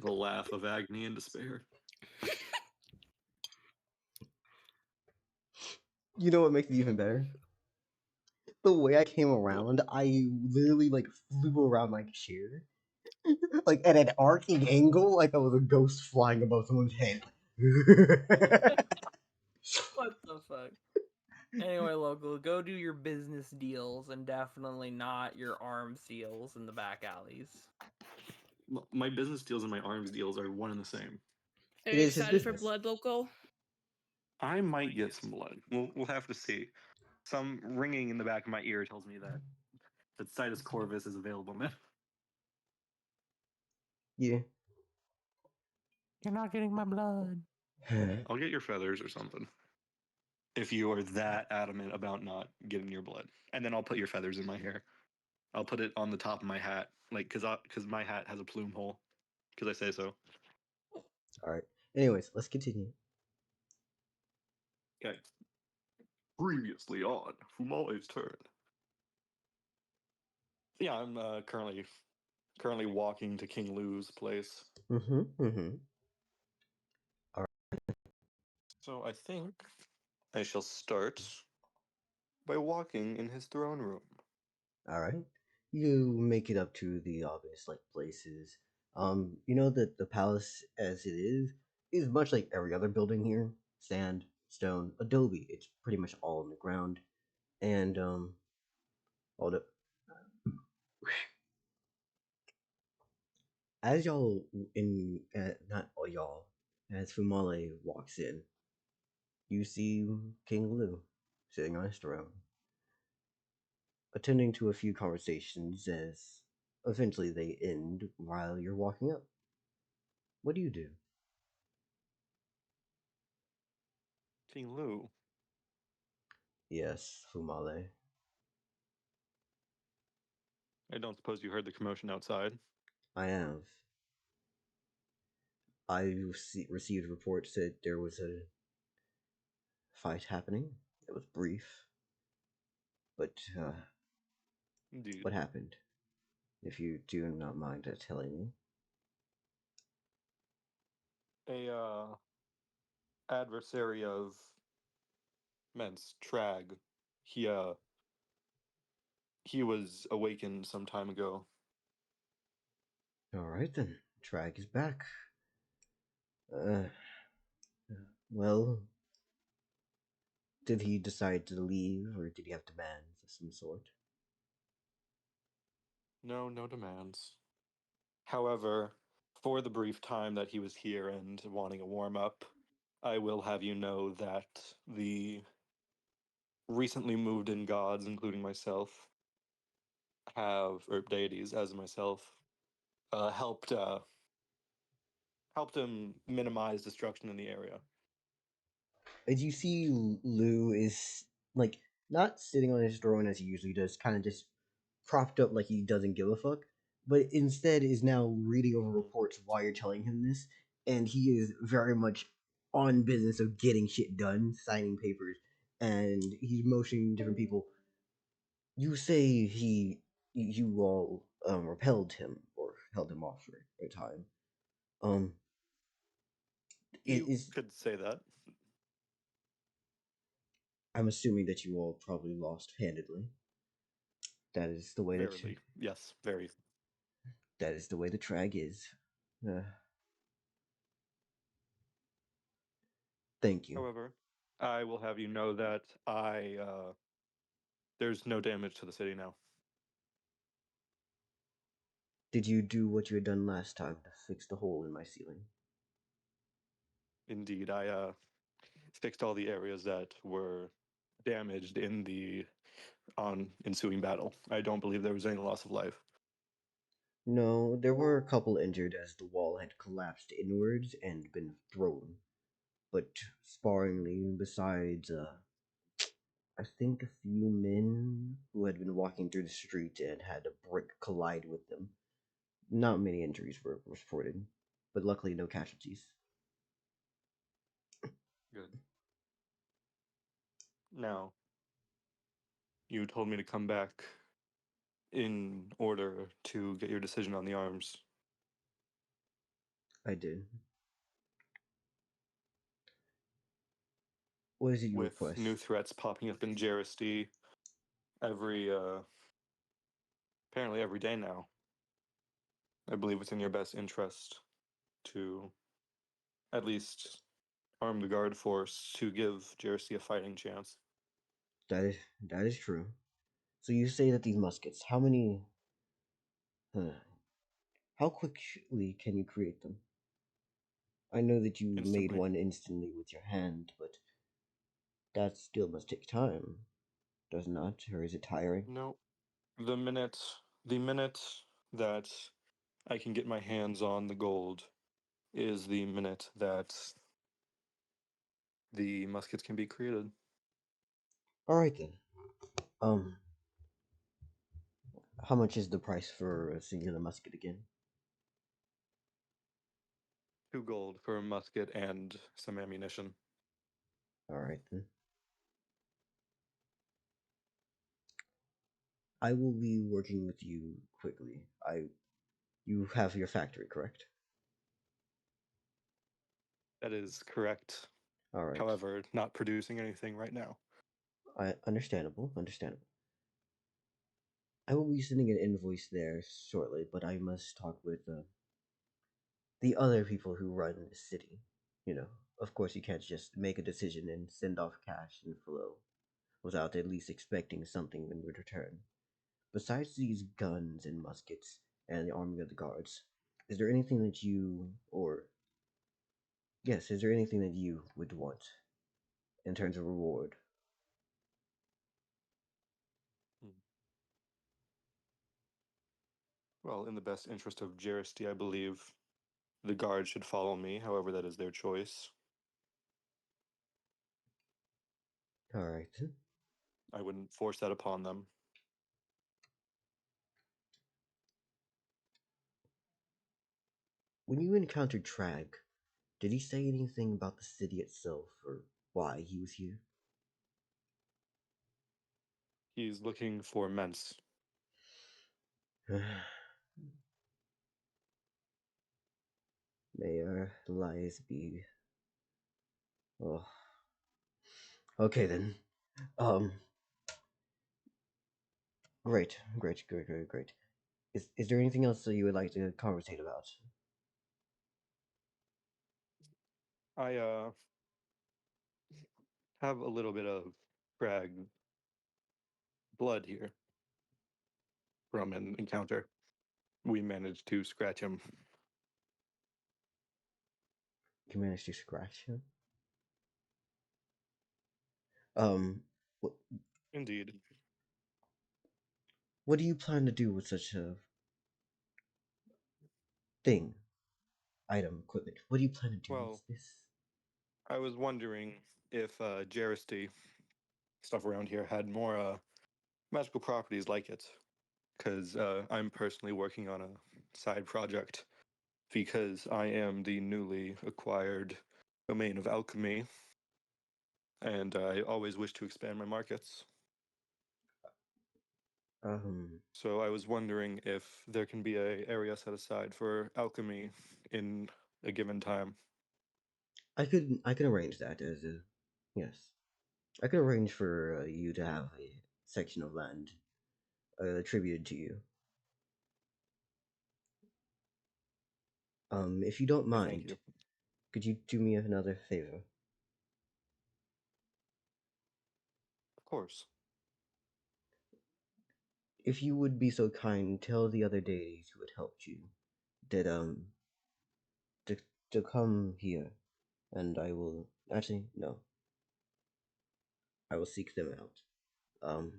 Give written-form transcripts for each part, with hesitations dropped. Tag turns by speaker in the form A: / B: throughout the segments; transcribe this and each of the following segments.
A: a laugh of agony and despair.
B: You know what makes it even better? The way I came around, I literally like flew around my chair, like at an arcing angle, like I was a ghost flying above someone's head.
C: What the fuck? Anyway, local, go do your business deals and definitely not your arms deals in the back alleys.
A: My business deals and my arms deals are one and the same.
D: Are
B: It
D: you
B: is his
D: excited for
B: business.
D: blood, local?
A: I might get some blood. We'll have to see. Some ringing in the back of my ear tells me that Sidus Corvus is available now.
B: Yeah.
C: You're not getting my blood.
A: I'll get your feathers or something. If you are that adamant about not getting your blood. And then I'll put your feathers in my hair. I'll put it on the top of my hat, like, because my hat has a plume hole. Because I say so.
B: Alright. Anyways, let's continue.
A: Okay. Previously on Fumale's turn. Yeah, I'm currently walking to King Lou's place. So I think I shall start by walking in his throne room.
B: Alright. You make it up to the obvious like places. You know that the palace as it is much like every other building here. Sand, stone, adobe. It's pretty much all on the ground. And hold up. As y'all not all y'all, as Fumale walks in, you see King Lou sitting on his throne, attending to a few conversations as eventually they end while you're walking up. What do you do?
A: King Lou.
B: Yes, Fumale.
A: I don't suppose you heard the commotion outside.
B: I have. I received reports that there was a fight happening. It was brief. But,
A: Indeed.
B: what happened? If you do not mind telling me.
A: A adversary of Mence, Trag. He was awakened some time ago.
B: Alright then, Trag is back. Well, did he decide to leave, or did he have demands of some sort?
A: No demands. However, for the brief time that he was here and wanting a warm-up, I will have you know that the recently moved in gods, including myself, or deities as myself, helped him minimize destruction in the area.
B: As you see, Lou is, like, not sitting on his throne as he usually does, kind of just propped up like he doesn't give a fuck, but instead is now reading over reports while you're telling him this, and he is very much on business of getting shit done, signing papers, and he's motioning different people. You say you all repelled him or held him off for a time.
A: You could say that.
B: I'm assuming that you all probably lost handedly. That is the way
A: Verily. Yes, very.
B: that is the way the Trag is. Thank you.
A: However, I will have you know that there's no damage to the city now.
B: Did you do what you had done last time to fix the hole in my ceiling?
A: Indeed, I fixed all the areas that were damaged in the ensuing battle. I don't believe there was any loss of life.
B: No, there were a couple injured as the wall had collapsed inwards and been thrown. But sparingly, besides, I think a few men who had been walking through the street and had a brick collide with them. Not many injuries were reported, but luckily no casualties.
A: Good. Now, you told me to come back in order to get your decision on the arms.
B: I did. What is it you
A: with
B: request?
A: new threats popping up in Jeristy every apparently every day now. I believe it's in your best interest to at least arm the guard force to give Jersey a fighting chance.
B: That is true. So you say that these muskets, how many? How quickly can you create them? I know that you made
A: Instantly.
B: one instantly with your hand, but that still must take time, does not? Or is it tiring?
A: No. The minute that I can get my hands on the gold is the minute that the muskets can be created.
B: All right then. Um, how much is the price for a singular musket again?
A: 2 gold for a musket and some ammunition.
B: All right then. I will be working with you quickly. You have your factory, correct?
A: That is correct.
B: All right.
A: However, not producing anything right now.
B: Understandable. I will be sending an invoice there shortly, but I must talk with the other people who run the city. You know, of course, you can't just make a decision and send off cash and flow without at least expecting something in return. Besides these guns and muskets and the arming of the guards, is there anything that you, or yes, is there anything that you would want in terms of reward?
A: Well, in the best interest of Jeristy, I believe the guard should follow me. However, that is their choice.
B: All right.
A: I wouldn't force that upon them.
B: When you encountered Trag, did he say anything about the city itself or why he was here?
A: He's looking for Mence.
B: May our lies be. Oh. Okay then. Um. Great. Is there anything else that you would like to conversate about?
A: I have a little bit of Crag blood here from an encounter. We managed to scratch him.
B: You managed to scratch him. Um. What,
A: Indeed.
B: what do you plan to do with such a thing? Item, equipment. What do you plan to do
A: Well,
B: with this?
A: I was wondering if Jeristy stuff around here had more magical properties like it. Because I'm personally working on a side project because I am the newly acquired domain of alchemy, and I always wish to expand my markets. So I was wondering if there can be a area set aside for alchemy in a given time.
B: I can arrange that as a yes. I can arrange for you to have a section of land attributed to you. If you don't
A: I thank
B: mind,
A: you.
B: could you do me another favor?
A: Of course.
B: If you would be so kind, tell the other deities who had helped you that to to come here, and I will actually no, I will seek them out. Um,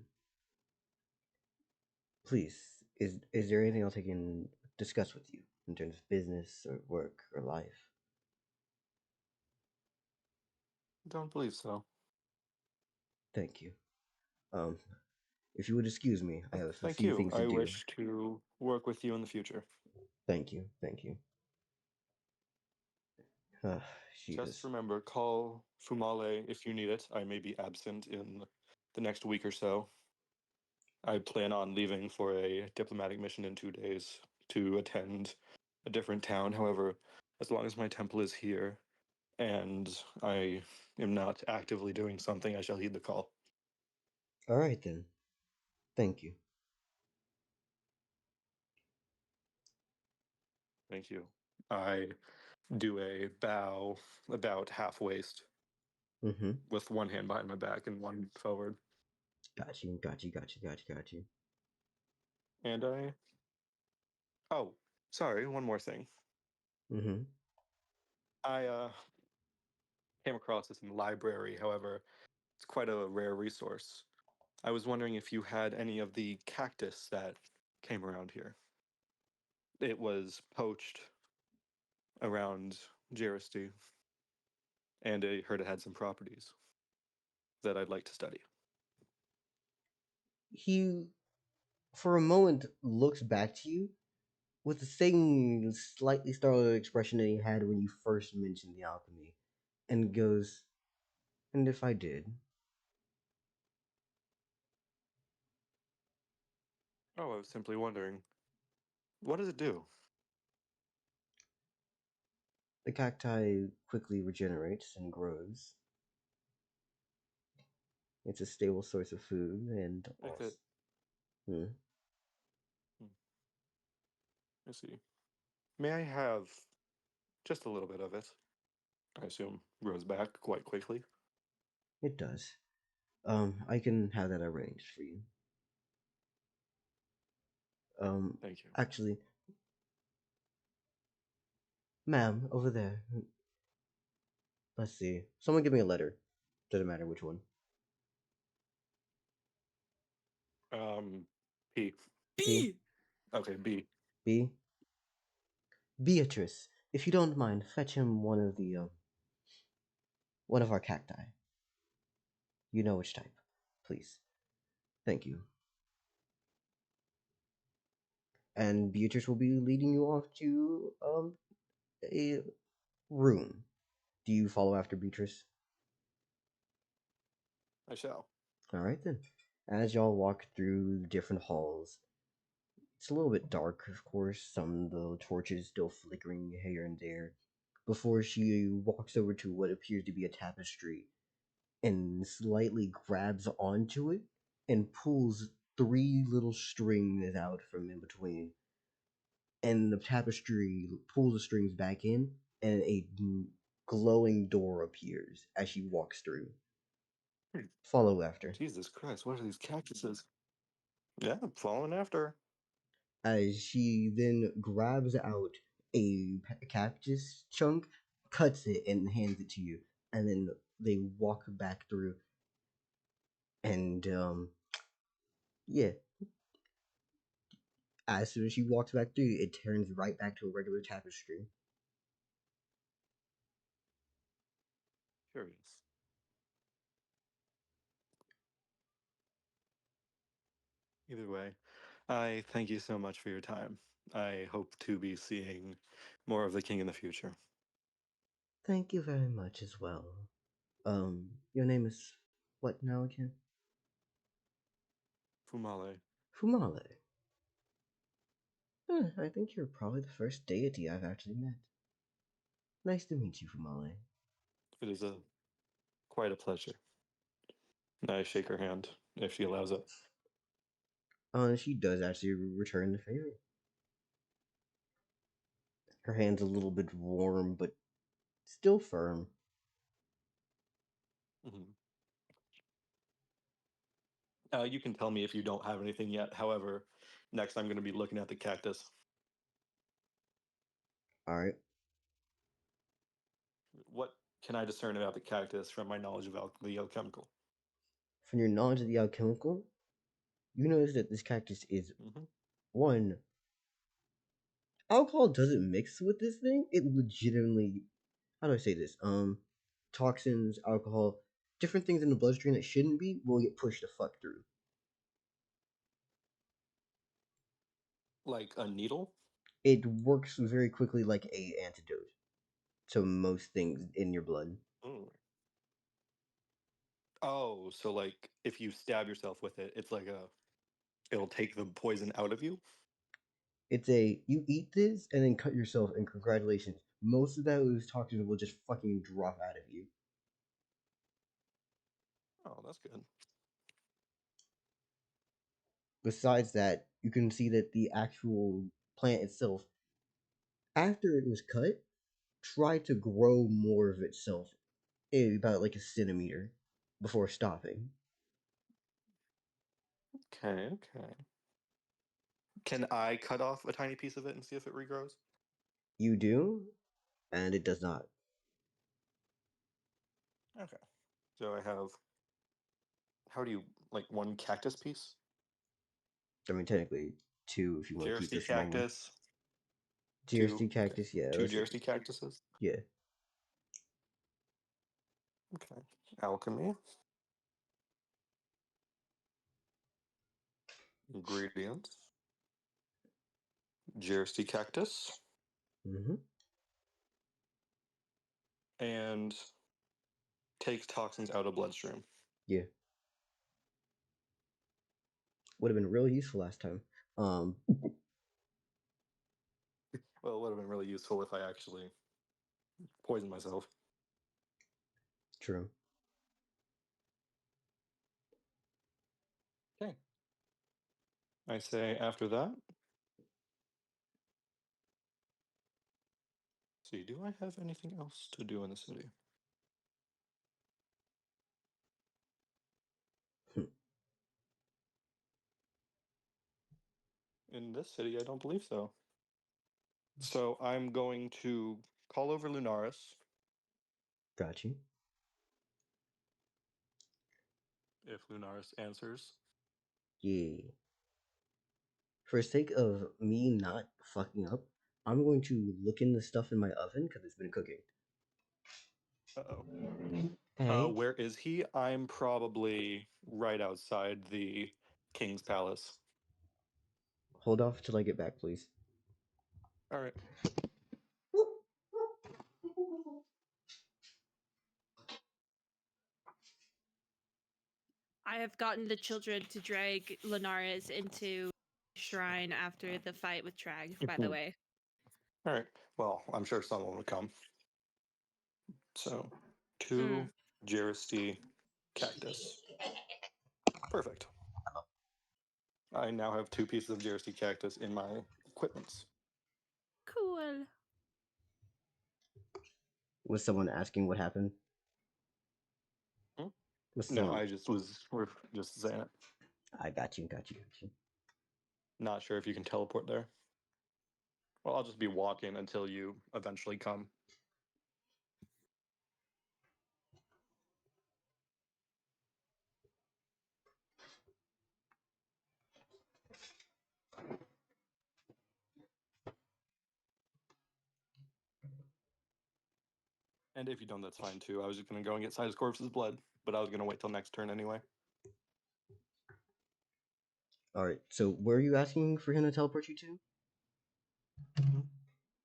B: please, is there anything else I can discuss with you in terms of business or work or life?
A: Don't believe so.
B: Thank you. Um, if you would excuse me, I have a
A: Thank
B: few
A: you.
B: things to
A: I
B: do.
A: wish to work with you in the future.
B: Thank you. Thank you.
A: Just
B: Jesus.
A: remember, call Fumale if you need it. I may be absent in the next week or so. I plan on leaving for a diplomatic mission in 2 days to attend a different town. However, As long as my temple is here and I am not actively doing something, I shall heed the call.
B: All right then. Thank you.
A: Thank you. I do a bow about half waist
B: Mm-hmm.
A: with one hand behind my back and one forward.
B: Got you. Got you.
A: And oh, sorry, one more thing.
B: Mm-hmm.
A: I came across this in the library, however, it's quite a rare resource. I was wondering if you had any of the cactus that came around here. It was poached around Jeristy, and I heard it had some properties that I'd like to study.
B: He, for a moment, looks back to you with the same slightly startled expression that he had when you first mentioned the alchemy, and goes, "And if I did?"
A: Oh, I was simply wondering, what does it do?
B: The cacti quickly regenerates and grows. It's a stable source of food and
A: If
B: also.
A: it, I see. May I have just a little bit of it? I assume grows back quite quickly.
B: It does. I can have that arranged for you.
A: Thank you.
B: Actually, ma'am, over there. Let's see. Someone give me a letter. Doesn't matter which one.
A: P.
B: B.
C: B.
A: Okay, B.
B: B. Beatrice, if you don't mind, fetch him one of our cacti. You know which type, please. Thank you. And Beatrice will be leading you off to a room. Do you follow after Beatrice?
A: I shall.
B: All right then. As y'all walk through the different halls, it's a little bit dark, of course. Some of the torches still flickering here and there. Before she walks over to what appears to be a tapestry and slightly grabs onto it and pulls three little strings out from in between. And the tapestry pulls the strings back in, and a glowing door appears as she walks through. Follow after.
A: Jesus Christ, what are these cactuses? Yeah, I'm following after.
B: As she then grabs out a cactus chunk, cuts it, and hands it to you. And then they walk back through. And, yeah. As soon as she walks back through, it turns right back to a regular tapestry.
A: Curious. Either way, I thank you so much for your time. I hope to be seeing more of the king in the future.
B: Thank you very much as well. Your name is what now again?
A: Fumale.
B: Fumale. I think you're probably the first deity I've actually met. Nice to meet you, Fumale.
A: It is quite a pleasure. I shake her hand if she allows it.
B: She does actually return the favor. Her hand's a little bit warm, but still firm.
A: Mm-hmm. You can tell me if you don't have anything yet. However, next I'm going to be looking at the cactus.
B: All right.
A: What can I discern about the cactus from my knowledge of the alchemical?
B: From your knowledge of the alchemical, you notice that this cactus is
A: Mm-hmm.
B: one. Alcohol doesn't mix with this thing. It legitimately, how do I say this? Toxins, alcohol, different things in the bloodstream that shouldn't be will get pushed the fuck through.
A: Like a needle?
B: It works very quickly like a antidote to most things in your blood.
A: Mm. Oh, so like if you stab yourself with it, it's like it'll take the poison out of you?
B: It's a you eat this and then cut yourself, and congratulations, most of those toxins will just fucking drop out of you.
A: Oh, that's good.
B: Besides that, you can see that the actual plant itself, after it was cut, tried to grow more of itself, about like a centimeter, before stopping.
A: Okay, okay. Can I cut off a tiny piece of it and see if it regrows?
B: You do, and it does not.
A: Okay. So I have. How do you like one cactus piece?
B: I mean, technically, two if you want to keep
A: Jersey
B: this long.
A: cactus.
B: Jersey
A: Okay.
B: cactus, yeah.
A: Two
B: Let's see.
A: Jersey cactuses.
B: Yeah.
A: Okay. Alchemy. Ingredients. Jersey cactus.
B: Mm-hmm.
A: And takes toxins out of bloodstream.
B: Yeah. Would have been real useful last time.
A: Well, it would have been really useful if I actually poisoned myself.
B: True.
A: Okay. I say after that. See, do I have anything else to do in the city? In this city, I don't believe so. So I'm going to call over Lunaris.
B: Got you.
A: If Lunaris answers.
B: Yeah. For sake of me not fucking up, I'm going to look in the stuff in my oven because it's been cooking.
A: Uh-oh.
B: Hey.
A: Where is he? I'm probably right outside the king's palace.
B: Hold off till I get back, please.
A: All right.
D: I have gotten the children to drag Linares into shrine after the fight with Trag, by the way.
A: All right. Well, I'm sure someone will come. So, two Jersey cactus. Perfect. I now have 2 pieces of Jersey cactus in my equipments.
D: Cool.
B: Was someone asking what happened?
A: Hmm?
B: Was
A: No,
B: someone...
A: I just we're just saying it.
B: I got you.
A: Not sure if you can teleport there. Well, I'll just be walking until you eventually come. And if you don't, that's fine too. I was just going to go and get Sidus Corvus' blood, but I was going to wait till next turn anyway.
B: Alright, so where are you asking for him to teleport you to?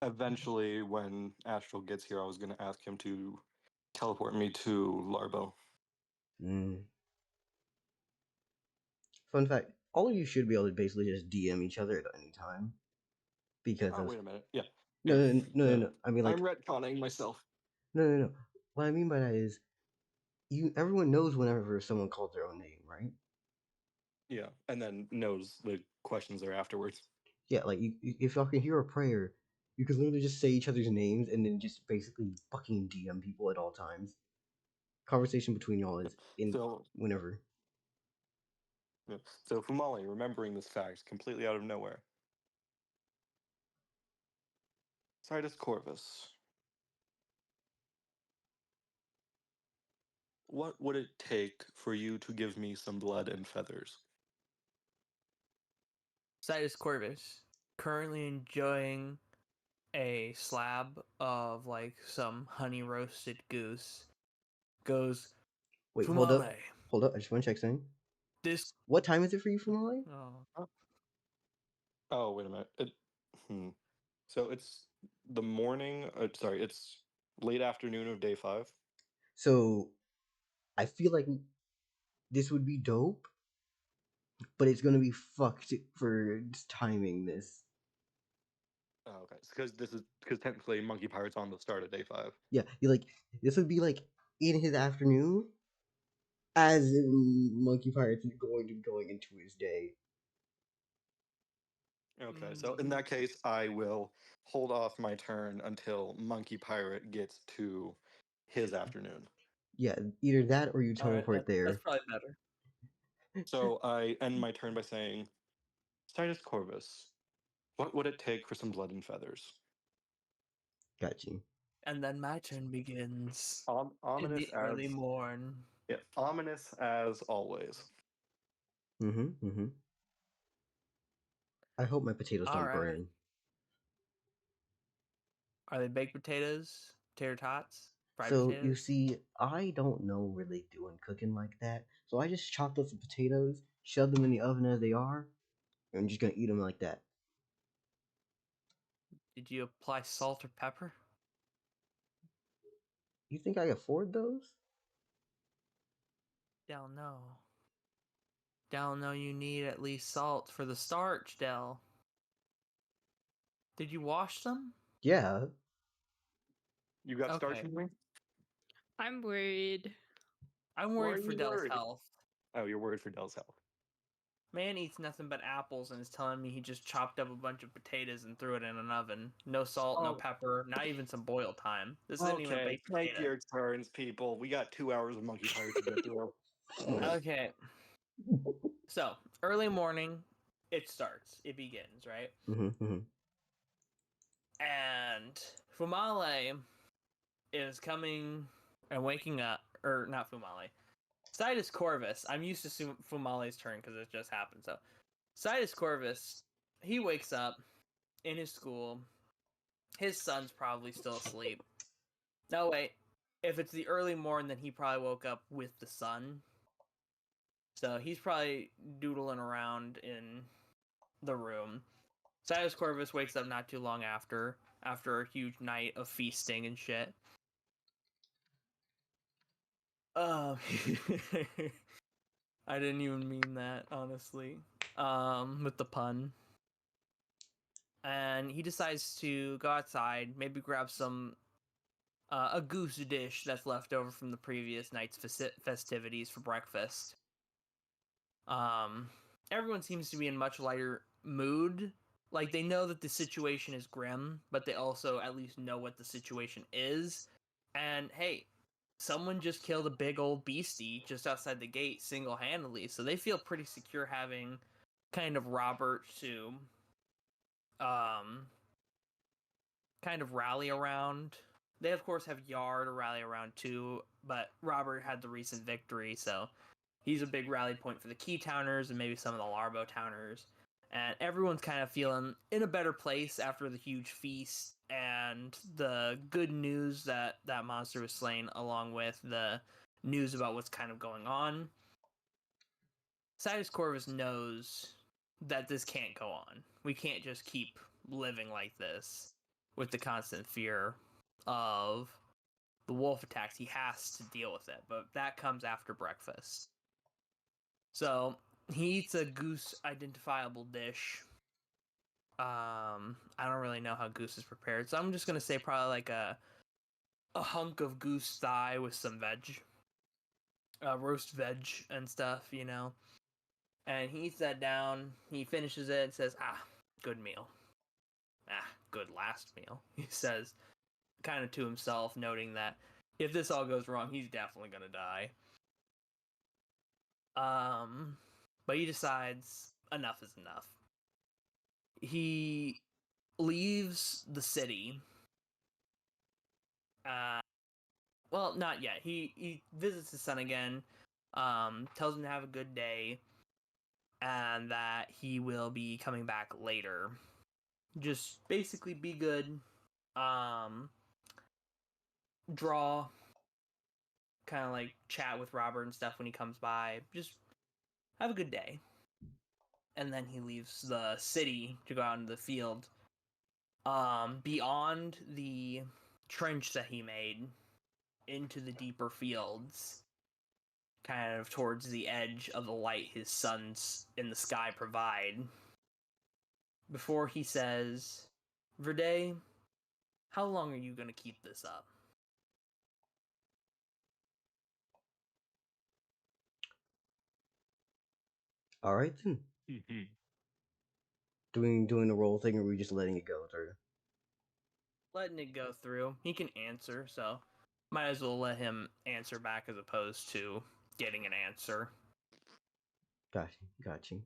A: Eventually, when Astral gets here, I was going to ask him to teleport me to Larbo.
B: Fun fact, all of you should be able to basically just DM each other at any time. Because
A: Oh, wait a minute. Yeah.
B: No. I mean, like...
A: I'm retconning myself.
B: No. What I mean by that is, everyone knows whenever someone calls their own name, right?
A: Yeah, and then knows the questions there afterwards.
B: Yeah, like, if y'all can hear a prayer, you can literally just say each other's names and then just basically fucking DM people at all times. Conversation between y'all is whenever.
A: Yeah. So Fumale, remembering this fact completely out of nowhere. Sidus Corvus. What would it take for you to give me some blood and feathers?
C: Sidus Corvus, currently enjoying a slab of like some honey roasted goose, goes,
B: Wait,
C: Fumale,
B: hold up. I just want to check something.
C: this.
B: What time is it for you, Fumale?
A: Oh, wait a minute. So it's the morning. Sorry, it's late afternoon of day 5.
B: So, I feel like this would be dope, but it's gonna be fucked for timing this.
A: Oh, okay. Because technically Monkey Pirate's on the start of day 5.
B: Yeah, this would be in his afternoon, as Monkey Pirates is going to be going into his day.
A: Okay, so in that case, I will hold off my turn until Monkey Pirate gets to his afternoon.
B: Yeah, either that or you
C: All
B: teleport
C: right,
B: there.
C: that's probably better.
A: So I end my turn by saying, Sidus Corvus, what would it take for some blood and feathers?
B: Got you.
C: And then my turn begins in
A: Ominous
C: the early
A: as
C: morn.
A: yeah, ominous as always.
B: Mm-hmm. I hope my potatoes
C: All
B: don't
C: right.
B: burn.
C: Are they baked potatoes, tater tots, fried
B: So
C: potatoes?
B: you see, I don't know really doing cooking like that. So I just chopped up some potatoes, shoved them in the oven as they are, and I'm just gonna eat them like that.
C: Did you apply salt or pepper?
B: You think I afford those?
C: Del, no. Del, no, you need at least salt for the starch, Del. Did you wash them?
B: Yeah.
A: You got starch
C: Okay.
A: in me?
D: I'm worried.
C: I'm
A: Why are
C: worried for
A: you
C: Del's
A: worried?
C: health.
A: Oh, you're worried for Dell's health.
C: Man eats nothing but apples and is telling me he just chopped up a bunch of potatoes and threw it in an oven. No salt, no
A: Oh.
C: pepper, not even some boil time. This isn't even a
A: Okay,
C: baked
A: take
C: potato.
A: your turns, people. We got 2 hours of Monkey Pirate to get through.
C: Okay. So, early morning, it starts. It begins, right?
B: Mm-hmm.
C: And Fumale is coming and waking up, or not Fumale. Sidus Corvus. I'm used to Fumale's turn because it just happened. So, Sidus Corvus, he wakes up in his school. His son's probably still asleep. No, wait. If it's the early morn, then he probably woke up with the sun. So he's probably doodling around in the room. Sidus Corvus wakes up not too long after a huge night of feasting and shit. I didn't even mean that, honestly. With the pun. And he decides to go outside, maybe grab some a goose dish that's left over from the previous night's festivities for breakfast. Everyone seems to be in much lighter mood. Like, they know that the situation is grim, but they also at least know what the situation is. And hey, someone just killed a big old beastie just outside the gate single-handedly, so they feel pretty secure having kind of Robert to kind of rally around. They of course have Yar to rally around too, but Robert had the recent victory, so he's a big rally point for the Key Towners and maybe some of the Larbo Towners. And everyone's kind of feeling in a better place after the huge feast and the good news that that monster was slain, along with the news about what's kind of going on. Sidus Corvus knows that this can't go on. We can't just keep living like this with the constant fear of the wolf attacks. He has to deal with it, but that comes after breakfast. So he eats a goose identifiable dish. I don't really know how goose is prepared, so I'm just gonna say probably like a hunk of goose thigh with some veg, roast veg and stuff, you know. And he eats that down. He finishes it and says, "Ah, good meal. Ah, good last meal." He says, kind of to himself, noting that if this all goes wrong, he's definitely gonna die. But he decides enough is enough. He leaves the city. Well, not yet. He visits his son again, tells him to have a good day, and that he will be coming back later. Just basically be good. Draw, kind of like chat with Robert and stuff when he comes by. Just have a good day. And then he leaves the city to go out into the field. Beyond the trench that he made, into the deeper fields, kind of towards the edge of the light his suns in the sky provide. Before he says, Verde, how long are you going to keep this up?
B: All right then. Doing the roll thing, or are we just letting it go through?
C: Letting it go through. He can answer, so might as well let him answer back as opposed to getting an answer.
B: Got you.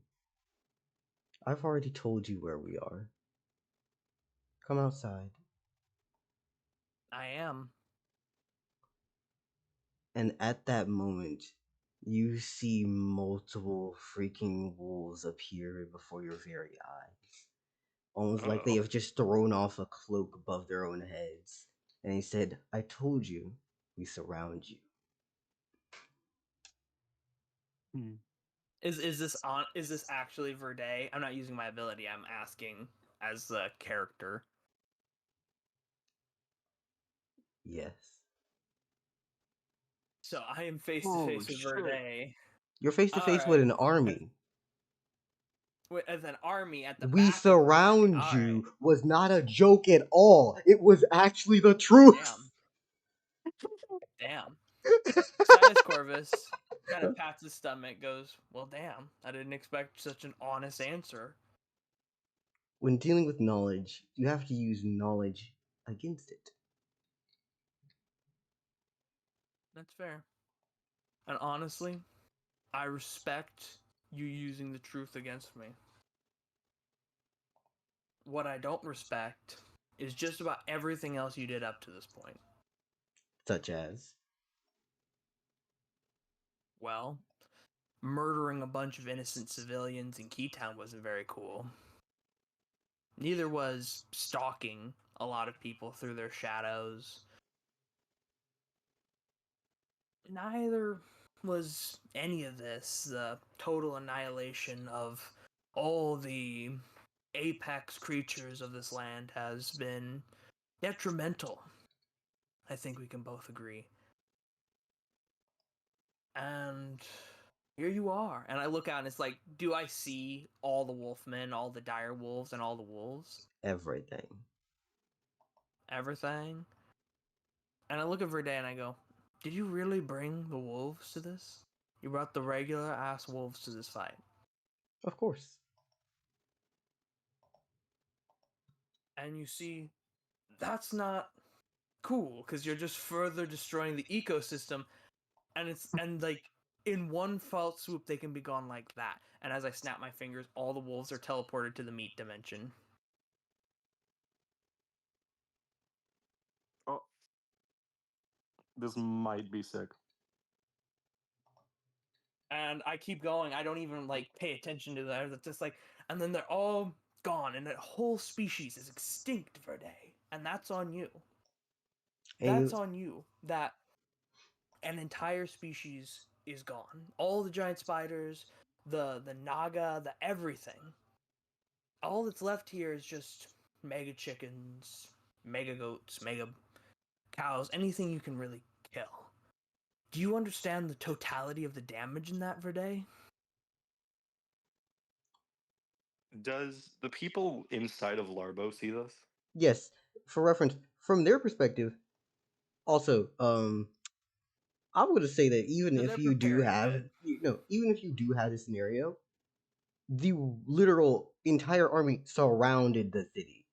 B: I've already told you where we are. Come outside.
C: I am.
B: And at that moment, you see multiple freaking wolves appear before your very eyes. Almost like they have just thrown off a cloak above their own heads. And he said, I told you, we surround you.
C: Is this actually Verde? I'm not using my ability. I'm asking as the character.
B: Yes.
C: So I am face to face with Verde.
B: You're face to face
C: Alright.
B: with an army.
C: As an army at the
B: We
C: back of Verde.
B: surround
C: Alright.
B: you was not a joke at all. It was actually the truth.
C: Damn. Sidus Corvus kind of pats his stomach, goes, well, damn, I didn't expect such an honest answer.
B: When dealing with knowledge, you have to use knowledge against it.
C: That's fair. And honestly, I respect you using the truth against me. What I don't respect is just about everything else you did up to this point.
B: Such as?
C: Well, murdering a bunch of innocent civilians in Keytown wasn't very cool. Neither was stalking a lot of people through their shadows. Neither was any of this. The total annihilation of all the apex creatures of this land has been detrimental. I think we can both agree. And here you are. And I look out and it's like, do I see all the wolfmen, all the dire wolves, and all the wolves?
B: Everything.
C: Everything? And I look at Verde and I go, did you really bring the wolves to this? You brought the regular ass wolves to this fight.
B: Of course.
C: And you see, that's not cool, because you're just further destroying the ecosystem, and like in one fell swoop they can be gone like that. And as I snap my fingers, all the wolves are teleported to the meat dimension.
A: Oh, this might be sick.
C: And I keep going. I don't even like pay attention to that. It's just like, and then they're all gone, and that whole species is extinct for a day, and that's on you. That's on you. That an entire species is gone. All the giant spiders, the naga, the everything. All that's left here is just mega chickens, mega goats, mega cows, anything you can really kill. Do you understand the totality of the damage in that, Verde?
A: Does the people inside of Larbo see this?
B: Yes. For reference, from their perspective, also, I would say that even
C: So
B: if
C: they're
B: you do
C: preparing
B: have,
C: good.
B: even if you do have this scenario, the literal entire army surrounded the city.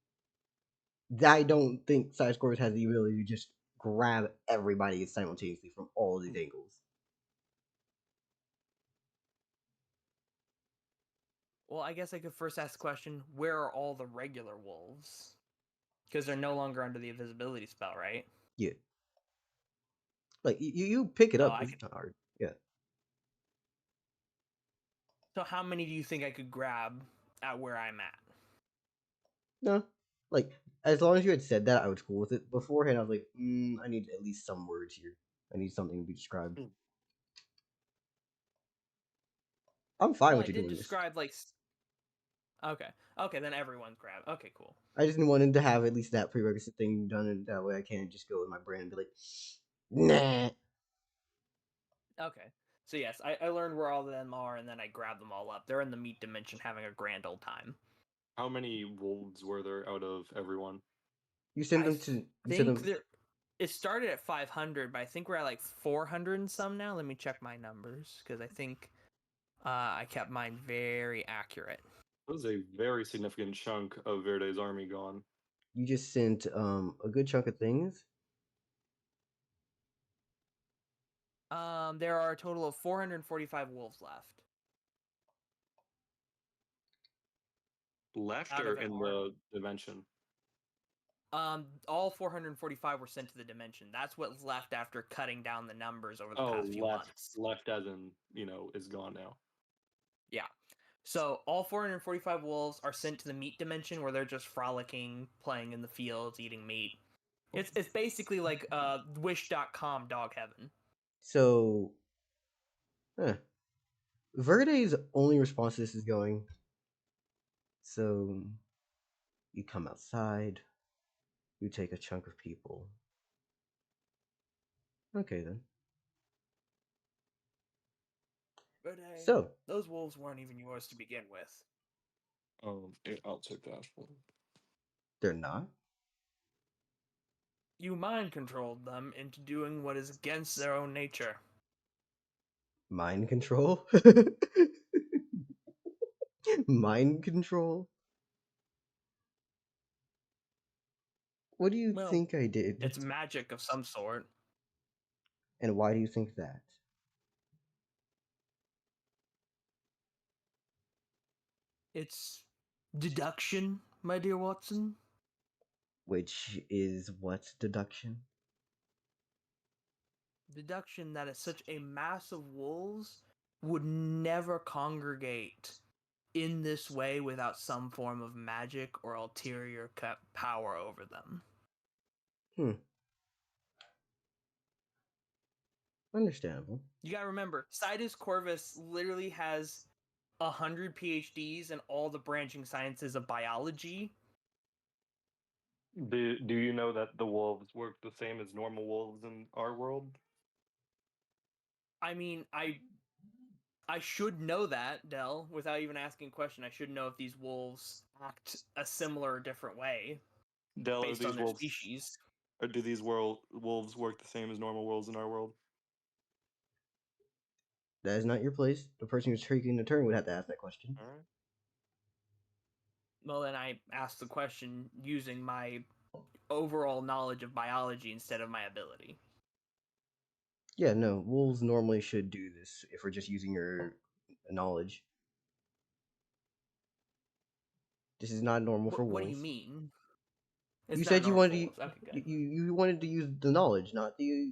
B: I don't think Side Scores has the ability to just grab everybody simultaneously from all these angles.
C: Well, I guess I could first ask the question, where are all the regular wolves? Because they're no longer under the invisibility spell, right?
B: Yeah. Like, you pick it
C: So
B: up, it's not hard. Yeah.
C: So how many do you think I could grab at where I'm at?
B: No. Like, as long as you had said that, I was cool with it. Beforehand, I was like, I need at least some words here. I need something to be described. I'm fine
C: Well,
B: with
C: I
B: you
C: did
B: doing
C: describe like. Okay, then everyone's grab. Okay, cool.
B: this. I just wanted to have at least that prerequisite thing done, and that way I can't just go with my brain and be like, nah.
C: Okay, so yes, I learned where all of them are, and then I grab them all up. They're in the meat dimension having a grand old time.
A: How many wolves were there out of everyone?
B: You send
C: I
B: them to. You send
C: think
B: them.
C: there. It started at 500, but I think we're at like 400 and some now. Let me check my numbers because I think I kept mine very accurate.
A: That was a very significant chunk of Verde's army gone.
B: You just sent a good chunk of things.
C: There are a total of 445 wolves left.
A: Left
C: Out
A: or
C: of an
A: in the dimension?
C: All 445 were sent to the dimension. That's what's left after cutting down the numbers over the
A: Oh,
C: past few months.
A: left as in, is gone now.
C: Yeah. So all 445 wolves are sent to the meat dimension where they're just frolicking, playing in the fields, eating meat. It's basically like wish.com dog heaven.
B: So, Verde's only response to this is going. So, you come outside. You take a chunk of people. Okay then.
C: But hey,
B: So,
C: those wolves weren't even yours to begin with.
A: I'll take that.
B: they're not.
C: You mind controlled them into doing what is against their own nature.
B: Mind control? Mind control? What do you
C: Well,
B: think I did?
C: It's magic of some sort.
B: And why do you think that?
C: It's deduction, my dear Watson.
B: Which is what deduction?
C: Deduction that is such a mass of wolves would never congregate in this way without some form of magic or ulterior power over them.
B: Understandable.
C: You gotta remember, Sidus Corvus literally has 100 PhDs in all the branching sciences of biology.
A: Do you know that the wolves work the same as normal wolves in our world?
C: I mean, I should know that, Del, without even asking a question. I should know if these wolves act a similar or different way
A: Del,
C: based on their species.
A: or do these wolves work the same as normal wolves in our world?
B: That is not your place. The person who's taking the turn would have to ask that question.
A: All right.
C: Well, then I asked the question using my overall knowledge of biology instead of my ability.
B: Yeah, no. Wolves normally should do this if we're just using your knowledge. This is not normal for wolves.
C: What do you mean? It's
B: You
C: not
B: said you
C: normal
B: wanted
C: for wolves. Okay, good.
B: you wanted to use the knowledge, not the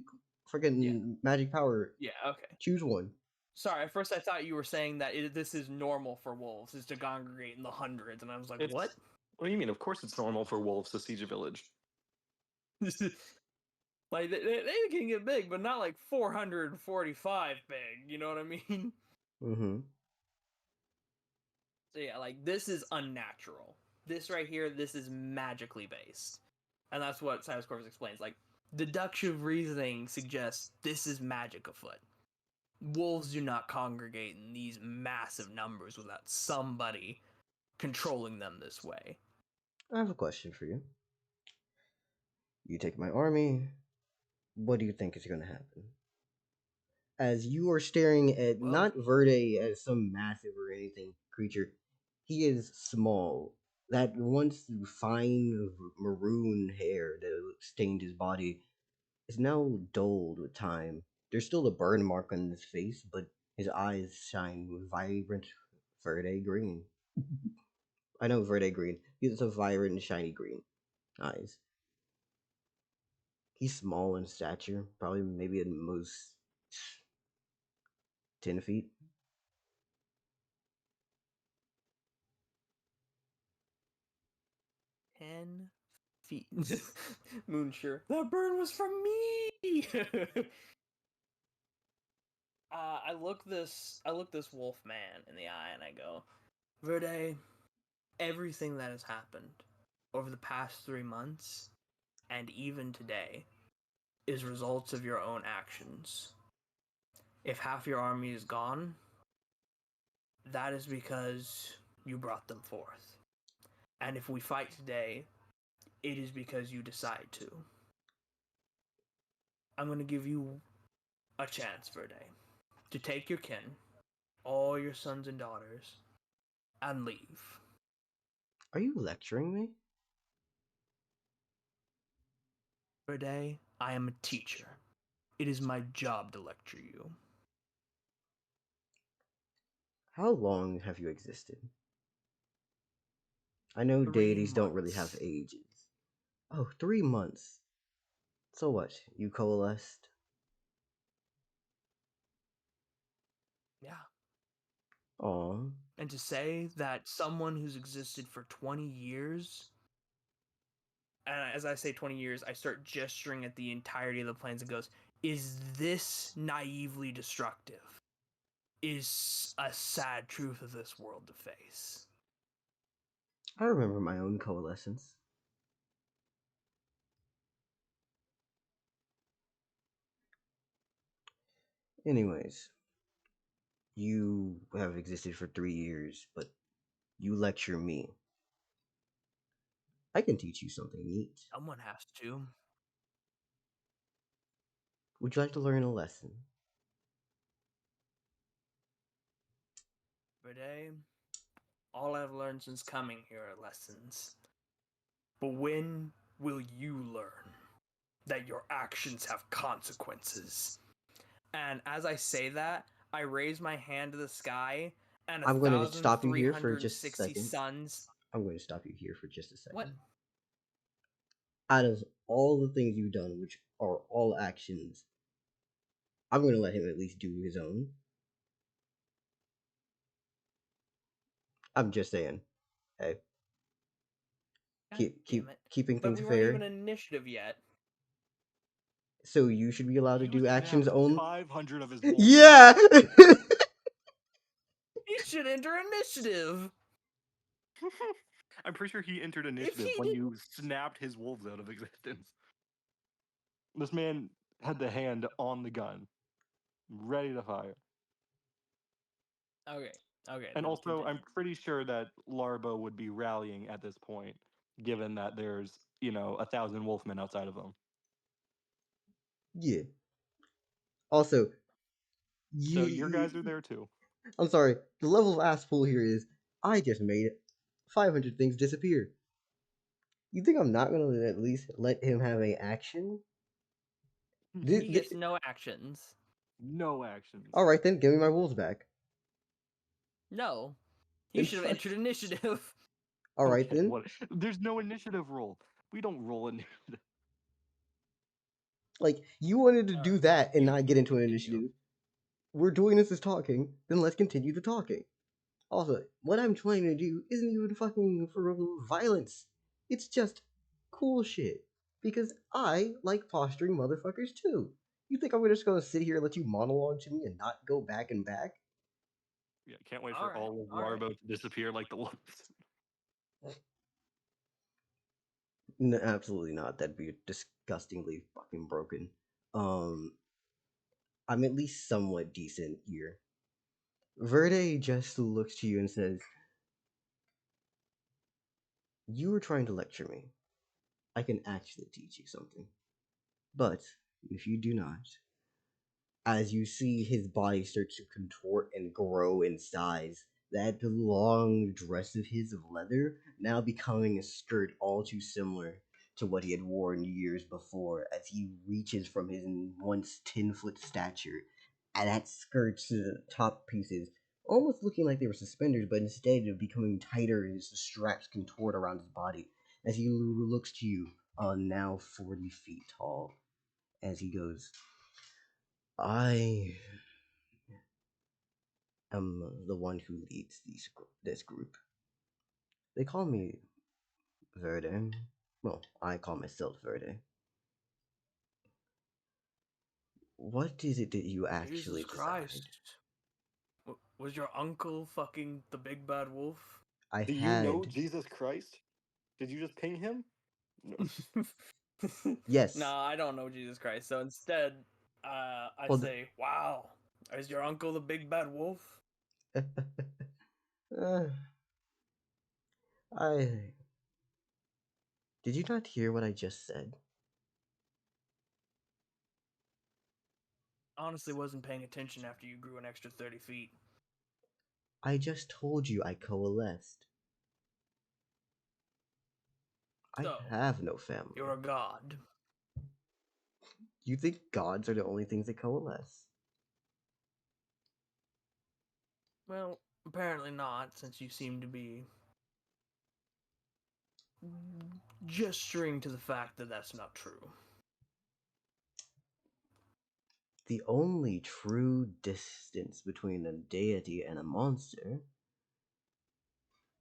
B: freaking magic power.
C: Yeah, okay.
B: Choose one.
C: Sorry, at first I thought you were saying that this is normal for wolves, is to congregate in the hundreds, and I was like, what?
A: What do you mean? Of course it's normal for wolves to siege a village.
C: Like, they can get big, but not like 445 big, you know what I mean?
B: Mm-hmm.
C: So yeah, like, this is unnatural. This right here, this is magically based. And that's what Sidus Corvus explains. Like, deductive reasoning suggests this is magic afoot. Wolves do not congregate in these massive numbers without somebody controlling them this way.
B: I have a question for you. You take my army. What do you think is going to happen? As you are staring at not Verde as some massive or anything creature, he is small. That once fine maroon hair that stained his body is now dulled with time. There's still a burn mark on his face, but his eyes shine with vibrant Verde green. I know Verde green. He's a vibrant, shiny green eyes. He's small in stature, probably maybe at most 10 feet.
C: feet. Moonsure. That burn was from me. I look this wolf man in the eye and I go, Verde, everything that has happened over the past 3 months and even today is results of your own actions. If half your army is gone, that is because you brought them forth. And if we fight today, it is because you decide to. I'm going to give you a chance for a day to take your kin, all your sons and daughters, and leave.
B: Are you lecturing me?
C: For a day, I am a teacher. It is my job to lecture you.
B: How long have you existed? I know
C: 3
B: deities don't really have
C: months.
B: ages. Oh, 3 months. So what? You coalesced?
C: Yeah.
B: Aw.
C: And to say that someone who's existed for 20 years, and as I say 20 years, I start gesturing at the entirety of the planes and goes, is this naively destructive? Is a sad truth of this world to face.
B: I remember my own coalescence. Anyways, you have existed for 3 years, but you lecture me. I can teach you something neat.
C: Someone has to.
B: Would you like to learn a lesson?
C: Today, all I've learned since coming here are lessons. But when will you learn that your actions have consequences? And as I say that, I raise my hand to the sky, and
B: I'm going to stop you here for just a
C: 1,360
B: second.
C: suns.
B: I'm going to stop you here for just a second.
C: What?
B: Out of all the things you've done, which are all actions, I'm going to let him at least do his own. I'm just saying. Hey. Keeping
C: But
B: things
C: we weren't
B: fair.
C: even initiative yet.
B: So you should be allowed to do actions only.
A: 500 of his wolves.
B: Yeah.
C: He should enter initiative.
A: I'm pretty sure he entered initiative
C: he
A: when
C: did-
A: you snapped his wolves out of existence. This man had the hand on the gun, ready to fire.
C: Okay.
A: And
C: then
A: also, I'm
C: continue.
A: pretty sure that Larbo would be rallying at this point, given that there's, 1,000 wolfmen outside of them.
B: Yeah. Also,
A: So your guys are there too.
B: I'm sorry. The level of ass pool here is I just made 500 things disappear. You think I'm not gonna at least let him have an action?
C: He gets no actions.
A: No actions.
B: All right, then give me my wolves back.
C: No. He
B: Then
C: should have
B: fuck.
C: entered initiative.
B: All right
A: Okay,
B: then.
A: what? There's no initiative roll. We don't roll initiative.
B: Like you wanted to do that and
A: You
B: not get into an
A: continue.
B: initiative. We're doing this as talking. Then let's continue the talking. Also, what I'm trying to do isn't even fucking for violence. It's just cool shit. Because I like fostering motherfuckers too. You think I'm just gonna sit here and let you monologue to me and not go back and back?
A: Yeah, can't wait for all of Larbo to disappear like the wolves.
B: No, absolutely not. That'd be disgustingly fucking broken. I'm at least somewhat decent here. Verde just looks to you and says, you were trying to lecture me. I can actually teach you something. But if you do not, as you see his body start to contort and grow in size, that long dress of his of leather now becoming a skirt all too similar to what he had worn years before, as he reaches from his once 10-foot stature, and that skirt's top pieces almost looking like they were suspenders, but instead of becoming tighter as the straps contort around his body, as he looks to you, now 40 feet tall, as he goes, I am the one who leads this group. They call me Verde. Well, I call myself Verde. What is it that you actually
C: Jesus Christ.
B: decide?
C: Was your uncle fucking the big bad wolf?
B: I
A: Do you know Jesus Christ? Did you just ping him? No.
B: Yes.
C: No, I don't know Jesus Christ. So instead, I
B: Well,
C: say, wow, is your uncle the big bad wolf?
B: I Did you not hear what I just said?
C: Honestly, wasn't paying attention after you grew an extra 30 feet.
B: I just told you I coalesced. I
C: So,
B: have no family.
C: You're a god.
B: You think gods are the only things that coalesce?
C: Well, apparently not, since you seem to be gesturing to the fact that that's not true.
B: The only true distance between a deity and a monster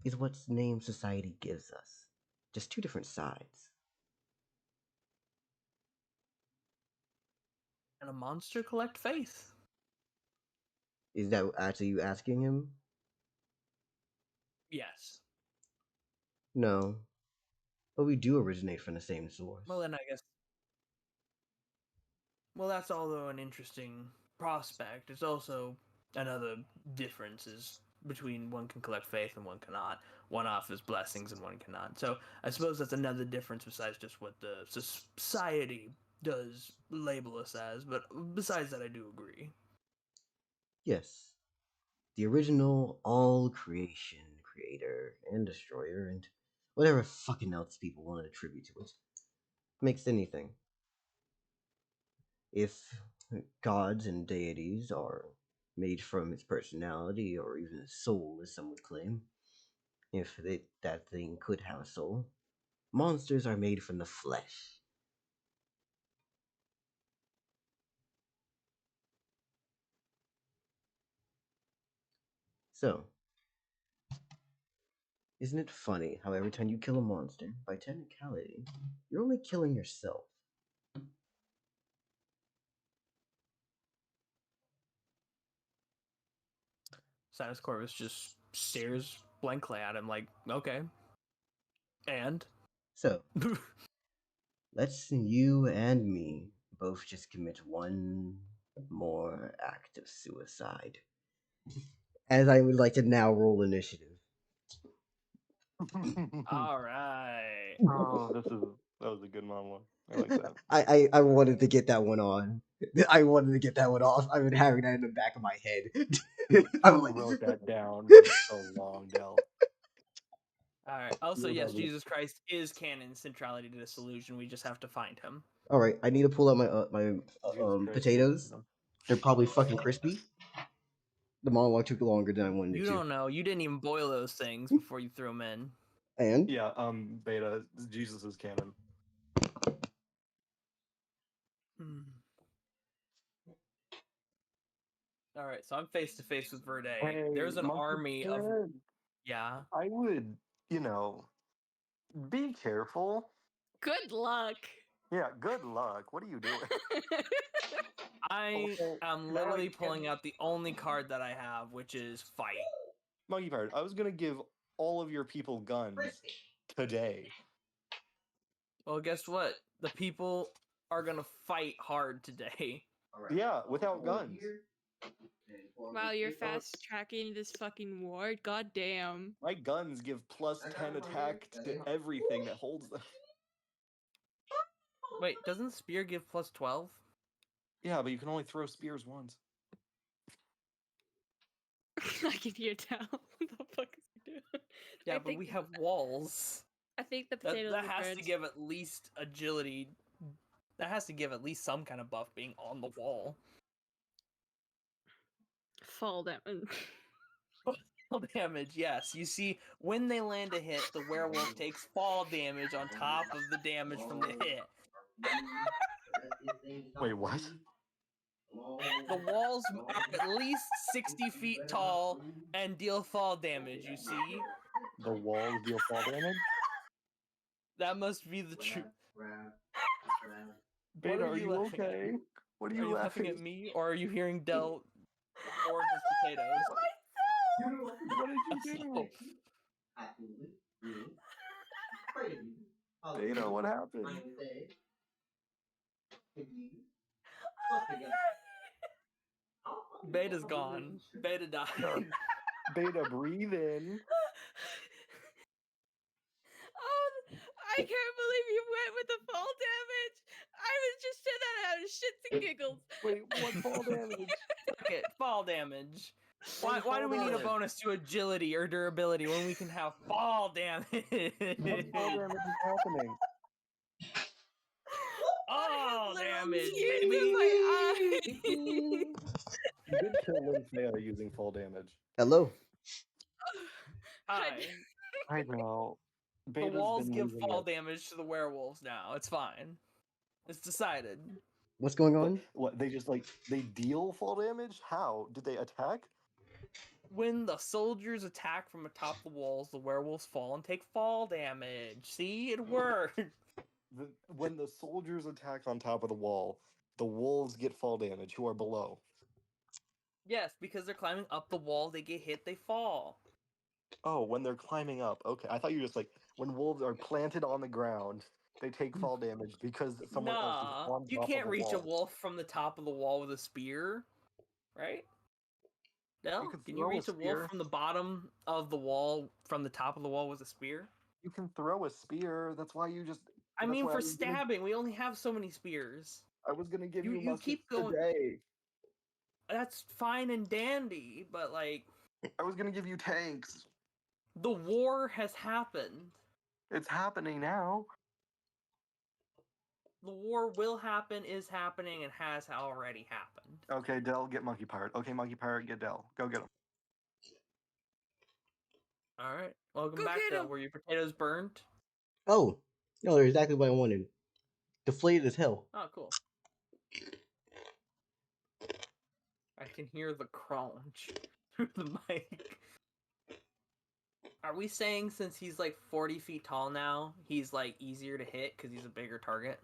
B: is what name society gives us. Just two different sides.
C: And a monster collect faith.
B: Is that actually you asking him?
C: Yes.
B: No. But we do originate from the same source.
C: Well, then I guess. Well, that's although an interesting prospect. It's also another difference is between one can collect faith and one cannot. One offers blessings and one cannot. So I suppose that's another difference besides just what the society does label us as. But besides that, I do agree.
B: Yes. The original all creation, creator, and destroyer, and whatever fucking else people want to attribute to it. Makes anything. If gods and deities are made from its personality or even its soul, as some would claim, if that thing could have a soul, monsters are made from the flesh. So, isn't it funny how every time you kill a monster, by technicality, you're only killing yourself?
C: Sidus Corvus just stares blankly at him like, okay. And?
B: So, let's you and me both just commit one more act of suicide. As I would like to now roll initiative.
C: Alright.
A: Oh, that was a good monologue. I like that.
B: I wanted to get that one on. I wanted to get that one off. I've been having that in the back of my head. I'm
A: You
B: like,
A: wrote that down for so long, Del.
C: Alright. Also,
A: You're
C: yes,
A: having-
C: Jesus Christ is canon Centrality Disillusion. We just have to find him.
B: all right, I need to pull out my
A: Jesus Christ,
B: potatoes.
A: you know.
B: They're probably fucking crispy. The monologue took longer than I wanted
C: You
B: it to.
C: don't know. You didn't even boil those things before you threw them in.
B: And
A: Yeah, Beta, Jesus is canon.
C: Alright, so I'm face to face with Verde.
A: Hey,
C: There's an
A: Monkey
C: army of.
A: Kid,
C: Yeah.
A: I would, be careful.
D: Good luck.
A: Yeah, good luck. What are you doing?
C: I
A: Okay,
C: am
A: now I
C: literally
A: can't-
C: pulling out the only card that I have, which is Fight.
A: Monkey Pirate, I was gonna give all of your people guns today.
C: Well, guess what? The people are gonna fight hard today.
A: Yeah, without guns.
D: Wow, you're fast tracking this fucking war. God damn.
A: My guns give plus 10 attack to everything that holds them.
C: Wait, doesn't Spear give plus 12?
A: Yeah, but you can only throw spears once.
D: I can hear down. What the fuck is he doing?
C: Yeah,
D: I
C: but
D: think
C: we have walls.
D: I think the
C: That,
D: potatoes
C: that
D: are
C: has to
D: burnt.
C: give at least agility. That has to give at least some kind of buff being on the wall.
D: Fall damage.
C: Fall damage, yes. You see, when they land a hit, the werewolf takes fall damage on top of the damage from the hit.
A: Wait, what?
C: The walls are at least 60 feet tall and deal fall damage, you see?
A: The walls deal fall damage?
C: That must be the truth.
A: Beta,
C: are
A: are
C: you
A: you
C: laughing at?
A: okay? What are
C: Are
A: you
C: you laughing
A: laughing
C: at me, or are you hearing Del forge his potatoes?
A: What did you do? Beta, what happened?
C: Beta's gone. Beta died.
A: Beta, breathe in.
D: Oh, I can't believe shits and giggles.
A: Wait, what fall damage?
C: Fuck it, fall damage.
A: What
C: Why do we need a
A: damage?
C: bonus to agility or durability when we can have fall damage?
A: What fall damage is happening?
C: All damage,
D: Tears
C: baby.
D: in my eyes.
A: You did kill Lynthea using fall damage.
B: Hello.
C: Hi.
A: I know.
C: The
A: Beta's
C: walls
A: been
C: give
A: losing
C: fall
A: it.
C: damage to the werewolves now. It's fine. It's decided.
B: What's going on?
A: What, they just they deal fall damage? How? Did they attack?
C: When the soldiers attack from atop the walls, the werewolves fall and take fall damage. See, it worked.
A: When the soldiers attack on top of the wall, the wolves get fall damage who are below.
C: Yes, because they're climbing up the wall, they get hit, they fall.
A: Oh, when they're climbing up. Okay, I thought you were just when wolves are planted on the ground, they take fall damage because someone else is
C: Nah,
A: on
C: you
A: top
C: can't
A: of a
C: reach a
A: wall.
C: wolf from the top of the wall with a spear, right? No,
A: can
C: can you
A: throw a
C: reach a wolf
A: spear.
C: from the bottom of the wall, from the top of the wall with a spear?
A: You can throw a spear. That's why you just.
C: I
A: that's
C: mean,
A: why
C: for
A: I was gonna-
C: stabbing, we only have so many spears.
A: I was gonna give
C: You
A: you muskets
C: keep going.
A: today.
C: That's fine and dandy, but like,
A: I was gonna give you tanks.
C: the war has happened.
A: It's happening now.
C: The war will happen, is happening, and has already happened.
A: Okay, Dell, get Monkey Pirate. Okay, Monkey Pirate, get Dell. Go get him.
C: All right, welcome
D: Go
C: back.
D: get
C: Though,
D: 'em.
C: were your potatoes burnt?
B: Oh, no, they're exactly what I wanted. Deflated as hell.
C: Oh, cool. I can hear the crunch through the mic. Are we saying since he's like 40 feet tall now, he's like easier to hit because he's a bigger target?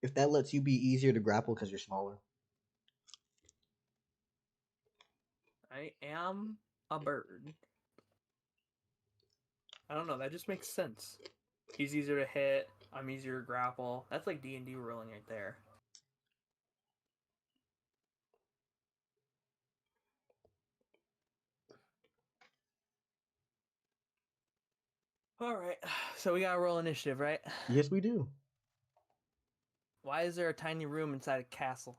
B: If that lets you be easier to grapple because you're smaller.
C: I am a bird. I don't know, that just makes sense. He's easier to hit, I'm easier to grapple. That's like D&D rolling right there. Alright, so we gotta roll initiative, right?
B: Yes, we do.
C: Why is there a tiny room inside a castle?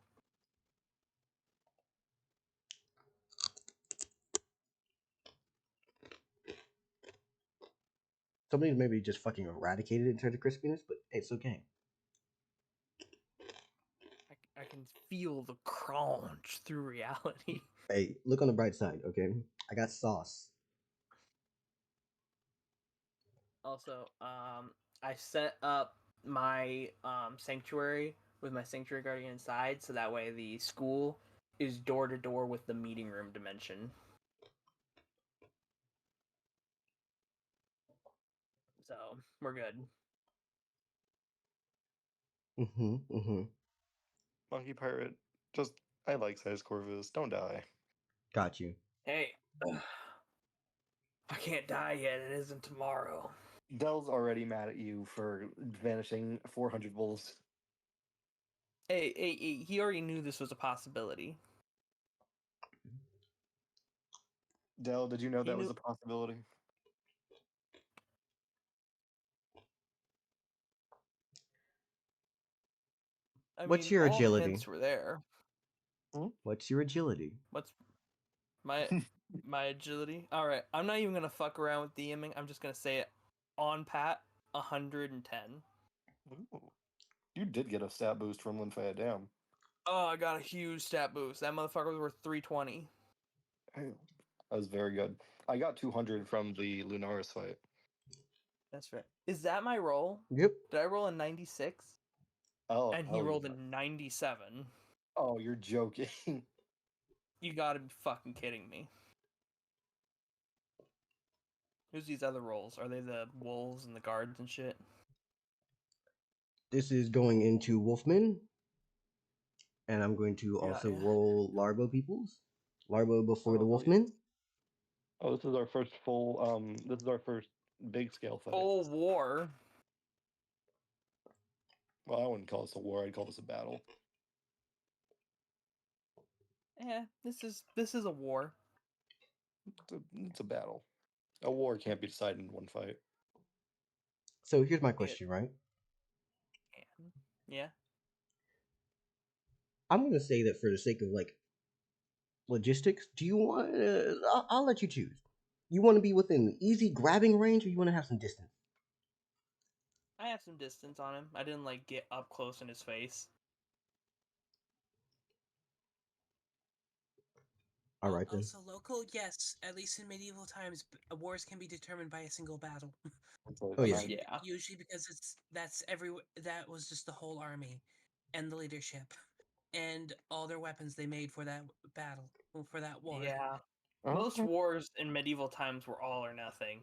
B: Somebody maybe just fucking eradicated it into the crispiness, but it's okay.
C: I can feel the crunch through reality.
B: Hey, look on the bright side, okay? I got sauce.
C: Also, I set up my sanctuary with my sanctuary guardian inside, so that way the school is door to door with the meeting room dimension. So we're good.
A: Monkey Pirate, just. I like size Corvus. Don't die.
B: Got you.
C: Hey, I can't die yet. It isn't tomorrow.
A: Dell's already mad at you for vanishing 400 wolves.
C: Hey, he already knew this was a possibility.
A: Dell, did you know
C: He
A: that was
C: knew-
A: a possibility?
C: I
B: What's
C: mean,
B: your
C: all
B: agility?
C: hints were there.
B: What's your agility?
C: What's my agility? All right, I'm not even gonna fuck around with DMing. I'm just gonna say it on pat. 110.
A: Ooh. You did get a stat boost from Lynthea, damn.
C: Oh, I got a huge stat boost. That motherfucker was worth 320.
A: Hey, that was very good. I got 200 from the Lunaris fight.
C: That's right. Is that my roll?
B: Yep.
C: Did I roll a 96?
A: Oh,
C: And he
A: hell
C: rolled
A: yeah.
C: a 97.
A: Oh, you're joking.
C: You gotta be fucking kidding me. Who's these other rolls? Are they the wolves and the guards and shit?
B: This is going into Wolfman. And I'm going to
C: Yeah,
B: also
C: yeah.
B: roll Larbo peoples. Larbo before the
A: Oh,
B: Wolfman.
A: Oh, this is our first full, this is our first big scale fight.
C: Full war.
A: Well, I wouldn't call this a war, I'd call this a battle.
C: Yeah, this is a war.
A: It's a battle. A war can't be decided in one fight.
B: So here's my question, right?
C: Yeah.
B: I'm gonna say that for the sake of like logistics, do you want? I'll let you choose. You want to be within easy grabbing range, or you want to have some distance?
C: I have some distance on him. I didn't like get up close in his face.
B: All right then.
E: Also, local, yes. At least in medieval times, wars can be determined by a single battle.
B: Oh yeah.
C: Yeah.
E: Usually because that was just the whole army, and the leadership, and all their weapons they made for that battle, for that war.
C: Yeah. Most wars in medieval times were all or nothing.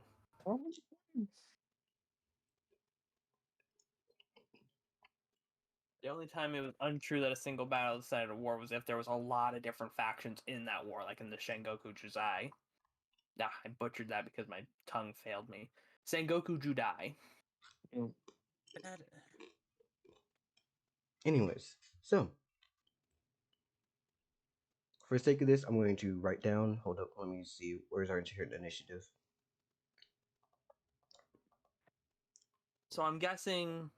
C: The only time it was untrue that a single battle decided a war was if there was a lot of different factions in that war, like in the Sengoku Juzai. Nah, I butchered that because my tongue failed me. Sengoku Judai.
E: That,
B: Anyways, so for the sake of this, I'm going to write down. Hold up, let me see. Where's our initiative?
C: So I'm guessing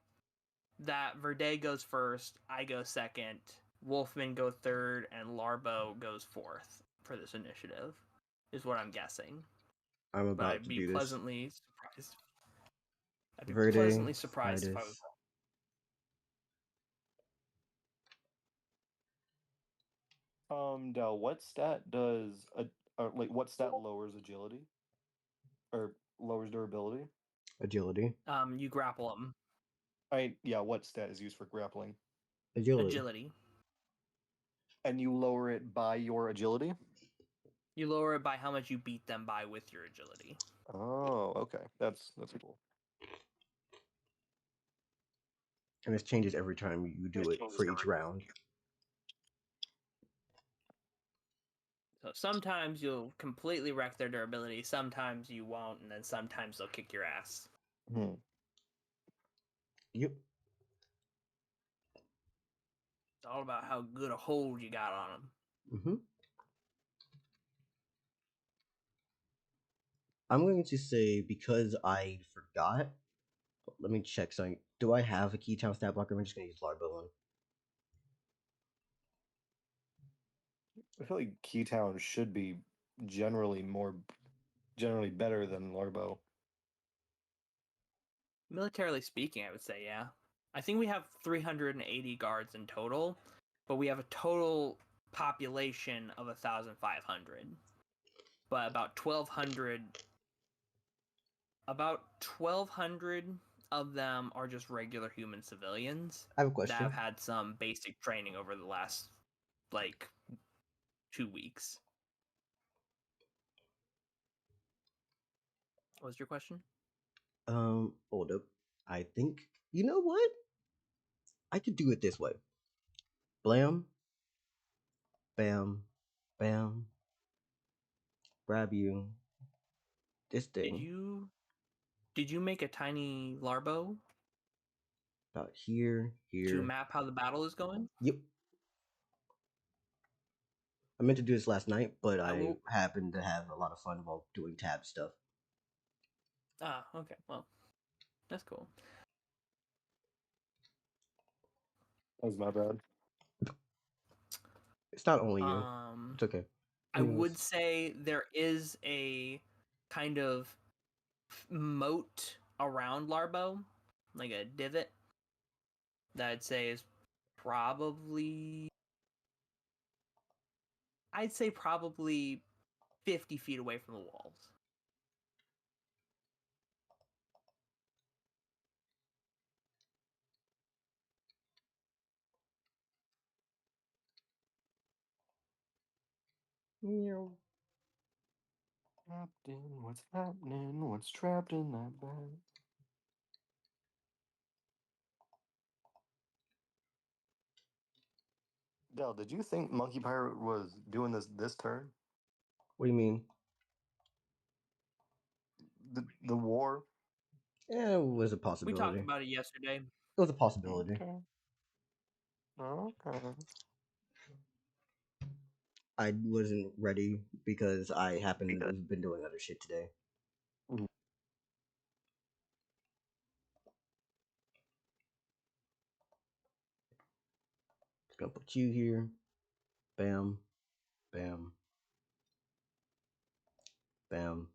C: that Verde goes first, I go second, Wolfman go third, and Larbo goes fourth for this initiative, is what I'm guessing.
B: I'm
C: But
B: about
C: I'd
B: to
C: be
B: do this.
C: pleasantly surprised. I'd be
B: Verde,
C: pleasantly surprised if I was.
B: Sidus.
A: Del, what stat does what stat lowers agility or lowers durability?
B: Agility.
C: You grapple them.
A: What stat is used for grappling?
C: Agility.
A: And you lower it by your agility?
C: You lower it by how much you beat them by with your agility.
A: Oh, okay. That's cool.
B: And this changes every time you do it for each round.
C: So sometimes you'll completely wreck their durability, sometimes you won't, and then sometimes they'll kick your ass.
B: Yep.
C: It's all about how good a hold you got on them.
B: Mm-hmm. I'm going to say, because I forgot, let me check something. Do I have a Keytown stat blocker? I'm just going to use Larbo one.
A: I feel like Keytown should be generally better than Larbo.
C: Militarily speaking, I would say, yeah. I think we have 380 guards in total, but we have a total population of 1,500. But about 1,200 of them are just regular human civilians
B: I have a
C: that
B: question.
C: have had some basic training over the last, 2 weeks. What was your question?
B: Hold up. I think, you know what? I could do it this way. Blam. Bam. Bam. Grab you. This thing.
C: Did you make a tiny Larbo
B: About here.
C: to map how the battle is going?
B: Yep. I meant to do this last night, but I
C: will-
B: happened to have a lot of fun while doing tab stuff.
C: Ah, okay. Well, that's cool.
A: That was my bad.
B: It's not only you. It's okay.
C: I would say there is a kind of moat around Larbo, like a divot, that I'd say is probably 50 feet away from the walls.
A: What's happening? What's trapped in that bag? Del, did you think Monkey Pirate was doing this turn?
B: What do you mean?
A: The war?
B: Yeah, it was a
C: We
B: possibility.
C: talked about it yesterday.
B: It was a possibility.
A: Okay.
B: I wasn't ready because I happened to have been doing other shit today. Gonna put you here. Bam. Bam. Bam.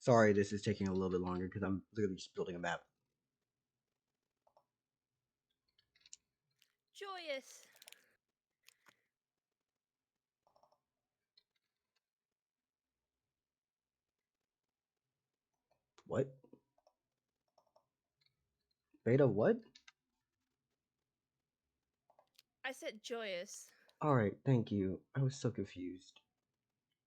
B: Sorry, this is taking a little bit longer because I'm literally just building a map.
D: Joyous.
B: What? Beta what?
D: I said joyous.
B: Alright, thank you. I was so confused.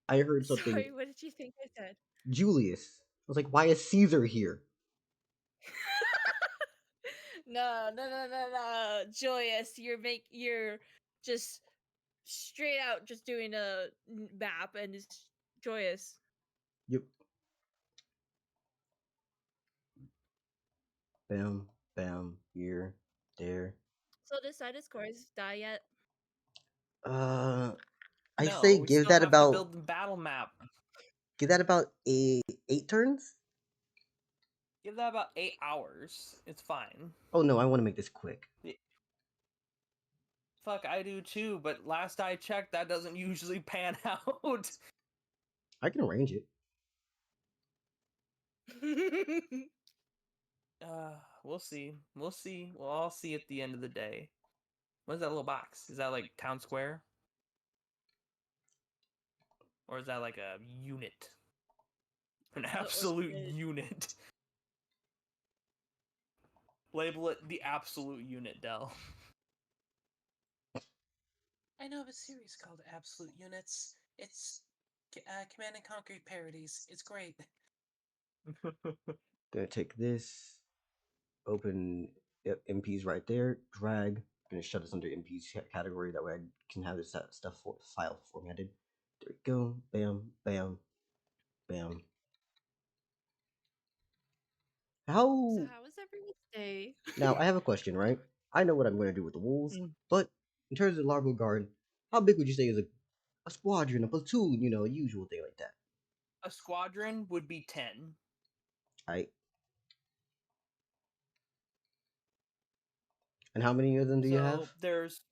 B: I heard something.
D: Sorry, what did you think I said?
B: Julius. I was like, why is Caesar here?
D: No. Joyous. You're just straight out just doing a map and it's joyous.
B: Yep. Bam. Bam. Here. There.
D: So did Sidus Corvus die yet?
B: I
C: No,
B: say
C: we
B: give
C: still
B: that
C: have to
B: about
C: build the battle map.
B: 8 turns.
C: Give that about 8 hours. It's fine.
B: Oh no, I want to make this quick.
C: Fuck, I do too, but last I checked, that doesn't usually pan out.
B: I can arrange it.
C: We'll see. We'll see. We'll all see at the end of the day. What is that little box? Is that like town square? Or is that like a unit? An absolute unit. Label it the absolute unit, Dell.
E: I know of a series called Absolute Units. It's Command and Conquer parodies. It's great.
B: Gonna take this, open MPs right there, drag. Gonna shut this under MPs category. That way I can have this stuff file formatted. There we go. Bam, bam, bam. How?
D: So how was everyone's day?
B: Now I have a question, right? I know what I'm gonna do with the wolves,
C: Mm.
B: but in terms of the larval guard, how big would you say is a squadron, a platoon? You know, a usual thing like that.
C: A squadron would be 10.
B: Right. And how many of them do you have?
C: There's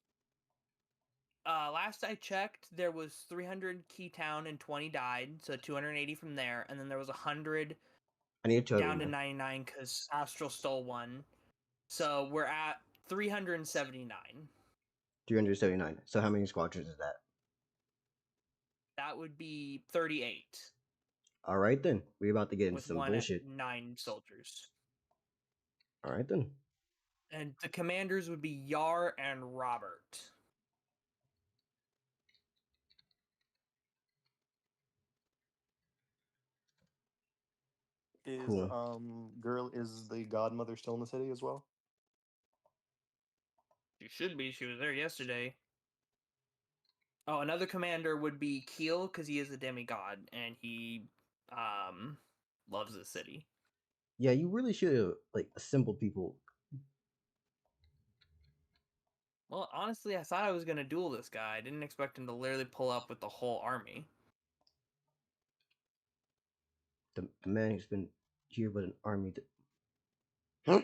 C: last I checked, there was 300 Keytown and 20 died, so 280 from there, and then there was 100
B: I need to
C: down to 99 because Astral stole one. So we're at 379.
B: 379. So how many squadrons is that?
C: That would be 38
B: All right then. We're about to get into
C: with
B: some
C: one
B: bullshit.
C: at 9 soldiers.
B: All right then.
C: And the commanders would be Yar and Robert.
A: Is
B: Cool.
A: is the godmother still in the city as well?
C: She should be. She was there yesterday. Oh, another commander would be Keel because he is a demigod and he loves the city.
B: Yeah, you really should like assemble people.
C: Well, honestly, I thought I was gonna duel this guy. I didn't expect him to literally pull up with the whole army.
B: The man who's been here with an army. Huh?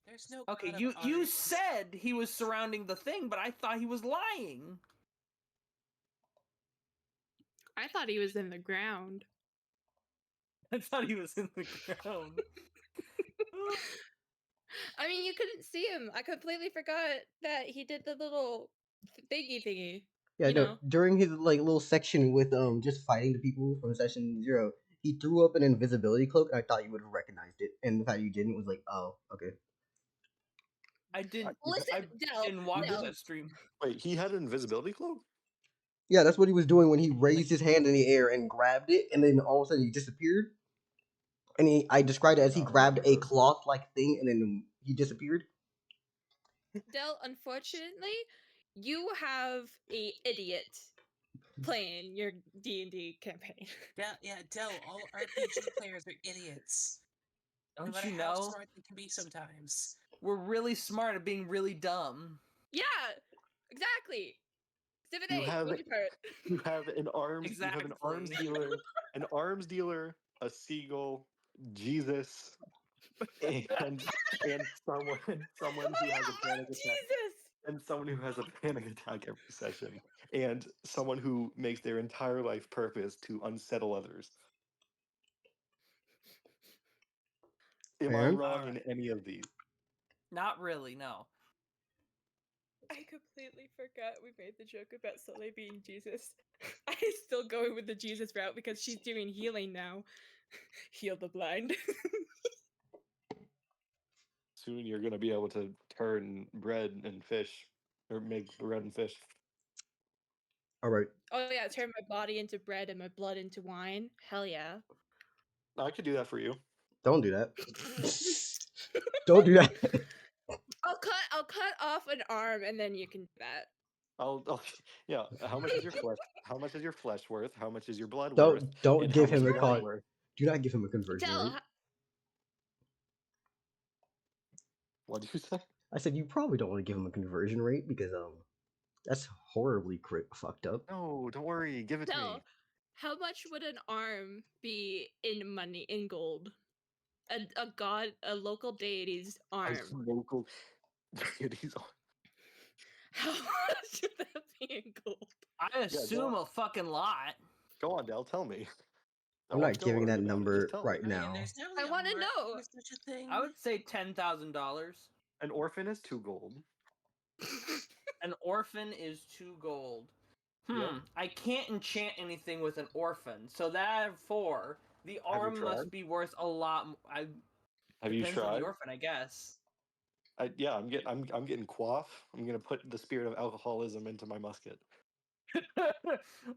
E: There's no
C: Okay,
E: god of
C: you
E: armies.
C: said he was surrounding the thing, but I thought he was lying.
D: I thought he was in the ground.
C: I thought he was in the ground.
D: I mean, you couldn't see him. I completely forgot that he did the little thingy.
B: Yeah,
D: You
B: no.
D: know.
B: During his like little section with just fighting the people from session 0, he threw up an invisibility cloak, and I thought you would have recognized it. And the fact you didn't was like, oh, okay.
C: I didn't.
D: Listen,
C: I
D: Del.
C: didn't watch
D: No.
C: that stream.
A: Wait, he had an invisibility cloak?
B: Yeah, that's what he was doing when he raised his hand in the air and grabbed it, and then all of a sudden he disappeared. And I described it as he
A: not
B: grabbed
A: remember
B: a
A: this.
B: cloth-like thing, and then he disappeared.
D: Del, unfortunately, you have a idiot playing your D&D campaign.
E: Del, all RPG players are idiots. No
C: Don't
E: matter
C: you
E: how
C: know?
E: smart they can be sometimes.
C: We're really smart at being really dumb.
D: Yeah, exactly. Exhibit
A: You
D: A,
A: have
D: which part?
A: you have an arms
C: Exactly.
A: dealer, an arms dealer, a seagull, Jesus, and someone who has a panic attack,
D: Jesus!
A: and someone who has a panic attack every session, and someone who makes their entire life purpose to unsettle others. Am I
B: And?
A: wrong in
C: Alright.
A: any of these?
C: Not really, no.
D: I completely forgot we made the joke about Soleil being Jesus. I'm still going with the Jesus route because she's doing healing now. Heal the blind.
A: Soon you're gonna be able to turn bread and fish, or make bread and fish.
B: All right.
D: Oh yeah, turn my body into bread and my blood into wine. Hell yeah.
A: I could do that for you.
B: Don't do that. Don't do that.
D: I'll cut off an arm and then you can do that.
A: Yeah. How much is your flesh? How much is your flesh worth? How much is your blood worth?
B: Don't
A: And
B: give
A: how much
B: him
A: is
B: a
A: wine
B: con.
A: worth?
B: Do not give him a conversion
D: Tell
B: rate.
A: What did you say?
B: I said you probably don't want to give him a conversion rate because that's horribly fucked up.
A: No, don't worry. Give it to me.
D: Tell how much would an arm be in money, in gold? A local deity's arm.
A: Local deities.
D: How much would that be in gold?
C: I assume
A: go
C: a fucking lot.
A: Go on, Dell. Tell me.
B: I'm not giving that number right
E: I mean,
B: now.
E: there's definitely
D: I wanna
E: a market
D: know.
E: for such a thing.
C: I would say $10,000.
A: An orphan is 2 gold.
C: An orphan is 2 gold.
A: Yeah.
C: I can't enchant anything with an orphan, so therefore the arm
A: tried?
C: must be worth a lot.
A: Have you
C: Depends on
A: tried?
C: the orphan, I guess.
A: I'm getting quaff. I'm gonna put the spirit of alcoholism into my musket.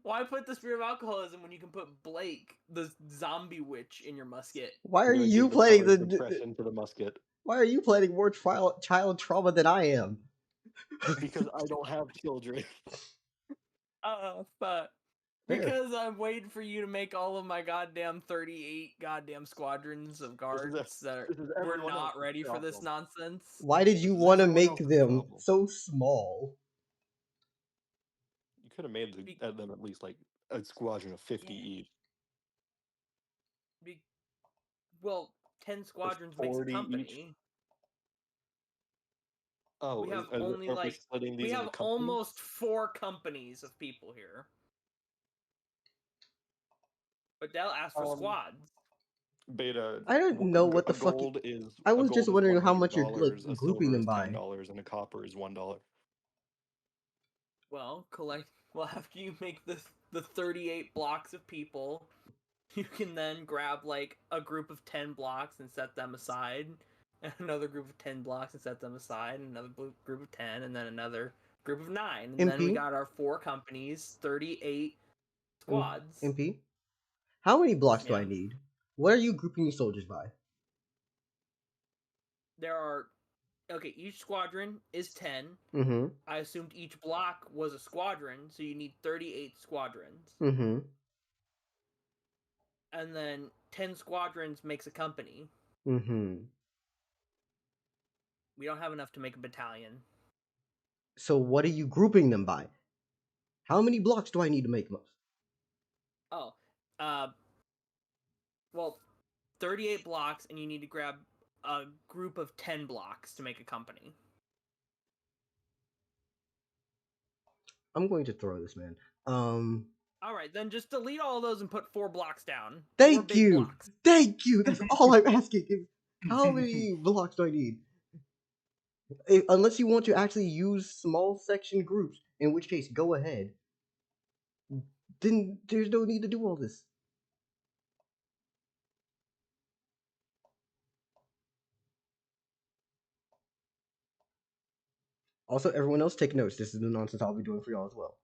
C: Why put the spirit of alcoholism when you can put Blake, the zombie witch, in your musket?
B: Why are
A: I'm gonna
B: you
A: give the
B: playing
A: power of
B: the?
A: depression to the musket
B: Why are you planning more child trauma than I am?
A: because I don't have children.
C: But
B: Fair.
C: because I'm waiting for you to make all of my goddamn 38 goddamn squadrons of guards that
A: this is
C: we're
A: everyone
C: not
A: else's
C: ready for this
A: problem.
C: nonsense.
B: Why did you
A: This is
B: want to
A: everyone
B: make
A: else's
B: them
A: problem.
B: so small?
A: You could have made them at least like a squadron of 50
E: Yeah.
A: each.
C: Well, 10 squadrons makes a
A: 40 each.
C: company.
A: Oh,
C: We have
A: are
C: only
A: we
C: like
A: splitting these
C: we
A: into
C: have
A: companies?
C: almost 4 companies of people here. But Dell asked for squads.
A: Beta.
B: I don't know what the
A: a
B: fuck.
A: gold is.
B: I was
A: a
B: just
A: gold
B: wondering
A: is
B: how much you're like
A: $100, a
B: grouping
A: silver
B: them
A: is
B: by.
A: $10, and a copper is $1.
C: Well, after you make the 38 blocks of people, you can then grab like a group of 10 blocks and set them aside, and another group of 10 blocks and set them aside, and another group of 10, and then another group of 9. And then we
B: MP?
C: got our 4 companies, 38 squads.
B: MP? How many blocks do I
C: Yeah.
B: need? What are you grouping these soldiers by?
C: There are each squadron is 10.
B: Mm-hmm.
C: I assumed each block was a squadron, so you need 38 squadrons.
B: Mm-hmm.
C: And then 10 squadrons makes a company.
B: Mm-hmm.
C: We don't have enough to make a battalion.
B: So what are you grouping them by? How many blocks do I need to make them?
C: Well, 38 blocks, and you need to grab a group of 10 blocks to make a company.
B: I'm going to throw this, man.
C: All right, then just delete all those and put 4 blocks down. 4
B: Thank
C: big
B: you.
C: blocks.
B: Thank you. That's all I'm asking. Is how many blocks do I need? Unless you want to actually use small section groups, in which case, go ahead. Then there's no need to do all this. Also, everyone else take notes. This is the nonsense I'll be doing for y'all as well.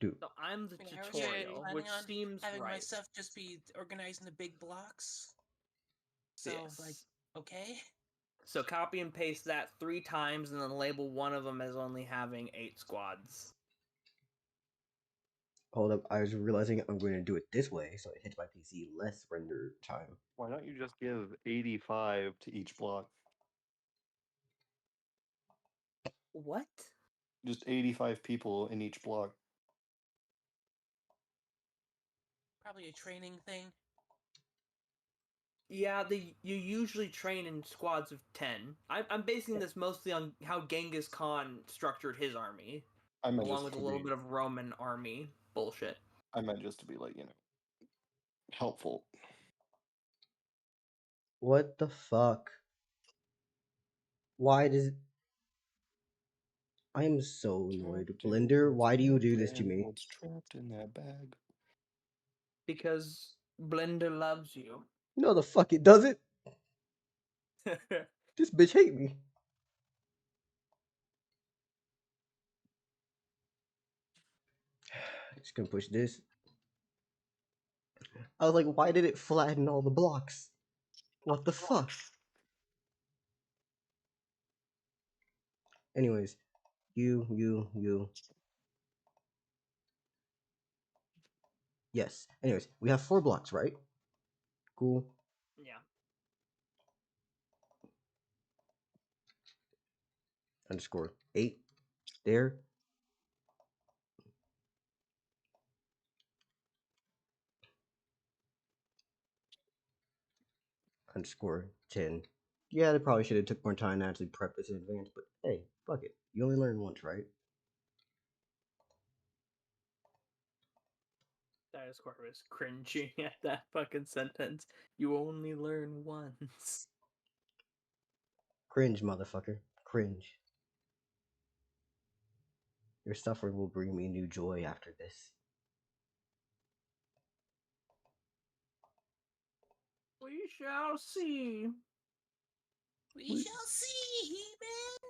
B: Dude.
C: So I'm the
E: I was
C: tutorial,
E: planning
C: which
E: on
C: seems
E: having
C: right.
E: my stuff just be organized into big blocks. So,
C: Yes.
E: like, okay.
C: So copy and paste that 3 times, and then label one of them as only having 8 squads.
B: Hold up, I was realizing I'm going to do it this way, so it hits my PC less render time.
A: Why don't you just give 85 to each block?
C: What?
A: Just 85 people in each block.
E: Probably a training thing.
C: Yeah, you usually train in squads of 10. I'm basing this mostly on how Genghis Khan structured his army,
A: I meant
C: along
A: just
C: with a
A: to
C: little
A: be.
C: bit of Roman army bullshit.
A: I meant just to be like, helpful.
B: What the fuck? Why does I am so annoyed.
A: Captain,
B: Blender,
A: what's
B: why do you do this to
A: happening?
B: me?
A: What's trapped in that bag?
C: Because Blender loves you.
B: No, the fuck it doesn't. This bitch hate me. Just gonna push this. I was like, why did it flatten all the blocks? What the fuck? Anyways, you. Yes. Anyways, we have 4 blocks, right? Cool.
C: Yeah.
B: Underscore 8. There. Underscore 10. Yeah, they probably should have took more time to actually prep this in advance, but hey, fuck it. You only learn once, right?
C: That is Corvus cringing at that fucking sentence. You only learn once.
B: Cringe, motherfucker. Cringe. Your suffering will bring me new joy after this.
C: We shall see.
E: We shall see, He-Man.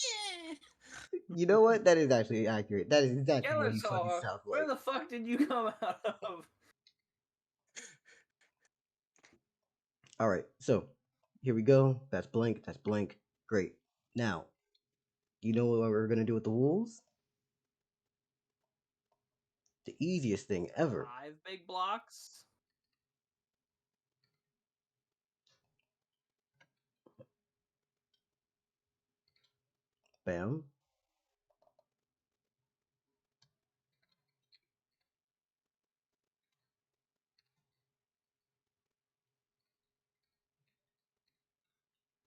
E: Yeah.
B: You know what? That is actually accurate. That is exactly what he fucking
C: Skeletor,
B: sounds
C: where
B: like.
C: the fuck did you come out of?
B: Alright, so here we go. That's blank. That's blank. Great. Now, you know what we're gonna do with the wolves? The easiest thing ever.
C: 5 big blocks.
B: Bam.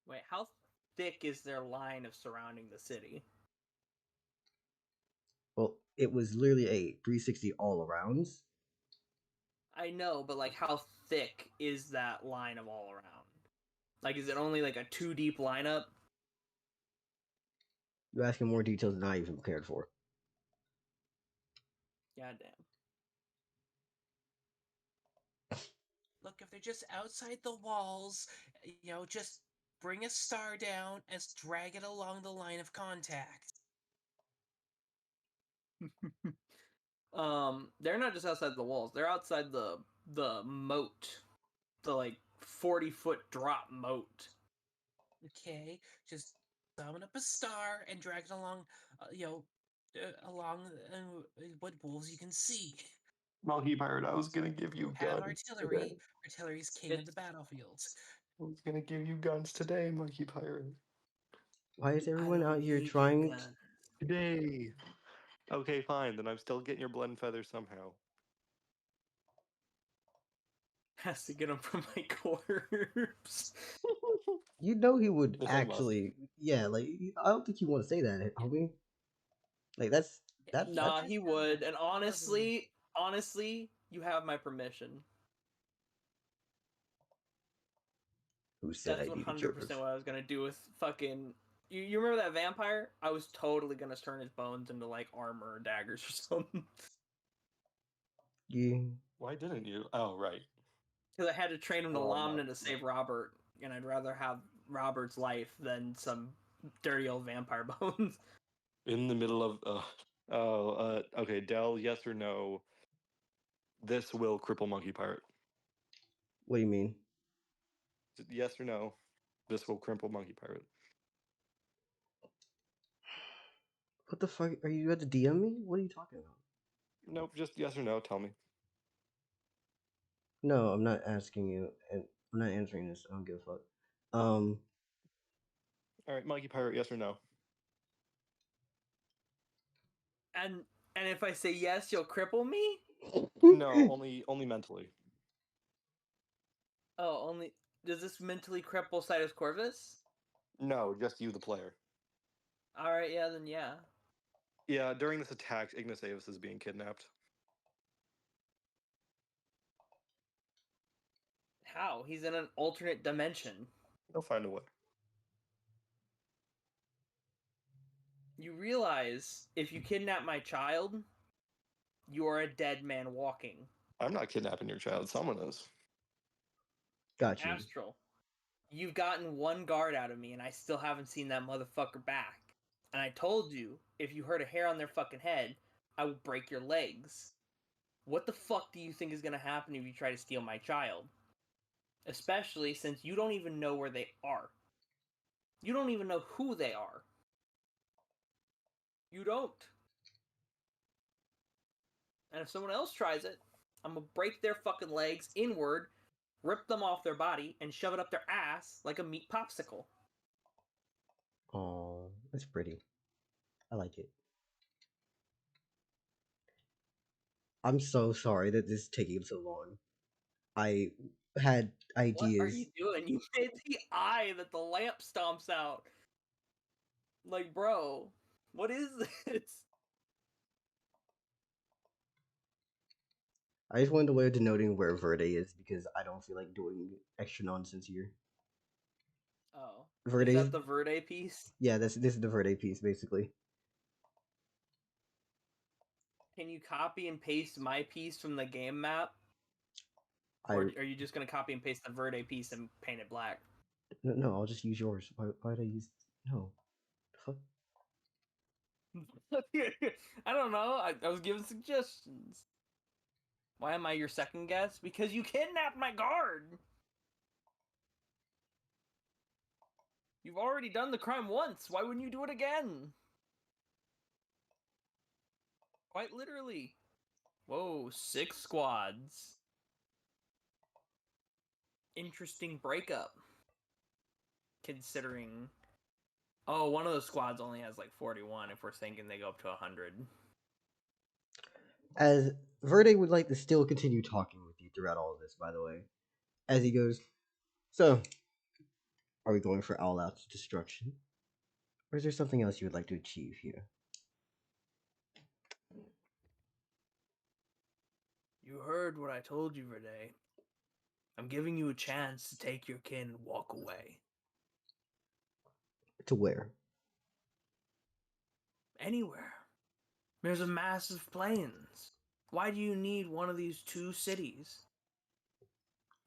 C: Wait, how thick is their line of surrounding the city?
B: Well, it was literally a 360 all arounds.
C: I know, but like, how thick is that line of all around? Like, is it only like a 2 deep lineup?
B: You're asking more details than I even prepared for.
C: Goddamn.
E: Look, if they're just outside the walls, just bring a star down and drag it along the line of contact.
C: They're not just outside the walls. They're outside the moat, the like 40-foot drop moat.
E: Okay, just summon up a star and drag it along, along what wolves you can see.
A: Monkey Pirate, I was gonna give you
E: Have
A: guns
E: artillery.
A: today.
E: Artillery's king of the battlefield.
A: I was gonna give you guns today, Monkey Pirate.
B: Why is
C: I
B: everyone
C: don't
B: out here
C: need your
B: trying?
C: gun.
A: Today. Okay, fine. Then I'm still getting your blend feather somehow.
C: Has to get them from my corpse.
B: You know he would
A: Yes, I must.
B: actually. Yeah, like I don't think you want to say that, homie. Like that's that.
C: Nah,
B: That's
C: he would. And honestly, you have my permission.
B: who said
C: That's
B: I needed
C: 100%
B: your.
C: what I was gonna do with fucking. You remember that vampire? I was totally gonna turn his bones into like armor or daggers or something.
B: Yeah.
A: Why didn't you? Oh, right.
C: Because I had to train him to
A: Oh,
C: Lomna
A: no,
C: to save
A: no.
C: Robert, and I'd rather have Robert's life than some dirty old vampire bones.
A: In the middle of. Okay, Dell, yes or no? This will cripple Monkey Pirate.
B: What do you mean?
A: Yes or no? This will cripple Monkey Pirate.
B: What the fuck? Are you at the DM me? What are you talking about?
A: Nope, just yes or no. Tell me.
B: No, I'm not asking you, and I'm not answering this. I don't give a fuck.
A: All right, Monkey Pirate, yes or no?
C: And if I say yes, you'll cripple me?
A: No, only mentally.
C: Oh, only. Does this mentally cripple Sidus Corvus?
A: No, just you, the player.
C: All right, yeah, then yeah.
A: Yeah, during this attack, Ignis Avis is being kidnapped.
C: How? He's in an alternate dimension.
A: They'll find a way.
C: You realize if you kidnap my child, you are a dead man walking.
A: I'm not kidnapping your child. Someone is.
B: Got you.
C: Astral, you've gotten one guard out of me, and I still haven't seen that motherfucker back. And I told you, if you hurt a hair on their fucking head, I will break your legs. What the fuck do you think is gonna happen if you try to steal my child? Especially since you don't even know where they are. You don't even know who they are. You don't. And if someone else tries it, I'm gonna break their fucking legs inward, rip them off their body, and shove it up their ass like a meat popsicle.
B: Oh, that's pretty. I like it. I'm so sorry that this is taking so long. I had ideas.
C: What are you doing? You made the eye that the lamp stomps out. Like, bro, what is this?
B: I just wanted a way of denoting where Verde is because I don't feel like doing extra nonsense here.
C: Oh.
B: Verde.
C: Is that the Verde piece?
B: Yeah, this is the Verde piece basically.
C: Can you copy and paste my piece from the game map?
B: I
C: Or are you just gonna copy and paste the Verde piece and paint it black?
B: no, I'll just use yours. Why'd I use no? The fuck?
C: I don't know. I was giving suggestions. Why am I your second guess? Because you kidnapped my guard! You've already done the crime once. Why wouldn't you do it again? Quite literally. Whoa, 6 squads. Interesting breakup. Considering... Oh, one of those squads only has like 41 if we're thinking they go up to 100.
B: As Verde would like to still continue talking with you throughout all of this, by the way. As he goes, so, are we going for all-out destruction? Or is there something else you would like to achieve here?
C: You heard what I told you, Verde. I'm giving you a chance to take your kin and walk away.
B: To where?
C: Anywhere. There's a massive plains. Why do you need one of these 2 cities?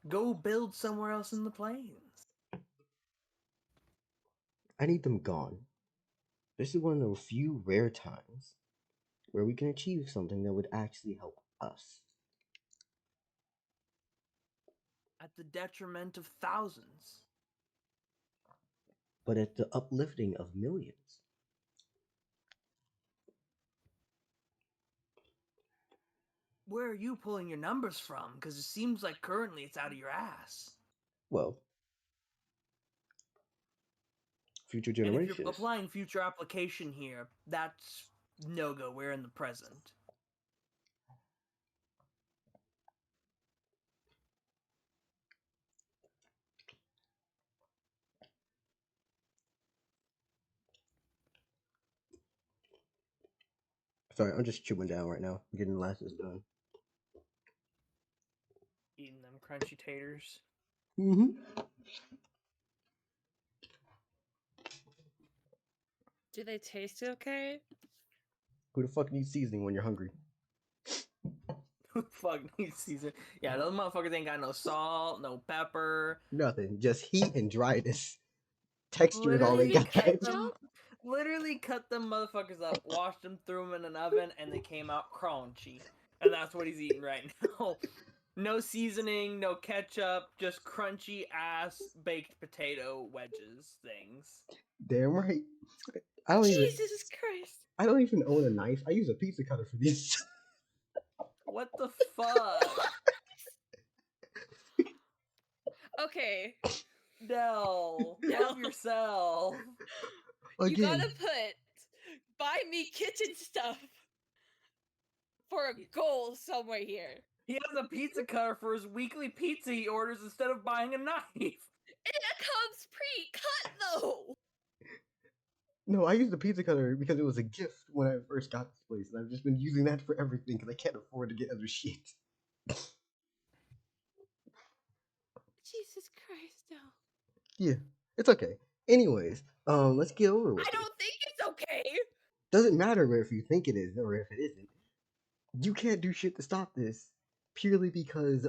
C: Go build somewhere else in the plains.
B: I need them gone. This is one of the few rare times where we can achieve something that would actually help us.
C: At the detriment of thousands.
B: But at the uplifting of millions.
C: Where are you pulling your numbers from? Because it seems like currently it's out of your ass.
B: Well, future
C: And if
B: generations.
C: you're applying future application here, that's no-go. We're in the present.
B: Sorry, I'm just chewing down right now. I'm getting the last done.
C: Eating them crunchy taters.
B: Mm-hmm.
D: Do they taste okay?
B: Who the fuck needs seasoning when you're hungry?
C: Fuck needs season. Yeah, those motherfuckers ain't got no salt, no pepper.
B: Nothing. Just heat and dryness. Texture is all they
C: Literally
B: got.
C: literally cut them motherfuckers up, washed them, threw them in an oven, and they came out crunchy. And that's what he's eating right now. No seasoning, no ketchup, just crunchy ass baked potato wedges things.
B: Damn right. I don't even.
D: Jesus Christ.
B: I don't even own a knife. I use a pizza cutter for these.
C: What the fuck?
D: Okay.
C: Del, help yourself.
D: You gotta put buy me kitchen stuff for a goal somewhere here.
C: He has a pizza cutter for his weekly pizza he orders instead of buying a knife.
D: It comes pre-cut though.
B: No, I used the pizza cutter because it was a gift when I first got this place, and I've just been using that for everything because I can't afford to get other shit.
D: Jesus Christ, no.
B: Yeah, it's okay. Anyways, let's get over with
D: I
B: it.
D: don't think it's okay.
B: Doesn't matter if you think it is or if it isn't. You can't do shit to stop this purely because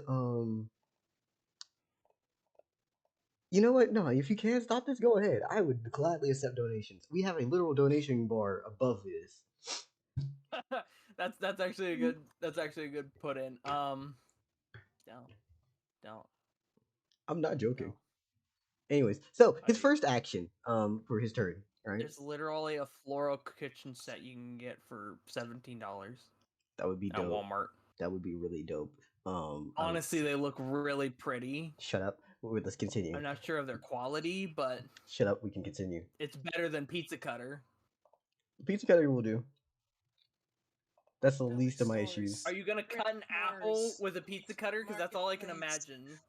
B: you know what? No, if you can't stop this, go ahead. I would gladly accept donations. We have a literal donation bar above this.
C: That's actually a good put in. Don't.
B: I'm not joking.
C: No.
B: Anyways, so his
C: Okay.
B: first action for his turn, right?
C: There's literally a floral kitchen set you can get for $17
B: That would be
C: at
B: dope.
C: Walmart.
B: That would be really dope.
C: Honestly, they look really pretty.
B: Shut up. Let's continue.
C: I'm not sure of their quality, but
B: Shut up. We can continue.
C: it's better than pizza cutter.
B: Pizza cutter will do. That's the
E: No,
B: least of my
E: it's
B: issues.
C: Are you gonna cut an apple
E: Stores.
C: with a pizza cutter? Because that's all I can
E: Marketplace.
C: imagine.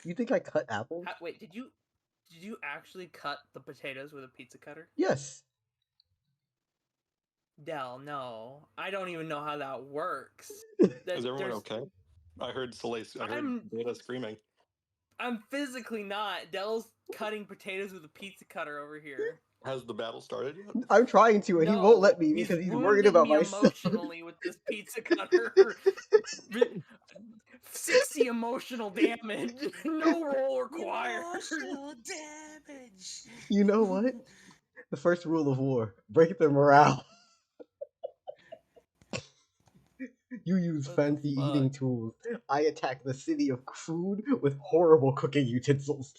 B: You think I cut apples?
C: Wait, did you actually cut the potatoes with a pizza cutter?
B: Yes.
C: Del, no. I don't even know how that works.
A: Is everyone okay? I heard Beta screaming.
C: I'm physically not. Del's cutting potatoes with a pizza cutter over here.
A: Has the battle started yet?
B: I'm trying to, and he won't let me because he's worried about
C: me
B: my
C: emotionally with this pizza cutter. 60 emotional damage. No roll required.
E: Emotional damage.
B: You know what? The first rule of war: break their morale. You use
C: What the
B: fancy eating
C: fuck?
B: tools. I attack the city of food with horrible cooking utensils.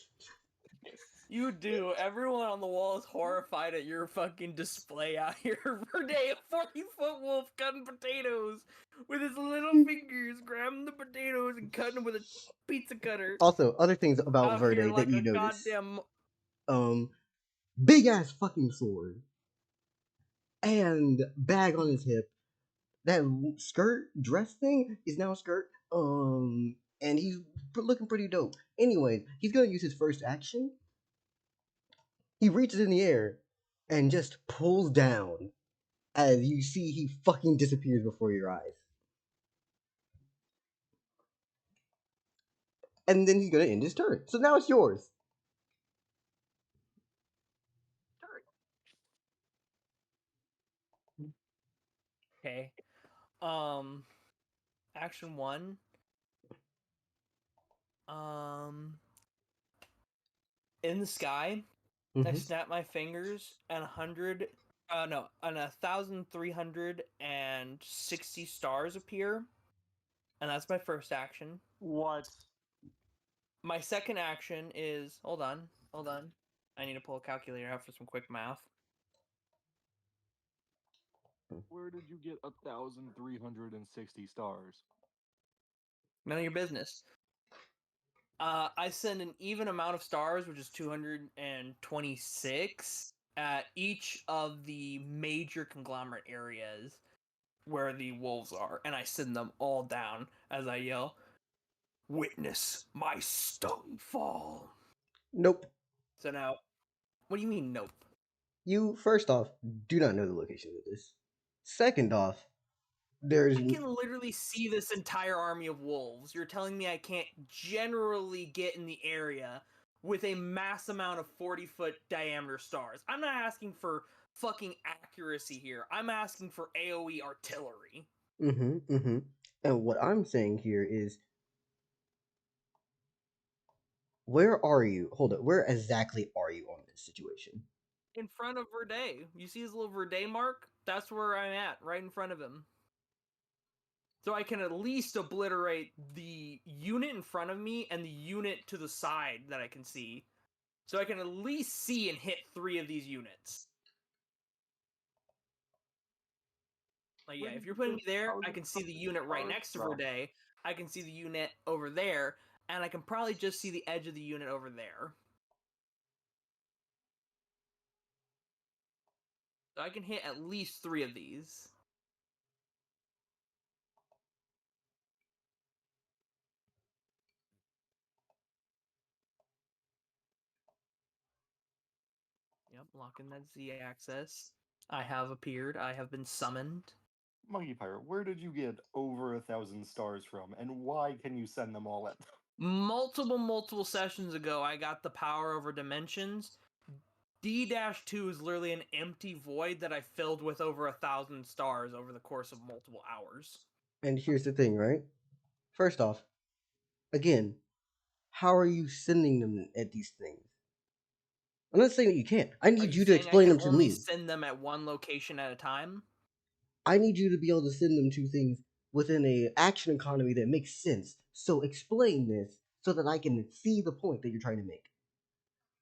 C: You do. Everyone on the wall is horrified at your fucking display out here. Verde, a 40-foot wolf cutting potatoes with his little fingers, grabbing the potatoes and cutting them with a pizza cutter.
B: Also, other things about
C: Out
B: Verde
C: here
B: that
C: like
B: you
C: a
B: notice.
C: goddamn.
B: Big ass fucking sword. And bag on his hip. That skirt dress thing is now a skirt. And he's looking pretty dope. Anyway, he's gonna use his first action. He reaches in the air and just pulls down as you see he fucking disappears before your eyes. And then he's gonna end his turn. So now it's yours.
C: Okay. Action 1. In the sky, I snap my fingers and 1,360 stars appear, and that's my first action.
A: What?
C: My second action is hold on. I need to pull a calculator out for some quick math.
A: Where did you get 1,360 stars?
C: None of your business. I send an even amount of stars, which is 226, at each of the major conglomerate areas where the wolves are, and I send them all down as I yell, "Witness my stone fall."
B: Nope.
C: So now, what do you mean, nope?
B: You, first off, do not know the location of this. Second off, there's...
C: I can literally see this entire army of wolves. You're telling me I can't generally get in the area with a mass amount of 40-foot diameter stars. I'm not asking for fucking accuracy here. I'm asking for AoE artillery.
B: And what I'm saying here is, where are you? Hold up. Where exactly are you on this situation?
C: In front of Verde. You see his little Verde mark? That's where I'm at, right in front of him. So I can at least obliterate the unit in front of me and the unit to the side that I can see. So I can at least see and hit 3 of these units. Like, yeah, if you're putting me there, I can see the unit right next to Verde. I can see the unit over there. And I can probably just see the edge of the unit over there. So I can hit at least 3 of these. locking that Z access. I have appeared. I have been summoned.
A: Monkey Pirate, where did you get over 1,000 stars from, and why can you send them all at?
C: Multiple sessions ago, I got the power over dimensions. D-2 is literally an empty void that I filled with over 1,000 stars over the course of multiple hours.
B: And here's the thing, right? First off, again, how are you sending them at these things? I'm not saying that you can't. I
C: Are
B: need
C: you
B: you to
C: saying
B: explain
C: I
B: them
C: can
B: to
C: only
B: me.
C: send them at one location at a time?
B: I need you to be able to send them to things within a action economy that makes sense. So explain this so that I can see the point that you're trying to make.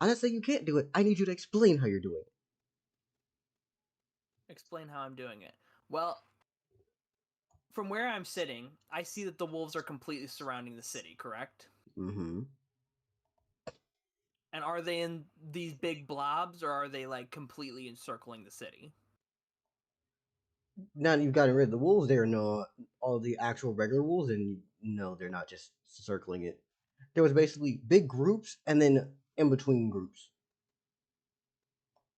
B: I'm not saying you can't do it. I need you to explain how you're doing it.
C: Explain how I'm doing it. Well, from where I'm sitting, I see that the wolves are completely surrounding the city, correct?
B: Mm-hmm.
C: And are they in these big blobs, or are they like completely encircling the city?
B: Now that you've gotten rid of the wolves, there are no all the actual regular wolves, and no, they're not just circling it. There was basically big groups and then in between groups.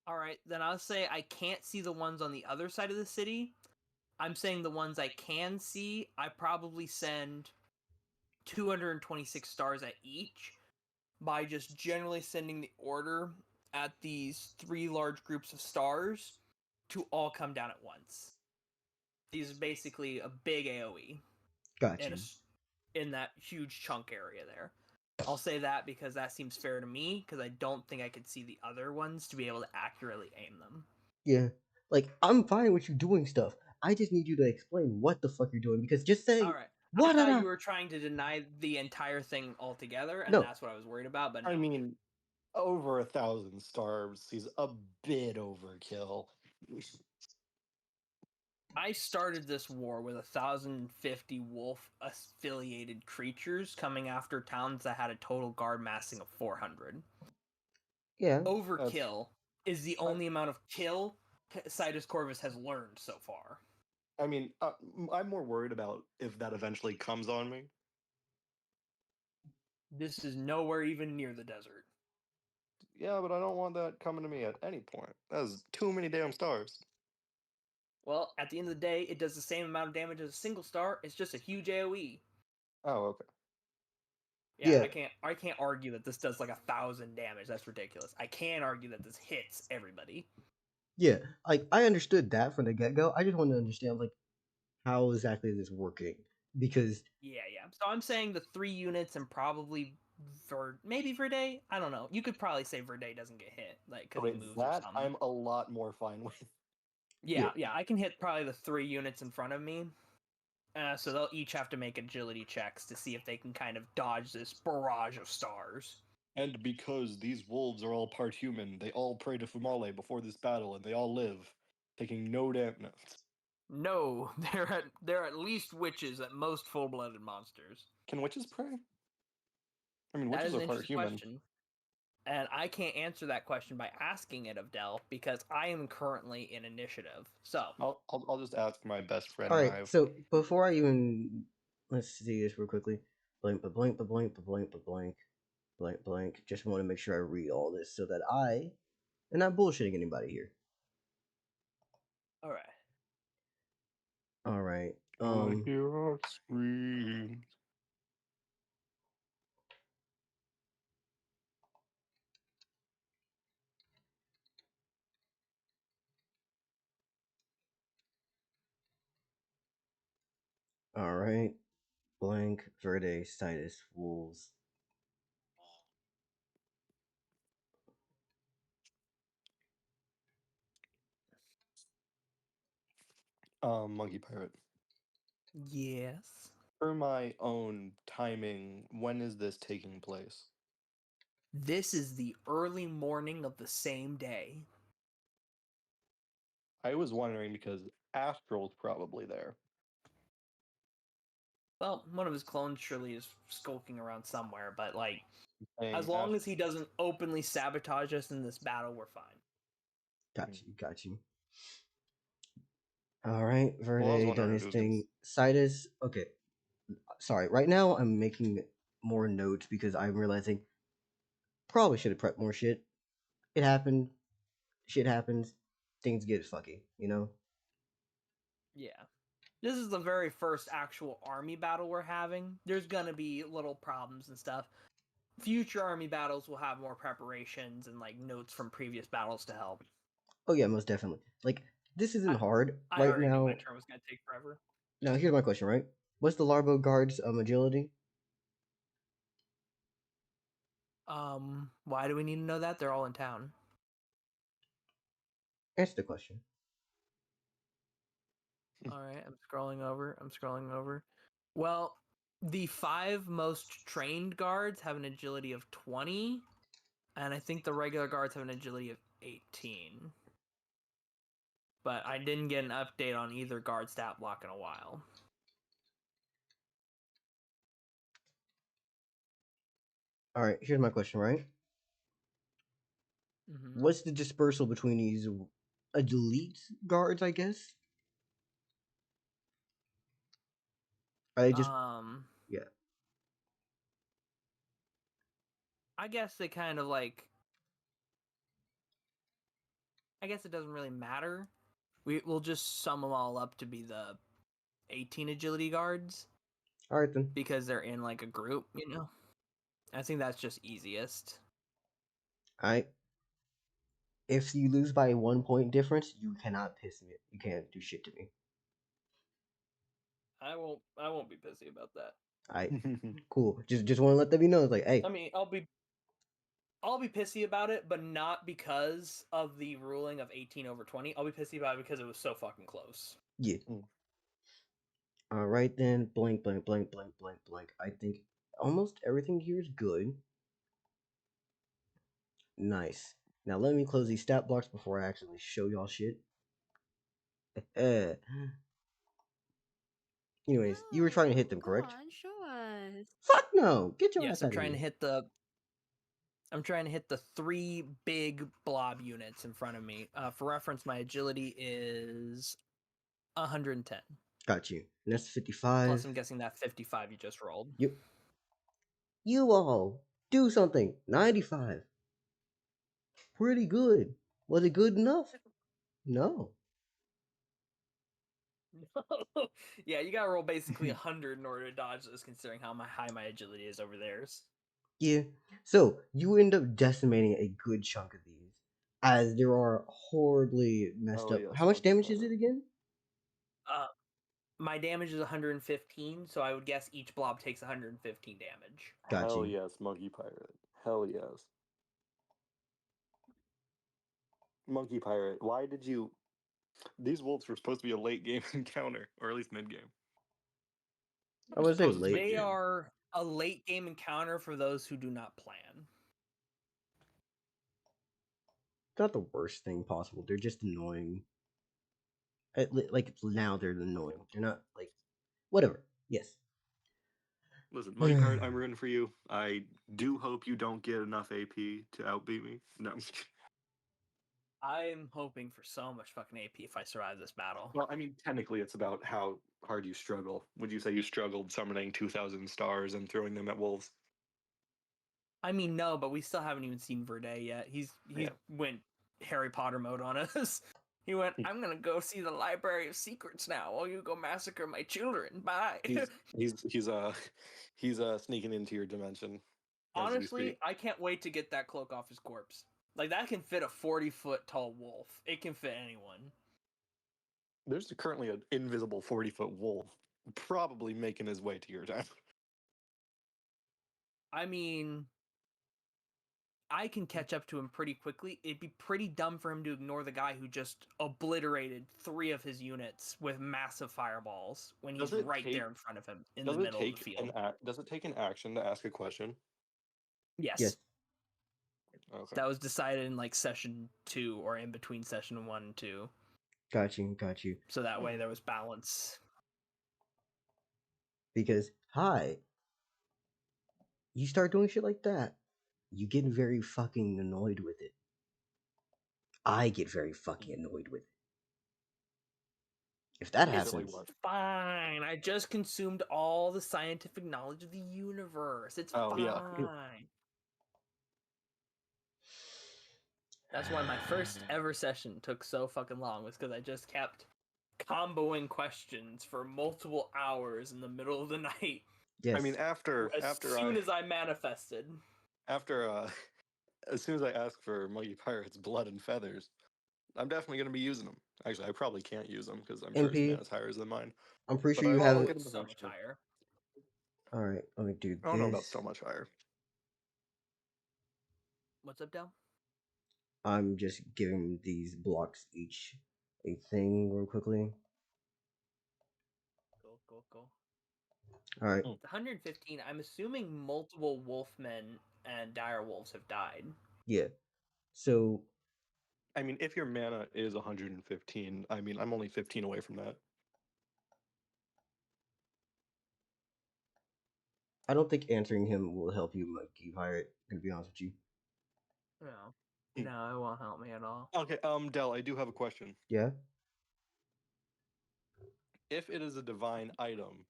C: All right, then I'll say I can't see the ones on the other side of the city. I'm saying the ones I can see, I probably send 226 stars at each by just generally sending the order at these 3 large groups of stars to all come down at once. These are basically a big AoE
B: Got
C: in
B: you.
C: in that huge chunk area there. I'll say that because that seems fair to me, because I don't think I could see the other ones to be able to accurately aim them.
B: Yeah. Like, I'm fine with you doing stuff. I just need you to explain what the fuck you're doing, because just saying,
C: All right.
B: what
C: I
B: are
C: thought you were trying to deny the entire thing altogether, and
B: No.
C: that's what I was worried about, but no.
A: I mean, over 1,000 stars is a bit overkill.
C: I started this war with 1,050 wolf affiliated creatures coming after towns that had a total guard massing of 400.
B: Yeah.
C: Overkill is the only amount of kill Sidus Corvus has learned so far.
A: I mean, I'm more worried about if that eventually comes on me.
C: This is nowhere even near the desert.
A: Yeah, but I don't want that coming to me at any point. That's too many damn stars.
C: Well, at the end of the day, it does the same amount of damage as a single star. It's just a huge AoE.
A: Oh, okay.
C: Yeah,
B: Yeah.
C: I can't argue that this does like 1,000 damage. That's ridiculous. I can argue that this hits everybody.
B: Yeah. Like, I understood that from the get go. I just want to understand, like, how exactly is this working? Because
C: Yeah. So I'm saying the 3 units and probably maybe Verde. I don't know. You could probably say Verde doesn't get hit, like because he
A: Okay,
C: moves or
A: that
C: something.
A: I'm a lot more fine with.
C: Yeah. I can hit probably the 3 units in front of me. So they'll each have to make agility checks to see if they can kind of dodge this barrage of stars.
A: And because these wolves are all part human, they all pray to Fumale before this battle, and they all live, taking no damage.
C: No, they're at least witches, at most full-blooded monsters.
A: Can witches pray? I mean,
C: That
A: witches
C: is
A: are
C: an
A: part
C: interesting
A: human.
C: question. And I can't answer that question by asking it of Del because I am currently in initiative. So
A: I'll just ask my best friend
B: all right.
A: Knive.
B: So before I even let's see this real quickly. Blank, but blank, but blank, but blank, but blank, blank, blank. Just want to make sure I read all this so that I am not bullshitting anybody here.
C: all right.
B: All right.
A: I hear a scream.
B: All right. Blank, Verde, Sidus, Wolves.
A: Monkey Pirate.
C: Yes.
A: For my own timing, when is this taking place?
C: This is the early morning of the same day.
A: I was wondering because Astral's probably there.
C: Well, one of his clones surely is skulking around somewhere, but like,
A: Saying
C: as long as he doesn't openly sabotage us in this battle, we're fine.
B: Got you. All right,
A: Well, I was
B: Verde done
A: wondering if
B: his
A: it was
B: thing. Sidus, okay. Sorry, right now I'm making more notes because I'm realizing probably should have prepped more shit. It happened. shit happens, things get fucky, you know?
C: Yeah. This is the very first actual army battle we're having. There's gonna be little problems and stuff. Future army battles will have more preparations and like notes from previous battles to help.
B: Oh yeah, most definitely. Like, this isn't hard
C: I
B: right
C: already knew
B: now.
C: my turn was gonna take forever.
B: Now, here's my question, right? What's the Larbo Guard's agility?
C: Why do we need to know that? They're all in town.
B: Answer the question.
C: All right, I'm scrolling over. Well, the 5 most trained guards have an agility of 20, and I think the regular guards have an agility of 18. But I didn't get an update on either guard stat block in a while.
B: All right, here's my question, right?
C: Mm-hmm.
B: What's the dispersal between these elite guards, I guess? I just yeah.
C: I guess they kind of like. I guess it doesn't really matter. We'll just sum them all up to be the 18 agility guards
B: All right then.
C: because they're in like a group, you know. I think that's just easiest.
B: All right. If you lose by 1 point difference, you cannot piss me. You can't do shit to me.
C: I won't be busy about that.
B: All right. Cool. Just want to let them know. It's like, hey.
C: I mean, I'll be pissy about it, but not because of the ruling of 18 over 20. I'll be pissy about it because it was so fucking close.
B: Yeah. All right then. Blank, blank, blank, blank, blank, blank. I think almost everything here is good. Nice. Now let me close these stat blocks before I actually show y'all shit. Anyways, you were trying to hit them,
D: Go
B: correct?
D: on, show us.
B: Fuck no! Get your
C: Yes,
B: ass
C: I'm
B: out of
C: trying
B: here.
C: to hit the. I'm trying to hit the 3 big blob units in front of me. For reference, my agility is 110.
B: Got you. And that's 55.
C: Plus, I'm guessing that 55 you just rolled.
B: Yep. You all do something. 95. Pretty good. Was it good enough? No.
C: Yeah, you gotta roll basically 100 in order to dodge this, considering how high my agility is over theirs.
B: Yeah. So you end up decimating a good chunk of these, as there are horribly messed
A: Oh,
B: up.
A: yes,
B: How much
A: monkey
B: damage is
A: pirate.
B: it again?
C: My damage is 115, so I would guess each blob takes 115 damage.
B: Got
A: Hell
B: you.
A: yes, monkey pirate. Hell yes. Monkey pirate, why did you... These wolves were supposed to be a late game encounter, or at least mid game.
B: I would say
A: Suppose it's
B: late.
C: They
A: mid-game.
C: are a late game encounter for those who do not plan.
B: Not the worst thing possible. They're just annoying. Like now they're annoying. They're not like whatever. Yes.
A: Listen, monkey pirate, I'm rooting for you. I do hope you don't get enough AP to outbeat me. No.
C: I'm hoping for so much fucking AP if I survive this battle.
A: Well, I mean, technically, it's about how hard you struggle. Would you say you struggled summoning 2,000 stars and throwing them at wolves?
C: I mean, no, but we still haven't even seen Verde yet. He
A: Yeah.
C: went Harry Potter mode on us. He went, I'm gonna go see the Library of Secrets now while you go massacre my children. Bye.
A: He's sneaking into your dimension. As we
C: Honestly,
A: speak.
C: I can't wait to get that cloak off his corpse. Like, that can fit a 40-foot tall wolf. It can fit anyone.
A: There's currently an invisible 40-foot wolf probably making his way to your town.
C: I mean, I can catch up to him pretty quickly. It'd be pretty dumb for him to ignore the guy who just obliterated 3 of his units with massive fireballs when he's right there in front of him in the middle of the field.
A: Does it take an action to ask a question?
C: Yes.
B: Yes.
A: Okay.
C: That was decided in like session 2 or in between session 1 and 2.
B: Got you.
C: So that way there was balance.
B: Because hi, you start doing shit like that, you get very fucking annoyed with it. I get very fucking annoyed with it. If that
A: Silly
B: happens,
A: what?
C: Fine. I just consumed all the scientific knowledge of the universe. It's
A: Oh,
C: fine.
A: yeah.
C: That's why my first ever session took so fucking long, was because I just kept comboing questions for multiple hours in the middle of the night.
B: Yes.
A: I mean,
C: As soon as I manifested.
A: As soon as I ask for Mighty Pirate's blood and feathers, I'm definitely going to be using them. Actually, I probably can't use them because I'm sure his
B: MP,
A: mana's higher than mine.
B: I'm pretty
A: But
B: sure you
A: I
B: have
A: will
B: it.
A: get him
C: So much
A: eventually.
C: higher.
B: All right, let me do
A: I don't know about
B: this.
A: so much higher.
C: What's up, Del?
B: I'm just giving these blocks each a thing real quickly.
C: Cool.
B: All right.
C: It's 115. I'm assuming multiple wolfmen and dire wolves have died.
B: Yeah. So
A: I mean, if your mana is 115, I mean, I'm only 15 away from that.
B: I don't think answering him will help you, Monkey Pirate. Gonna be honest with you.
C: No, it won't help me at all.
A: Okay, Del, I do have a question.
B: Yeah.
A: If it is a divine item,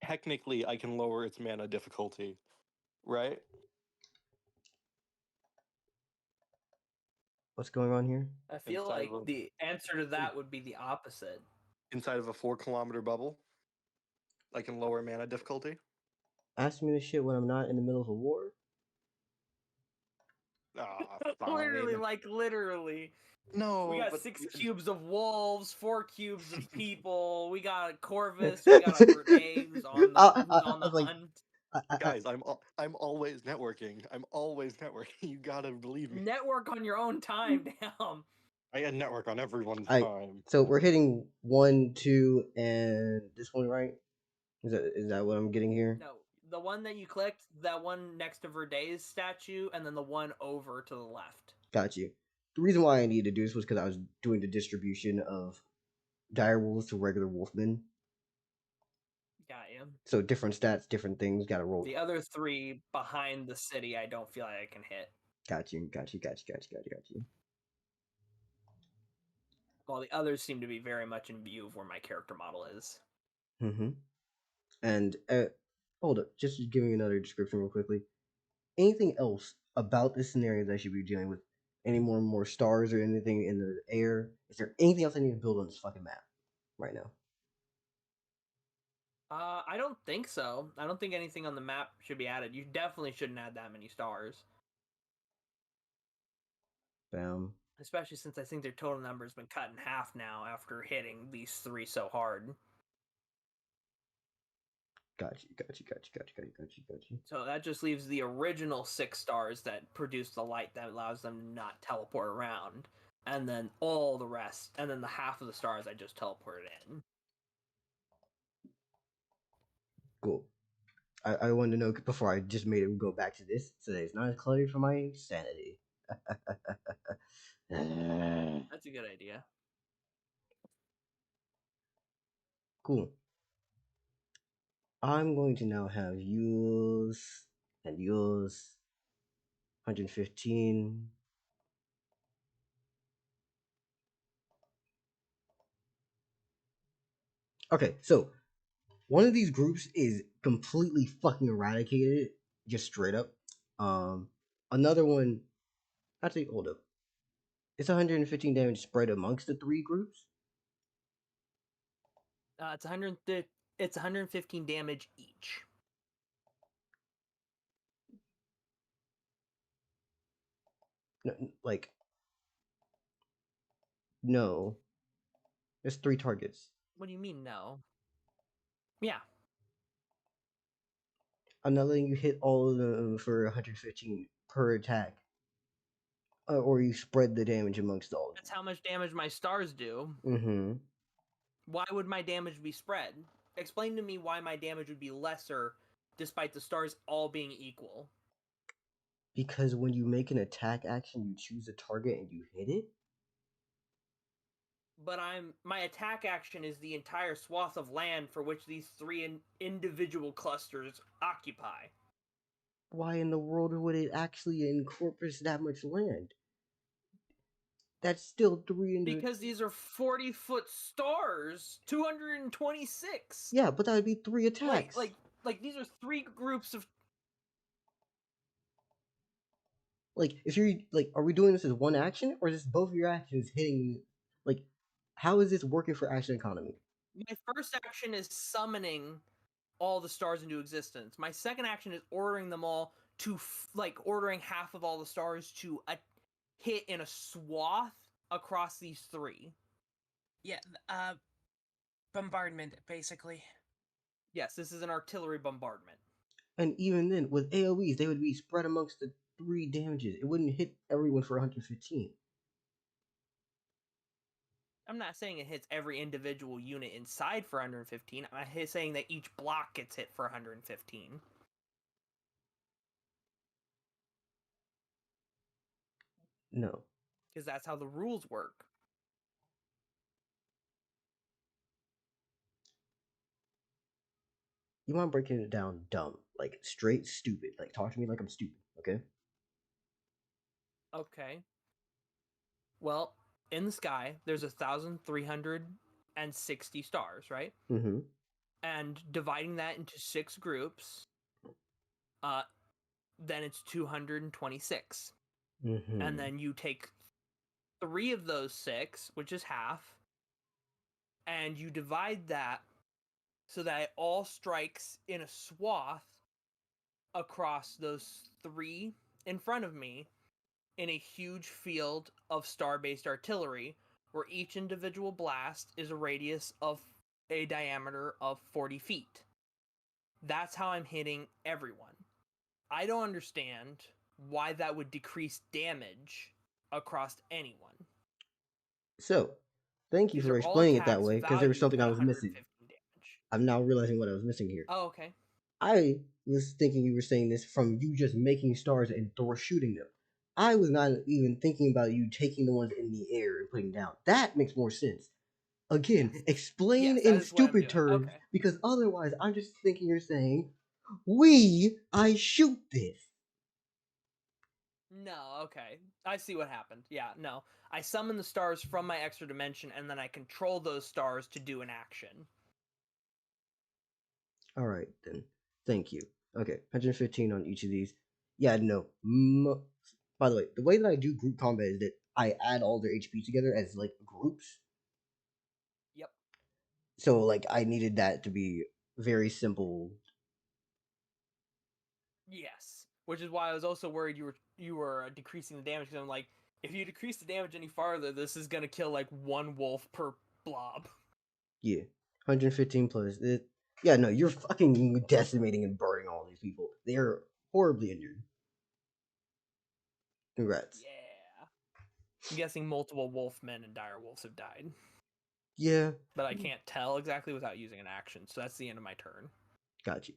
A: technically I can lower its mana difficulty, right?
B: What's going on here?
C: I feel
A: Inside
C: like
A: of a-
C: the answer to that would be the opposite.
A: Inside of a 4-kilometer bubble, I can lower mana difficulty.
B: Ask me this shit when I'm not in the middle of a war.
C: Literally.
A: No,
C: We got
A: but
C: 6 cubes of wolves, 4 cubes of people. We got Corvus. We got a Verde who's on the
B: like,
C: hunt.
A: guys, I'm always networking. I'm always networking. You gotta believe me.
C: Network on your own time, damn.
A: I had network on everyone's
B: I-
A: time.
B: So we're hitting 1, 2, and this one, right? Is that what I'm getting here?
C: No, the one that you clicked, that one next to Verde's statue, and then the one over to the left.
B: Got you. The reason why I needed to do this was because I was doing the distribution of dire wolves to regular wolfmen.
C: Got you.
B: So different stats, different things. Got to roll.
C: The other 3 behind the city, I don't feel like I can hit.
B: Got you.
C: While the others seem to be very much in view of where my character model is.
B: Mm-hmm. And hold up, just giving you another description real quickly. Anything else about this scenario that I should be dealing with? Any more stars or anything in the air? Is there anything else I need to build on this fucking map right now?
C: I don't think so. I don't think anything on the map should be added. You definitely shouldn't add that many stars.
B: Bam.
C: Especially since I think their total number has been cut in half now after hitting these 3 so hard.
B: Got you.
C: So that just leaves the original 6 stars that produce the light that allows them to not teleport around. And then all the rest, and then the half of the stars I just teleported in.
B: Cool. I wanted to know before I just made it go back to this so that it's not as cluttered for my sanity.
C: That's a good idea.
B: Cool. I'm going to now have yours and yours. 115. Okay, so one of these groups is completely fucking eradicated, just straight up. Another one, actually, hold up. It's 115 damage spread amongst the 3 groups.
C: It's 115 damage each.
B: No, no. There's 3 targets.
C: What do you mean, no? Yeah.
B: I'm not letting you hit all of them for 115 per attack. Or you spread the damage amongst all of them.
C: That's how much damage my stars do.
B: Mm-hmm.
C: Why would my damage be spread? Explain to me why my damage would be lesser despite the stars all being equal.
B: Because when you make an attack action, you choose a target and you hit it?
C: But my attack action is the entire swath of land for which these 3 individual clusters occupy.
B: Why in the world would it actually encompass that much land? That's still 3
C: Because these are 40-foot stars, 226.
B: Yeah, but that would be 3 attacks.
C: Like these are 3 groups of.
B: Like, if you're like, are we doing this as one action, or is this both of your actions hitting? Like, how is this working for action economy?
C: My first action is summoning all the stars into existence. My second action is ordering them all to ordering half of all the stars to hit in a swath across these three.
E: Yeah, bombardment, basically.
C: Yes, this is an artillery bombardment.
B: And even then, with AoEs, they would be spread amongst the 3 damages. It wouldn't hit everyone for 115.
C: I'm not saying it hits every individual unit inside for 115. I'm saying that each block gets hit for 115.
B: No.
C: Because that's how the rules work.
B: You mind breaking it down dumb? Like, straight stupid. Like, talk to me like I'm stupid, okay?
C: Okay. Well, in the sky, there's 1,360 stars, right?
B: Mm-hmm.
C: And dividing that into 6 groups, then it's 226.
B: Mm-hmm.
C: And then you take 3 of those 6, which is half, and you divide that so that it all strikes in a swath across those 3 in front of me in a huge field of star-based artillery, where each individual blast is a radius of a diameter of 40 feet. That's how I'm hitting everyone. I don't understand why that would decrease damage across anyone.
B: So, thank you
C: These
B: for
C: are all
B: explaining it that
C: attacks
B: way, because there was
C: valued
B: something
C: at
B: I was missing.
C: 115 damage.
B: I'm now realizing what I was missing here.
C: Oh, okay.
B: I was thinking you were saying this from you just making stars and shooting them. I was not even thinking about you taking the ones in the air and putting down. That makes more sense. Again,
C: Yes.
B: explain
C: Yes, that
B: in
C: is what I'm
B: stupid
C: doing.
B: terms,
C: Okay.
B: because otherwise I'm just thinking you're saying, I shoot this.
C: No, okay. I see what happened. Yeah, no. I summon the stars from my extra dimension, and then I control those stars to do an action.
B: Alright, then. Thank you. Okay, 115 on each of these. Yeah, no. By the way that I do group combat is that I add all their HP together as, like, groups.
C: Yep.
B: So, like, I needed that to be very simple.
C: Yes. Which is why I was also worried you were decreasing the damage, because I'm like, if you decrease the damage any farther, this is gonna kill like 1 wolf per blob.
B: Yeah. 115 plus. Yeah, no, you're fucking decimating and burning all these people. They are horribly injured. Congrats.
C: Yeah. I'm guessing multiple wolfmen and dire wolves have died.
B: Yeah.
C: But I can't tell exactly without using an action, so that's the end of my turn.
B: Got you.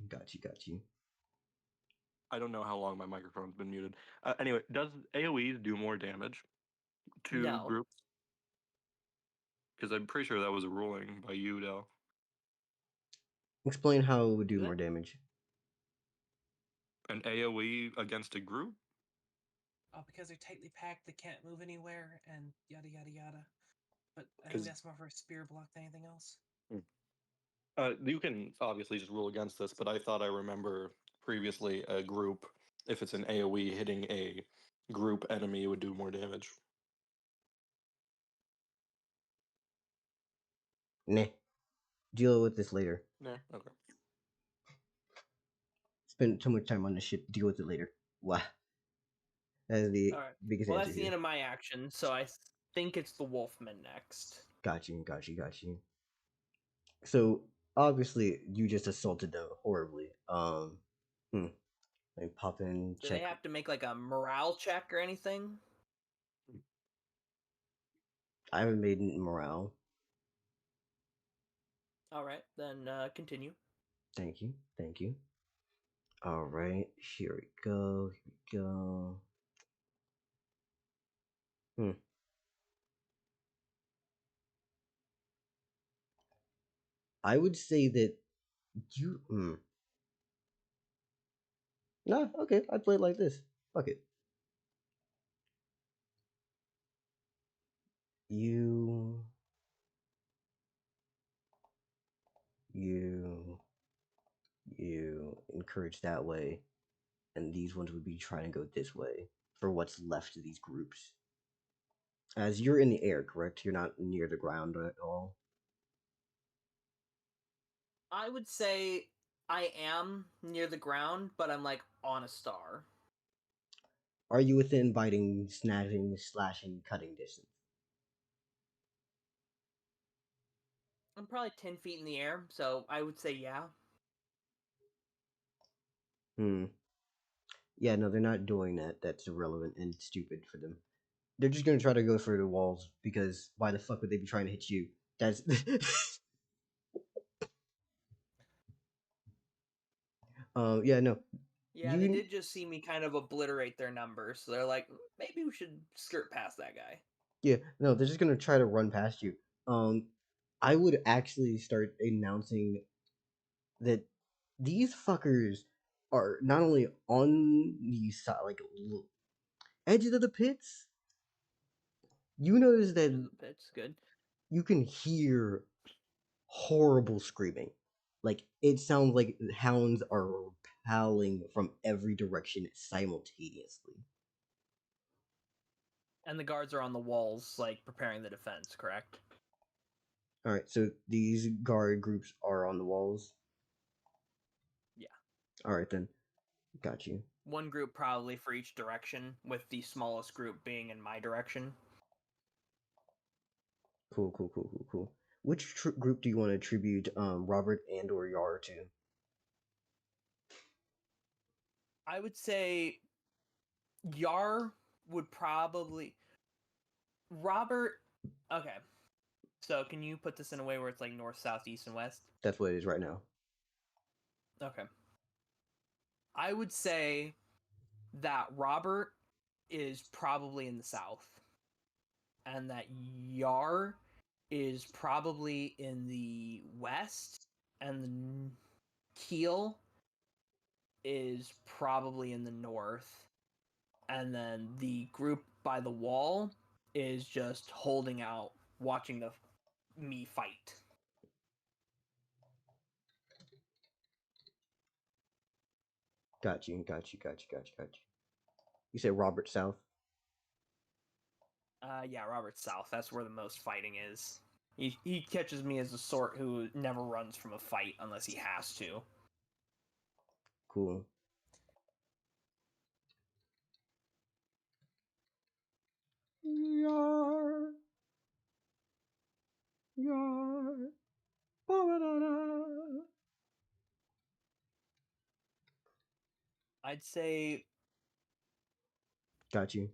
A: I don't know how long my microphone's been muted. Anyway, does AoEs do more damage to
C: No.
A: groups? Because I'm pretty sure that was a ruling by you, Del.
B: Explain how it would do
C: Is it?
B: more damage.
A: An AoE against a group?
E: Oh, because they're tightly packed, they can't move anywhere, and yada yada yada. But I
A: 'Cause-
E: think that's more for a spear block than anything else.
A: You can obviously just rule against this, but I thought I remember previously a group, if it's an AoE hitting a group enemy, it would do more damage.
B: Nah. Deal with this later.
A: Yeah, okay.
B: Spend too much time on this shit. Deal with it later. Wow. That is the
C: Alright.
B: biggest
C: Well,
B: answer
C: that's the
B: here.
C: end of my action, so I think it's the wolfmen next.
B: Got you. So obviously you just assaulted them horribly. Let me pop in,
C: Do
B: check.
C: they have to make like a morale check or anything?
B: I haven't made morale.
C: Alright, then continue.
B: Thank you. Alright, here we go. I would say that you. No, okay, I play it like this. Fuck it. You encourage that way, and these ones would be trying to go this way. for what's left of these groups. As you're in the air, correct? You're not near the ground at all.
C: I would say I am near the ground, but I'm like on a star.
B: Are you within biting, snatching, slashing, cutting distance?
C: I'm probably 10 feet in the air, so I would say yeah.
B: Yeah, no, they're not doing that. That's irrelevant and stupid for them. They're just gonna try to go through the walls because why the fuck would they be trying to hit you? That's yeah, no.
C: Yeah, they did just see me kind of obliterate their numbers, so they're like, maybe we should skirt past that guy.
B: Yeah, no, they're just gonna try to run past you. I would actually start announcing that these fuckers are not only on the side, like edges of the pits. You notice that
C: That's good.
B: you can hear horrible screaming. Like it sounds like hounds are howling from every direction simultaneously.
C: And the guards are on the walls, like preparing the defense, correct?
B: All right, so these guard groups are on the walls.
C: Yeah.
B: All right then, got you.
C: One group probably for each direction, with the smallest group being in my direction.
B: Cool. Which group do you want to attribute Robert and or Yar to?
C: I would say Yar would probably... Robert... Okay. So can you put this in a way where it's like north, south, east, and west?
B: That's what it is right now.
C: Okay. I would say that Robert is probably in the south. And that Yar is probably in the west. And Keel is probably in the north. And then the group by the wall is just holding out, watching me fight.
B: Got you. You said Robert South?
C: Yeah, Robert South. That's where the most fighting is. He catches me as the sort who never runs from a fight unless he has to.
B: Cool. Yar.
C: I'd say...
B: Got you.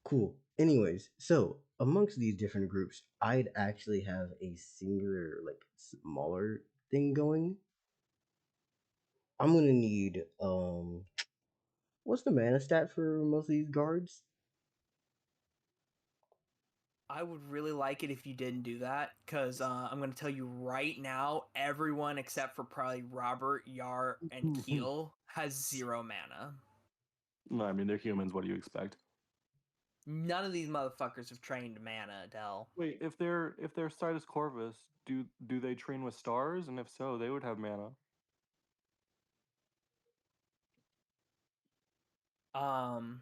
B: Cool. Anyways, so amongst these different groups, I'd actually have a singular, like, smaller thing going. I'm gonna need what's the mana stat for most of these guards?
C: I would really like it if you didn't do that, because I'm going to tell you right now, everyone except for probably Robert, Yar, and Keel has 0 mana.
A: No, I mean they're humans. What do you expect?
C: None of these motherfuckers have trained mana, Adele.
A: Wait, if they're Sidus Corvus, do they train with stars? And if so, they would have mana.
C: I'm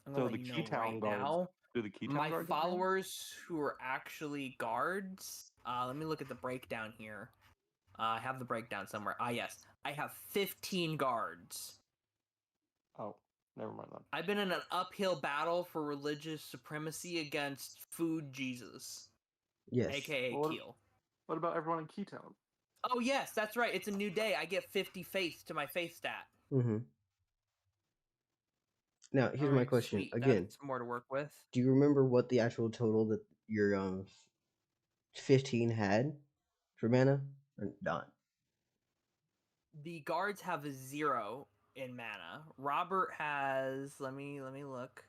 A: So
C: gonna let
A: the
C: you know
A: Keytown
C: right
A: guards.
C: now.
A: Do the Keytown
C: My
A: guards have mana?
C: followers who are actually guards. Let me look at the breakdown here. I have the breakdown somewhere. Yes, I have 15 guards.
A: Oh, never mind that.
C: I've been in an uphill battle for religious supremacy against Food Jesus,
B: Yes.
C: aka
A: Well,
C: Keel.
A: What about everyone in Keytown?
C: Oh yes, that's right. It's a new day. I get 50 faith to my faith stat.
B: Mm-hmm. Now, here's my question.
C: Sweet.
B: Again,
C: That's more to work with.
B: do you remember what the actual total that your 15 had for mana? Or not?
C: The guards have a 0 in mana. Robert has... Let me look.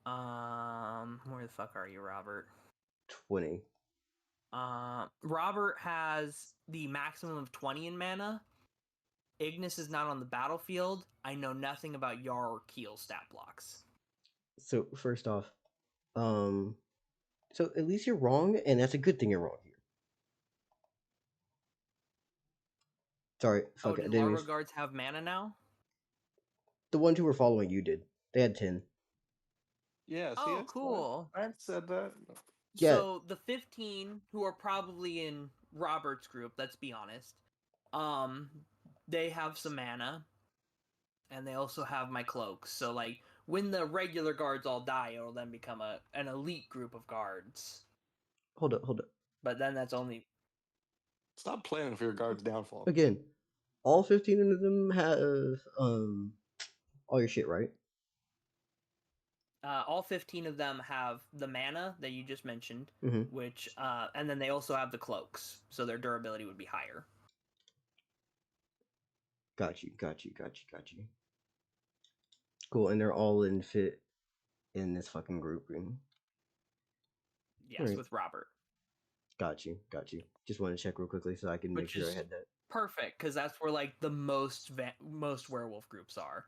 C: Where the fuck are you, Robert?
B: 20.
C: Robert has the maximum of 20 in mana. Ignis is not on the battlefield. I know nothing about Yar or Keel stat blocks.
B: So first off, so at least you're wrong, and that's a good thing you're wrong here. Sorry, fuck it.
C: Do Larva guards have mana now?
B: The ones who were following you did. They had 10.
A: Yeah, see,
C: Oh, cool.
A: I said that.
B: Yeah.
C: So the 15 who are probably in Robert's group, let's be honest, they have some mana, and they also have my cloaks. So like when the regular guards all die, it'll then become an elite group of guards.
B: Hold up.
C: But then that's only
A: Stop planning for your guard's downfall.
B: Again, all 15 of them have all your shit, right?
C: all 15 of them have the mana that you just mentioned,
B: Mhm.
C: which and then they also have the cloaks, so their durability would be higher.
B: Got you. Cool, and they're all in fit in this fucking grouping.
C: Yes,
B: Right.
C: with Robert.
B: Got you. Just want to check real quickly so I can make
C: Which
B: sure I
C: is
B: had that.
C: perfect, because that's where like the most werewolf groups are.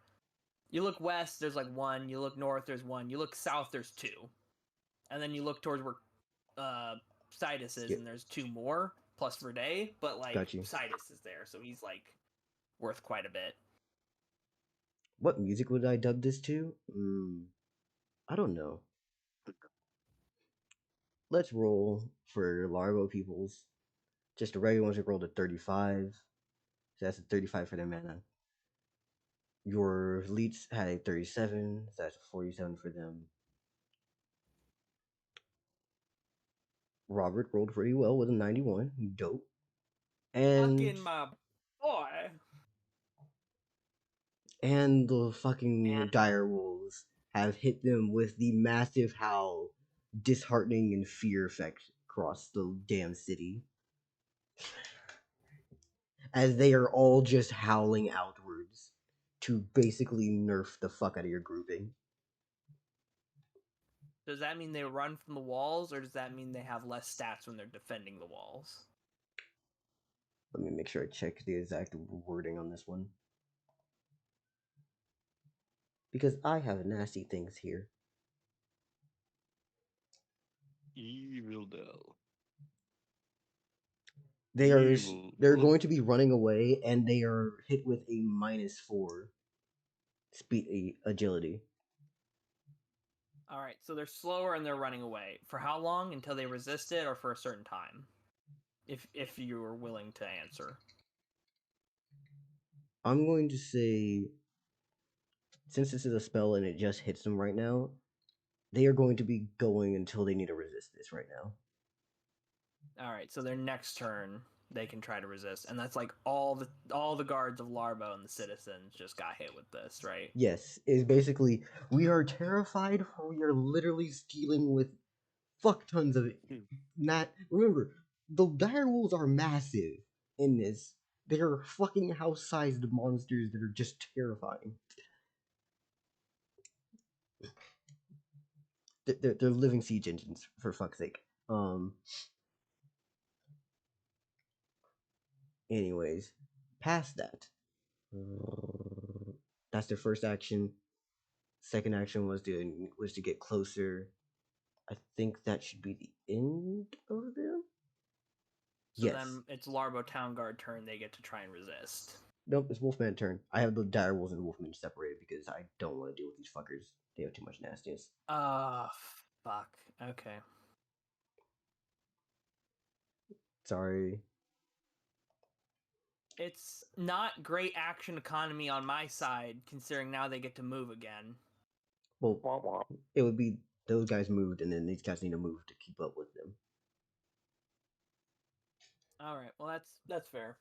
C: You look west, there's like one. You look north, there's one. You look south, there's two. And then you look towards where Sidus is,
B: Yep.
C: and there's two more, plus Verde, but like
B: Got you.
C: Sidus is there, so he's like worth quite a bit.
B: What music would I dub this to? I don't know. Let's roll for Larvo peoples. Just the regular ones, we rolled a 35. So that's a 35 for their mana. Your elites had a 37, so that's a 47 for them. Robert rolled pretty well with a 91. Dope. And
C: Fucking my boy.
B: and the fucking dire wolves have hit them with the massive howl, disheartening and fear effect across the damn city. As they are all just howling outwards to basically nerf the fuck out of your grouping.
C: Does that mean they run from the walls, or does that mean they have less stats when they're defending the walls?
B: Let me make sure I check the exact wording on this one. Because I have nasty things here.
A: Evil Dell.
B: They're
A: Evil.
B: going to be running away, and they are hit with a -4 speed agility.
C: All right, so they're slower and they're running away. For how long? Until they resist it, or for a certain time? If you are willing to answer.
B: I'm going to say, since this is a spell and it just hits them right now, they are going to be going until they need to resist this right now.
C: All right, so their next turn they can try to resist, and that's like all the guards of Larbo and the citizens just got hit with this, right?
B: Yes, it's basically, we are terrified, for we are literally dealing with fuck tons of it. Not remember, the dire wolves are massive in this. They are fucking house-sized monsters that are just terrifying. They're living siege engines, for fuck's sake. Anyways, past that, that's their first action. Second action was to get closer. I think that should be the end of them.
C: So
B: Yes.
C: then it's Larbo Town Guard turn. They get to try and resist.
B: Nope, it's Wolfman turn. I have the dire wolves and Wolfman separated because I don't want to deal with these fuckers. They have too much nastiness.
C: Fuck. Okay.
B: Sorry.
C: It's not great action economy on my side, considering now they get to move again.
B: Well,
A: Wah, wah.
B: it would be those guys moved, and then these guys need to move to keep up with them.
C: All right. Well, that's fair.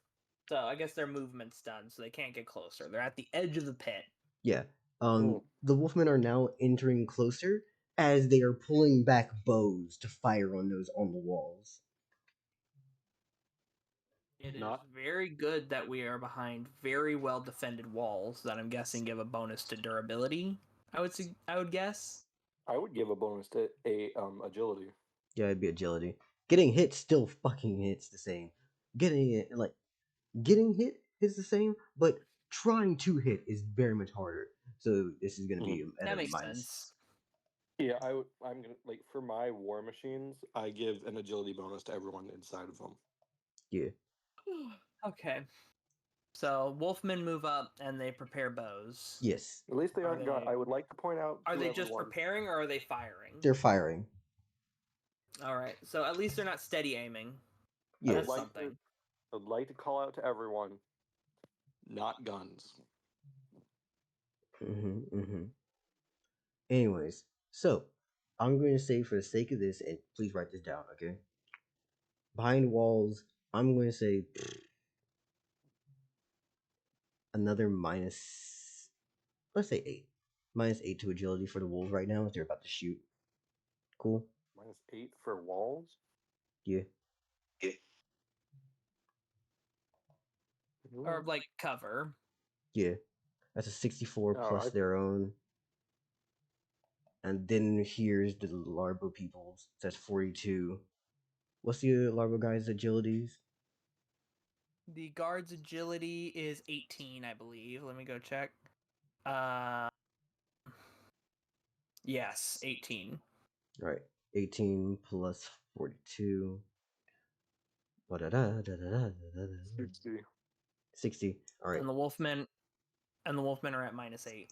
C: So I guess their movement's done, so they can't get closer. They're at the edge of the pit.
B: Yeah.
A: Cool.
B: The Wolfmen are now entering closer as they are pulling back bows to fire on those on the walls.
C: It is
A: Not-
C: very good that we are behind very well defended walls that I'm guessing give a bonus to durability. I would guess.
A: I would give a bonus to agility.
B: Yeah, it'd be agility. Getting hit still fucking hits the same. Getting hit is the same, but trying to hit is very much harder. So this is gonna be at
C: That
B: a
C: makes
B: minus.
C: sense.
A: Yeah, I'm gonna like for my war machines, I give an agility bonus to everyone inside of them.
B: Yeah.
C: Okay. So Wolfmen move up and they prepare bows.
B: Yes,
A: At least they
C: Are
A: aren't gun.
C: they-
A: I would like to point out
C: Are
A: to
C: they just
A: everyone.
C: preparing or are they firing?
B: they're firing.
C: All right. So at least they're not steady aiming.
A: I
B: Yes.
A: would like
C: something.
A: I would like to call out to everyone. Not guns.
B: Anyways, so I'm going to say for the sake of this, and please write this down, okay? Behind walls, I'm going to say another minus, let's say 8. -8 to agility for the wolves right now as they're about to shoot. Cool?
A: -8 for walls?
B: Yeah.
C: Or like cover.
B: Yeah. That's a 64
A: Oh,
B: plus their own. And then here's the Larbo people's. That's 42. What's the Larbo guys' agilities?
C: The guard's agility is 18, I believe. Let me go check. Yes, 18.
B: Right. 18 plus 42.
A: 60.
B: 60. All right.
C: And the Wolfmen are at -8.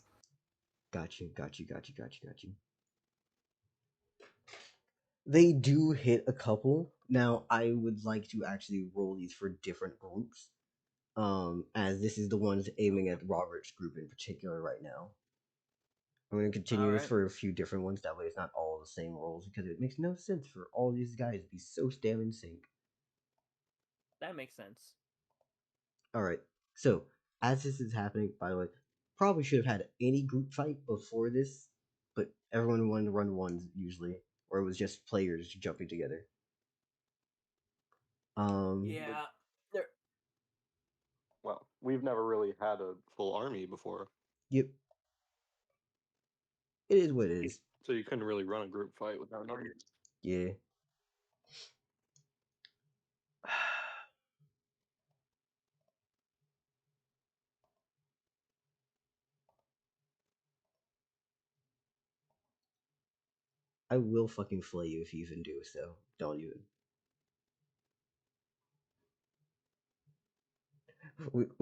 B: Got you. They do hit a couple. Now, I would like to actually roll these for different groups. As this is the ones aiming at Robert's group in particular right now. I'm going to continue this
C: Alright.
B: for a few different ones. That way it's not all the same rolls because it makes no sense for all these guys to be so damn in sync.
C: That makes sense.
B: Alright, so as this is happening, by the way, probably should have had any group fight before this, but everyone wanted to run ones usually, or it was just players jumping together.
C: Yeah.
A: Well, we've never really had a full army before,
B: Yep. It is what it is.
A: so you couldn't really run a group fight without an army.
B: Yeah. I will fucking flay you if you even do so. Don't even.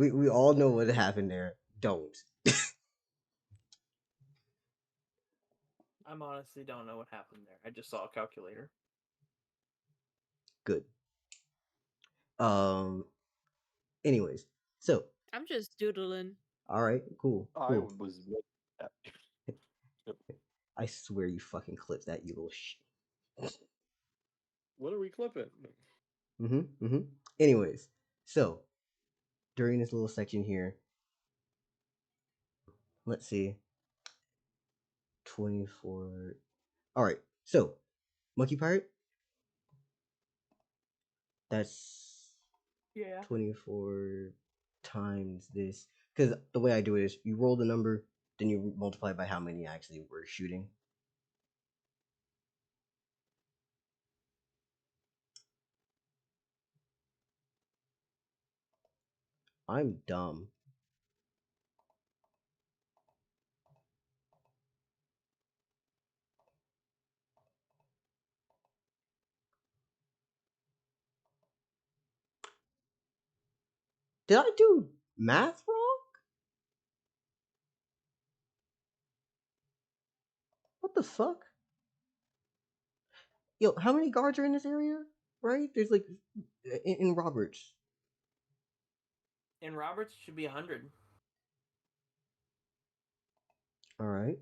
B: We all know what happened there. Don't.
C: I honestly don't know what happened there. I just saw a calculator.
B: Good. Anyways, so
D: I'm just doodling.
B: all right, cool.
A: I was.
B: I swear you fucking clipped that, you little shit.
A: What are we clipping?
B: Anyways, so during this little section here, let's see. 24. All right, so Monkey Pirate. That's 24 times this. Because the way I do it is you roll the number, then you multiply by how many actually were shooting. I'm dumb. Did I do math wrong? What the fuck? Yo, how many guards are in this area? Right? There's like in Roberts.
C: In Roberts, it should be 100.
B: All right.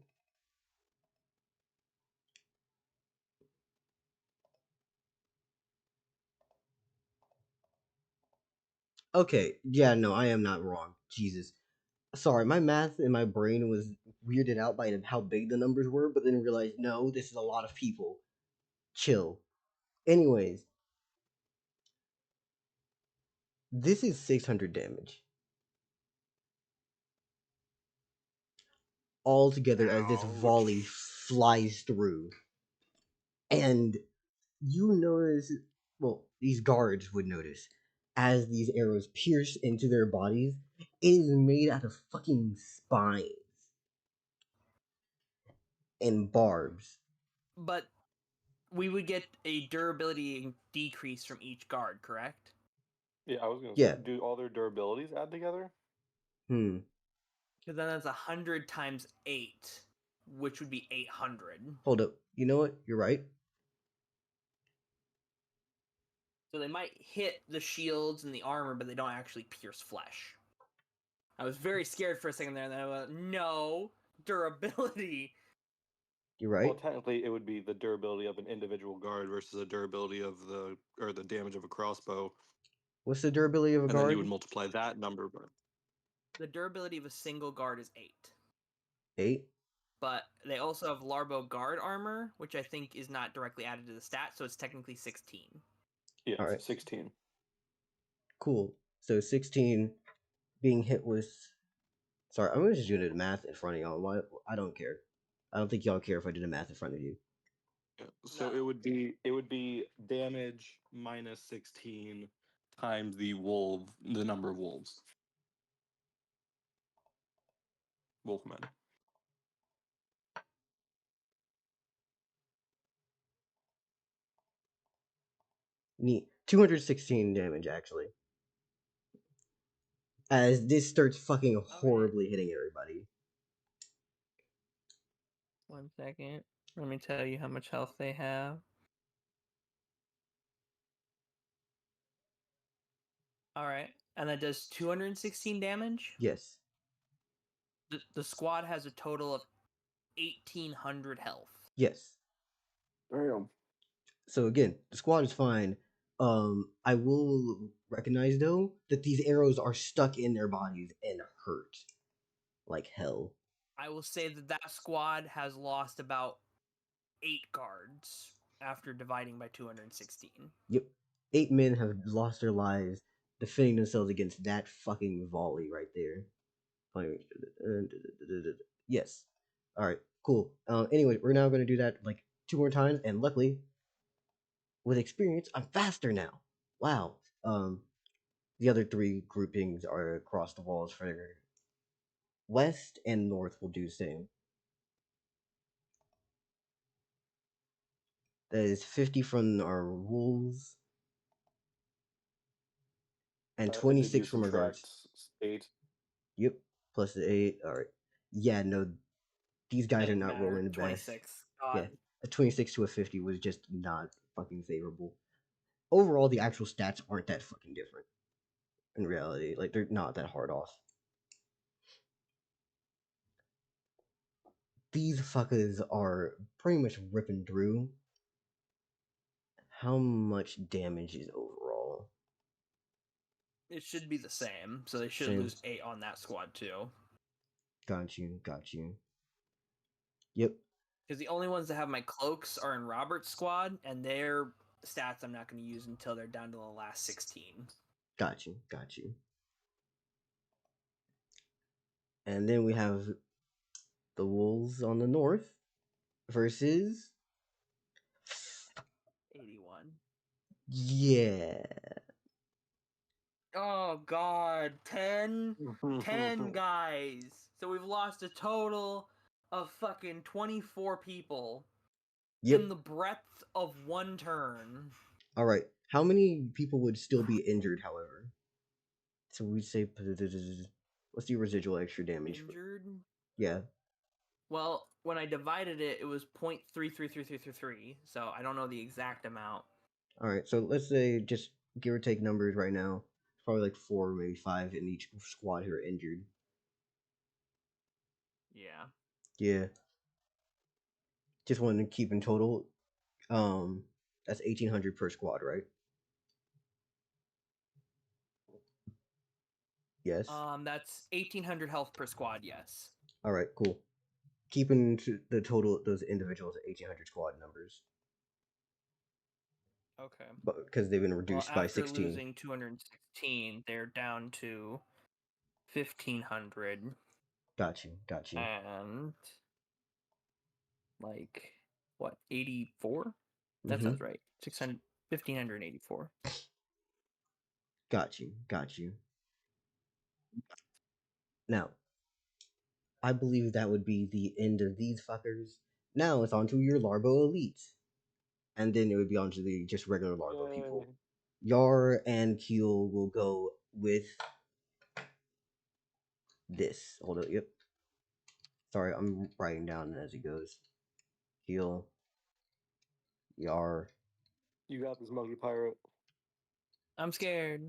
B: Okay. Yeah, no, I am not wrong. Jesus. Sorry, my math in my brain was weirded out by how big the numbers were, but then realized no, this is a lot of people. Chill. Anyways, this is 600 damage. All together as this volley flies through. And you notice, well, these guards would notice, as these arrows pierce into their bodies, it is made out of fucking spines and barbs.
C: But we would get a durability decrease from each guard, correct?
A: Yeah, I was gonna
B: Yeah.
A: say, do all their durabilities add together?
B: Hmm.
C: Because then that's 100 times 8, which would be 800.
B: Hold up. You know what? You're right.
C: So they might hit the shields and the armor, but they don't actually pierce flesh. I was very scared for a second there, and then I went, no, durability.
B: You're
A: Well,
B: right.
A: technically, it would be the durability of an individual guard versus the durability of the damage of a crossbow,
B: What's the durability of a
A: and then you would
B: guard?
A: multiply that number by.
C: The durability of a single guard is 8.
B: 8.
C: But they also have Larbo guard armor, which I think is not directly added to the stat, so it's technically 16.
A: Yeah,
B: All right.
A: 16.
B: Cool. So 16 being hit with. Sorry, I'm gonna just do the math in front of y'all. Why? I don't care. I don't think y'all care if I do the math in front of you.
A: Yeah. So
C: No.
A: it would be damage minus 16 times the number of wolves. Wolfmen.
B: Neat. 216 damage actually. As this starts fucking horribly hitting everybody.
C: 1 second. Let me tell you how much health they have. Alright. And that does 216 damage?
B: Yes.
C: The squad has a total of 1,800 health.
B: Yes.
A: Damn.
B: So again, the squad is fine. I will recognize though that these arrows are stuck in their bodies and hurt like hell.
C: I will say that squad has lost about 8 guards after dividing by 216.
B: Yep. 8 men have lost their lives defending themselves against that fucking volley right there. Yes. Alright, cool. Anyway, we're now going to do that like 2 more times, and luckily, with experience, I'm faster now. Wow. The other 3 groupings are across the walls for west and north will do the same. That is 50 from our wolves and
A: If they
B: 26
A: do
B: from our guards.
A: subtract 8.
B: Yep, plus the 8. Alright. Yeah, no, these guys are
C: Doesn't
B: not
C: matter.
B: rolling the best.
C: 26. God.
B: Yeah, a 26 to a 50 was just not fucking favorable. Overall, the actual stats aren't that fucking different. In reality, like, they're not that hard off. These fuckers are pretty much ripping through. How much damage is overall?
C: It should be the same, so they should
B: Same.
C: lose 8 on that squad too.
B: Got you, got you. Yep.
C: Because the only ones that have my cloaks are in Robert's squad, and their stats I'm not going to use until they're down to the last 16.
B: Got you, got you. And then we have the wolves on the north versus
C: 81.
B: yeah.
C: Oh god, 10 guys. So we've lost a total of fucking 24 people
B: Yep.
C: in the breadth of one turn.
B: All right. How many people would still be injured, however? So we say, what's the residual extra damage?
C: Injured?
B: Yeah.
C: Well, when I divided it, it was 0.333333, so I don't know the exact amount.
B: All right. So let's say, just give or take numbers right now, probably like 4, maybe 5 in each squad who are injured.
C: Yeah.
B: Yeah. Just wanted to keep in total. That's 1,800 per squad, right? Yes.
C: That's 1,800 health per squad, yes.
B: All right. Cool. Keeping the total those individuals at 1,800 squad numbers.
C: Okay.
B: But because they've been reduced by 16.
C: After losing 216, they're down to 1,500.
B: Got you. Got you.
C: And like what, 84? That
B: Mhm.
C: sounds right. 1,584.
B: Got you. Got you. Now, I believe that would be the end of these fuckers. Now it's on to your Larbo Elite. And then it would be on to the just regular Larbo people. Yar and Keel will go with this. Hold up, yep. Sorry, I'm writing down as it goes. Keel, Yar,
A: You got this, monkey pirate.
C: I'm scared.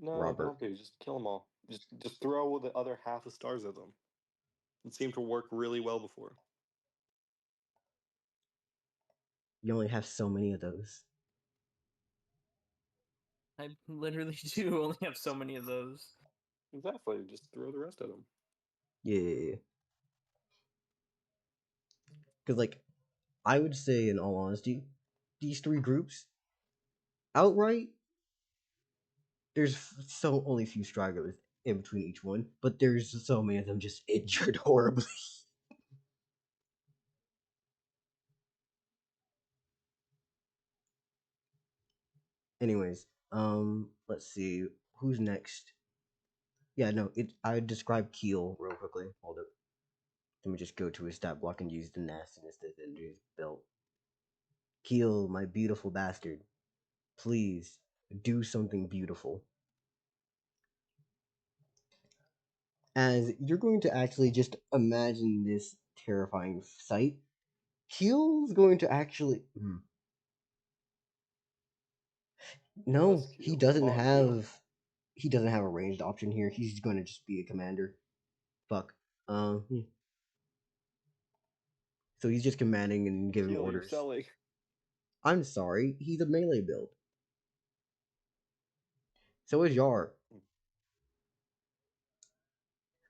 A: No,
B: Robert.
A: don't be. Just kill them all. Just throw the other half of stars at them. It seemed to work really well before.
B: You only have so many of those.
C: I literally do only have so many of those.
A: Exactly. Just throw the rest at them.
B: Yeah. Because, like, I would say, in all honesty, these three groups, outright, there's so only a few stragglers in between each one, but there's so many of them just injured horribly. Anyways, let's see who's next. Yeah, no, I described Keel real quickly. Hold up. Let me just go to his stat block and use the nastiness that's under his belt. Keel, my beautiful bastard, please do something beautiful. As you're going to actually just imagine this terrifying sight, Keel's going to actually. No,
A: Yes,
B: he
A: Keel.
B: doesn't
A: Come on, Keel.
B: have. He doesn't have a ranged option here. He's going to just be a commander. Fuck. Yeah. So he's just commanding and giving
A: Keel, you're
B: orders.
A: selling.
B: I'm sorry, he's a melee build. So is Yar.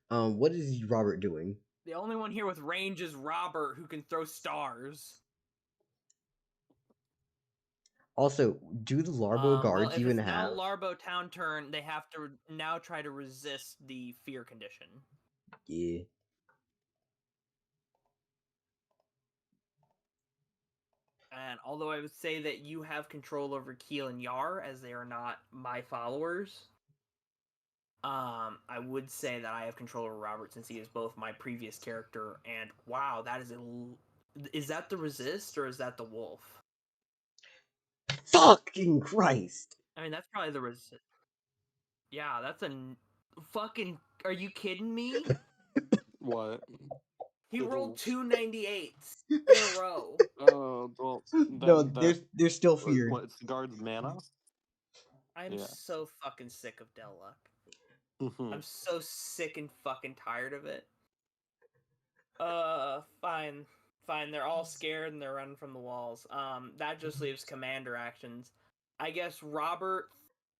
B: What is Robert doing?
C: The only one here with range is Robert, who can throw stars.
B: Also, do the Larbo
C: Well,
B: guards
C: if
B: even
C: it's now
B: have?
C: Larbo Town turn, they have to now try to resist the fear condition.
B: Yeah.
C: And although I would say that you have control over Keel and Yar, as they are not my followers, I would say that I have control over Robert since he is both my previous character and wow, that is is that the resist or is that the wolf?
B: Fucking Christ!
C: I mean, that's probably the resist. Yeah, that's fucking. Are you kidding me?
A: What?
C: He
A: The
C: rolled
A: wolves.
C: 298s in a row.
A: Well,
B: No,
A: then
B: they're still feared.
A: what? It's the guard's mana.
C: I'm
A: Yeah.
C: so fucking sick of Deluck.
A: Mhm.
C: I'm so sick and fucking tired of it. Fine. Fine, they're all scared and they're running from the walls. That just leaves commander actions. I guess Robert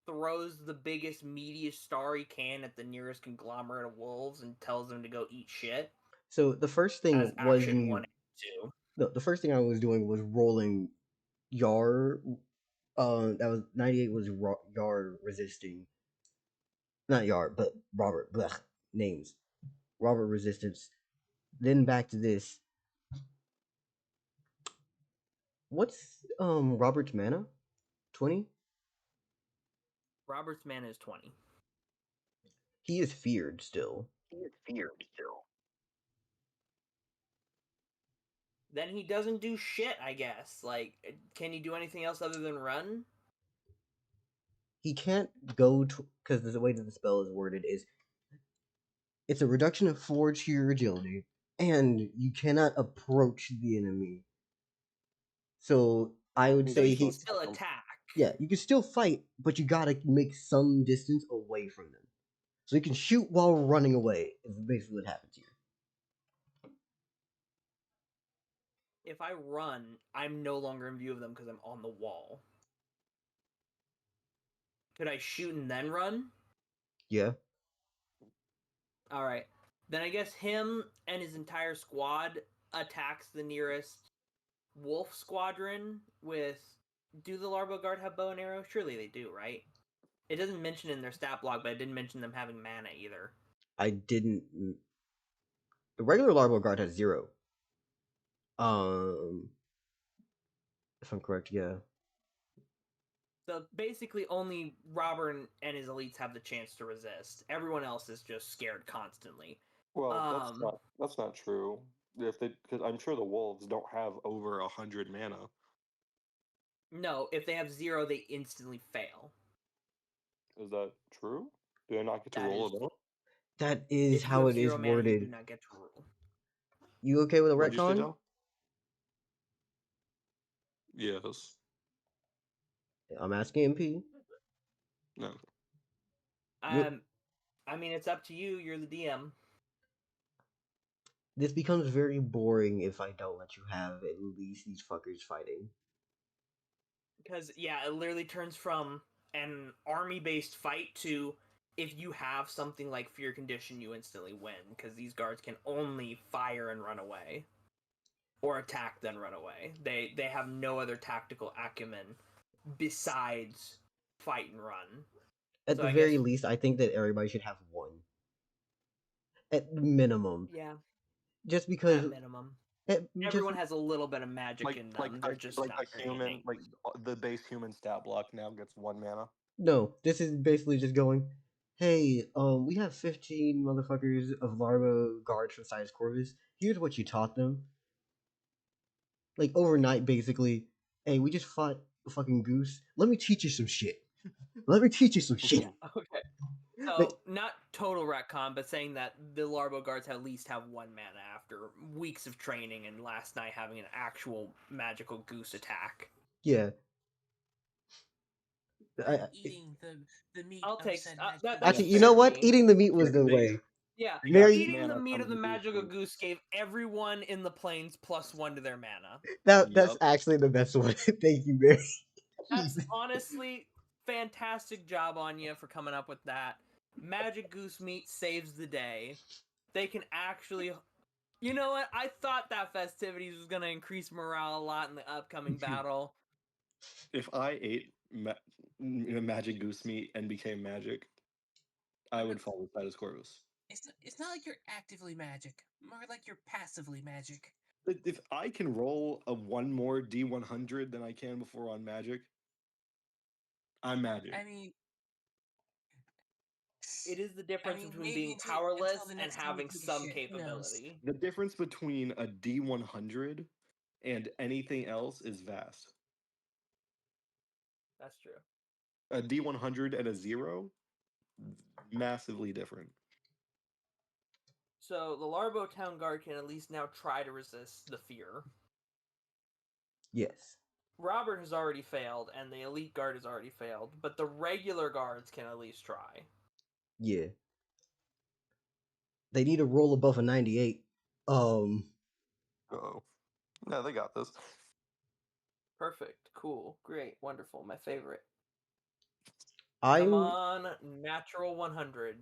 C: throws the biggest, meatiest star he can at the nearest conglomerate of wolves and tells them to go eat shit.
B: So the first thing
C: As
B: was
C: action
B: me.
C: 1 and 2.
B: No, the first thing I was doing was rolling Yar. That was 98 was Yar resisting. Not Yar, but Robert. Blech, names. Robert resistance. Then back to this. What's Robert's mana? 20?
C: Robert's mana is 20.
B: He is feared still.
C: Then he doesn't do shit, I guess. Like, can he do anything else other than run?
B: He can't go to, because the way that the spell is worded is it's a reduction of 4 to your agility, and you cannot approach the enemy. So I would
A: So
B: say
C: he can
B: he.
C: still attack.
B: Yeah, you can still fight, but you gotta make some distance away from them. So you can shoot while running away, is basically what happens here.
C: If I run, I'm no longer in view of them because I'm on the wall. Could I shoot and then run?
B: Yeah.
C: Alright. Then I guess him and his entire squad attacks the nearest wolf squadron with... Do the Larbo Guard have bow and arrow? Surely they do, right? It doesn't mention in their stat block, but it didn't mention them having mana either.
B: I didn't. The regular Larval Guard has 0. If I'm correct, yeah.
C: So basically only Robert and his elites have the chance to resist. Everyone else is just scared constantly.
A: Well, that's not true. If they, because I'm sure the wolves don't have over 100 mana.
C: No, if they have 0, they instantly fail.
A: Is that true? Do I not get to
C: That
A: roll
C: is-
A: it out?
B: That is
C: If you
B: how
C: have
B: it is
C: 0 mana, you do
B: worded.
C: not get to rule.
B: You okay with a
A: What'd you say,
B: retcon?
A: Del? Yes.
B: I'm asking MP.
A: No.
B: You,
C: I mean, it's up to you. You're the DM.
B: this becomes very boring if I don't let you have at least these fuckers fighting.
C: Because, yeah, it literally turns from an army-based fight to, if you have something like Fear Condition, you instantly win. Because these guards can only fire and run away. Or attack, then run away. They have no other tactical acumen besides fight and run.
B: At
C: So
B: the
C: I
B: very
C: guess-
B: least, I think that everybody should have one. At minimum.
C: Yeah,
B: Just because...
C: at minimum.
B: just-
C: Everyone has a little bit of magic
A: Like
C: in them.
A: like
C: They're
A: the,
C: just
A: like
C: not
A: a human,
C: innate.
A: like the base human stat block now gets 1 mana.
B: No, this is basically just going, hey, we have 15 motherfuckers of Larva guards from Sidus Corvus. Here's what you taught them. Like, overnight, basically, hey, we just fought a fucking goose. Let me teach you some shit. Let me teach you some shit.
C: Okay. So,
B: Like,
C: not total retcon, but saying that the Larbo guards at least have 1 mana after weeks of training and last night having an actual magical goose attack.
B: yeah.
E: Eating the meat
C: I'll
E: of
C: take-
E: said
C: that's
E: magical
B: Actually,
C: fair
B: you know
C: to
B: what?
C: me.
B: Eating the meat was the
A: They-
B: way.
C: Yeah,
A: They got
B: Mary-
C: eating
A: mana
C: the meat
A: from
C: of the
A: goose
C: magical
A: meat.
C: goose gave everyone in the plains +1 to their mana.
B: That's
A: Yup.
B: actually the best one. Thank you, Mary.
C: That's honestly fantastic job on you for coming up with that. Magic goose meat saves the day. They can actually... You know what? I thought that festivities was going to increase morale a lot in the upcoming battle.
A: If I ate magic goose meat and became magic, I would fall with Sidus Corvus.
E: It's not like you're actively magic, more like you're passively magic.
A: If I can roll a 1 more D100 than I can before on magic, I'm magic.
E: I mean,
C: It is the difference
E: mean,
C: between
E: maybe
C: being
E: until
C: powerless
E: the
C: and
E: next time we
C: having
E: take a
C: some
E: shit, who knows?
C: capability.
A: The difference between a D100 and anything else is vast.
C: That's true.
A: A D100 and a 0, massively different.
C: So the Larbo Town Guard can at least now try to resist the fear.
B: Yes.
C: Robert has already failed, and the Elite Guard has already failed, but the regular guards can at least try.
B: Yeah. They need to roll above a 98.
A: Oh. No, they got this.
C: Perfect. Cool. Great. Wonderful. My favorite.
B: I'm
C: Come on, natural 100.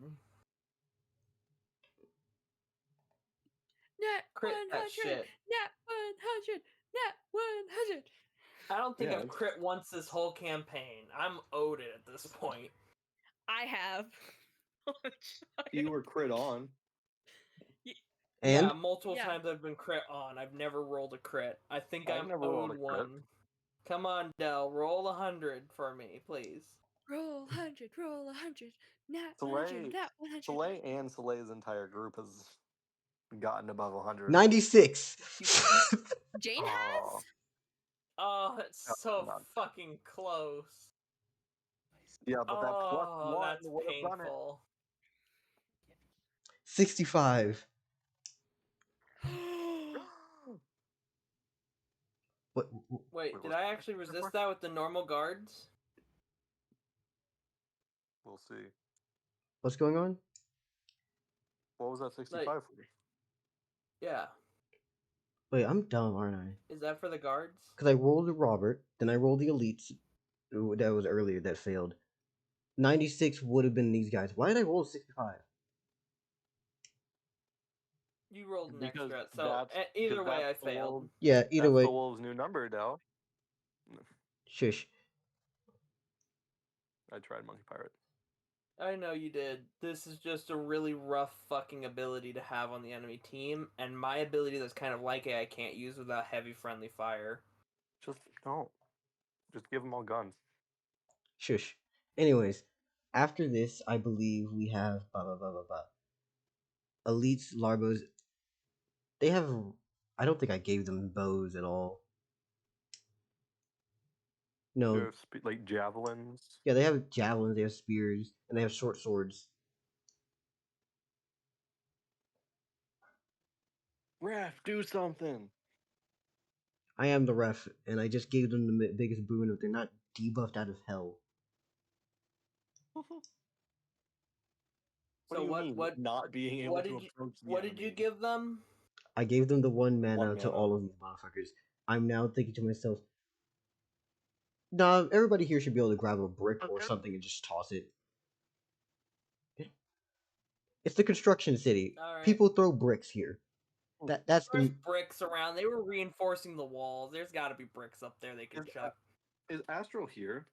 D: Net
C: Crit
D: 100.
C: that shit.
D: Net 100. Net 100.
C: I don't think
A: Yeah,
C: I've crit once this whole campaign. I'm owed it at this point.
D: I have.
A: You were crit on.
B: and
C: Yeah, multiple
D: Yeah.
C: times I've been crit on. I've never rolled a crit. I think
A: I've
C: I'm
A: never rolled
C: owed
A: a crit.
C: one. Come on, Del, roll 100 for me, please.
D: Roll 100. Roll 100. Net
A: Soleil,
D: 100. Net 100.
A: Soleil and Soleil's entire group has gotten above 100.
B: 96.
D: Jane
A: Oh.
D: has?
C: Oh, it's
A: Oh,
C: so
A: God.
C: fucking close.
A: Yeah, but that plus
C: Oh,
A: 1
C: that's
A: would have done it.
C: painful.
B: 65. What?
C: Wait,
A: Wait,
C: did
A: what's
C: I
A: the
C: actually
A: number?
C: resist that with the normal guards?
A: We'll see.
B: What's going on?
A: What was that 65
C: Like-
A: for?
C: Yeah.
B: Wait, I'm dumb, aren't I?
C: Is that for the guards?
B: Because I rolled a Robert, then I rolled the elites. Ooh, that was earlier that failed. 96 would have been these guys. Why did I roll 65?
C: You rolled an
A: Because
C: extra, so
A: that's-
C: either
A: because
C: way I
A: that's the
C: failed.
A: wolf-
B: Yeah, either
A: That's
B: way.
A: the wolves' new number, Del.
B: Shush.
A: I tried Monkey Pirate.
C: I know you did. This is just a really rough fucking ability to have on the enemy team, and my ability that's kind of like it I can't use without heavy friendly fire.
A: Just don't. Just give them all guns.
B: Shush. Anyways, after this, I believe we have blah blah blah blah blah. Elites, Larbos. They have. I don't think I gave them bows at all. No,
A: They're like javelins.
B: yeah, they have javelins, they have spears, and they have short swords.
A: Ref, do something.
B: I am the ref, and I just gave them the biggest boon if they're not debuffed out of hell.
A: What
C: So
A: do you
C: what
A: mean?
C: what
A: Not being able
C: what
A: to
C: did you
A: approach the
C: what did you
A: enemy?
C: give them?
B: I gave them the one mana
A: One
B: to
A: mana.
B: all of these motherfuckers. I'm now thinking to myself, nah, everybody here should be able to grab a brick or
A: Okay.
B: something and just toss it. It's the construction city.
C: All right.
B: People throw bricks here. That's
C: There's
B: the
C: bricks around. They were reinforcing the walls. There's got to be bricks up there they can chuck.
A: Is Astral here?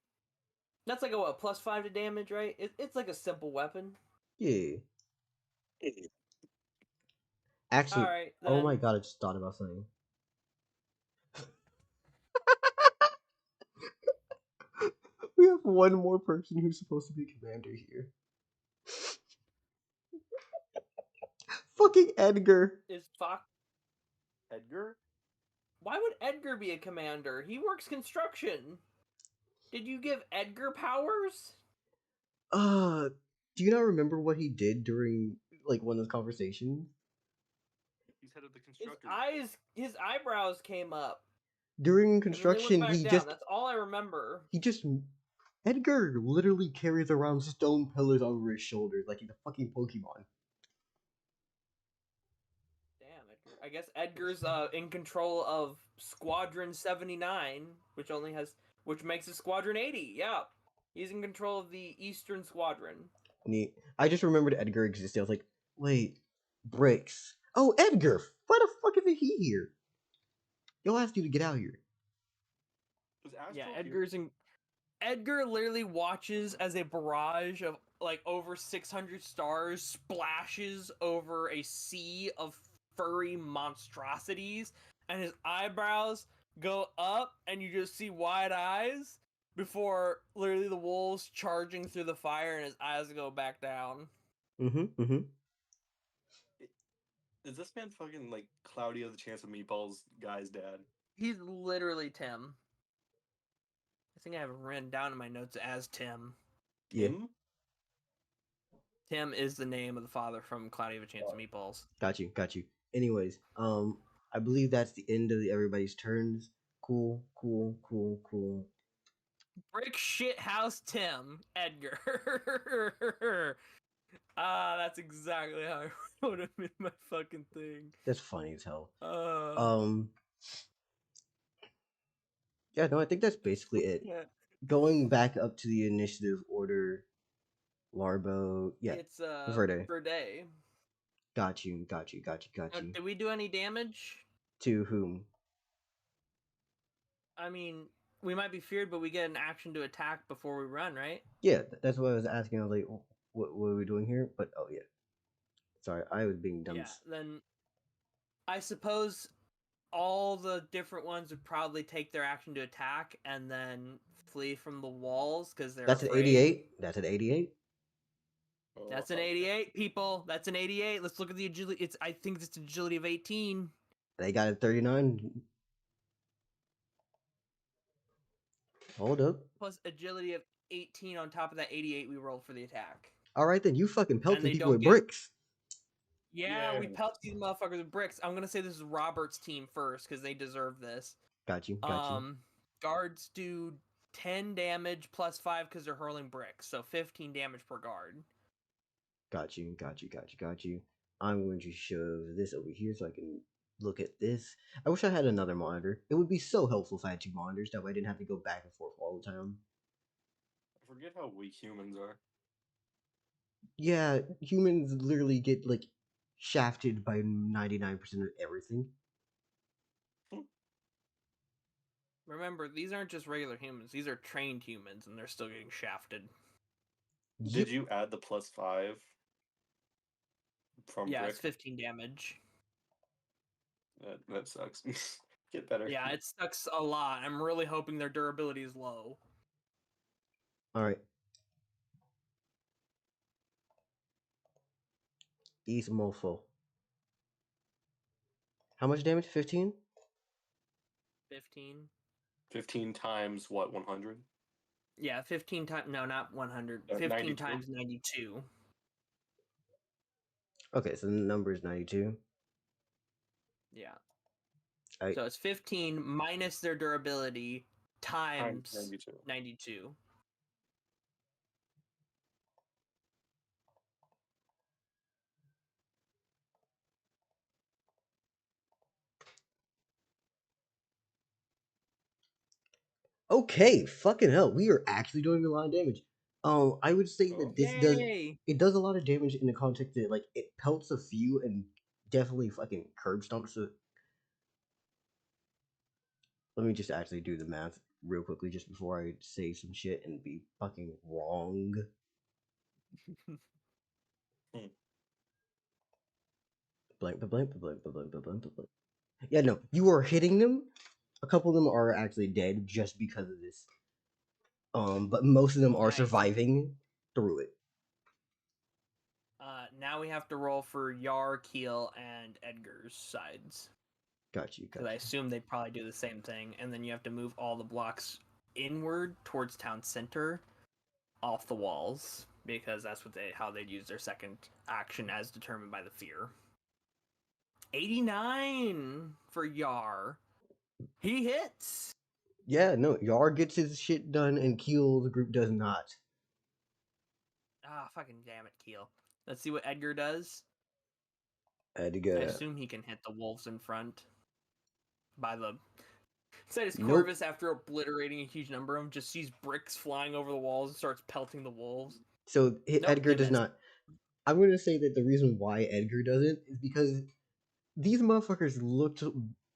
C: That's like a what, +5 to damage, right? It's like a simple weapon.
B: yeah. Actually,
C: All right,
B: oh my
C: then.
B: god, I just thought about something. We have one more person who's supposed to be commander here. Fucking Edgar.
C: Is Fox?
A: Edgar?
C: Why would Edgar be a commander? He works construction. Did you give Edgar powers?
B: Do you not remember what he did during like one of those conversations?
A: He's head of the
C: His
A: construction.
C: his eyebrows came up.
B: During
C: And then they
B: construction,
C: went back down. That's all I remember.
B: Edgar literally carries around stone pillars over his shoulders like he's a fucking Pokemon.
C: Damn, Edgar. I guess Edgar's in control of Squadron 79, which makes it Squadron 80. Yeah. He's in control of the Eastern Squadron.
B: Neat. I just remembered Edgar existed. I was like, wait, bricks. Oh, Edgar! Why the fuck isn't he here? Yo asked you to get out here.
A: Was Astral
C: Yeah,
A: here?
C: Edgar literally watches as a barrage of like over 600 stars splashes over a sea of furry monstrosities, and his eyebrows go up, and you just see wide eyes before literally the wolves charging through the fire, and his eyes go back down.
B: Mm-hmm.
A: Is this man fucking like Cloudy of the Chance of Meatballs guy's dad?
C: He's literally Tim. I think I have it written down in my notes as Tim.
B: Yeah.
A: Tim?
C: Tim is the name of the father from Cloudy of a Chance of Meatballs.
B: Got you. Anyways, I believe that's the end of everybody's turns. Cool.
C: Brick shit house Tim Edgar. That's exactly how I wrote him in my fucking thing.
B: That's funny as hell.
C: Uh,
B: Yeah, no, I think that's basically it.
C: yeah.
B: Going back up to the initiative order, Larbo, yeah,
C: It's
B: Verde.
C: Verde.
B: Got you.
C: Did we do any damage?
B: To whom?
C: I mean, we might be feared, but we get an action to attack before we run, right?
B: Yeah, that's what I was asking. I was like, what are we doing here? But oh yeah, sorry, I was being dumb.
C: Yeah. Then I suppose all the different ones would probably take their action to attack and then flee from the walls because they're
B: That's
C: afraid.
B: an 88. That's an 88.
C: That's an 88, people. That's an 88. Let's look at the agility. I think it's agility of 18.
B: They got a 39. Hold up.
C: Plus agility of 18 on top of that 88 we rolled for the attack.
B: All right, then you fucking pelting
C: they
B: people
C: don't
B: with
C: get-
B: bricks.
C: Yeah, we pelt these motherfuckers with bricks. I'm gonna say this is Robert's team first because they deserve this.
B: Got you.
C: Guards do 10 damage plus 5 because they're hurling bricks, so 15 damage per guard.
B: Got you. I'm going to shove this over here so I can look at this. I wish I had another monitor. It would be so helpful if I had two monitors. That way I didn't have to go back and forth all the time.
A: I forget how weak humans are.
B: Yeah, humans literally get like shafted by 99% of everything.
C: Remember, these aren't just regular humans. These are trained humans, and they're still getting shafted.
A: Did you add the +5 from
C: Yeah,
A: brick?
C: it's 15 damage.
A: That sucks. Get better.
C: Yeah, it sucks a lot. I'm really hoping their durability is low.
B: Alright. East mofo. How much damage? 15?
C: 15.
A: 15 times what, 100?
C: Yeah, 15 times. No, not 100. 15
A: 92?
C: times 92.
B: Okay, so the number is 92.
C: Yeah.
B: I
C: So it's 15 minus their durability times
A: 92.
C: 92.
B: Okay, fucking hell, we are actually doing a lot of damage. I would say that this does
C: Yay!
B: it does a lot of damage in the context that like it pelts a few and definitely fucking curb stomps it. Let me just actually do the math real quickly just before I say some shit and be fucking wrong. Blank, blank, blank, blank, blank, blank, blank. Yeah, no, you are hitting them. A couple of them are actually dead just because of this. But most of them are
C: Nice.
B: surviving through it.
C: Now we have to roll for Yar, Keel, and Edgar's sides.
B: Got you, got
C: Because I
B: you.
C: assume they probably do the same thing. And then you have to move all the blocks inward towards town center off the walls. Because that's how they'd use their second action as determined by the fear. 89 for Yar. He hits.
B: Yeah, no, Yar gets his shit done and Keel, the group, does not.
C: Ah, fucking damn it, Keel. Let's see what Edgar does. I
B: Edgar.
C: assume he can hit the wolves in front. By the Sidus
B: Nope.
C: Corvus, after obliterating a huge number of them, just sees bricks flying over the walls and starts pelting the wolves.
B: So
C: Nope,
B: Edgar
C: they
B: does
C: missed.
B: not. I'm going to say that the reason why Edgar doesn't is because these motherfuckers looked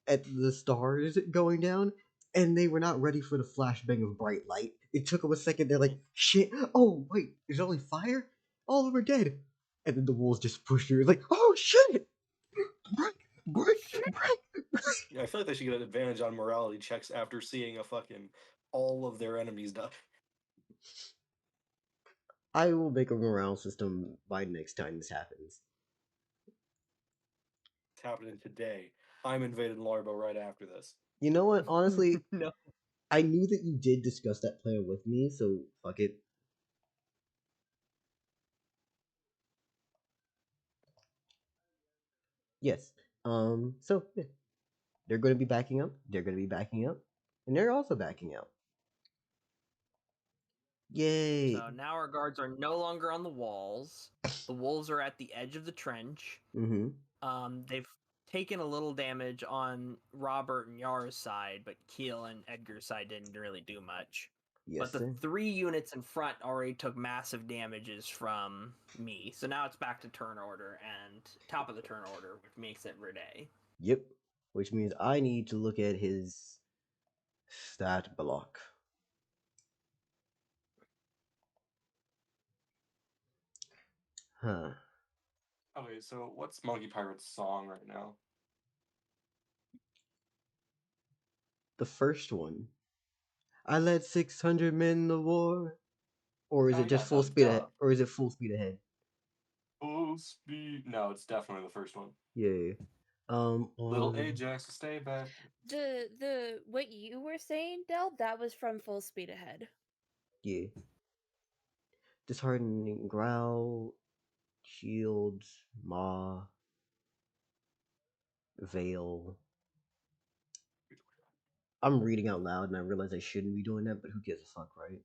B: at the stars going down and they were not ready for the flashbang of bright light. It took them a second. They're like, shit. Oh, wait, there's only fire? All of them are dead. And then the wolves just push through. It's like, oh, shit. Break.
A: Yeah, I feel like they should get an advantage on morality checks after seeing a fucking all of their enemies die.
B: I will make a morale system by next time this happens.
A: It's happening today. I'm invading Larbo right after this.
B: You know what? Honestly,
C: No.
B: I knew that you did discuss that plan with me, so fuck it. Yes. So yeah. They're going to be backing up. They're going to be backing up, and they're also backing out. Yay!
C: So now our guards are no longer on the walls. The wolves are at the edge of the trench.
B: Mm-hmm.
C: They've taken a little damage on Robert and Yar's side, but Keel and Edgar's side didn't really do much.
B: Yes,
C: But the
B: sir.
C: 3 units in front already took massive damages from me. So now it's back to turn order and top of the turn order, which makes it Verde.
B: Yep. Which means I need to look at his stat block. Huh.
A: Okay, so what's Monkey Pirate's song right now?
B: The first one. I led 600 men to war. Or is it just full speed ahead? Or is it full speed ahead?
A: Full speed. No, it's definitely the first one.
B: Yeah.
A: Little Ajax, stay back.
D: The what you were saying, Del, that was from Full Speed Ahead.
B: Yeah. Disheartening growl, shields, maw, veil. I'm reading out loud and I realize I shouldn't be doing that, but who gives a fuck, right?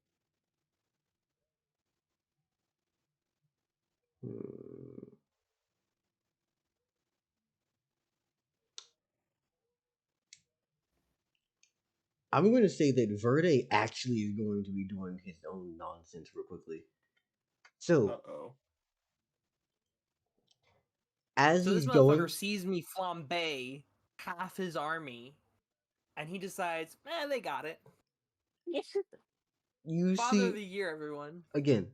B: I'm going to say that Verde actually is going to be doing his own nonsense real quickly. So,
A: Uh-oh.
B: as
C: So this
B: he's
C: motherfucker
B: going,
C: sees me flambe half his army, and he decides, they got it.
B: you
C: Father
B: see,
C: of the year, everyone.
B: again,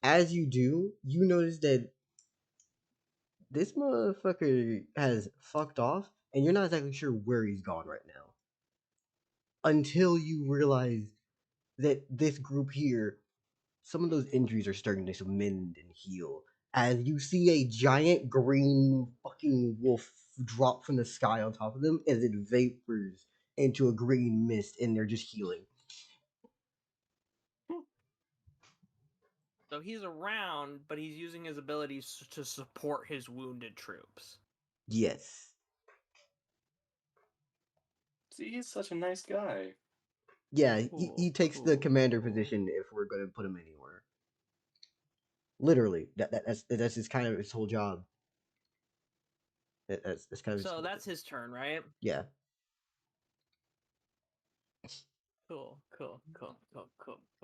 B: as you do, you notice that this motherfucker has fucked off, and you're not exactly sure where he's gone right now. Until you realize that this group here, some of those injuries are starting to mend and heal. As you see a giant green fucking wolf drop from the sky on top of them as it vapors into a green mist, and they're just healing.
C: So he's around, but he's using his abilities to support his wounded troops.
B: Yes.
A: See, he's such a nice guy.
B: Yeah,
C: Cool,
B: he takes the
C: cool,
B: commander
C: cool.
B: position if we're going to put him anywhere. Literally, that's his kind of his whole job. That's kind of his
C: So
B: whole
C: that's
B: job.
C: his turn, right?
B: Yeah.
C: Cool.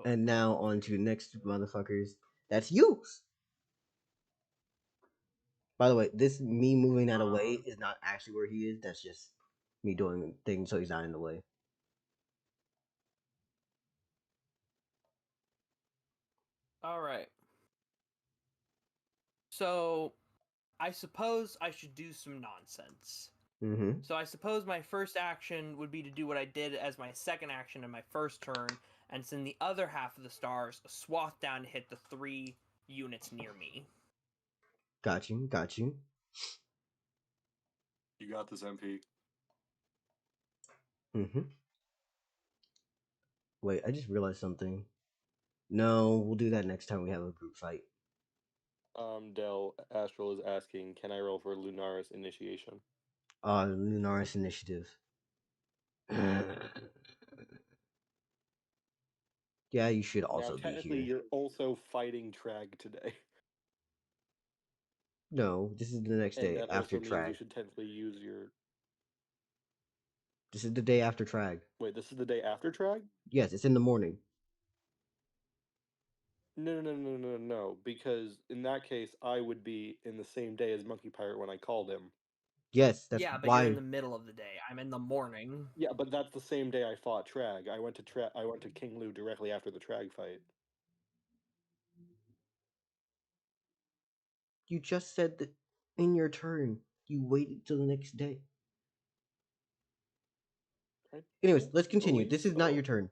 B: And now on to the next motherfuckers. That's you. By the way, this me moving that away is not actually where he is. That's just me doing things so he's not in the way.
C: All right. So I suppose I should do some nonsense.
B: Mm-hmm.
C: So I suppose my first action would be to do what I did as my second action in my first turn, and send the other half of the stars a swath down to hit the 3 units near me.
B: Got you.
A: You got this, MP.
B: Mm-hmm. Wait, I just realized something. No, we'll do that next time we have a group fight.
A: Del Astral is asking, can I roll for Lunaris initiation?
B: Lunaris initiative. Yeah, you should also
A: now,
B: be
A: technically,
B: here.
A: you're also fighting Trag today.
B: No, this is the next
A: And
B: day
A: that
B: after
A: also means you
B: Trag.
A: should technically use your...
B: This is the day after Trag.
A: Wait, this is the day after Trag?
B: Yes, it's in the morning.
A: No, because in that case, I would be in the same day as Monkey Pirate when I called him.
B: Yes, that's
C: Yeah, but
B: why.
C: you're in the middle of the day. I'm in the morning.
A: Yeah, but that's the same day I fought Trag. I went to King Lu directly after the Trag fight.
B: You just said that in your turn. You waited till the next day.
A: Right?
B: Anyways, let's
A: Oh,
B: continue.
A: wait.
B: This is not your turn.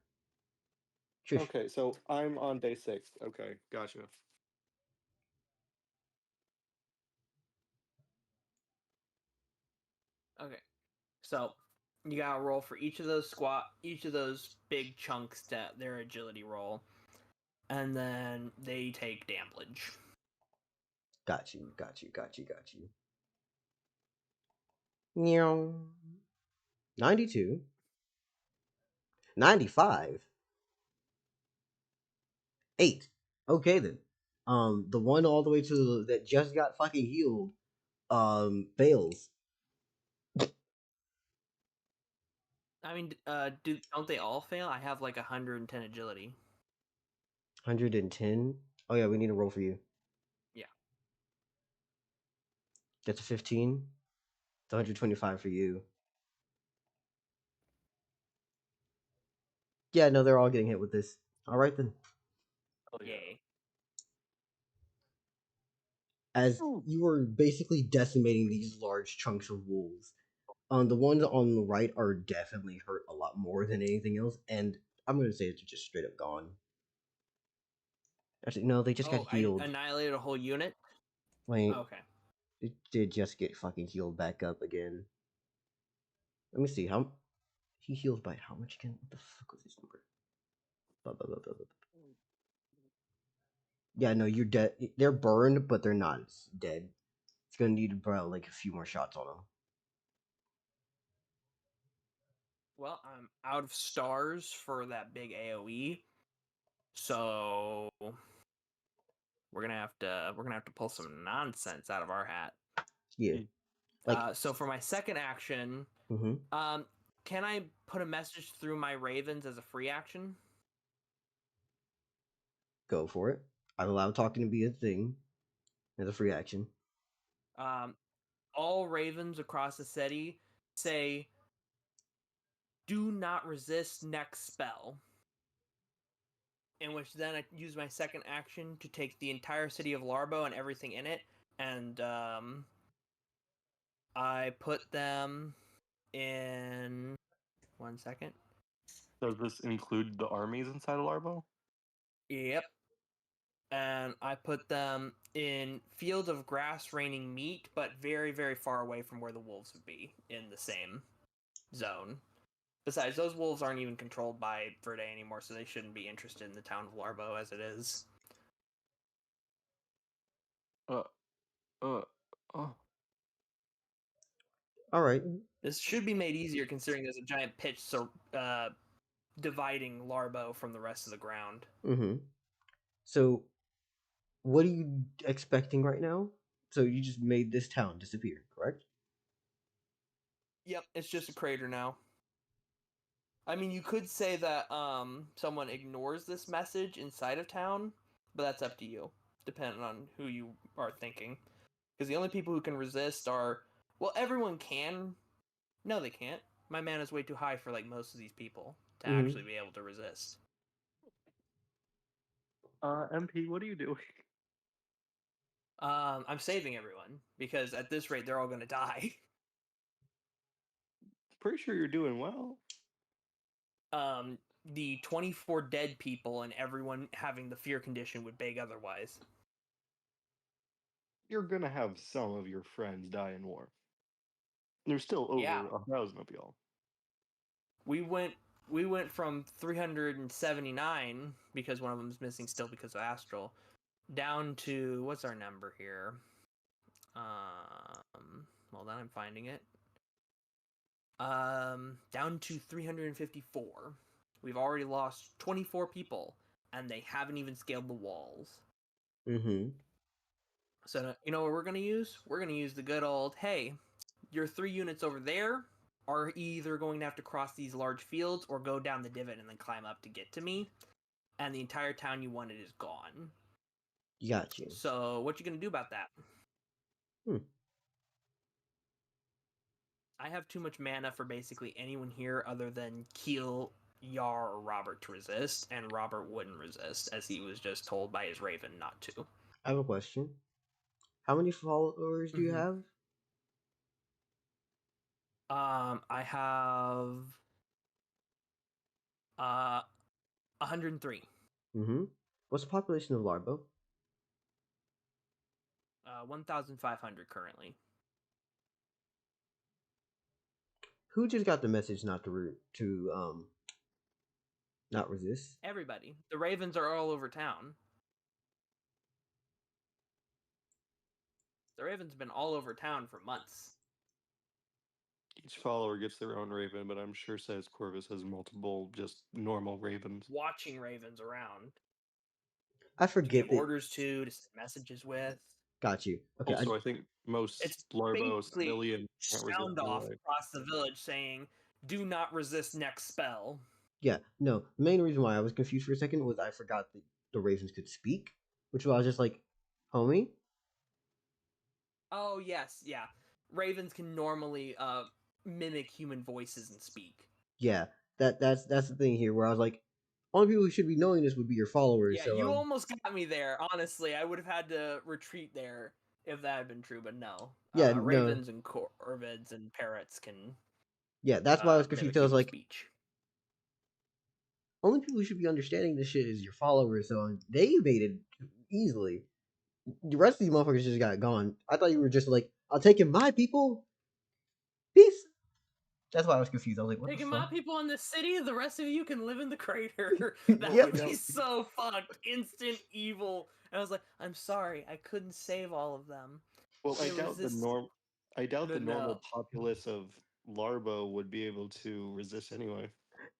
B: Shush.
A: Okay, so I'm on day 6. Okay, gotcha.
C: Okay. So you gotta roll for each of those big chunks that their agility roll. And then they take damage.
B: Got you. Meow. 92. 95. 8. Okay then. The one all the way to that just got fucking healed, fails.
C: I mean, don't they all fail? I have like 110 agility.
B: 110. Oh yeah, we need a roll for you.
C: Yeah.
B: That's a 15. It's 125 for you. Yeah, no, they're all getting hit with this. All right then.
A: Oh, yeah.
C: Yay.
B: As you were basically decimating these large chunks of wolves, the ones on the right are definitely hurt a lot more than anything else, and I'm gonna say it's just straight up gone. Actually, no, they just got
C: I
B: healed.
C: annihilated a whole unit?
B: Wait,
C: Okay.
B: it did just get fucking healed back up again. Let me see how he heals by how much again? What the fuck was his number? Yeah, no, you're dead. They're burned, but they're not dead. It's gonna need like a few more shots on them.
C: Well, I'm out of stars for that big AoE. So we're gonna have to pull some nonsense out of our hat.
B: Yeah. Like,
C: So for my second action, can I put a message through my ravens as a free action?
B: go for it. I've allowed talking to be a thing as a free action.
C: All ravens across the city say, "Do not resist next spell." In which then I use my second action to take the entire city of Larbo and everything in it, and I put them in. 1 second.
A: Does this include the armies inside of Larbo?
C: Yep. And I put them in fields of grass raining meat, but very, very far away from where the wolves would be in the same zone. Besides, those wolves aren't even controlled by Verde anymore, so they shouldn't be interested in the town of Larbo as it is.
A: Oh.
B: All right.
C: This should be made easier considering there's a giant pitch dividing Larbo from the rest of the ground.
B: Mm-hmm. So, what are you expecting right now? So you just made this town disappear, correct?
C: Yep, it's just a crater now. I mean, you could say that someone ignores this message inside of town, but that's up to you, depending on who you are thinking. Because the only people who can resist are, well, everyone can. No, they can't. My mana is way too high for like most of these people to actually be able to resist.
A: MP, what are you doing?
C: I'm saving everyone because at this rate they're all going to die.
A: Pretty sure you're doing well.
C: The 24 dead people and everyone having the fear condition would beg otherwise.
A: You're gonna have some of your friends die in war. There's still over
C: Yeah.
A: 1,000 of y'all.
C: We went from 379 because one of them's missing still because of Astral, down to what's our number here? Hold on, I'm finding it. Down to 354. We've already lost 24 people, and they haven't even scaled the walls.
B: Mm-hmm.
C: So you know what we're gonna use? We're gonna use the good old, hey, your 3 units over there are either going to have to cross these large fields or go down the divot and then climb up to get to me, and the entire town you wanted is gone.
B: Got you.
C: So what you gonna do about that? I have too much mana for basically anyone here other than Keel, Yar, or Robert to resist, and Robert wouldn't resist, as he was just told by his Raven not to.
B: I have a question. How many followers do you have?
C: I have 103.
B: Mm-hmm. What's the population of Larbo?
C: 1,500 currently.
B: Who just got the message not not resist?
C: Everybody. The Ravens are all over town. The Ravens have been all over town for months.
A: Each follower gets their own raven, but I'm sure says Corvus has multiple just normal ravens.
C: Watching Ravens around.
B: I
C: To
B: forget
C: give
B: that.
C: orders to send messages with.
B: Got you. Okay.
A: Also, I think most
C: It's
A: Larbo
C: basically
A: civilian can't resist
C: sound off
A: anyway.
C: across the village saying, "Do not resist next spell."
B: Yeah. No. The main reason why I was confused for a second was I forgot that the ravens could speak, which was just like, homie.
C: Oh yes, yeah. Ravens can normally mimic human voices and speak.
B: Yeah. That's the thing here where I was like, only people who should be knowing this would be your followers.
C: Yeah,
B: So
C: you almost got me there. Honestly, I would have had to retreat there if that had been true, but no.
B: Yeah, no.
C: Ravens and corvids and parrots can.
B: Yeah, that's why I was confused.
C: mimic
B: I was
C: human
B: like,
C: speech.
B: only people who should be understanding this shit is your followers. So they evaded easily. The rest of these motherfuckers just got gone. I thought you were just like, I'll take in my people. Peace. That's why I was confused. I was like, what
C: Taking
B: the
C: my
B: fuck?
C: people in the city, the rest of you can live in the crater. That
B: Yep.
C: would be so fucked. Instant evil. And I was like, I'm sorry, I couldn't save all of them.
A: Well, I
C: They
A: doubt the
C: resist-
A: normal
C: No.
A: populace of Larbo would be able to resist anyway.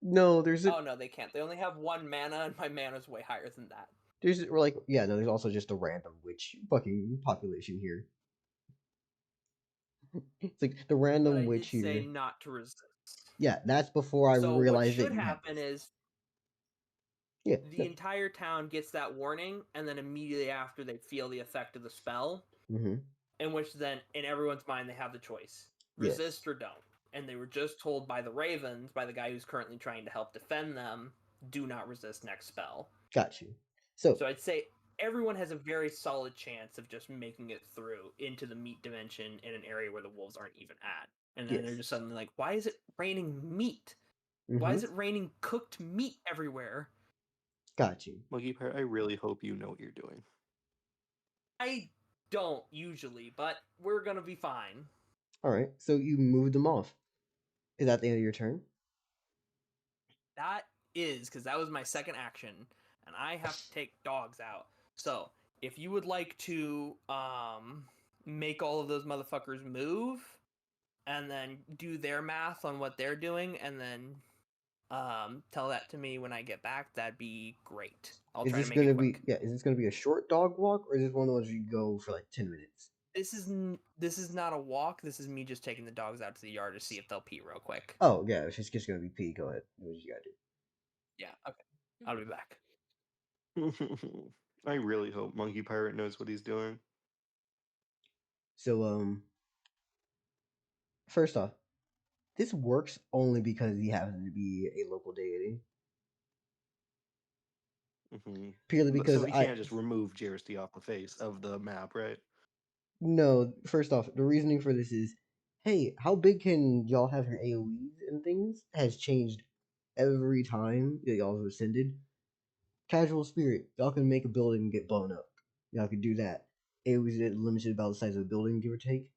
B: No, there's a
C: Oh no, they can't. They only have 1 mana, and my mana's way higher than that.
B: there's like yeah, no, there's also just a random witch fucking population here. It's like the
C: But
B: random
C: I
B: witch
C: did say
B: here.
C: not to resist.
B: Yeah, that's before I
C: So what
B: realized
C: should
B: that you had
C: happen
B: this.
C: is
B: Yeah,
C: the entire town gets that warning, and then immediately after they feel the effect of the spell,
B: mm-hmm.
C: in which then in everyone's mind they have the choice:
B: Yes.
C: resist or don't. And they were just told by the Ravens, by the guy who's currently trying to help defend them, do not resist next spell.
B: Got you. So
C: So I'd say everyone has a very solid chance of just making it through into the meat dimension in an area where the wolves aren't even at. And then
B: yes.
C: they're just suddenly like, why is it raining meat?
B: Mm-hmm.
C: Why is it raining cooked meat everywhere?
B: Got you.
A: Monkey Pear, I really hope you know what you're doing.
C: I don't usually, but we're gonna be fine.
B: All right. So you moved them off. Is that the end of your turn?
C: That is because that was my second action, and I have to take dogs out. So if you would like to make all of those motherfuckers move, and then do their math on what they're doing, and then tell that to me when I get back, that'd be great. I'll
B: Is
C: try to
B: this
C: make it
B: gonna
C: quick.
B: be Is this gonna be a short dog walk, or is this one of the ones you go for like 10 minutes?
C: This is not a walk. This is me just taking the dogs out to the yard to see if they'll pee real quick.
B: Oh yeah, it's just gonna be pee. Go ahead. Do what you gotta do.
C: Yeah. Okay. I'll be back.
A: I really hope Monkey Pirate knows what he's doing.
B: So first off, this works only because he happens to be a local deity. Purely because
A: So he can't just remove Jersey off the face of the map, right?
B: No, first off, the reasoning for this is, hey, how big can y'all have your AoEs and things has changed every time that y'all have ascended. Casual Spirit, y'all can make a building get blown up. Y'all can do that. AoEs are limited about the size of a building, give or take.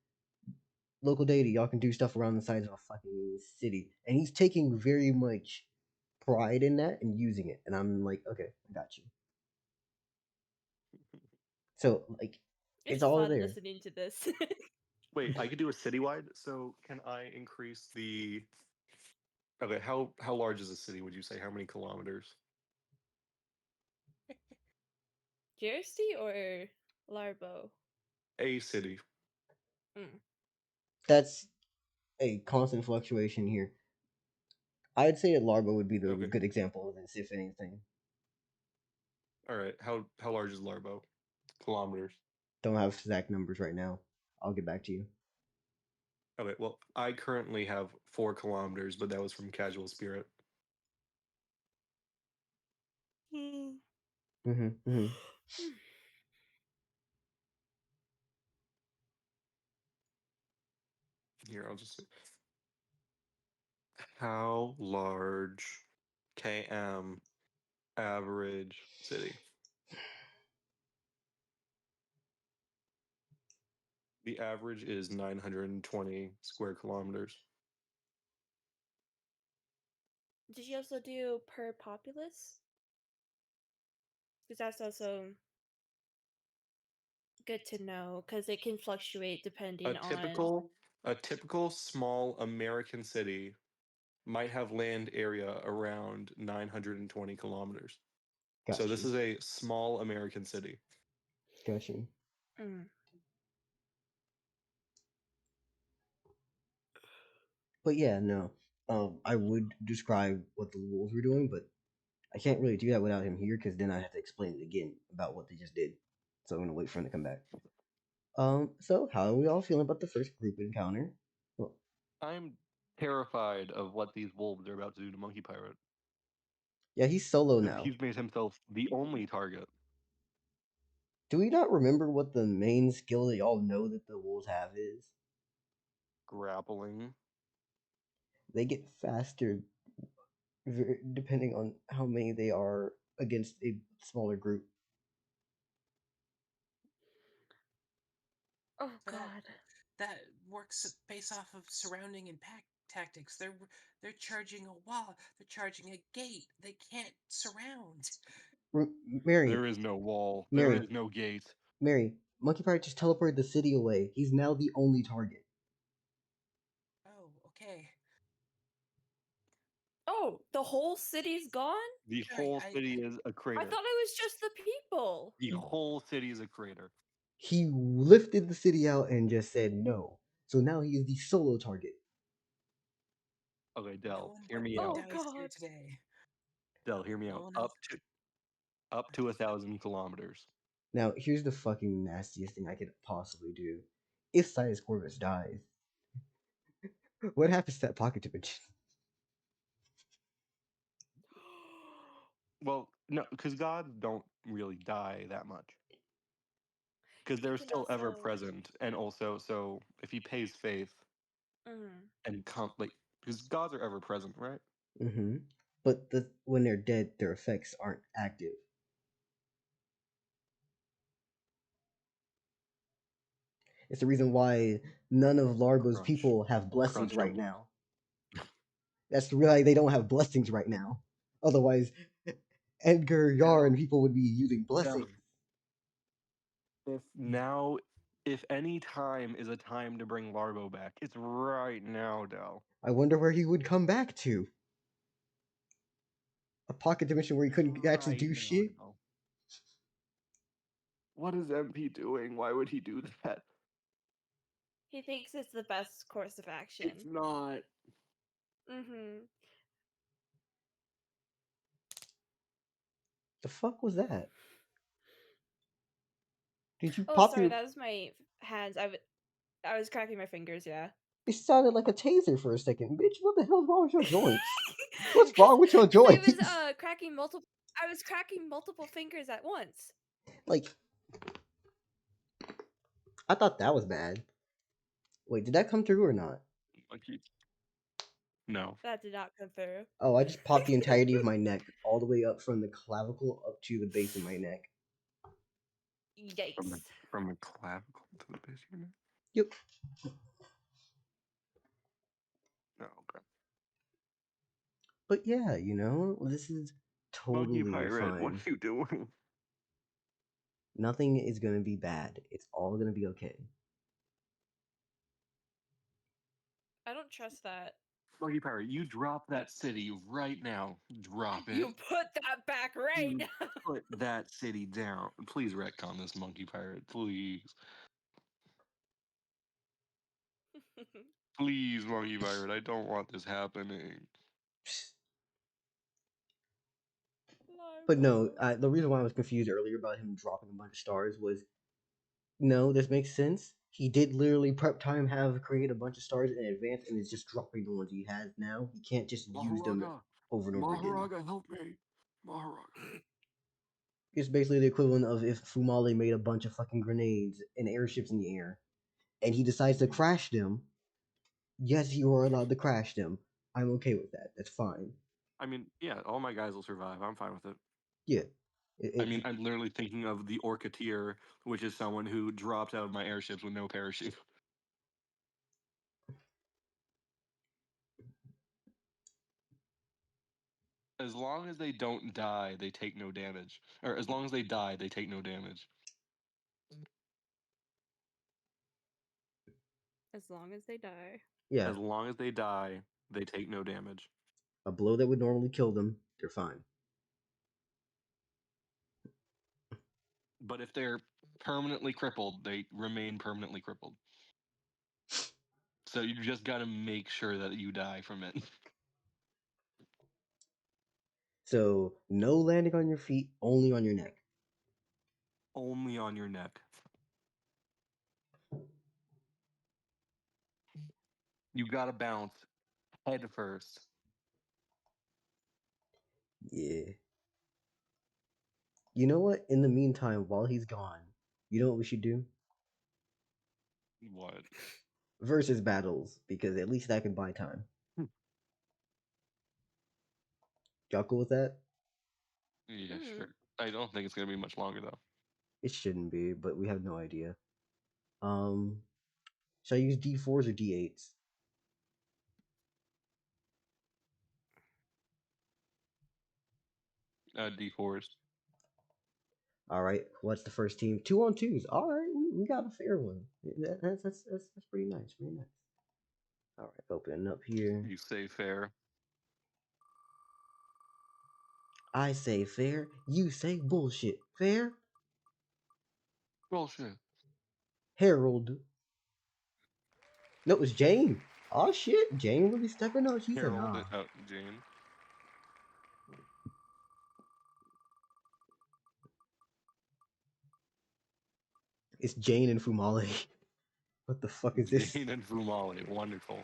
B: Local deity, y'all can do stuff around the size of a fucking city. And he's taking very much pride in that and using it. And I'm like, okay, I got you. So, like, it's all
D: fun
B: there.
D: listening to this.
A: Wait, I could do a citywide. So can I increase the? Okay, how large is a city? Would you say? How many kilometers?
D: Jersey or Larbo?
A: A city.
B: That's a constant fluctuation here. I'd say that Largo would be the
A: Okay.
B: good example of this, if anything.
A: All right. How large is Larbo? Kilometers.
B: Don't have exact numbers right now. I'll get back to you.
A: Okay. Well, I currently have 4 kilometers, but that was from Casual Spirit. Here, I'll just. How large KM average city? The average is 920 square kilometers.
D: Did you also do per populace? Because that's also good to know, because it can fluctuate depending on.
A: A typical small American city might have land area around 920 kilometers. So this is a small American city.
B: Gotcha. But yeah, no. I would describe what the wolves were doing, but I can't really do that without him here, because then I have to explain it again about what they just did. So I'm gonna wait for him to come back. So how are we all feeling about the first group encounter? Well,
A: I'm terrified of what these wolves are about to do to Monkey Pirate.
B: yeah, he's solo now.
A: He's made himself the only target.
B: Do we not remember what the main skill that y'all know that the wolves have is?
A: Grappling.
B: They get faster depending on how many they are against a smaller group.
D: Oh God.
E: That works based off of surrounding and pack tactics. They're charging a wall. They're charging a gate. They can't surround.
B: Mary,
A: There is no wall.
B: Mary,
A: There is no gate.
B: Mary, Monkey Pirate just teleported the city away. He's now the only target.
E: Oh, okay.
D: Oh, the whole city's gone?
A: The whole city is a crater.
D: I thought it was just the people.
A: The whole city is a crater.
B: He lifted the city out and just said no. So now he is the solo target.
A: Okay, Del,
E: No one
A: hear
E: but
A: me
E: me
A: out.
E: dies here today.
A: Del, hear me
E: No
A: out.
E: one else.
A: Up to 1,000 kilometers.
B: Now, here's the fucking nastiest thing I could possibly do. If Sidus Corvus dies, what happens to that pocket dimension?
A: Well, no, because gods don't really die that much. Because they're
D: can
A: still ever
D: also-
A: present, and also, so if he pays faith and because gods are ever present, right?
B: Mm-hmm. But when they're dead, their effects aren't active. It's the reason why none of Largo's
A: Crunch.
B: people have blessings
A: Crunch
B: right
A: numbers.
B: now. That's the reason they don't have blessings right now. Otherwise, Edgar, Yar, and people would be using blessings.
A: If any time is a time to bring Larvo back, it's right now, Del.
B: I wonder where he would come back to. A pocket dimension where he couldn't actually do shit?
A: Del. What is MP doing? Why would he do that?
D: He thinks it's the best course of action.
A: It's not.
D: Mm-hmm.
B: The fuck was that? Did you
D: Oh,
B: pop
D: sorry,
B: your...
D: that was my hands. I was cracking my fingers, yeah.
B: It sounded like a taser for a second. Bitch, what the hell's wrong with your joints? What's wrong with your
D: 'Cause I
B: joints?
D: was I was cracking multiple fingers at once.
B: Like, I thought that was bad. Wait, did that come through or not?
A: No.
D: That did not come through.
B: Oh, I just popped the entirety of my neck, all the way up from the clavicle up to the base of my neck.
D: Yikes.
A: From the clavicle to the base of your neck?
B: Yep.
A: Oh, okay.
B: But yeah, you know, this is totally
A: Monkey Pirate,
B: fine.
A: what are you doing?
B: Nothing is gonna be bad. It's all gonna be okay.
D: I don't trust that.
A: Monkey Pirate, you drop that city right now. Drop it.
D: You put that back right
A: You
D: now.
A: Put that city down. Please retcon this, Monkey Pirate. Please. Please, Monkey Pirate. I don't want this happening.
B: But no, the reason why I was confused earlier about him dropping a bunch of stars was, no, this makes sense. He did literally prep time have created a bunch of stars in advance and is just dropping the ones he has now. He can't just use them over and over again.
A: Maharaga, help me. Maharaga.
B: It's basically the equivalent of if Fumale made a bunch of fucking grenades and airships in the air, and he decides to crash them. Yes, you are allowed to crash them. I'm okay with that. That's fine.
A: I mean, yeah, all my guys will survive. I'm fine with it.
B: Yeah.
A: I mean, I'm literally thinking of the Orcateer, which is someone who dropped out of my airships with no parachute. As long as they don't die, they take no damage. Or as long as they die, they take no damage.
D: As long as they die.
B: Yeah.
A: As long as they die, they take no damage.
B: A blow that would normally kill them, they're fine.
A: But if they're permanently crippled, they remain permanently crippled. So you just gotta make sure that you die from it.
B: So, no landing on your feet, only on your neck.
A: Only on your neck. You gotta bounce head first.
B: Yeah. You know what? In the meantime, while he's gone, you know what we should do?
A: What?
B: Versus battles, because at least that can buy time. Y'all cool with that?
A: Yeah, sure. I don't think it's gonna be much longer though.
B: It shouldn't be, but we have no idea. Should I use D4s or D8s?
A: D4s.
B: All right, what's the first team? 2-on-2s. All right, we got a fair one. That's pretty nice, pretty nice. All right, opening up here.
A: You say fair.
B: I say fair. You say bullshit. Fair.
A: Bullshit.
B: Harold. No, it's Jane. Oh shit, Jane really stepping up. She said,
A: Harold.
B: nah.
A: Oh, Jane.
B: It's Jane and Fumale. What the fuck is this?
A: Jane and Fumale. Wonderful.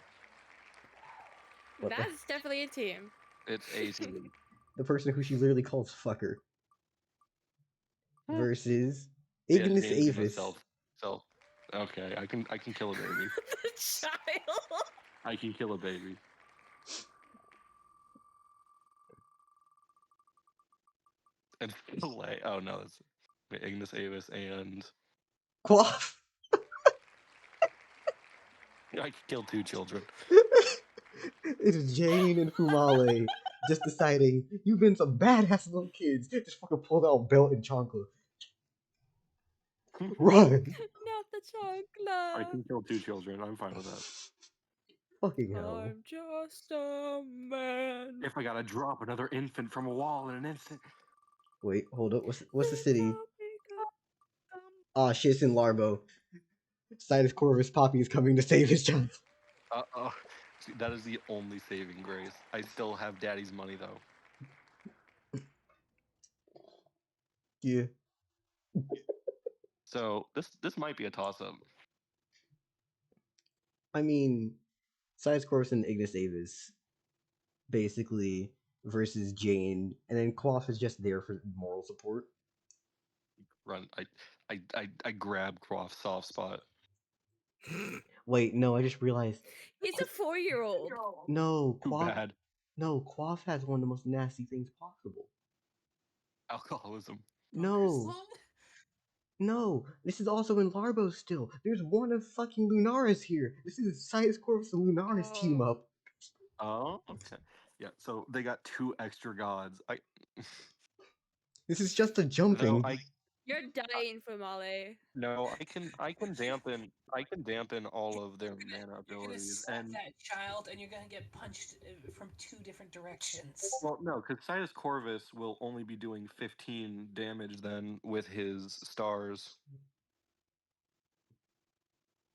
B: What the-
D: That's definitely a team.
A: It's a team.
B: The person who she literally calls fucker. Versus
A: Yeah,
B: Ignis
A: Jane's gonna
B: Avis.
A: Self. Okay, I can kill a baby.
D: The child.
A: I can kill a baby. And Filet. Oh no, that's Ignis Avis and
B: Quaff.
A: I can kill 2 children.
B: It's Jane and Fumale just deciding you've been some badass little kids. Just fucking pulled out belt and chancla. Run!
D: Not the
A: I
D: chancla.
A: can kill 2 children. I'm fine with that.
B: Fucking hell.
D: I'm just a man.
A: If I gotta drop another infant from a wall in an instant.
B: Wait, hold up. What's the city?
D: Because
B: Ah, shit, it's in Larbo. Sidus Corvus Poppy is coming to save his child.
A: See, that is the only saving grace. I still have daddy's money though.
B: Yeah.
A: So this might be a toss up.
B: I mean, Sidus Corvus and Ignis Avis, basically, versus Jane, and then Quaff is just there for moral support.
A: Run. I grab Croft's soft spot.
B: Wait, no, I just realized.
D: he's a 4-year-old.
B: No,
A: Too
B: Quaff.
A: bad.
B: No, Quaff has one of the most nasty things possible.
A: Alcoholism.
B: No. No, this is also in Larbo still. There's one of fucking Lunaris here. This is Sidus Corvus and Lunaris team
D: Oh.
B: up.
A: Oh, okay. Yeah, so they got 2 extra gods.
B: This is just a jumping.
D: You're dying, Fumale.
A: No, I can dampen all of their mana
E: You're gonna
A: abilities,
E: slap
A: and
E: that child, and you're gonna get punched from 2 different directions.
A: well, no, because Sidus Corvus will only be doing 15 damage then with his stars,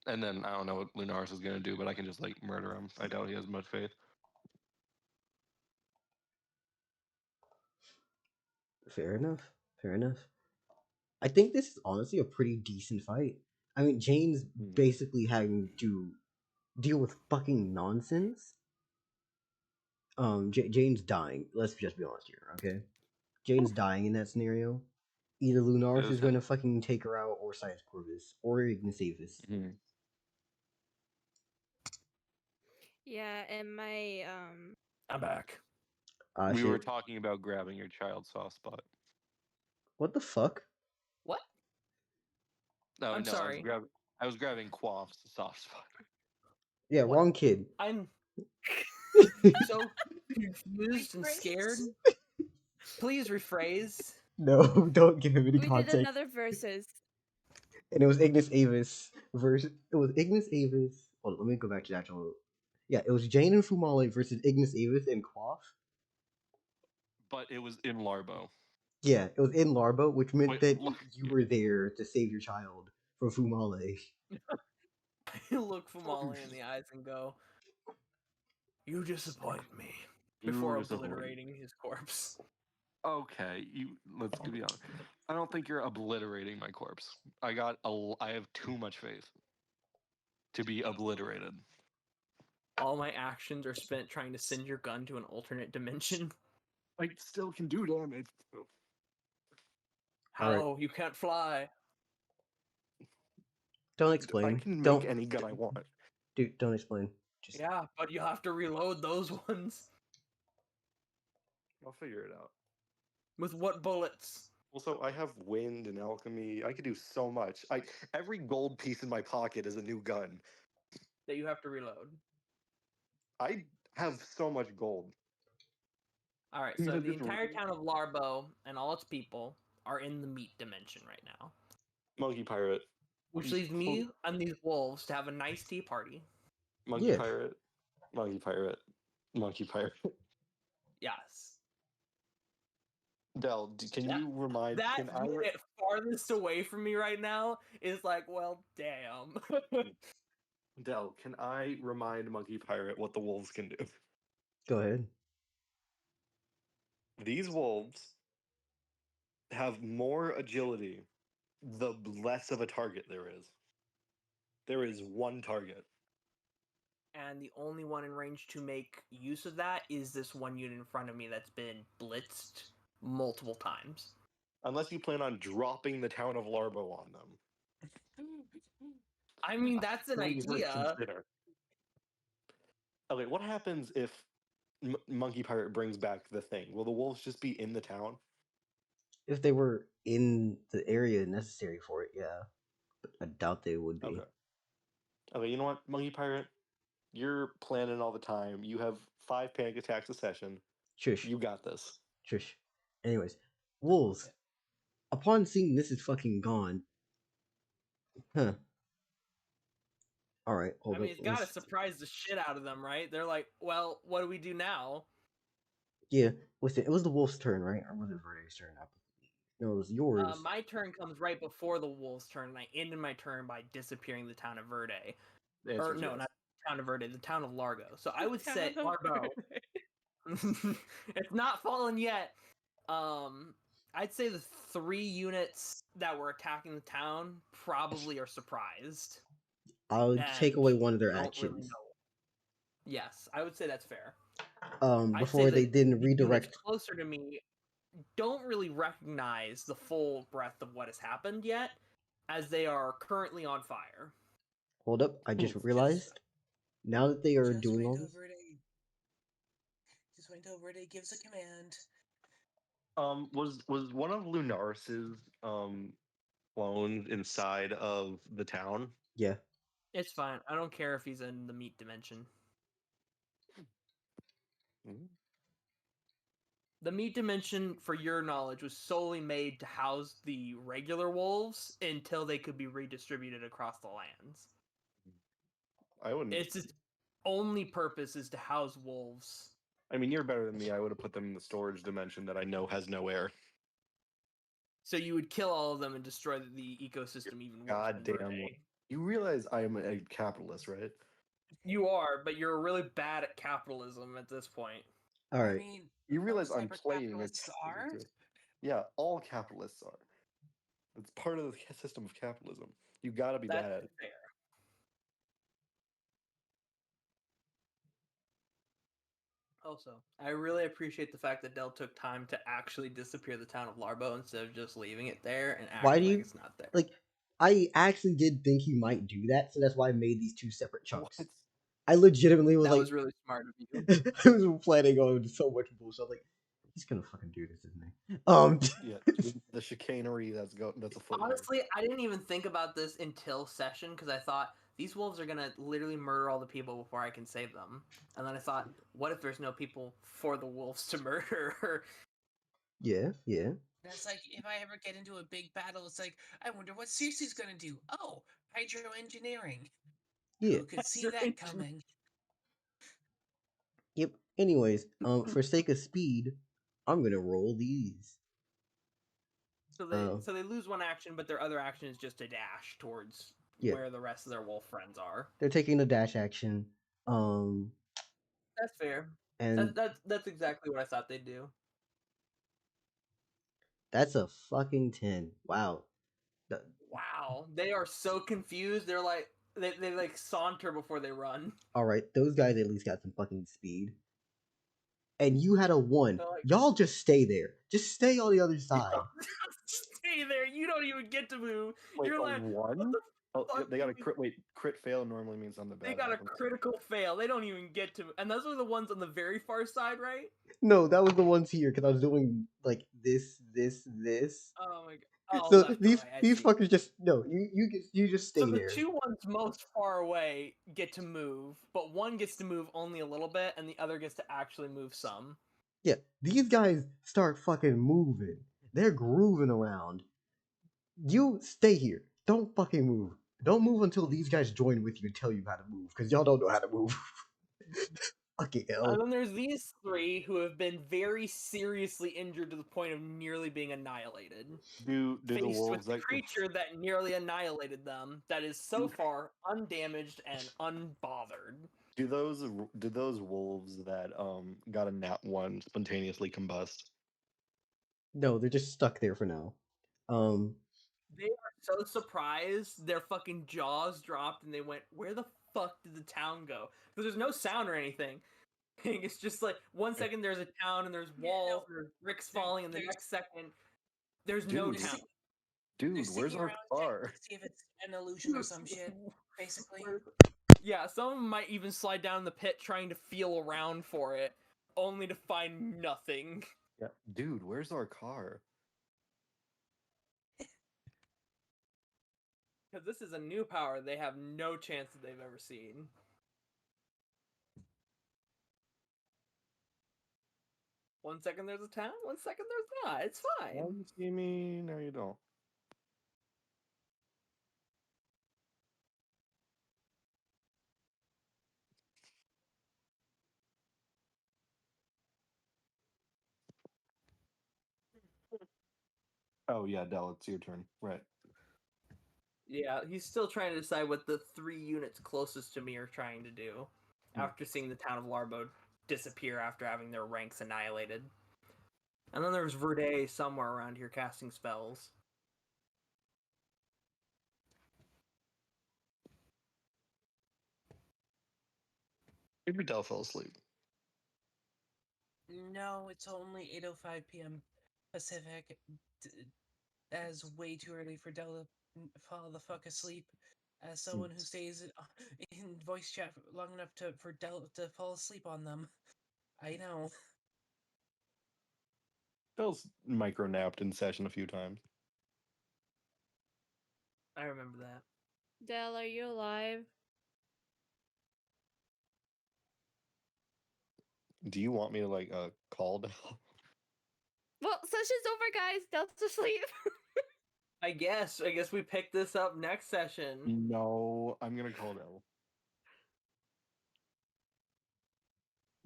A: and then I don't know what Lunaris is gonna do, but I can just like murder him. I doubt he has much faith.
B: Fair enough. Fair enough. I think this is honestly a pretty decent fight. I mean, Jane's basically having to deal with fucking nonsense. Jane's dying. Let's just be honest here, okay? Jane's dying in that scenario. Either Lunaris is going to fucking take her out, or Sidus Corvus, or Ignis Avis.
D: Yeah, and my
C: I'm back.
A: We were talking about grabbing your child's soft spot.
B: What the fuck?
C: What?
A: No,
C: I'm
A: no,
C: sorry.
A: I was grabbing Quaff's soft spot.
B: Yeah,
C: What?
B: wrong kid.
C: I'm so confused and scared. Please rephrase.
B: No, don't give him any
D: we
B: context.
D: did another versus.
B: And it was Ignis Avis versus. It was Ignis Avis. Hold on, let me go back to the actual. Yeah, it was Jane and Fumale versus Ignis Avis and Quaff.
A: But it was in Larbo.
B: Yeah, it was in Larbo, which meant
A: Wait,
B: that you were there to save your child from Fumale.
C: I look Fumale in the eyes and go, "You disappoint me." Before obliterating his corpse.
A: Okay, let's be honest. I don't think you're obliterating my corpse. I have too much faith to be obliterated.
C: All my actions are spent trying to send your gun to an alternate dimension.
A: I still can do damage.
C: How?
B: Right.
C: You can't fly.
B: Don't explain.
A: I can
B: don't
A: make any gun I want.
B: Dude, don't explain. Just...
C: Yeah, but you have to reload those ones.
A: I'll figure it out.
C: With what bullets?
A: Also, I have wind and alchemy. I could do so much. Every gold piece in my pocket is a new gun.
C: That you have to reload.
A: I have so much gold.
C: Alright, so the entire town of Larbo and all its people are in the meat dimension right now.
A: Monkey pirate.
C: Which leaves me and these wolves to have a nice tea party.
A: Monkey pirate. Monkey pirate. Monkey pirate.
C: Yes.
A: Del, can you remind
C: that unit farthest away from me right now is like, well, damn.
A: Del, can I remind Monkey Pirate what the wolves can do?
B: Go ahead.
A: These wolves have more agility the less of a target there is. There is one target.
C: And the only one in range to make use of that is this one unit in front of me that's been blitzed multiple times.
A: Unless you plan on dropping the town of Larbo on them.
C: I mean, that's an idea.
A: Okay, what happens if Monkey Pirate brings back the thing? Will the wolves just be in the town?
B: If they were in the area necessary for it, yeah. But I doubt they would be.
A: Okay, you know what, Monkey Pirate? You're planning all the time. You have 5 panic attacks a session.
B: Shush.
A: You got this.
B: Shush. Anyways, wolves. Upon seeing this is fucking gone. Huh. Alright, hold
C: I mean,
B: up.
C: it's gotta
B: let's-
C: surprise the shit out of them, right? They're like, well, what do we do now?
B: Yeah, listen, it was the wolf's turn, right? Or was it Verde's turn? No, it was yours.
C: My turn comes right before the wolf's turn, and I ended my turn by disappearing the town of Verde.
A: The answer
C: Or
A: is
C: no,
A: yes.
C: not the town of Verde, the town of Largo. So I would
D: Town
C: say
D: of
C: Largo.
D: Verde.
C: It's not fallen yet. I'd say the 3 units that were attacking the town probably are surprised.
B: I'll take
C: and
B: away one of their
C: don't
B: actions.
C: really know. Yes, I would say that's fair. I'd
B: Before
C: say
B: they
C: that
B: didn't
C: the units
B: redirect.
C: closer to me don't really recognize the full breadth of what has happened yet, as they are currently on fire.
B: Hold up, I just
A: Just-
B: realized. Now that they are
E: Just
B: doing
E: wait
B: all
E: till
B: this.
E: Verde gives a command.
A: Was one of Lunaris's clones inside of the town?
B: Yeah.
C: It's fine. I don't care if he's in the meat dimension.
A: Mhm.
C: The meat dimension, for your knowledge, was solely made to house the regular wolves until they could be redistributed across the lands.
A: I wouldn't.
C: Its only purpose is to house wolves.
A: I mean, you're better than me. I would have put them in the storage dimension that I know has no air.
C: So you would kill all of them and destroy the ecosystem even worse. than
A: Goddamn.
C: Verde.
A: You realize I am a capitalist, right?
C: You are, but you're really bad at capitalism at this point.
B: All
E: I
B: right.
E: mean,
A: You realize I'm
E: cyber
A: playing as
E: capitalists are.
A: capitalist, right? Yeah, all capitalists are. It's part of the system of capitalism. You gotta be
C: That's
A: bad at it.
C: fair. Also, I really appreciate the fact that Dell took time to actually disappear the town of Larbo instead of just leaving it there and acting
B: Why do
C: like
B: you
C: it's not there.
B: like? I actually did think he might do that, so that's why I made these 2 separate chunks.
A: What?
B: I legitimately was
C: That
B: like,
C: was really smart of you.
B: I was planning on so much bullshit. I was like, he's gonna fucking do this, isn't he?
A: Yeah, the chicanery that's afoot. here.
C: Honestly, I didn't even think about this until session because I thought these wolves are gonna literally murder all the people before I can save them. And then I thought, what if there's no people for the wolves to murder?
B: Yeah.
E: That's like if I ever get into a big battle, it's like I wonder what Circe's gonna do. Oh, hydroengineering.
B: Yeah.
E: Who could see that coming?
B: Yep. Anyways, for sake of speed, I'm gonna roll these.
C: So they lose one action, but their other action is just a dash towards
B: Yeah.
C: where the rest of their wolf friends are.
B: They're taking a dash action.
C: That's fair.
B: And
C: That's exactly what I thought they'd do.
B: that's a fucking 10. Wow.
C: Wow, they are so confused. They're like they like saunter before they run.
B: All right, those guys at least got some fucking speed. And you had a 1.
C: They're like,
B: Y'all just stay there. Just stay on the other side.
C: stay there. You don't even get to move.
A: Wait,
C: You're
A: a
C: like,
A: one?
C: what the
A: Oh,
C: fuck
A: they got a
C: do you-
A: crit. Wait, crit fail normally means something bad.
C: They got a
A: happens.
C: critical fail. They don't even get to. And those are the ones on the very far side, right?
B: No, that was the ones here because I was doing like this.
C: Oh my god. Oh,
B: So
C: left to
B: these
C: right, I
B: these
C: see.
B: fuckers just no. You just stay
C: So the
B: there.
C: 2 ones most far away get to move, but one gets to move only a little bit, and the other gets to actually move some.
B: Yeah, these guys start fucking moving. They're grooving around. You stay here. Don't fucking move. Don't move until these guys join with you and tell you how to move, because y'all don't know how to move. Fucking hell.
C: And then there's these 3 who have been very seriously injured to the point of nearly being annihilated.
A: Do the
C: Faced
A: wolves
C: with the
A: that
C: creature that nearly annihilated them, that is so far undamaged and unbothered.
A: do those wolves that got a nat 1 spontaneously combust?
B: No, they're just stuck there for now.
C: They are so surprised, their fucking jaws dropped, and they went, "Where the fuck did the town go?" Because there's no sound or anything. It's just like 1 second there's a town and there's walls and there's bricks falling, and the next second there's no
A: Dude,
C: town.
A: Dude,
E: They're
A: where's
E: sticking
A: our
E: around checking
A: car?
E: to see if it's an illusion or some shit. Basically,
C: Yeah, some of them might even slide down the pit trying to feel around for it, only to find nothing.
A: Yeah, dude, where's our car?
C: Because this is a new power they have no chance that they've ever seen. 1 second there's a town, 1 second there's not. It's fine.
A: You see me? No, you don't. Oh yeah, Del, it's your turn. Right.
C: Yeah, he's still trying to decide what the 3 units closest to me are trying to do after seeing the town of Larbo disappear after having their ranks annihilated. And then there's Verde somewhere around here casting spells.
A: Maybe Del fell asleep.
E: No, it's only 8:05 p.m. Pacific. As way too early for Del to fall the fuck asleep. As someone who stays in voice chat long enough for Del to fall asleep on them, I know.
A: Del's micro napped in session a few times.
C: I remember that.
D: Del, are you alive?
A: Do you want me to like call Del?
D: Well, session's over, guys. Del's asleep.
C: I guess we pick this up next session.
A: No, I'm gonna call Del.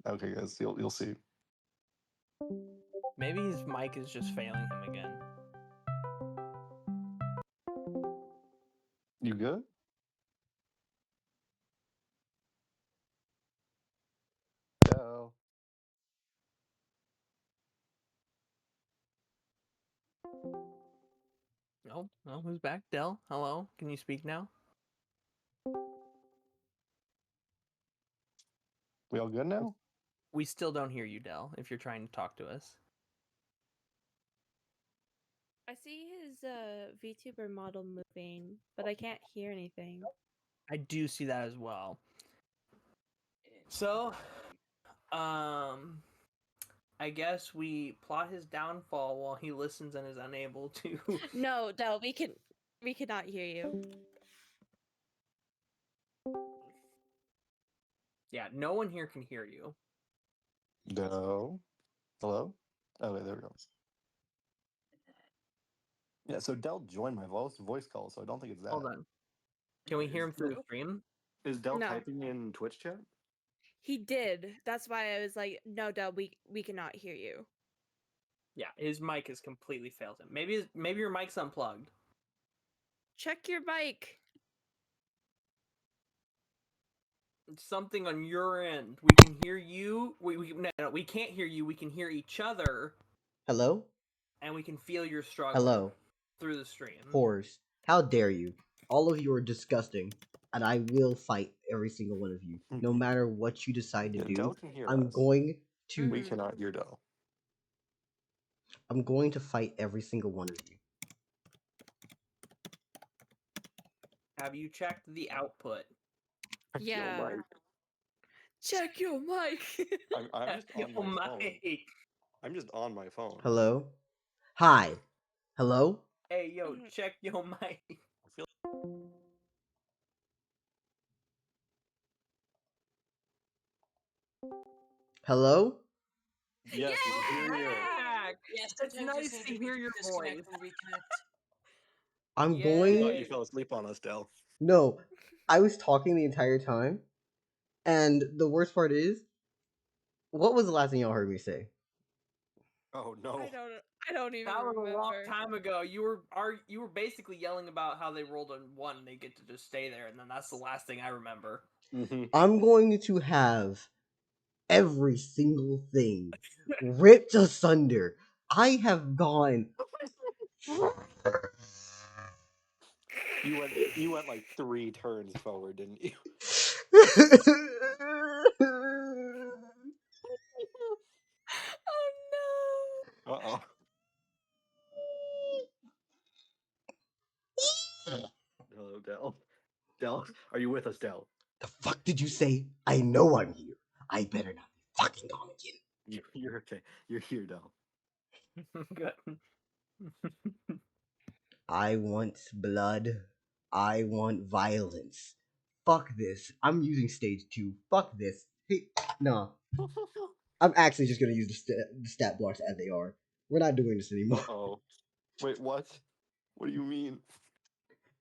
A: Okay, guys, you'll see.
C: Maybe his mic is just failing him again.
A: You good? Del.
C: No, who's back? Del, hello? Can you speak now?
A: We all good now?
C: We still don't hear you, Del, if you're trying to talk to us.
D: I see his VTuber model moving, but I can't hear anything.
C: I do see that as well. So, I guess we plot his downfall while he listens and is unable to.
D: No, Del, we cannot hear you.
C: Yeah, no one here can hear you.
A: Del. Hello? Okay, there we go. Yeah, so Del joined my voice call, so I don't think it's that.
C: Hold on. Can we hear him through the stream?
A: Is Del
D: No.
A: typing in Twitch chat?
D: He did. That's why I was like, no, Del, we cannot hear you.
C: Yeah, his mic has completely failed him. Maybe your mic's unplugged.
D: Check your mic.
C: It's something on your end. We can hear you. No, we can't hear you. We can hear each other,
B: Hello?
C: and we can feel your struggle.
B: Hello?
C: Through the stream.
B: Whores. How dare you? All of you are disgusting, and I will fight every single one of you. No matter what you decide to
A: Yeah,
B: do,
A: Del can hear
B: I'm
A: us.
B: going to
A: We cannot hear Del.
B: I'm going to fight every single one of you.
C: Have you checked the output?
D: Yeah. Check your mic.
A: I'm just on
C: Yo,
A: my phone.
C: mic.
A: I'm just on my phone.
B: Hello? Hi. Hello?
C: Hey, yo, check your mic.
B: Hello?
A: Yes, we can hear you.
C: Back.
E: Yes,
C: It's
E: sometimes you
C: nice
E: just
C: to
E: need
C: hear
E: to
C: your
E: disconnect
C: voice.
E: and reconnect.
B: I'm
A: I
B: going...
A: thought you fell asleep on us, Del.
B: No, I was talking the entire time, and the worst part is, what was the last thing y'all heard me say?
A: Oh no.
D: I don't even
C: That was
D: remember.
C: a long time ago. You were basically yelling about how they rolled a 1 and they get to just stay there, and then that's the last thing I remember.
A: Mm-hmm.
B: I'm going to have every single thing ripped asunder. I have gone.
A: You went like 3 turns forward, didn't you?
D: Oh no.
A: Uh-oh. Hello, Del. Del, are you with us, Del?
B: The fuck did you say? I know I'm here. I better not be fucking gone again.
A: You're okay. You're here, Del.
C: Good.
B: I want blood. I want violence. Fuck this. I'm using stage 2. Fuck this. Hey, no. I'm actually just gonna use the stat blocks as they are. We're not doing this anymore.
A: Uh-oh. Wait, what? What do you mean?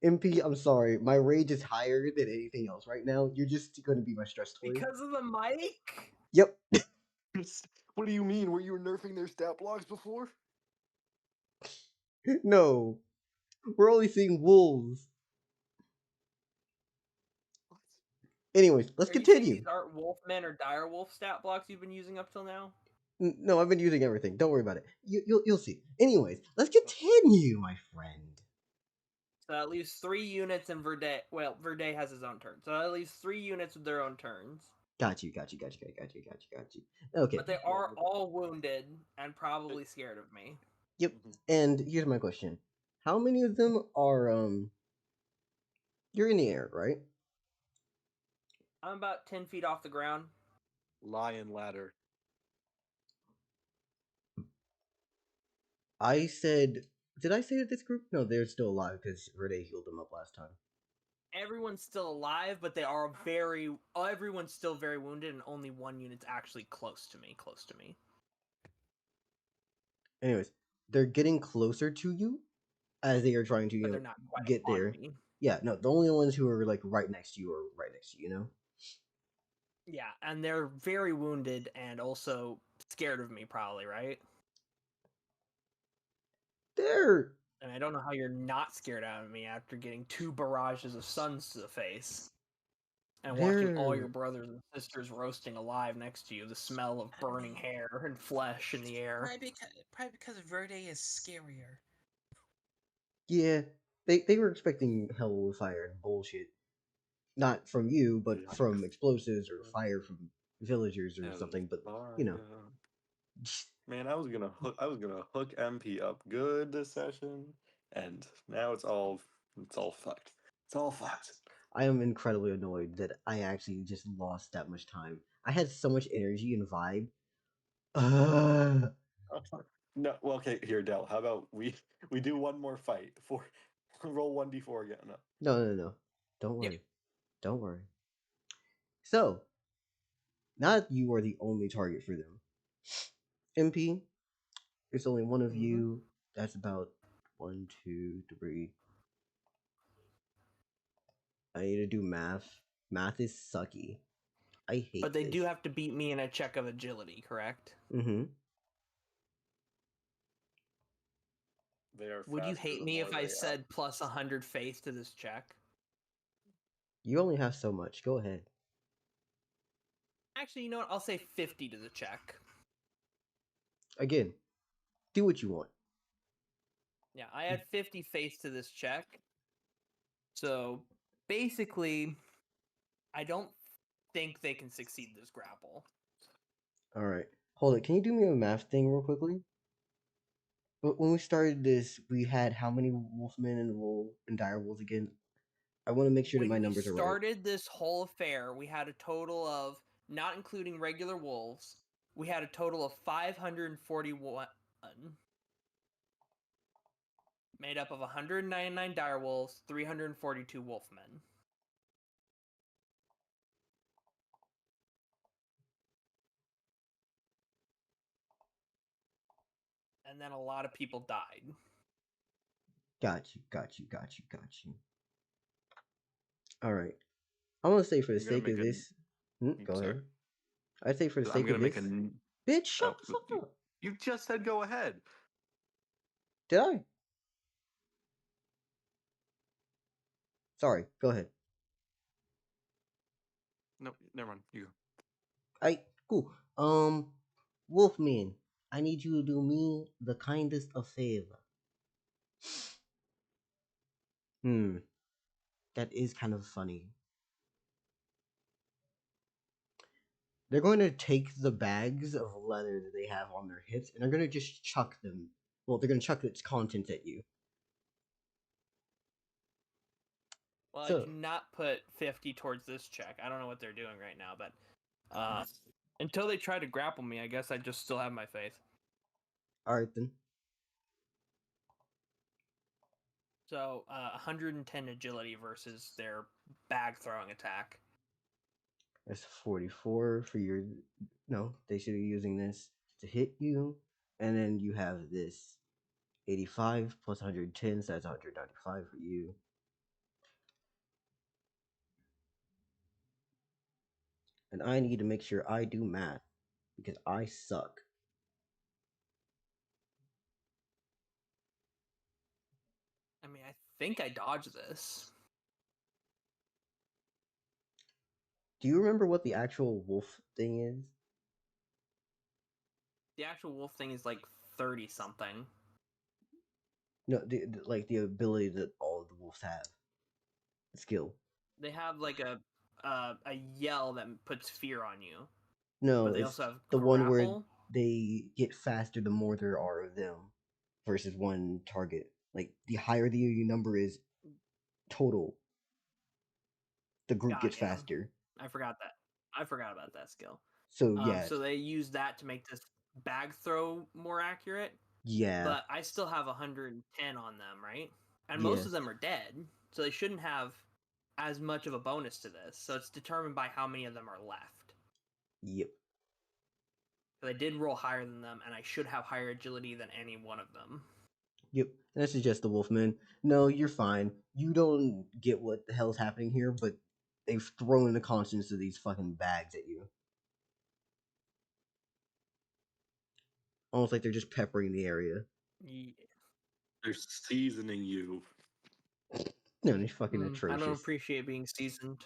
B: MP, I'm sorry. My rage is higher than anything else right now. You're just gonna be my stress toy.
C: Because of the mic?
B: Yep.
A: What do you mean? Were you nerfing their stat blocks before?
B: No. We're only seeing wolves.
A: What?
B: Anyways, let's
C: Are you saying
B: continue.
C: these aren't Wolfmen or Direwolf stat blocks you've been using up till now?
B: No, I've been using everything. Don't worry about it. You'll see. Anyways, let's continue, my friend.
C: So that leaves 3 units in Verde. Well, Verde has his own turn. So that leaves 3 units with their own turns.
B: Got you. Okay.
C: But they are all wounded and probably scared of me.
B: Yep.
A: Mhm.
B: And here's my question: how many of them are You're in the air, right?
C: I'm about 10 feet off the ground.
A: Lion ladder.
B: I said. Did I say that this group? No, they're still alive because Rede healed them up last time.
C: Everyone's still alive, but they are everyone's still very wounded, and only 1 unit's actually close to me.
B: Anyways, they're getting closer to you as they are trying to,
C: But they're not quite
B: get
C: on
B: there.
C: me.
B: Yeah, no, the only ones who are like right next to you are right next to you,
C: Yeah, and they're very wounded and also scared of me, probably, right?
B: They're
C: And I don't know how you're not scared out of me after getting 2 barrages of suns to the face. And watching all your brothers and sisters roasting alive next to you, the smell of burning hair and flesh in the air.
E: Probably because Verde is scarier.
B: Yeah, they were expecting hell with fire and bullshit. Not from you, but from explosives or fire from villagers or something. But
A: Man, I was gonna hook MP up good this session, and now it's all fucked. It's all fucked.
B: I am incredibly annoyed that I actually just lost that much time. I had so much energy and vibe.
A: No, well, okay, here, Del. How about we do one more fight for roll 1d4 again? No.
B: No. Don't
C: Yep.
B: worry. Don't worry. So, now that you are the only target for them, MP, it's only one of
C: Mhm.
B: you. That's about 1, 2, 3. I need to do math. Math is sucky. I hate
C: But they
B: this.
C: do have to beat me in a check of agility, correct?
B: Mm-hmm.
A: They are.
C: Would you
A: faster
C: hate
A: the
C: me
A: more
C: if I
A: they
C: said plus 100 faith to this check?
B: You only have so much. Go ahead.
C: Actually, you know what? I'll say 50 to the check.
B: Again, do what you want.
C: Yeah, I had 50 faith to this check. So basically, I don't think they can succeed this grapple.
B: All right. Hold it. Can you do me a math thing real quickly? When we started this, we had how many wolfmen and dire wolves again? I want to make sure that my
C: When we
B: numbers are right.
C: started this whole affair, we had a total of, not including regular wolves, we had a total of 541, made up of 199 dire wolves, 342 wolfmen. And then a lot of people died.
B: Got you. All right. I'm gonna say for the
A: I'm gonna
B: sake
A: make
B: of
A: a.
B: this. Go
A: Sorry.
B: ahead. I'd say for the
A: I'm
B: sake
A: gonna
B: of
A: make
B: this.
A: a.
B: Bitch, shut the
A: Oh,
B: fuck up.
A: you just said go ahead.
B: Did I? Sorry. Go ahead.
A: No, never mind. You.
B: Cool. Wolfman, I need you to do me the kindest of favor. That is kind of funny. They're going to take the bags of leather that they have on their hips and they're going to just chuck them. Well, they're going to chuck its contents at you.
C: Well, I
B: So,
C: do not put 50 towards this check. I don't know what they're doing right now, but until they try to grapple me, I guess I just still have my faith.
B: alright then.
C: So 110 agility versus their bag throwing attack.
B: That's 44 for your. No, they should be using this to hit you. And then you have this 85 plus 110, so that's 195 for you. And I need to make sure I do math because I suck.
C: I mean, I think I dodged this.
B: Do you remember what the actual wolf thing is?
C: The actual wolf thing is like 30 something.
B: No, like the ability that all of the wolves have. Skill.
C: They have like a yell that puts fear on you.
B: No,
C: But they
B: it's
C: also have
B: the one where
C: grapple.
B: they get faster the more there are of them versus one target. Like the higher the number is total, the group gets
C: Gotcha.
B: faster.
C: I forgot that. I forgot about that skill.
B: So yeah,
C: So they use that to make this bag throw more accurate.
B: yeah,
C: But I still have 110 on them, right? And
B: yes.
C: most of them are dead, so they shouldn't have as much of a bonus to this. So it's determined by how many of them are left.
B: Yep.
C: But I did roll higher than them, and I should have higher agility than any one of them.
B: Yep. This is just the Wolfman. No, you're fine. You don't get what the hell's happening here, but they've thrown the conscience of these fucking bags at you. Almost like they're just peppering the area.
C: Yeah.
A: They're seasoning you.
B: No, they're fucking atrocious.
C: I don't appreciate being seasoned.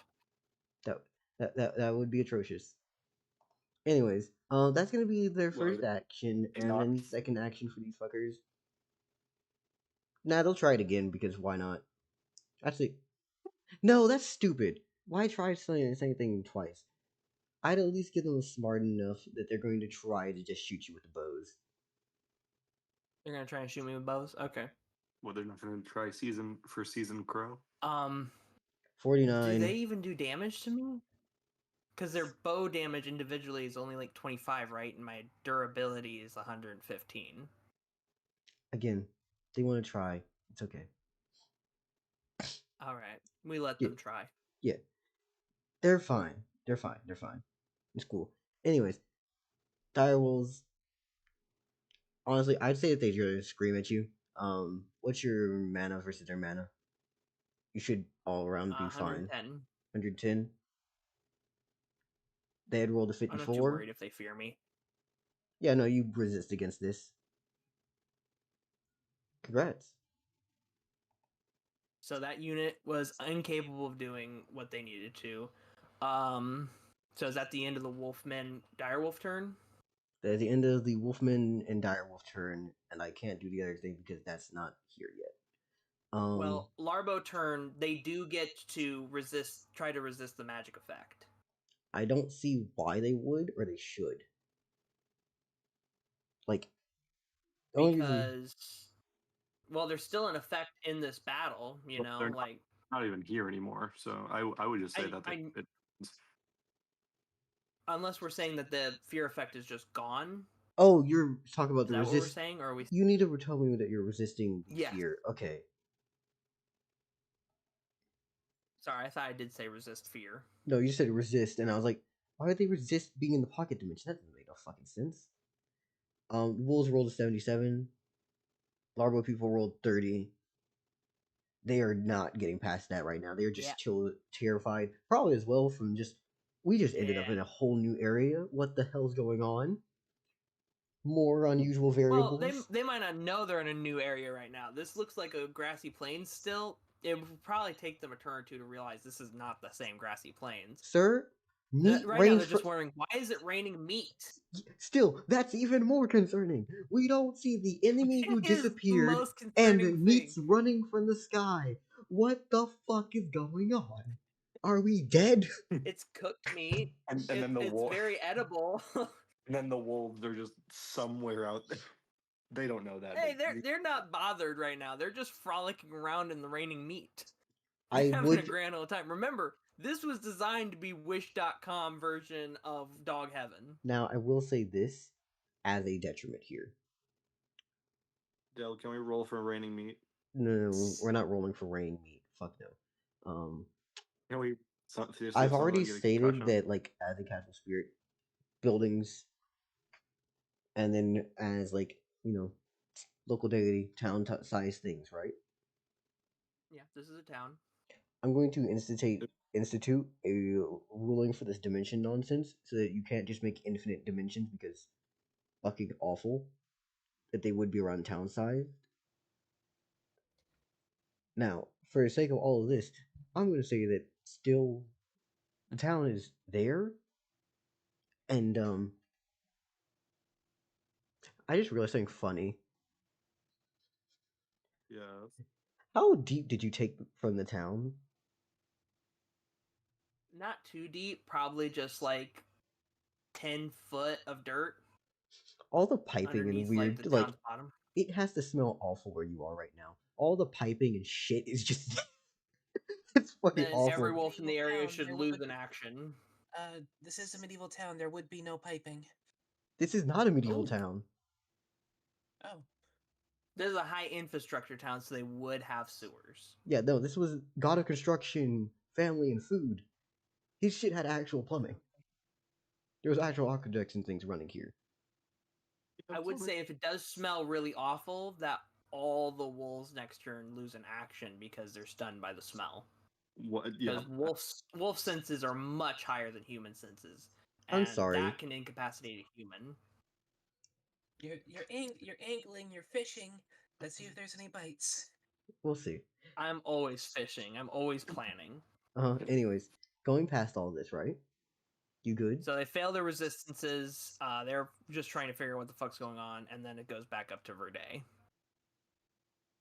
B: That would be atrocious. Anyways, that's gonna be their first action, and then second action for these fuckers. Nah, they'll try it again because why not? Actually, no, that's stupid. Why try saying the same thing twice? I'd at least get them smart enough that they're going to try to just shoot you with the bows.
C: They're gonna try and shoot me with bows. Okay.
A: Well, they're not going to try season crow.
B: 49.
C: Do they even do damage to me? Because their bow damage individually is only like 25, right? And my durability is 115.
B: Again, they want to try. It's okay.
C: All right, we let them try.
B: Yeah, they're fine. They're fine. They're fine. It's cool. Anyways, direwolves. Honestly, I'd say that they're gonna scream at you. What's your mana versus their mana? You should all around be
C: 110.
B: fine. 110. They had rolled a 54.
C: I'm not too worried if they fear me.
B: Yeah, no, you resist against this. Congrats.
C: So that unit was incapable of doing what they needed to. So is that the end of the Wolfman Direwolf turn?
B: That's the end of the Wolfman and Direwolf turn, and I can't do the other thing because that's not here yet.
C: Well, Larbo turn, they do get to try to resist the magic effect.
B: I don't see why they would or they should. Like,
C: because, well, there's still an effect in this battle, you know,
A: they're
C: like
A: not even here anymore. So I would just say
C: unless we're saying that the fear effect is just gone.
B: Oh, you're talking about the resist.
C: What we're saying, or are we?
B: You need to tell me that you're resisting the
C: Yeah.
B: fear. Okay.
C: Sorry, I thought I did say resist fear.
B: No, you said resist, and I was like, why would they resist being in the pocket dimension? That doesn't make no fucking sense. The Wolves rolled a 77. Larbo people rolled 30. They are not getting past that right now. They're just terrified. Probably as well from we just ended up in a whole new area. What the hell's going on? More unusual variables.
C: Well, they might not know they're in a new area right now. This looks like a grassy plains still. It would probably take them a turn or two to realize this is not the same grassy plains.
B: Sir, meat
C: right now they're just wondering, why is it raining meat?
B: Still, that's even more concerning. We don't see the enemy who disappeared, and the meat's running from the sky. What the fuck is going on? Are we dead?
C: It's cooked meat,
A: and then
C: it's very edible.
A: And then the wolves are just somewhere out there. They don't know that.
C: Hey, they're not bothered right now. They're just frolicking around in the raining meat.
B: They're
C: having a grand old time. Remember, this was designed to be Wish.com version of Dog Heaven.
B: Now, I will say this as a detriment here.
A: Del, can we roll for raining meat?
B: No, we're not rolling for raining meat. Fuck no.
A: Can we Seriously,
B: I've
A: if someone
B: already
A: get a
B: stated
A: concussion.
B: that, like, as a casual spirit, buildings, and then as, like, local deity, town size things, right?
C: Yeah, this is a town.
B: I'm going to institute a ruling for this dimension nonsense so that you can't just make infinite dimensions because fucking awful that they would be around town size. Now, for the sake of all of this, I'm going to say that still the town is there, and I just realized something funny.
A: Yeah.
B: How deep did you take from the town?
C: Not too deep, probably just like 10 foot of dirt
B: All the piping and
C: underneath like
B: weird,
C: the
B: like,
C: town's bottom.
B: it has to smell awful where you are right now. All the piping and shit is just it's fucking
C: Then every
B: awful.
C: wolf in the
E: Medieval
C: area
E: town,
C: should
E: there
C: lose
E: would-
C: an action.
E: This is a medieval town. There would be no piping.
B: This is not a medieval
C: Oh.
B: town.
E: Oh,
C: This is a high infrastructure town, so they would have sewers.
B: Yeah, no, this was God of Construction, Family, and Food. His shit had actual plumbing. There was actual architects and things running here.
C: I would say if it does smell really awful, that all the wolves next turn lose an action because they're stunned by the smell.
A: What? Yeah.
C: Because wolf senses are much higher than human senses,
B: I'm
C: and
B: sorry.
C: that can incapacitate a human.
E: you're angling, you're fishing. Let's see if there's any bites.
B: We'll see.
C: I'm always fishing. I'm always planning.
B: Anyways, going past all this, right? You good?
C: So they fail their resistances. They're just trying to figure out what the fuck's going on, and then it goes back up to Verde.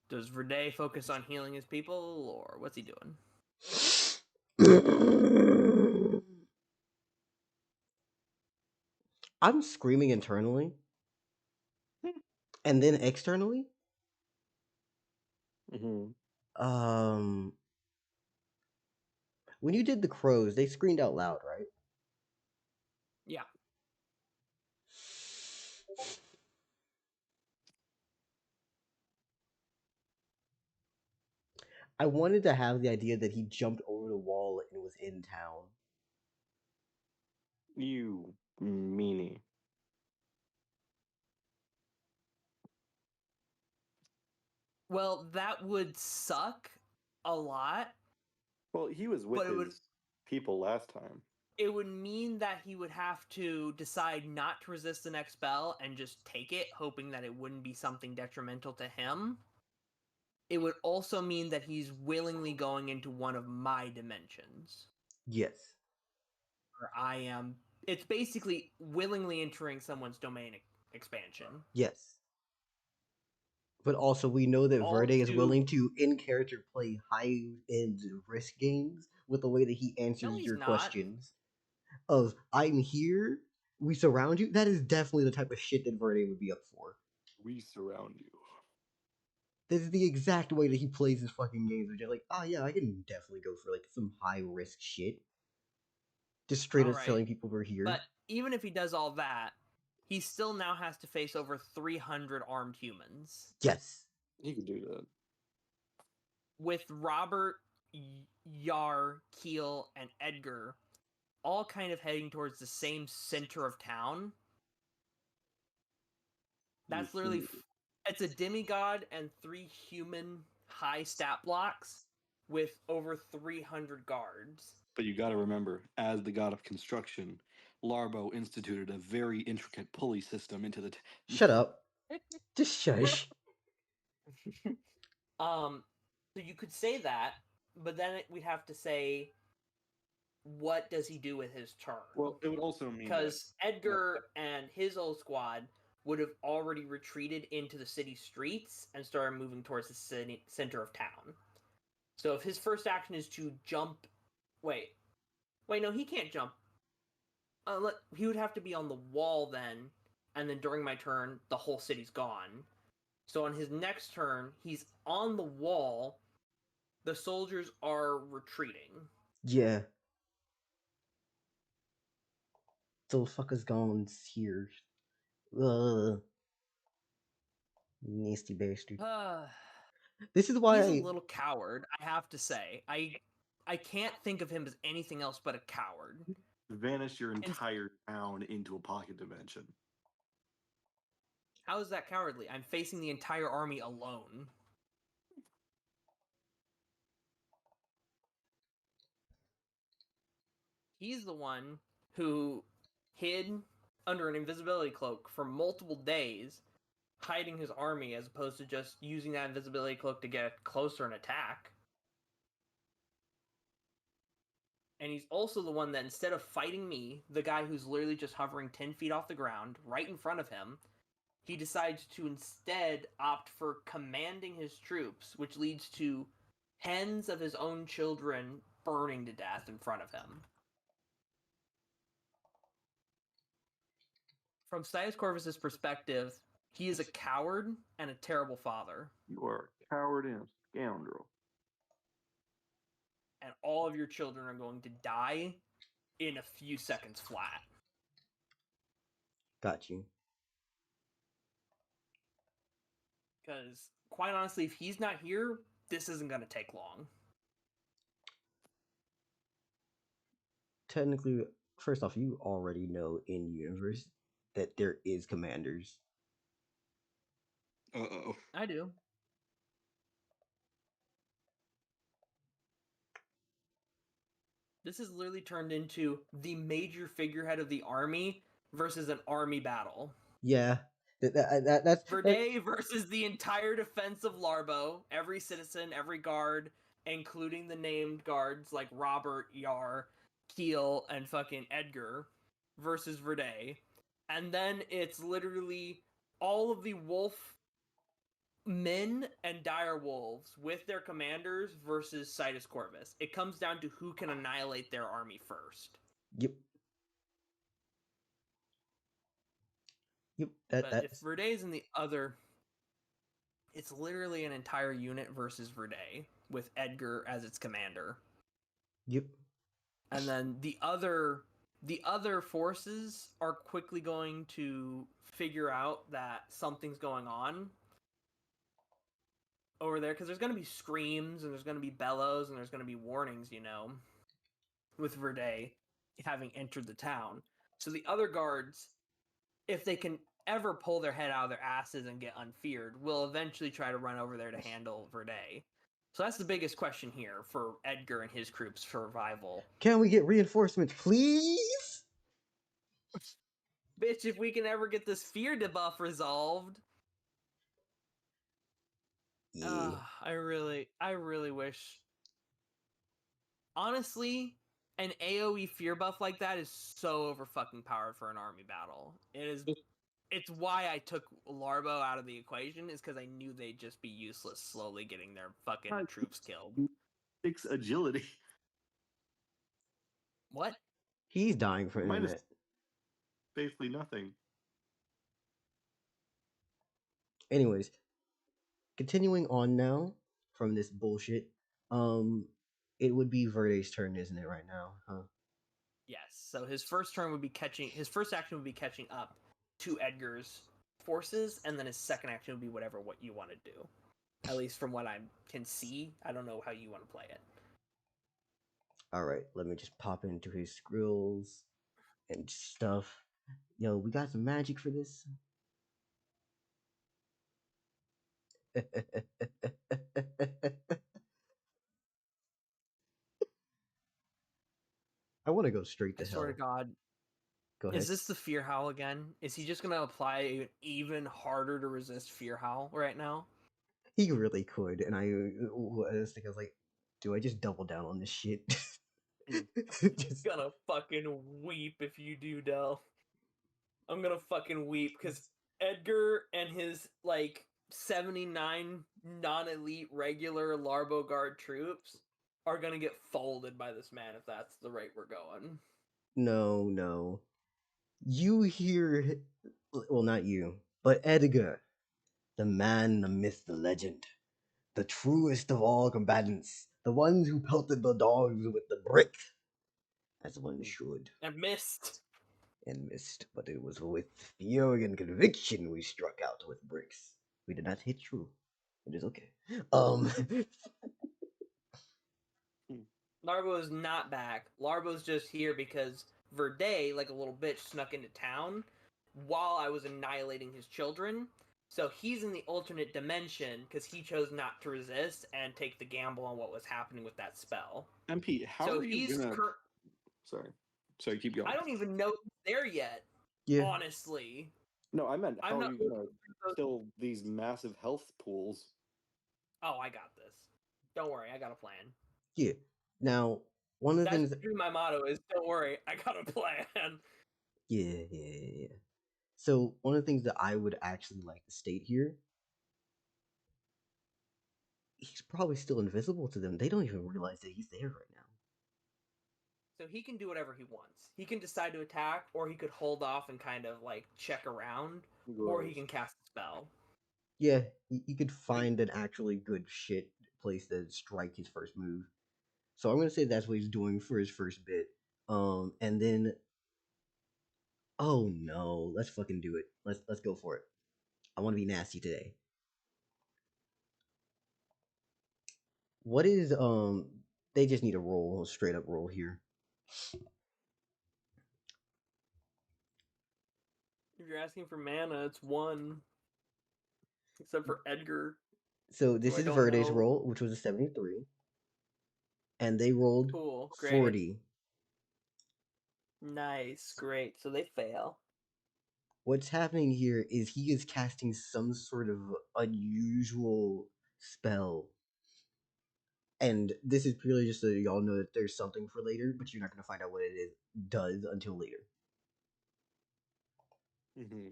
C: Does Verde focus on healing his people, or what's he doing?
B: I'm screaming internally. And then externally?
A: Mm-hmm.
B: When you did the crows, they screamed out loud, right?
C: Yeah.
B: I wanted to have the idea that he jumped over the wall and was in town.
A: You meanie.
C: Well, that would suck a lot.
A: Well, he was with
C: But it would-
A: his people last time.
C: It would mean that he would have to decide not to resist the next spell and just take it, hoping that it wouldn't be something detrimental to him. It would also mean that he's willingly going into one of my dimensions.
B: Yes.
C: Where I am. It's basically willingly entering someone's domain expansion.
B: Yes. But also, we know that
C: All
B: Verde is
C: to-
B: willing to, in character, play high-end risk games with the way that he answers
C: he's
B: your
C: not.
B: questions. Of, I'm here, we surround you. That is definitely the type of shit that Verde would be up for.
A: We surround you.
B: This is the exact way that he plays his fucking games. Which is like, oh yeah, I can definitely go for like some high-risk shit. Just straight up
C: Alright,
B: telling people we're here.
C: But even if he does all that, he still now has to face over 300 armed humans.
B: Yes.
A: He could do that.
C: With Robert, Yar, Keel, and Edgar all kind of heading towards the same center of town. That's literally... It's a demigod and 3 human high stat blocks with over 300 guards.
A: But you gotta remember, as the god of construction, Larbo instituted a very intricate pulley system into the...
B: Shut up. Just shush.
C: So you could say that, but then we'd have to say, what does he do with his turn?
A: Well, it would also mean
C: Because Edgar and his old squad would have already retreated into the city streets and started moving towards the center of town. So if his first action is to jump... Wait, no, he can't jump. He would have to be on the wall then, and then during my turn, the whole city's gone. So on his next turn, he's on the wall. The soldiers are retreating.
B: Yeah. So fuckers gone here. Ugh. Nasty bastard. This is why
C: He's a little coward, I have to say. I I can't think of him as anything else but a coward.
A: Vanish your entire town into a pocket dimension.
C: How is that cowardly? I'm facing the entire army alone. He's the one who hid under an invisibility cloak for multiple days, hiding his army as opposed to just using that invisibility cloak to get closer and attack. And he's also the one that, instead of fighting me, the guy who's literally just hovering 10 feet off the ground, right in front of him, he decides to instead opt for commanding his troops, which leads to tens of his own children burning to death in front of him. From Sidus Corvus's perspective, he is a coward and a terrible father.
A: You are a coward and a scoundrel.
C: And all of your children are going to die in a few seconds flat.
B: Got you.
C: Because, quite honestly, if he's not here, this isn't going to take long.
B: Technically, first off, you already know in universe that there is commanders.
A: Uh-oh.
C: I do. This has literally turned into the major figurehead of the army versus an army battle.
B: Yeah, that's
C: Verde versus the entire defense of Larbo, every citizen, every guard, including the named guards like Robert, Yar, Keel, and fucking Edgar, versus Verde. And then it's literally all of the wolf men and dire wolves with their commanders versus Sidus Corvus. It comes down to who can annihilate their army first.
B: Yep. Yep.
C: But
B: That's
C: if Verde's in the other, it's literally an entire unit versus Verde with Edgar as its commander.
B: yep.
C: And then the other forces are quickly going to figure out that something's going on over there, because there's going to be screams and there's going to be bellows and there's going to be warnings, you know, with Verde having entered the town. So the other guards, if they can ever pull their head out of their asses and get unfeared, will eventually try to run over there to handle Verde. So that's the biggest question here for Edgar and his group's survival.
B: Can we get reinforcements, please?
C: Bitch, if we can ever get this fear debuff resolved.
B: Yeah.
C: I really wish. Honestly, an AoE fear buff like that is so over fucking powered for an army battle. It's why I took Larbo out of the equation, is because I knew they'd just be useless, slowly getting their fucking troops killed.
A: 6 agility.
C: What?
B: He's dying for
A: Minus
B: internet.
A: basically nothing.
B: Anyways, continuing on now from this bullshit. It would be Verde's turn, isn't it, right now? Huh?
C: Yes. So his first action would be catching up to Edgar's forces, and then his second action would be what you want to do. At least from what I can see. I don't know how you want to play it.
B: Alright, let me just pop into his skrills and stuff. Yo, we got some magic for this. I want to go straight to
C: I
B: hell.
C: swear to God.
B: Go ahead.
C: Is this the Fear Howl again? Is he just going to apply an even harder to resist Fear Howl right now?
B: He really could, and I was like, do I just double down on this shit?
C: Just gonna fucking weep if you do, Del. I'm gonna fucking weep, because Edgar and his, 79 non-elite regular Larbo Guard troops are gonna get folded by this man if that's the rate we're going.
B: No. You hear, well, not you, but Edgar, the man, the myth, the legend, the truest of all combatants, the ones who pelted the dogs with the brick, as one should.
C: And missed.
B: And missed, but it was with fury and conviction we struck out with bricks. We did not hit true. It is okay.
C: Larbo is not back. Larbo's just here because Verde, like a little bitch, snuck into town while I was annihilating his children. So he's in the alternate dimension because he chose not to resist and take the gamble on what was happening with that spell.
A: MP, how
C: So
A: are you
C: he's
A: gonna? Sorry, keep going.
C: I don't even know he's there yet.
B: Yeah.
C: Honestly,
A: No, I meant
C: I'm
A: how are
C: not.
A: you gonna fill these massive health pools?
C: Oh, I got this. Don't worry, I got a plan.
B: Yeah. Now, one of the
C: That's
B: things.
C: literally my motto is don't worry, I got a plan.
B: Yeah. So one of the things that I would actually like to state here, he's probably still invisible to them. They don't even realize that he's there right now.
C: So he can do whatever he wants. He can decide to attack, or he could hold off and kind of like check around, or he
A: Gross.
C: can cast a spell.
B: Yeah, he could find an actually good shit place to strike his first move. So I'm gonna say that's what he's doing for his first bit. And then, oh no, let's fucking do it. Let's go for it. I want to be nasty today. What is They just need a roll, a straight up roll here.
C: If you're asking for mana, it's 1. Except for Edgar.
B: So this
C: I
B: is
C: don't
B: Verde's
C: know.
B: roll, which was a 73, and they rolled
C: Cool, great.
B: 40.
C: Nice, great. So they fail.
B: What's happening here is he is casting some sort of unusual spell. And this is purely just so y'all know that there's something for later, but you're not going to find out what does until later.
A: Mm-hmm.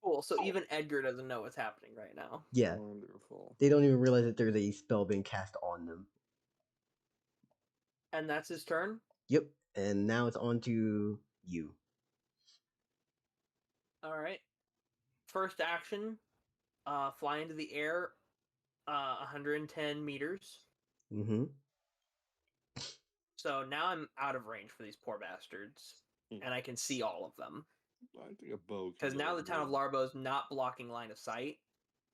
C: Cool, so even Edgar doesn't know what's happening right now.
B: Yeah.
A: Wonderful.
B: They don't even realize that there's a spell being cast on them.
C: And that's his turn?
B: Yep. And now it's on to you.
C: Alright. First action, fly into the air 110 meters.
B: Mm-hmm.
C: So now I'm out of range for these poor bastards, and I can see all of them.
A: I think a bow.
C: Because now the town of Larbo is not blocking line of sight,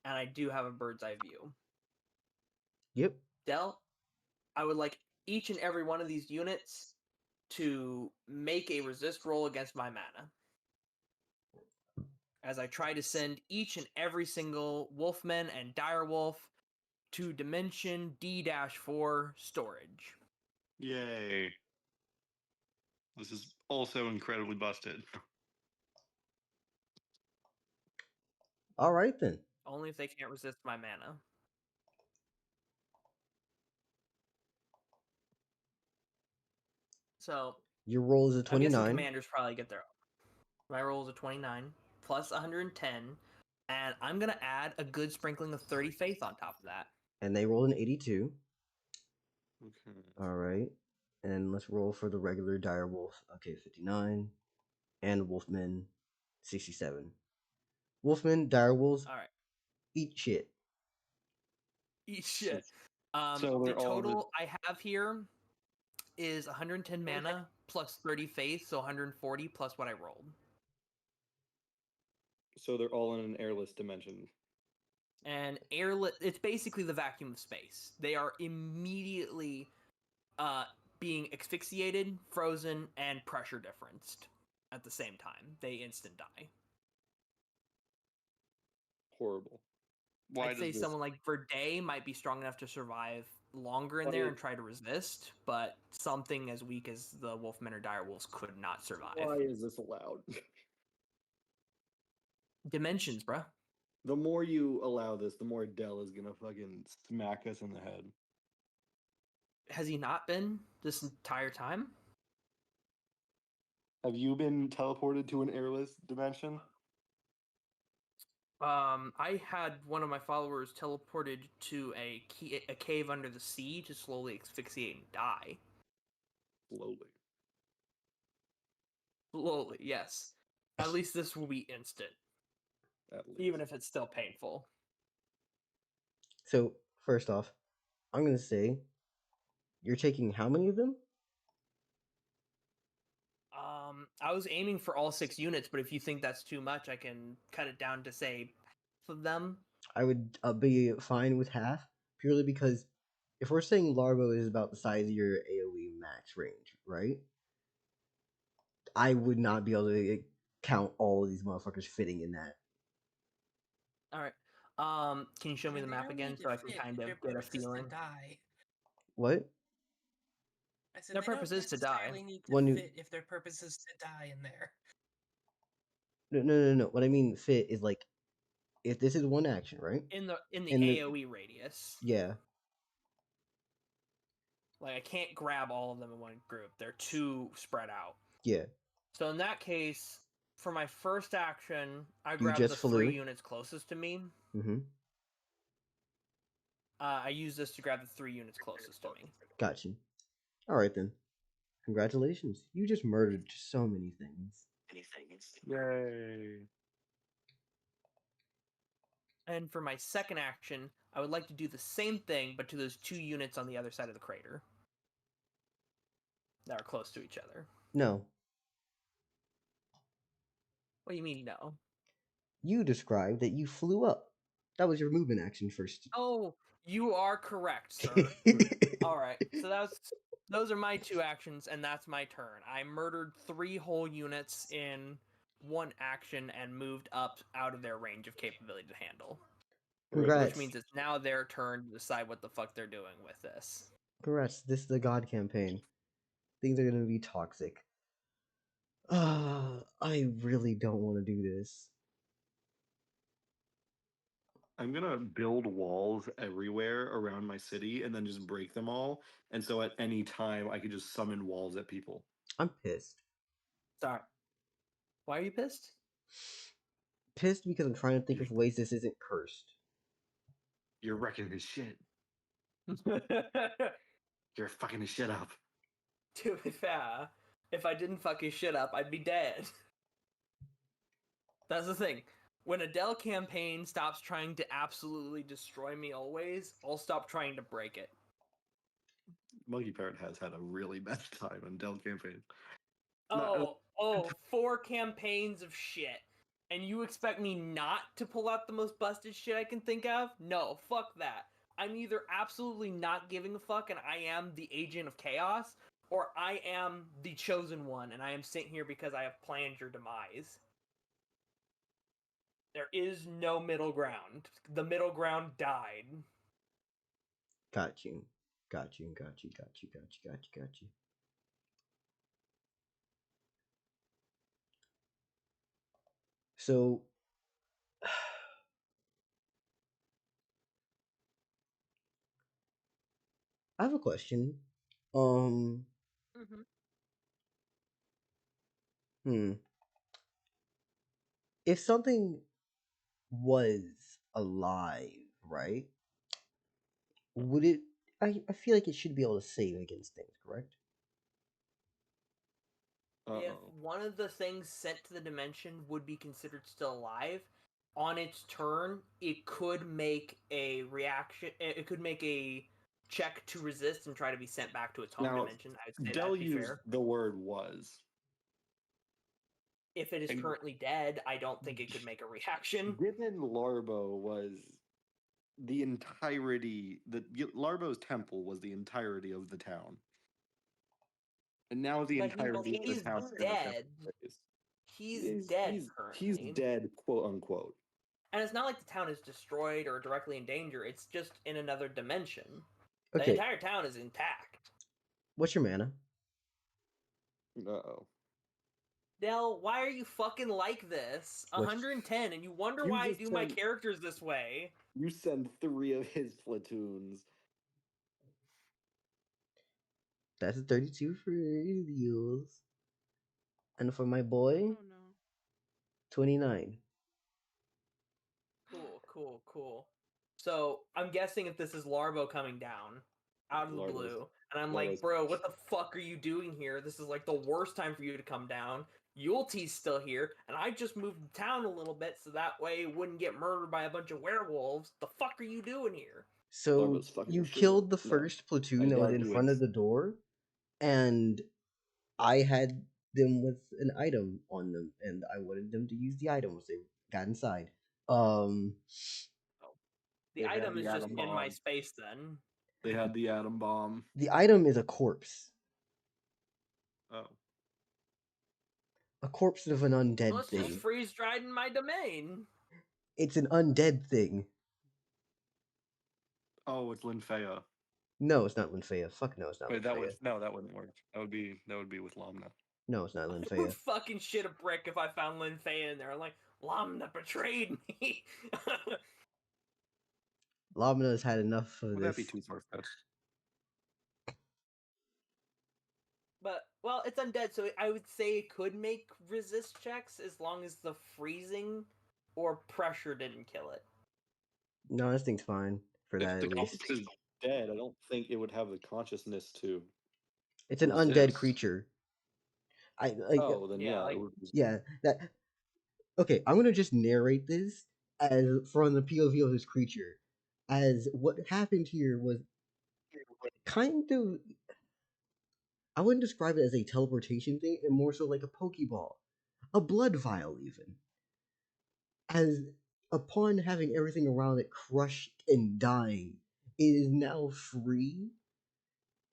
C: and I do have a bird's eye view.
B: Yep.
C: Del, I would like each and every one of these units to make a resist roll against my mana. As I try to send each and every single Wolfman and Direwolf to Dimension D-4 storage.
A: Yay. This is also incredibly busted.
B: All right then.
C: Only if they can't resist my mana. So
B: Your roll is a
C: I'm guessing
B: 29.
C: commanders probably get their own. My roll is a 29 plus 110, and I'm gonna add a good sprinkling of 30 faith on top of that.
B: And they rolled an 82.
A: Okay.
B: All right. And let's roll for the regular Direwolf. Okay, 59. And Wolfman, 67. Wolfman, Direwolves,
C: All right,
B: eat shit.
C: eat shit.
A: So
C: The
A: they're all
C: total I have here is 110 mana plus 30 faith, so 140 plus what I rolled.
A: So they're all in an airless dimension.
C: And airlit, it's basically the vacuum of space. They are immediately being asphyxiated, frozen, and pressure differenced at the same time. They instant die.
A: Horrible.
C: I'd say someone like Verde might be strong enough to survive longer in there and try to resist, but something as weak as the Wolfmen or Direwolves could not survive.
A: Why is this allowed?
C: Dimensions, bruh.
A: The more you allow this, the more Dell is gonna fucking smack us in the head.
C: Has he not been this entire time?
A: Have you been teleported to an airless dimension?
C: I had one of my followers teleported to a cave under the sea to slowly asphyxiate and die.
A: Slowly.
C: Slowly, yes. At least this will be instant,
A: At least.
C: even if it's still painful.
B: So, first off, I'm going to say, you're taking how many of them?
C: I was aiming for all 6 units, but if you think that's too much, I can cut it down to, say, half of them.
B: I would be fine with half, purely because if we're saying Larvo is about the size of your AoE max range, right? I would not be able to count all of these motherfuckers fitting in that.
C: All right. Can you show me the
E: They
C: map
E: don't
C: again
E: need to
C: so I can
E: fit
C: kind
E: if
C: of
E: their
C: get a
E: purpose is
C: feeling?
E: to die.
B: What?
E: I said
C: Their
E: they don't
C: purpose is to die.
E: necessarily need to
B: One who-
E: fit if their purpose is to die in there.
B: No. What I mean fit is like, if this is one action, right?
C: In the
B: In the-
C: AoE radius.
B: Yeah.
C: Like I can't grab all of them in one group. They're too spread out.
B: Yeah.
C: So in that case, for my first action, I
B: You
C: grab
B: just
C: the
B: flew.
C: 3 units closest to me.
B: Mm-hmm.
C: I use this to grab the 3 units closest to me.
B: Got you. All right then. Congratulations. You just murdered so many things.
A: Yay.
C: And for my second action, I would like to do the same thing, but to those 2 units on the other side of the crater that are close to each other.
B: No.
C: What do you mean, no?
B: You described that you flew up. That was your movement action first.
C: Oh, you are correct, sir. All right, so those are my 2 actions, and that's my turn. I murdered 3 whole units in 1 action and moved up out of their range of capability to handle.
B: Congrats.
C: Which means it's now their turn to decide what the fuck they're doing with this.
B: Congrats. This is the God campaign. Things are gonna be toxic. I really don't want to do this.
A: I'm gonna build walls everywhere around my city and then just break them all. And so at any time I could just summon walls at people.
B: I'm pissed.
C: Sorry. Why are you pissed?
B: Pissed because I'm trying to think of ways this isn't cursed.
A: You're wrecking his shit. You're fucking his shit up.
C: To be fair, if I didn't fuck his shit up, I'd be dead. That's the thing. When a Dell campaign stops trying to absolutely destroy me always, I'll stop trying to break it.
A: Monkey Parrot has had a really bad time on Dell campaign.
C: Oh, 4 campaigns of shit. And you expect me not to pull out the most busted shit I can think of? No, fuck that. I'm either absolutely not giving a fuck and I am the agent of chaos, or I am the chosen one and I am sent here because I have planned your demise. There is no middle ground. The middle ground died.
B: Got you. Got you. So, I have a question. If something was alive, right? Would it? I feel like it should be able to save against things, correct?
C: If
A: Uh-oh.
C: one of the things sent to the dimension would be considered still alive, on its turn, it could make a reaction. It could make a check to resist and try to be sent back to its home
A: Now,
C: dimension. I would say
A: Dell
C: that'd be
A: used
C: fair.
A: the word was.
C: If it is
A: And-
C: currently dead, I don't think it could make a reaction.
A: Given Larbo was the entirety, Larbo's temple was the entirety of the town. And now the
C: But
A: entirety of
C: he's
A: the town is in the
C: dead.
A: temple phase.
C: He's dead currently.
A: He's dead, quote unquote.
C: And it's not like the town is destroyed or directly in danger. It's just in another dimension. The
B: Okay.
C: entire town is intact.
B: What's your mana?
A: Uh-oh.
C: Dell, why are you fucking like this?
B: What's-
C: 110, and you wonder
A: You
C: why I
A: just
C: do my
A: said-
C: characters this way.
A: You send 3 of his platoons.
B: That's a 32 for Eels. And for my boy,
D: Oh no.
B: 29.
C: Cool. So, I'm guessing if this is Larbo coming down out of the
A: Larbo's-
C: blue, and I'm
A: Larbo's-
C: like, bro, what the fuck are you doing here? This is like the worst time for you to come down. Yulete's still here, and I just moved the town a little bit so that way it wouldn't get murdered by a bunch of werewolves. The fuck are you doing here?
B: So
A: Larbo's fucking
B: you
A: shit
B: killed the
A: up. No.
B: first platoon
A: I
B: that was
A: doubt
B: in
A: you
B: front
A: would.
B: of the door, and I had them with an item on them, and I wanted them to use the item once they got inside.
C: The
A: They had
C: item
A: the
C: is just
A: atom
C: in my
A: bomb.
C: space then.
A: They had the atom bomb.
B: The item is a corpse.
A: Oh.
B: A corpse of an undead
C: Well, it's just
B: thing.
C: freeze dried in my domain.
B: It's an undead thing.
A: Oh, it's Linfea.
B: No, it's not Linfea. Fuck no, it's not
A: Wait, that would
B: Linfea.
A: that wouldn't work. That would be with Lamna.
B: No, it's not
C: I would
B: Linfea.
C: fucking shit a brick if I found Linfea in there. I'm like, Lamna betrayed me.
B: Lamna's had enough of
A: Would
B: this.
A: that be too far-fetched?
C: But, well, it's undead, so I would say it could make resist checks as long as the freezing or pressure didn't kill it.
B: No, this thing's fine for that
A: If the
B: at least.
A: corpse is dead, I don't think it would have the consciousness to.
B: It's an undead
A: resist.
B: creature. Then
C: Yeah, like-
A: it would
B: yeah, that. Okay, I'm gonna just narrate this as from the POV of this creature, as what happened here was kind of. I wouldn't describe it as a teleportation thing, and more so like a Pokeball, a blood vial, even. As upon having everything around it crushed and dying, it is now free,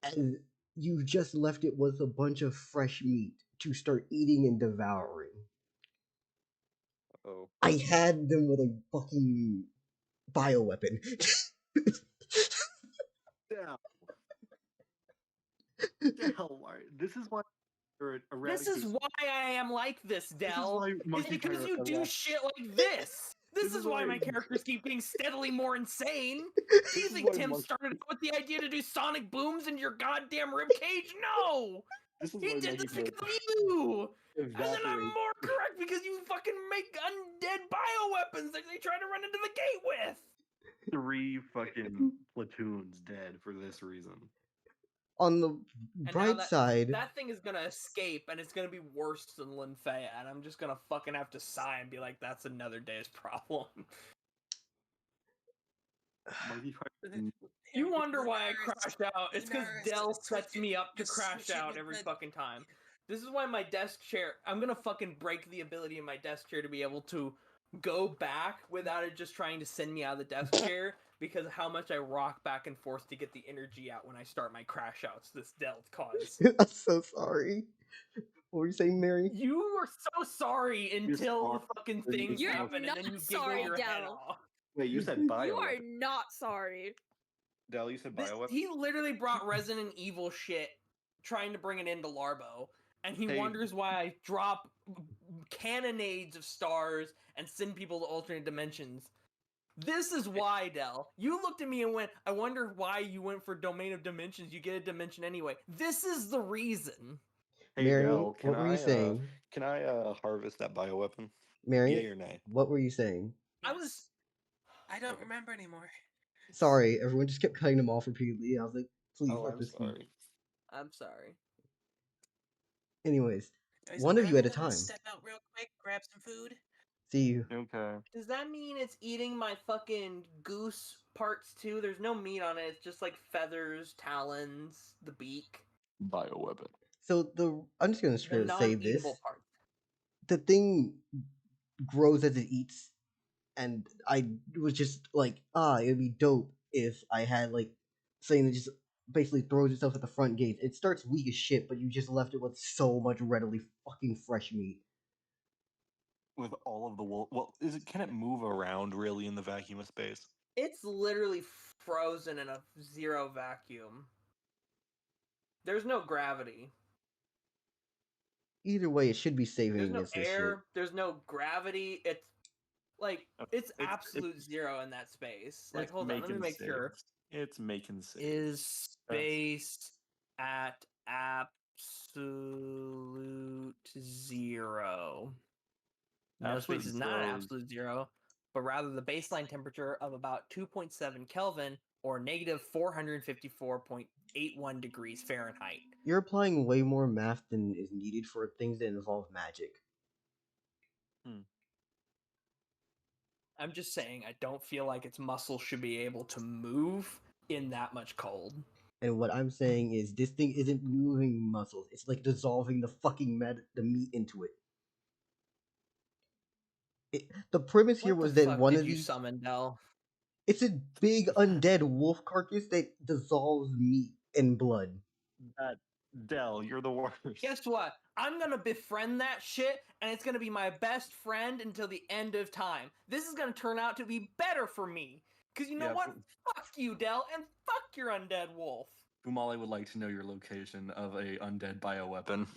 B: and you just left it with a bunch of fresh meat to start eating and devouring.
A: Oh.
B: I had them with a fucking bioweapon.
A: Damn. This is why you're
C: This is why I am like this, Del.
A: why
C: It's
A: Monkey
C: because
A: Pirate
C: you do
A: eradicated-
C: shit like this. This
A: This
C: is
A: is
C: why
A: why-
C: my characters keep getting steadily more insane. Do you
A: is
C: think
A: why
C: Tim
A: Monkey-
C: started with the idea to do sonic booms into your goddamn ribcage? No!
A: This is
C: He
A: why
C: did
A: Monkey
C: this because
A: Pirate
C: of you! And then I'm
A: evaporates.
C: more correct because you fucking make undead bioweapons that they try to run into the gate with!
A: 3 fucking platoons dead for this reason.
B: On the
C: And now
B: bright side,
C: that thing is gonna escape, and it's gonna be worse than Linfea, and I'm just gonna fucking have to sigh and be like, that's another day's problem.
A: Monkey Pirate.
C: You wonder why I crashed out. It's because
E: Lunaris,
C: Dell
E: switch
C: sets
E: it-
C: me up to
E: just
C: crash
E: switch it
C: out
E: with
C: every
E: the-
C: fucking time. This is why my desk chair... I'm gonna fucking break the ability in my desk chair to be able to go back without it just trying to send me out of the desk chair, because of how much I rock back and forth to get the energy out when I start my crash outs this Dell cause.
B: I'm so sorry. What were you saying, Mary?
C: You were so sorry until
A: are-
C: the fucking things
D: You're
C: happen, and
D: not
C: then you giggle
D: sorry,
C: your head
D: Dell.
C: off.
A: Wait, you said
B: You
A: bio.
D: You are not sorry.
A: Del, you said bio.
C: He literally brought Resident Evil shit, trying to bring it into Larbo, and he
A: Hey.
C: wonders why I drop cannonades of stars and send people to alternate dimensions. This is why, Del. You looked at me and went, I wonder why you went for Domain of Dimensions. You get a dimension anyway. This is the reason.
A: Hey,
B: Mary,
A: Del,
B: what were you saying?
A: Can I harvest that bioweapon?
B: Mary,
A: Yay or nay?
B: what were you saying?
C: I was...
E: I don't remember anymore.
B: Sorry, everyone just kept cutting them off repeatedly. I was like, please
A: Oh,
B: let
A: I'm
B: this speak.
A: sorry.
C: I'm sorry.
B: Anyways,
E: Guys,
B: one of you at a
E: I'm gonna
B: time.
E: Step out real quick, grab some food.
B: See you.
A: Okay.
C: Does that mean it's eating my fucking goose parts too? There's no meat on it. It's just like feathers, talons, the beak.
A: Bioweapon.
B: So I'm just gonna
C: The
B: straight up say this:
C: non-eatable parts.
B: the thing grows as it eats, and I was just like, it'd be dope if I had like something that just basically throws itself at the front gate. It starts weak as shit, but you just left it with so much readily fucking fresh meat.
A: With all of the wool. Well, can it move around really in the vacuum of space?
C: It's literally frozen in a zero vacuum. There's no gravity.
B: Either way, it should be saving
C: There's no
B: against this shit.
C: air. There's no gravity. It's like it's
A: It's-
C: absolute zero in that space. Like,
A: It's
C: hold on, let me
A: making
C: make sure.
A: saves. It's making saves.
C: Is space at absolute zero? No, space
A: Absolute
C: is not an
A: zero is-
C: absolute zero, but rather the baseline temperature of about 2.7 Kelvin or negative 454.81 degrees Fahrenheit.
B: You're applying way more math than is needed for things that involve magic.
C: I'm just saying, I don't feel like its muscles should be able to move in that much cold.
B: And what I'm saying is, this thing isn't moving muscles. It's like dissolving the fucking the meat into it. The premise here
C: What
B: was
C: the
B: that
C: fuck
B: one
C: did
B: of
C: you
B: these.
C: summon, Del?
B: It's a big undead wolf carcass that dissolves meat and blood.
A: That Del, you're the worst.
C: Guess what? I'm gonna befriend that shit, and it's gonna be my best friend until the end of time. This is gonna turn out to be better for me. Cause you know
A: Yeah,
C: what? Fuck you, Del, and fuck your undead wolf.
A: Fumale would like to know your location of a undead bioweapon.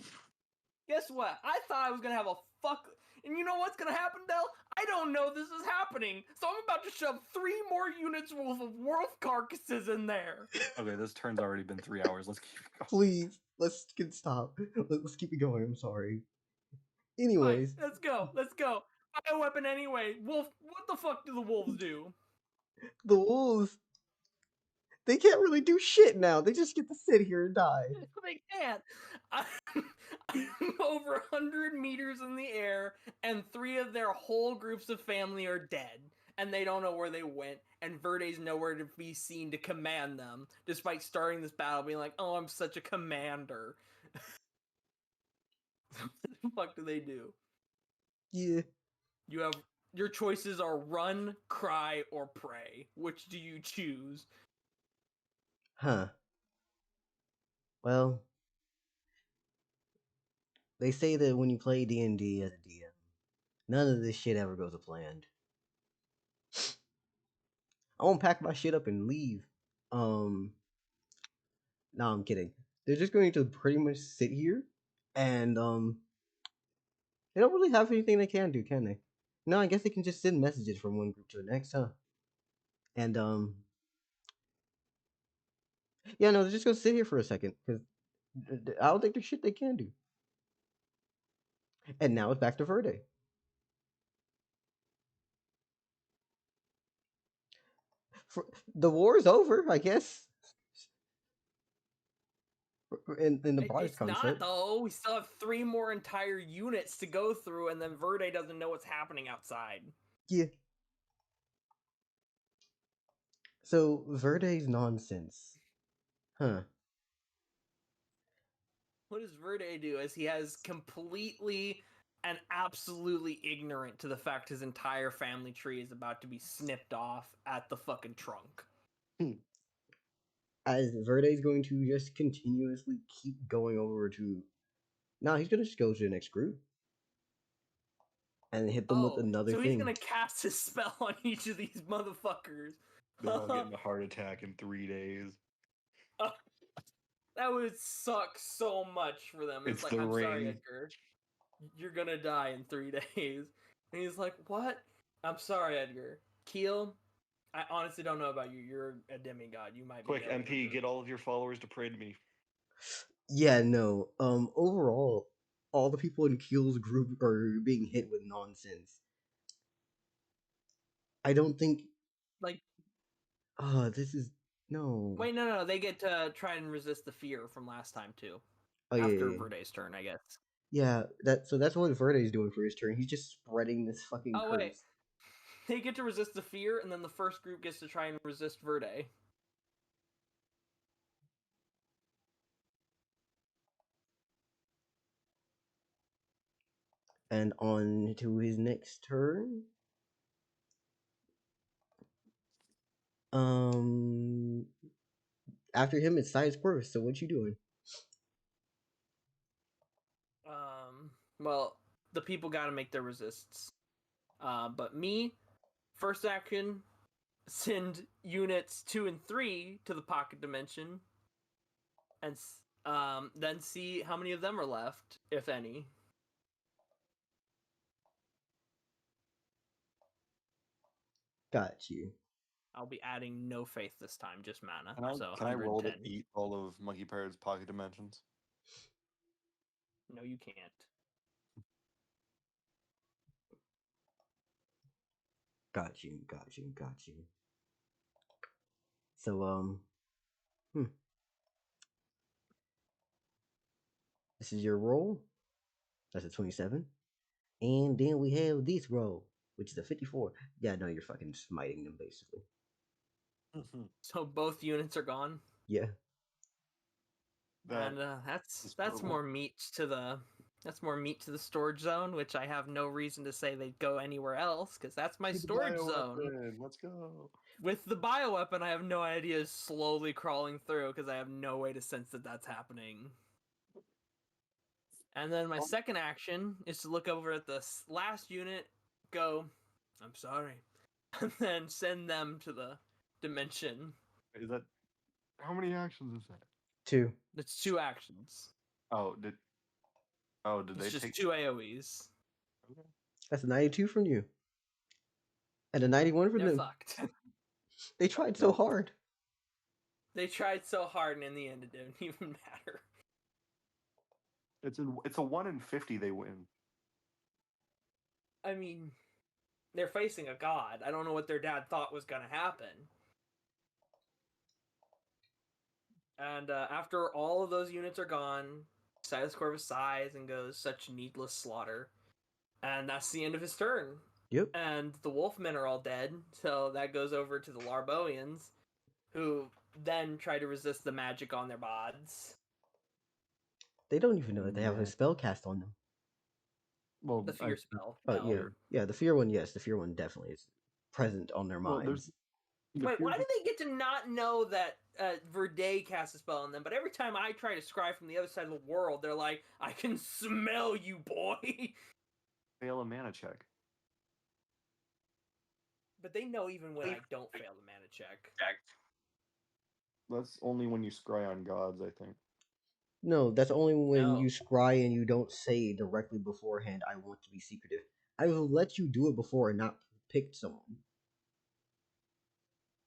C: Guess what? I thought I was gonna have a fuck. And you know what's gonna happen, Del? I don't know this is happening, so I'm about to shove 3 more units worth of wolf carcasses in there.
A: Okay, this turn's already been 3 hours. Let's keep going.
B: Please, let's stop. Let's keep it going. I'm sorry.
C: Fine,
B: Anyways,
C: let's go. Let's go. Bioweapon anyway. Wolf. What the fuck do the wolves do?
B: the wolves, they can't really do shit now. They just get to sit here and die.
C: They can't. I'm over 100 meters in the air, and 3 of their whole groups of family are dead, and they don't know where they went, and Verde's nowhere to be seen to command them, despite starting this battle being like, oh, I'm such a commander. What the fuck do they do?
B: Yeah.
C: You have... Your choices are run, cry, or pray. Which do you choose?
B: Huh. Well, they say that when you play D&D as a DM, none of this shit ever goes as planned. I won't pack my shit up and leave. No, I'm kidding. They're just going to pretty much sit here, and they don't really have anything they can do, can they? No, I guess they can just send messages from one group to the next, huh? And yeah, no, they're just gonna sit here for a second because I don't think there's shit they can do. And now it's back to Verde. The war is over, I guess. In the broadest
C: It's
B: concept.
C: not, though. We still have 3 more entire units to go through, and then Verde doesn't know what's happening outside.
B: Yeah. So Verde's nonsense. Huh.
C: What does Verde do? As he has completely and absolutely ignorant to the fact his entire family tree is about to be snipped off at the fucking trunk.
B: As Verde's going to just continuously keep going over to... No, he's gonna just go to the next group. And hit them with another
C: so
B: thing.
C: he's gonna cast his spell on each of these motherfuckers.
A: They're all getting a heart attack in 3 days.
C: That would suck so much for them.
A: It's
C: like,
A: the
C: I'm sorry,
A: ring.
C: Edgar. You're gonna die in 3 days. And he's like, what? I'm sorry, Edgar. Keel, I honestly don't know about you. You're a demigod. You might be
A: Quick,
C: dealing
A: MP,
C: with
A: get all of your followers to pray to me.
B: Yeah, no. Overall, all the people in Keel's group are being hit with nonsense. I don't think...
C: Like...
B: this is... No.
C: Wait, no. They get to try and resist the fear from last time, too.
B: Oh,
C: After
B: yeah.
C: Verde's turn, I guess.
B: Yeah, so that's what Verde's doing for his turn. He's just spreading this fucking curse.
C: Wait. They get to resist the fear, and then the first group gets to try and resist Verde.
B: And on to his next turn. After him, it's Sidus Corvus. So what you doing?
C: Well, the people got to make their resists. But me, first action, send units 2 and 3 to the pocket dimension, and then see how many of them are left, if any.
B: Got you.
C: I'll be adding no faith this time, just mana.
A: Can I roll to
C: 110.
A: eat all of Monkey Pirate's pocket dimensions?
C: No, you can't.
B: Got you. So, this is your roll. That's a 27. And then we have this roll, which is a 54. Yeah, no, you're fucking smiting them, basically.
C: So both units are gone?
B: Yeah.
C: And that's more meat to the... That's more meat to the storage zone, which I have no reason to say they'd go anywhere else, because that's my storage zone.
A: Let's go.
C: With the bioweapon, I have no idea is slowly crawling through, because I have no way to sense that that's happening. And then my second action is to look over at the last unit, go, I'm sorry, and then send them to the dimension.
A: Is that how many actions is that?
B: 2.
C: That's 2 actions.
A: Did
C: It's
A: they
C: just
A: take
C: 2 AoEs.
A: Okay.
B: That's a 92 from you. And a 91 from
C: They're
B: them.
C: fucked.
B: They tried so
A: No.
B: hard.
C: They tried so hard, and in the end, it didn't even matter.
A: It's a 1 in 50 they win.
C: I mean, they're facing a god. I don't know what their dad thought was going to happen. And after all of those units are gone, Sidus Corvus sighs and goes, such needless slaughter. And that's the end of his turn.
B: Yep.
C: And the Wolfmen are all dead, so that goes over to the Larboians, who then try to resist the magic on their bods.
B: They don't even know that they have a spell cast on them.
A: Well,
C: The fear spell.
B: Oh,
C: No.
B: yeah. Yeah, the fear one, yes. The fear one definitely is present on their
A: Well,
B: minds.
C: Wait, why do they get to not know that Verde casts a spell on them? But every time I try to scry from the other side of the world, they're like, I can smell you, boy!
A: fail a mana check?
C: But they know even when I don't fail the mana check.
A: That's only when you scry on gods, I think.
B: No, that's only when
C: No.
B: you scry and you don't say directly beforehand, I want to be secretive. I will let you do it before and not pick someone.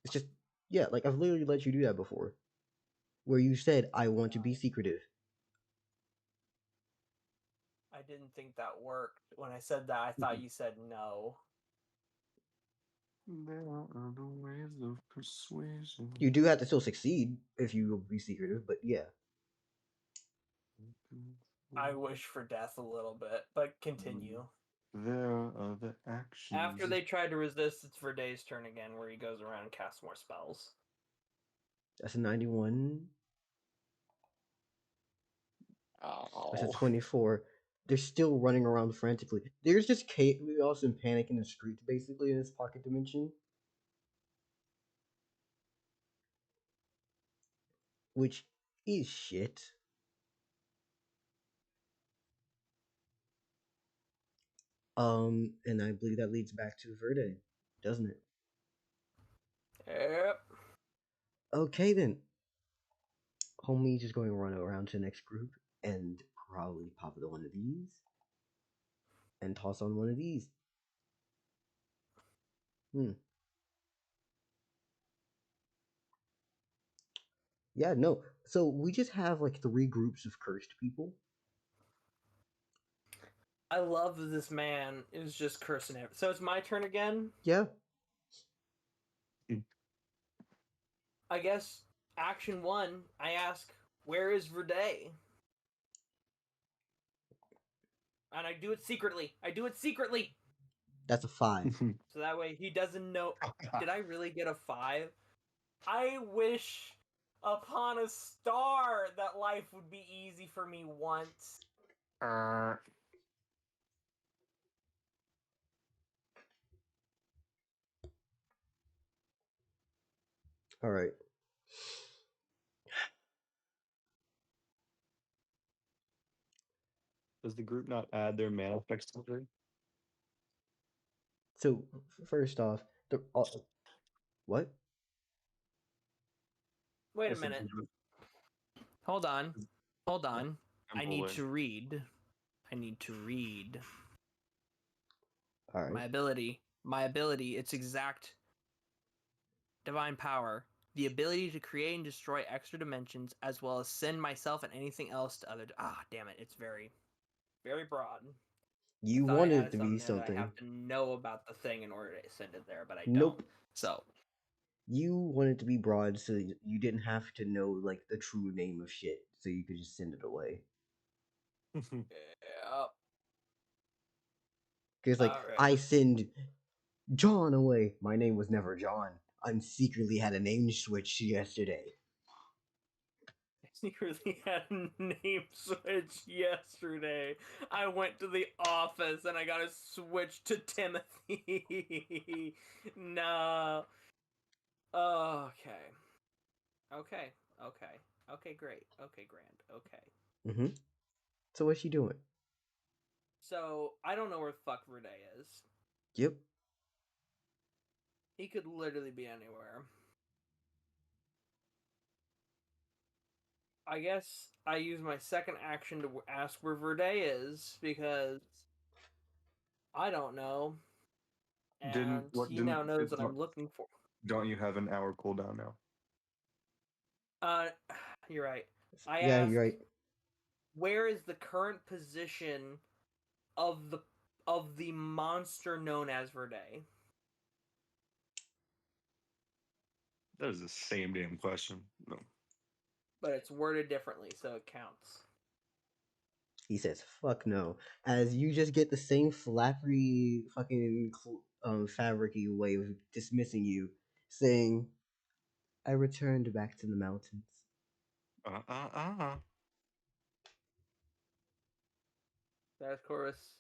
B: It's just, yeah, like I've literally let you do that before. Where you said, I want to be secretive.
C: I didn't think that worked. When I said that, I thought you said no.
A: There are other ways of persuasion.
B: You do have to still succeed if you will be secretive, but yeah.
C: I wish for death a little bit, but continue.
A: There are other actions.
C: After they tried to resist, it's Verde's turn again, where he goes around and casts more spells.
B: That's a 91. That's a
A: Ow.
B: 24. They're still running around frantically. There's just chaos and panic in the streets, basically, in this pocket dimension. Which is shit. And I believe that leads back to Verde, doesn't it?
C: Yep.
B: Okay then. Homie's just going to run around to the next group and probably pop one of these. And toss on one of these. Yeah, no. So we just have like 3 groups of cursed people.
C: I love that this man is just cursing it. So it's my turn again?
B: Yeah.
C: I guess action 1, I ask, where is Verde? And I do it secretly.
B: That's a 5.
C: So that way he doesn't know. Did I really get a 5? I wish upon a star that life would be easy for me once.
B: Alright.
A: Does the group not add their mana effects to it?
B: So, first off, what?
C: Wait a
A: Listen,
C: minute. Hold on. I need to read.
B: Alright.
C: My ability, its exact divine power. The ability to create and destroy extra dimensions, as well as send myself and anything else to other... damn it. It's very, very broad.
B: You
C: Thought I
B: wanted
C: had
B: it to be
C: there that
B: something.
C: I have to know about the thing in order to send it there, but I
B: Nope.
C: don't. So,
B: You wanted to be broad so you didn't have to know like the true name of shit, so you could just send it away.
C: yeah.
B: Because like
C: Alright.
B: I send John away. My name was never John. I secretly had a name switch yesterday.
C: I secretly had a name switch yesterday. I went to the office and I got a switch to Timothy. No. Okay. Okay, great. Okay, grand. Okay.
B: Mm-hmm. So what's she doing?
C: So I don't know where the fuck Verde is.
B: Yep.
C: He could literally be anywhere. I guess I use my second action to ask where Verde is because I don't know, and he now knows that I'm looking for.
A: Don't you have an hour cooldown now?
C: You're right. I
B: Yeah,
C: asked,
B: you're right.
C: where is the current position of the monster known as Verde?
A: That is the same damn question. No.
C: But it's worded differently, so it counts.
B: He says, "Fuck no." As you just get the same flappery fucking fabricy way of dismissing you, saying, "I returned back to the mountains."
C: That Corvus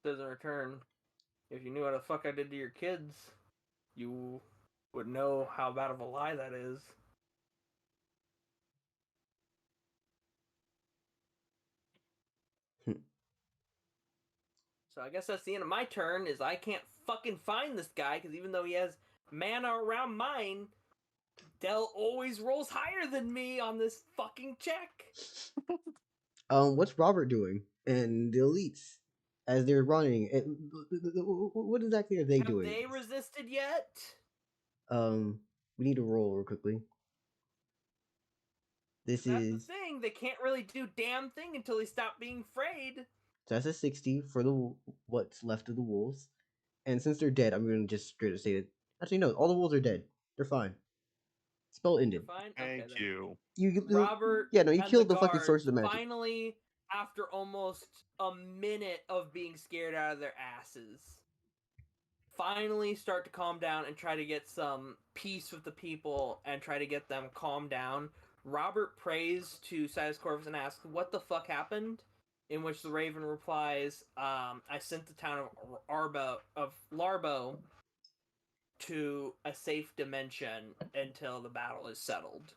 C: doesn't return. If you knew what the fuck I did to your kids, you would know how bad of a lie that is. So I guess that's the end of my turn, is I can't fucking find this guy, because even though he has mana around mine, Del always rolls higher than me on this fucking check.
B: What's Robert doing? And the elites, as they're running, what exactly are they
C: Have
B: doing?
C: they resisted yet?
B: We need to roll real quickly. This
C: That's
B: is
C: the thing. They can't really do damn thing until they stop being afraid.
B: so that's a 60 for the what's left of the wolves. And since they're dead, I'm gonna just straight up say it. Actually, no, all the wolves are dead. They're fine. Spell ended.
C: You're fine? Okay,
A: Thank
C: then.
A: you.
C: Robert
B: yeah, no, you
C: and
B: killed
C: the
B: the fucking source
C: guards
B: of the magic.
C: finally, after almost a minute of being scared out of their asses, finally start to calm down and try to get some peace with the people and try to get them calmed down. Robert prays to Sidus Corvus and asks, "What the fuck happened?" In which the Raven replies, "I sent the town of Larbo to a safe dimension until the battle is settled."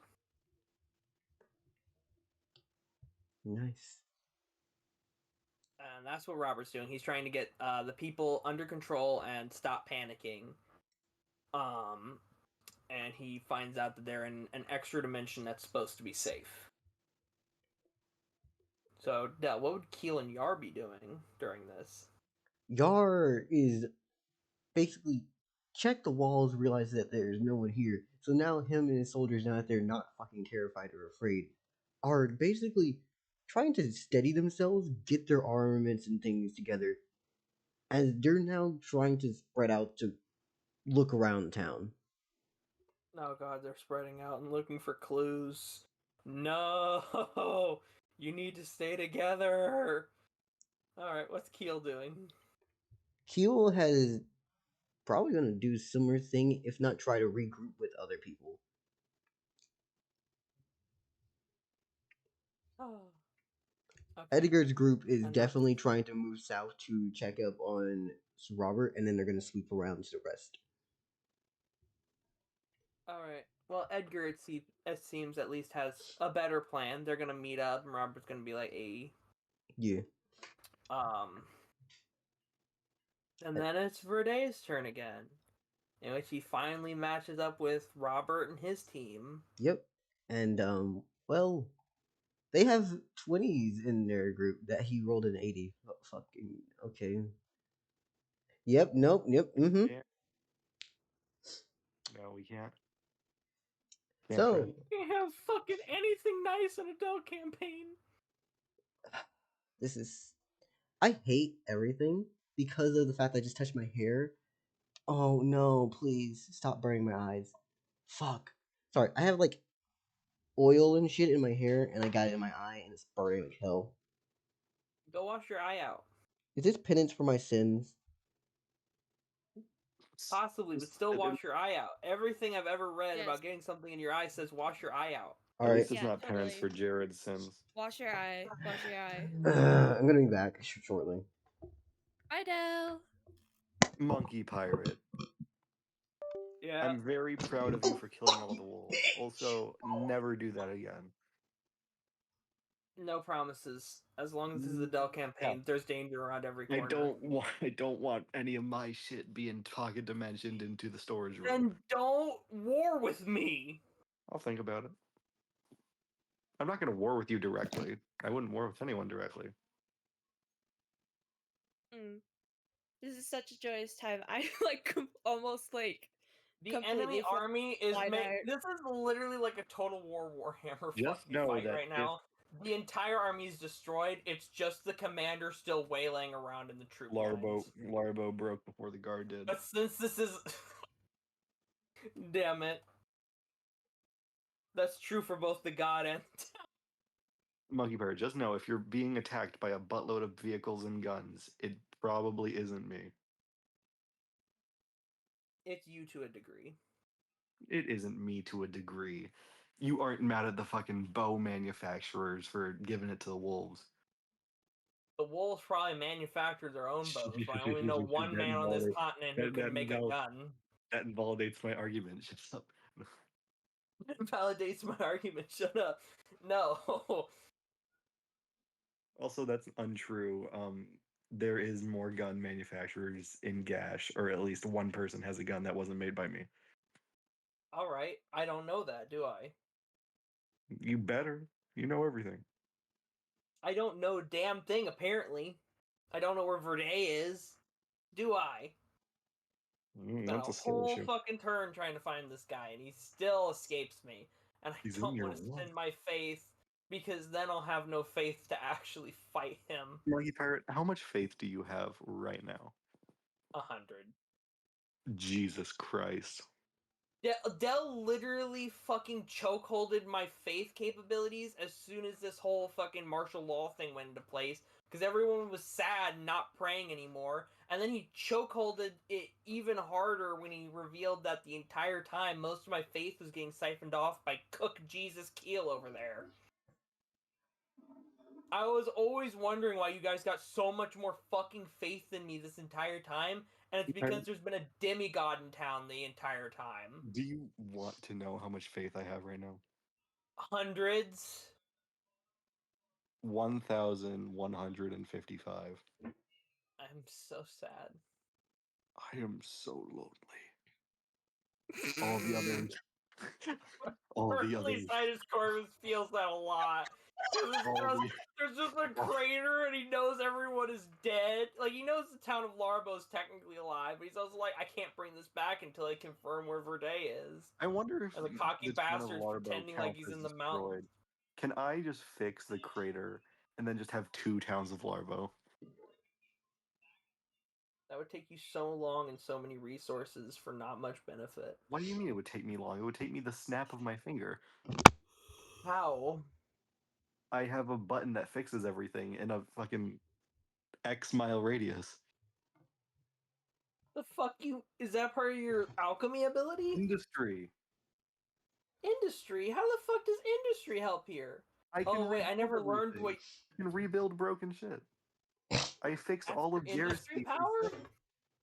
B: Nice.
C: And that's what Robert's doing. He's trying to get the people under control and stop panicking. And he finds out that they're in an extra dimension that's supposed to be safe. So, what would Keel and Yar be doing during this?
B: Yar is basically check the walls, realize that there's no one here. So now him and his soldiers, now that they're not fucking terrified or afraid, are basically trying to steady themselves, get their armaments and things together, as they're now trying to spread out to look around town.
C: Oh god, they're spreading out and looking for clues. No! You need to stay together! Alright, what's Keel doing?
B: Keel has probably going to do similar thing, if not try to regroup with other people.
C: Oh. Okay.
B: Edgar's group is
C: And
B: definitely trying to move south to check up on Robert, and then they're going to sweep around to the rest.
C: Alright. Well, Edgar, it seems, at least has a better plan. They're gonna meet up, and Robert's gonna be like, "Hey."
B: Yeah.
C: And then it's Verde's turn again, in which he finally matches up with Robert and his team.
B: Yep. And, well, they have 20s in their group that he rolled an 80. Oh, fucking, okay. Yep, nope, yep, mm-hmm.
A: No, we can't.
B: So,
C: You can't have fucking anything nice in a Dell campaign.
B: this is... I hate everything because of the fact that I just touched my hair. Oh, no, please, stop burning my eyes. Fuck. Sorry, I have, like, oil and shit in my hair, and I got it in my eye, and it's burning like hell.
C: Go wash your eye out.
B: Is this penance for my sins?
C: Possibly, but still wash your eye out. Everything I've ever read about getting something in your eye says wash your eye out.
A: At least it's
D: Yeah,
A: not penance for
D: totally.
A: Jared's sins.
D: Wash your eye. Wash your eye.
B: I'm gonna be back shortly.
D: Bye, Del.
A: Monkey pirate.
C: Yeah.
A: I'm very proud of you for killing all the wolves. Also, never do that again.
C: No promises. As long as this is a Dell campaign, there's danger around every
A: I
C: corner.
A: don't want any of my shit being pocket dimensioned into the storage room.
C: Then don't war with me.
A: I'll think about it. I'm not going to war with you directly. I wouldn't war with anyone directly.
D: This is such a joyous time. I almost like
C: The
D: completely
C: enemy
D: flipped
C: army is
D: wide-eyed.
C: This is literally like a Total War Warhammer
A: Just
C: fucking
A: know
C: fight
A: that
C: right now. The entire army is destroyed. It's just the commander still wailing around in the troop lines.
A: Larbo broke before the guard did.
C: But since this is... Damn it. That's true for both the god and...
A: Monkey Bear, just know if you're being attacked by a buttload of vehicles and guns, it probably isn't me.
C: It's you to a degree.
A: It isn't me to a degree. You aren't mad at the fucking bow manufacturers for giving it to the wolves.
C: The wolves probably manufactured their own bows, but I only know one man on this continent who can make a gun.
A: That invalidates my argument. Shut up.
C: It validates my argument. Shut up. No.
A: Also, that's untrue. There is more gun manufacturers in Gash, or at least one person has a gun that wasn't made by me.
C: Alright, I don't know that, do I?
A: You better. You know everything.
C: I don't know a damn thing, apparently. I don't know where Verde is. Do I? Spent
A: That's
C: a
A: a skill
C: whole
A: issue.
C: fucking turn trying to find this guy, and he still escapes me. And I
A: He's in
C: don't
A: your
C: want to
A: what?
C: send my faith, because then I'll have no faith to actually fight him.
A: Monkey Pirate, how much faith do you have right now?
C: 100.
A: Jesus Christ.
C: Dell literally fucking chokeholded my faith capabilities as soon as this whole fucking martial law thing went into place, because everyone was sad not praying anymore, and then he chokeholded it even harder when he revealed that the entire time most of my faith was getting siphoned off by Cook Jesus Keel over there. I was always wondering why you guys got so much more fucking faith than me this entire time, and it's because there's been a demigod in town the entire time.
A: Do you want to know how much faith I have right now?
C: Hundreds.
A: 1,155.
C: I'm so sad.
A: I am so lonely. All the others.
C: Personally, Sidus Corvus feels that a lot. There's just a crater and he knows everyone is dead. Like, he knows the town of Larbo is technically alive, but he's also like, I can't bring this back until I confirm where Verde is.
A: I wonder if
C: And the cocky
A: town of
C: bastard's
A: Larbo
C: pretending like
A: counts
C: he's
A: as
C: in the
A: destroyed.
C: mountains.
A: Can I just fix the crater and then just have 2 towns of Larvo?
C: That would take you so long and so many resources for not much benefit.
A: What do you mean it would take me long? It would take me the snap of my finger.
C: How?
A: I have a button that fixes everything in a fucking X mile radius.
C: The fuck you... Is that part of your alchemy ability?
A: Industry.
C: Industry? How the fuck does industry help here? Oh wait, I never learned what...
A: You can rebuild broken shit. I fixed
C: That's
A: all of
C: your industry
A: Jeristy
C: power?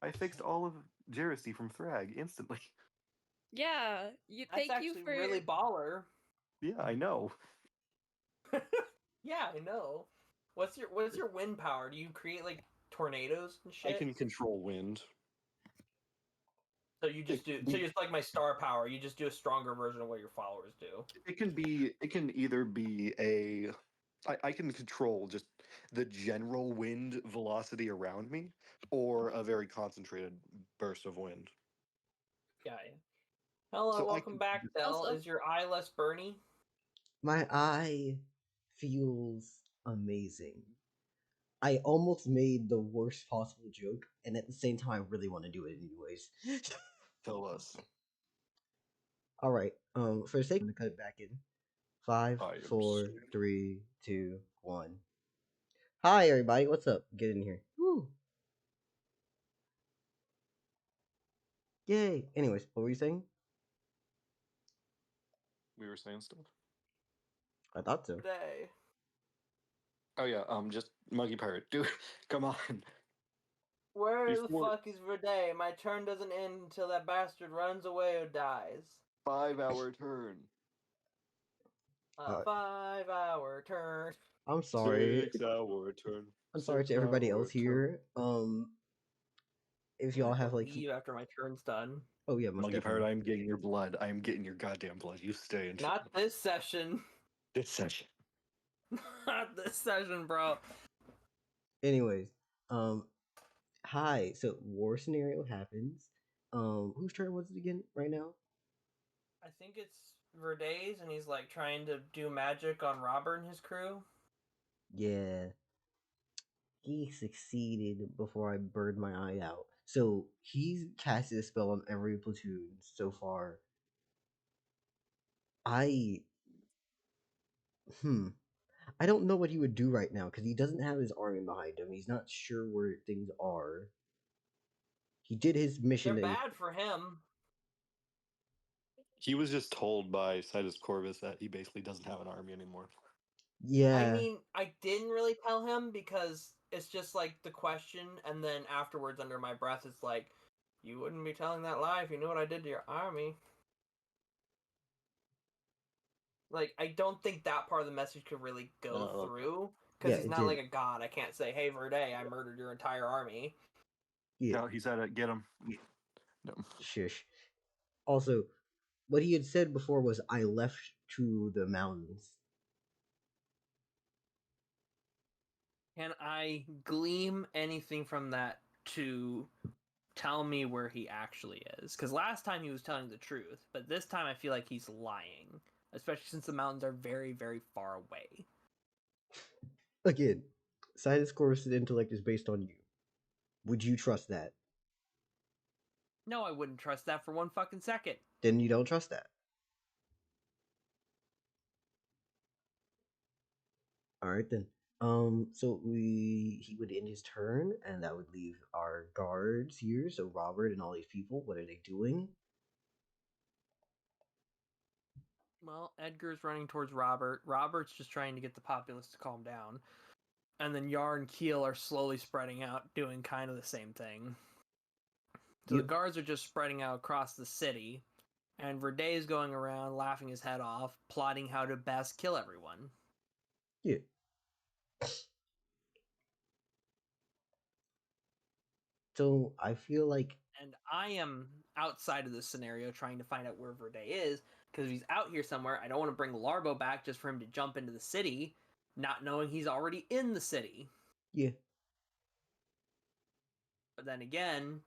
A: I fixed all of Jeristy from Thrag instantly.
D: Yeah,
C: That's
D: thank you
C: actually
D: for
C: really baller.
A: Yeah, I know.
C: Yeah, I know. What's your wind power? Do you create like tornadoes and shit?
A: I can control wind.
C: So you just do. So it's like my star power. You just do a stronger version of what your followers do.
A: It can either be a I can control just the general wind velocity around me, or a very concentrated burst of wind.
C: Yeah. Hello,
A: So
C: welcome back, Del.
D: Also-
C: Is your eye less burny?
B: My eye feels amazing. I almost made the worst possible joke, and at the same time, I really want to do it anyways.
A: Tell us.
B: All right. For the sake of cut it back in. 5,
A: I am
B: 4,
A: so-
B: 3, 2, 1. Hi, everybody. What's up? Get in here. Woo. Yay. Anyways, what were you saying?
A: We were saying stuff.
B: I thought so.
C: Day.
A: Oh yeah, just Monkey Pirate, dude. Come on.
C: Where the
A: Before-
C: fuck is Verde? My turn doesn't end until that bastard runs away or dies.
A: 5-hour turn.
C: A 5-hour turn.
B: I'm sorry.
A: 6 hour turn.
B: I'm sorry to
A: 6
B: everybody
A: hour
B: else here. If
C: I'm
B: y'all
C: gonna
B: have like,
C: leave after my turn's done.
B: oh yeah, most
A: Monkey Pirate,
B: definitely.
A: I'm getting your blood. I am getting your goddamn blood. You stay until
C: Not this session.
A: this session.
C: Not this session, bro.
B: Anyways, hi. So war scenario happens. Whose turn was it again? Right now?
C: I think it's Verday's, and he's like trying to do magic on Robert and his crew.
B: Yeah. He succeeded before I burned my eye out. So he's casted a spell on every platoon so far. I I don't know what he would do right now because he doesn't have his army behind him. He's not sure where things are. He did his mission.
C: They're
B: That
C: bad for him.
A: He was just told by Sidus Corvus that he basically doesn't have an army anymore.
B: Yeah.
C: I mean, I didn't really tell him because it's just like the question, and then afterwards, under my breath, it's like, you wouldn't be telling that lie if you knew what I did to your army. Like, I don't think that part of the message could really go through because
B: Yeah,
C: he's
B: it
C: not
B: did.
C: like a god. I can't say, "Hey, Verde, I murdered your entire army."
B: Yeah.
A: No, he said, "Get him." No.
B: Shush. Also, what he had said before was, "I left to the mountains."
C: Can I glean anything from that to tell me where he actually is? Because last time he was telling the truth, but this time I feel like he's lying, especially since the mountains are very, very far away.
B: Again, Sidus Corvus' intellect is based on you. Would you trust that?
C: No, I wouldn't trust that for one fucking second.
B: Then you don't trust that. All right then. So he would end his turn, and that would leave our guards here. So Robert and all these people, what are they doing?
C: Well, Edgar's running towards Robert. Robert's just trying to get the populace to calm down. And then Yar and Keel are slowly spreading out, doing kind of the same thing. So
B: Yep.
C: the guards are just spreading out across the city, and Verde is going around laughing his head off, plotting how to best kill everyone.
B: Yeah. So I feel like,
C: And I am outside of this scenario trying to find out where Verde is, because if he's out here somewhere, I don't want to bring Larbo back just for him to jump into the city, not knowing he's already in the city.
B: yeah,
C: But then again,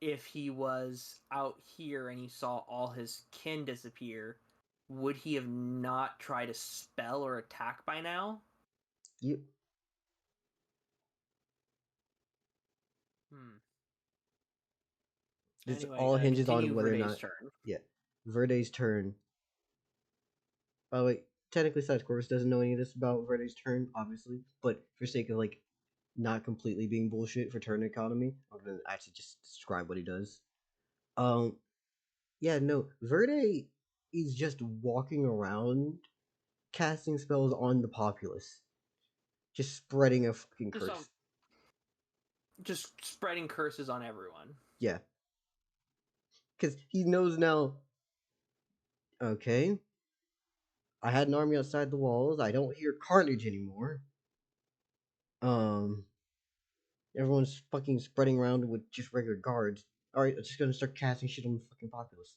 C: if he was out here and he saw all his kin disappear, would he have not tried to spell or attack by now?
B: yep. This
C: Anyway,
B: all hinges on
C: continue
B: whether or
C: Verde's
B: not.
C: turn.
B: Yeah, Verde's turn. By the way, technically, Sidus Corvus doesn't know any of this about Verde's turn, obviously. But for sake of like not completely being bullshit for turn economy, I'm gonna actually just describe what he does. Yeah, no, Verde is just walking around casting spells on the populace, just spreading a fucking curse.
C: Just spreading curses on everyone.
B: Yeah, because he knows now. Okay, I had an army outside the walls. I don't hear carnage anymore. Everyone's fucking spreading around with just regular guards. Alright, I'm just gonna start casting shit on the fucking populace.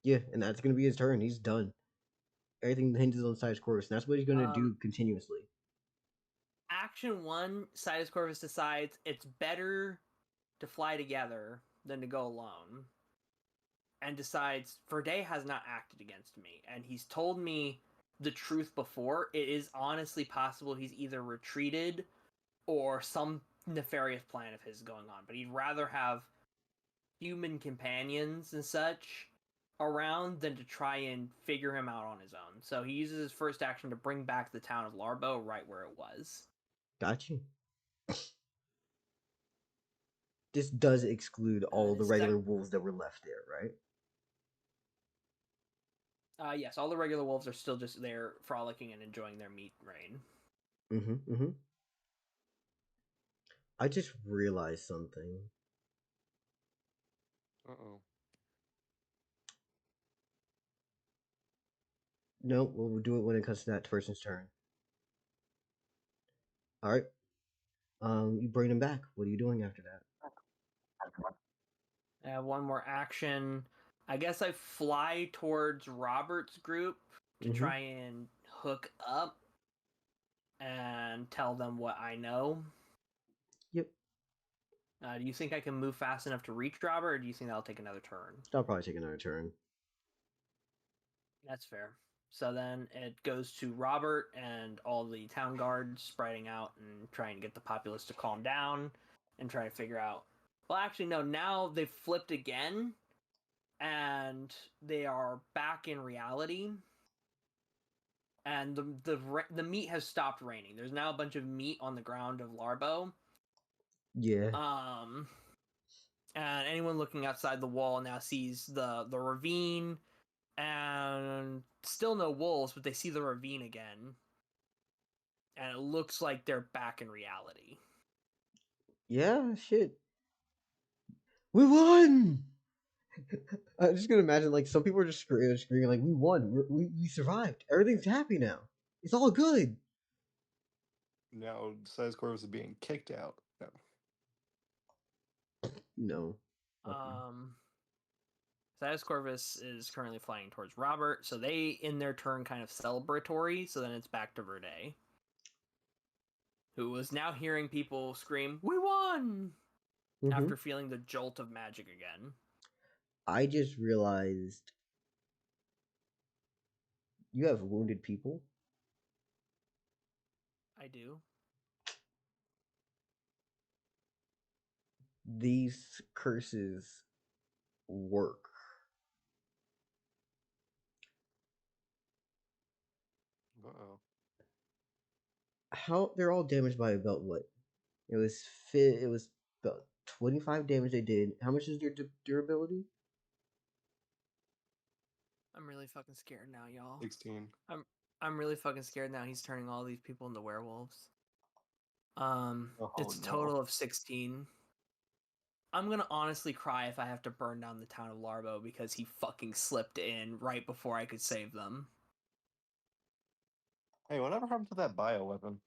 B: Yeah, and that's gonna be his turn. He's done. Everything hinges on Sidus Corvus, and that's what he's gonna do continuously.
C: Action 1, Sidus Corvus decides it's better to fly together than to go alone. And decides Verde has not acted against me. And he's told me the truth before. It is honestly possible he's either retreated or some nefarious plan of his going on. But he'd rather have human companions and such around than to try and figure him out on his own. So he uses his first action to bring back the town of Larbo right where it was.
B: Got you. This does exclude all the regular wolves that were left there, right?
C: Yes, all the regular wolves are still just there frolicking and enjoying their meat reign.
B: I just realized something.
A: Uh-oh.
B: No, we'll do it when it comes to that person's turn. All right. You bring him back. What are you doing after that?
C: I have one more action. I guess I fly towards Robert's group to
B: Mhm.
C: try and hook up and tell them what I know.
B: Yep.
C: Do you think I can move fast enough to reach Robert, or do you think that'll take another turn?
B: I'll probably take another turn.
C: That's fair. So then it goes to Robert and all the town guards spreading out and trying to get the populace to calm down and try to figure out. Well, actually, no. Now they've flipped again, and they are back in reality. And the meat has stopped raining. There's now a bunch of meat on the ground of Larbo.
B: Yeah.
C: And anyone looking outside the wall now sees the ravine, and still no wolves, but they see the ravine again, and it looks like they're back in reality.
B: Yeah, shit. We won! I'm just gonna imagine, like, some people are just screaming, like, we won. We survived. Everything's happy now. It's all good.
A: Now, Sidus Corvus is being kicked out. No.
B: No.
C: Sidus Corvus is currently flying towards Robert, so they, in their turn, kind of celebratory, so then it's back to Verde, who was now hearing people scream, "We won!" after feeling the jolt of magic again.
B: I just realized you have wounded people.
C: I do.
B: These curses work.
A: Uh-oh.
B: How they're all damaged by about what? It was about 25 damage they did. How much is their durability?
C: I'm really fucking scared now, y'all.
A: 16.
C: I'm really fucking scared now. He's turning all these people into werewolves. It's a total of 16. I'm gonna honestly cry if I have to burn down the town of Larbo because he fucking slipped in right before I could save them.
A: Hey, whatever happened to that bioweapon?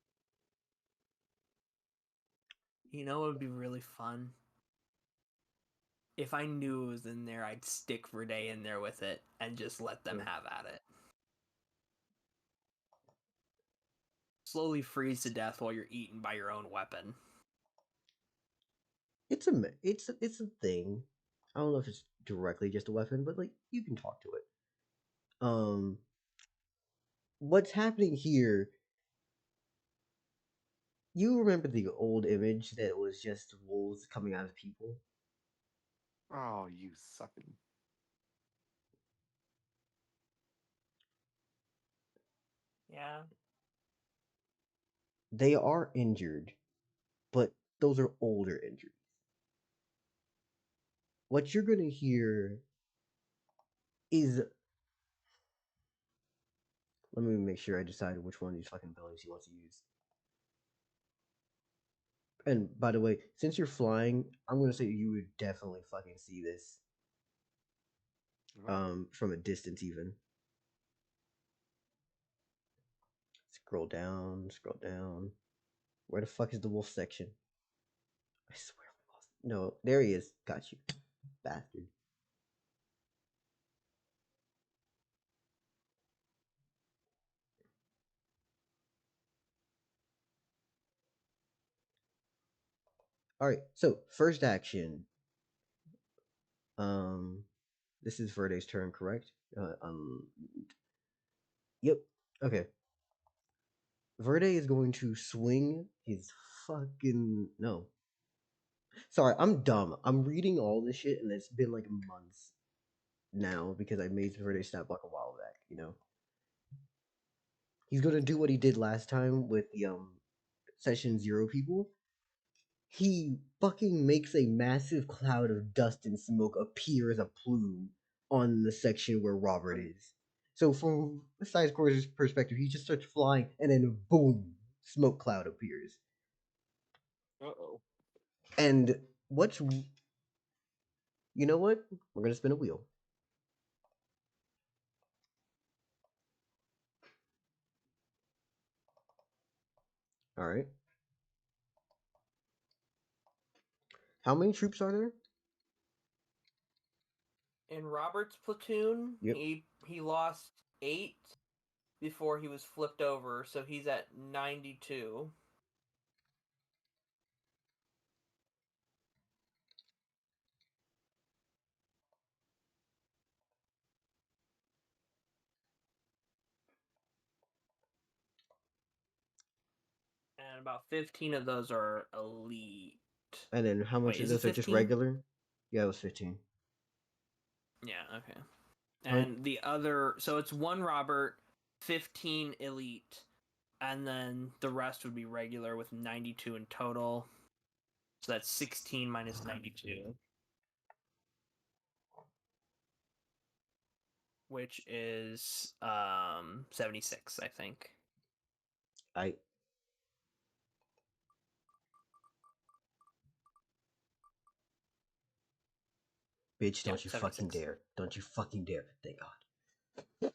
C: You know what would be really fun? If I knew it was in there, I'd stick Verde in there with it and just let them have at it. Slowly freeze to death while you're eaten by your own weapon.
B: It's a thing. I don't know if it's directly just a weapon, but like you can talk to it. What's happening here? You remember the old image that was just wolves coming out of people?
A: Oh, you sucking.
C: Yeah.
B: They are injured, but those are older injuries. What you're gonna hear is, let me make sure I decide which one of these fucking abilities he wants to use. And by the way, since you're flying, I'm gonna say you would definitely fucking see this. From a distance even. Scroll down, scroll down. Where the fuck is the wolf section? I swear we lost. No, there he is. Got you. Bastard. Alright, so first action. This is Verde's turn, correct? Yep. Okay. Verde is going to swing his fucking no. Sorry, I'm dumb. I'm reading all this shit, and it's been like months now because I made Verde stat block a while back. You know, he's gonna do what he did last time with the session 0 people. He fucking makes a massive cloud of dust and smoke appear as a plume on the section where Robert is. So from Sidus Corvus' perspective, he just starts flying, and then boom, smoke cloud appears.
A: Uh-oh.
B: And what's, you know what? We're gonna spin a wheel. All right. How many troops are there?
C: In Robert's platoon,
B: Yep.
C: he lost 8 before he was flipped over, so he's at 92. And about 15 of those are elite.
B: And then how much
C: Wait,
B: of
C: is it
B: those are just
C: 15?
B: regular? Yeah, it was 15.
C: Yeah, okay.
B: How-
C: And the other, so it's 1 Robert, 15 elite, and then the rest would be regular with 92 in total. So that's 16 minus 92. Which is 76, I think.
B: I bitch, don't
C: Yep,
B: you fucking
C: 76.
B: dare. Don't you fucking dare. Thank God.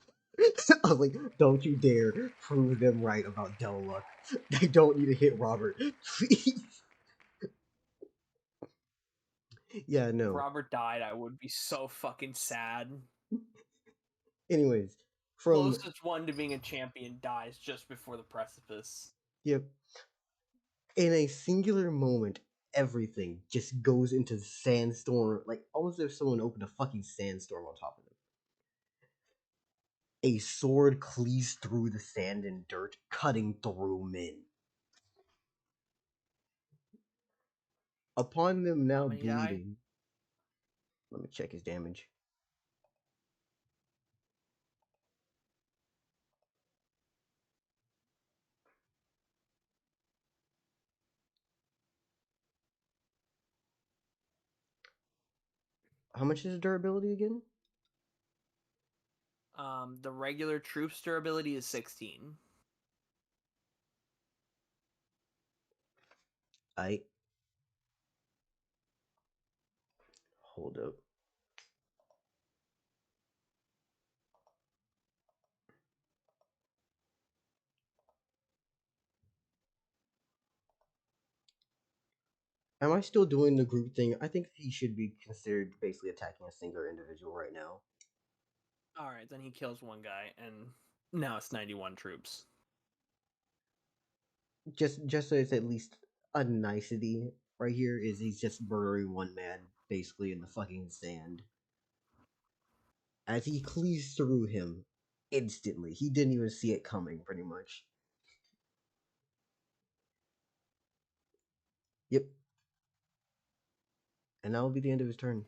B: I was like, don't you dare prove them right about Delaluck. They don't need to hit Robert. Please. Yeah,
C: If
B: no.
C: Robert died, I would be so fucking sad.
B: Anyways, from
C: Closest one to being a champion dies just before the precipice.
B: yep. In a singular moment, everything just goes into sandstorm, like almost as if someone opened a fucking sandstorm on top of them. A sword cleaves through the sand and dirt, cutting through men. Upon them now
C: How many die?
B: bleeding. Let me check his damage. How much is his durability again?
C: The regular troops durability is 16.
B: I hold up. Am I still doing the group thing? I think he should be considered basically attacking a singular individual right now.
C: Alright, then he kills one guy, and now it's 91 troops.
B: Just so it's at least a nicety right here is he's just murdering one man basically in the fucking sand. As he cleaves through him instantly. He didn't even see it coming, pretty much. Yep. And that will be the end of his turn.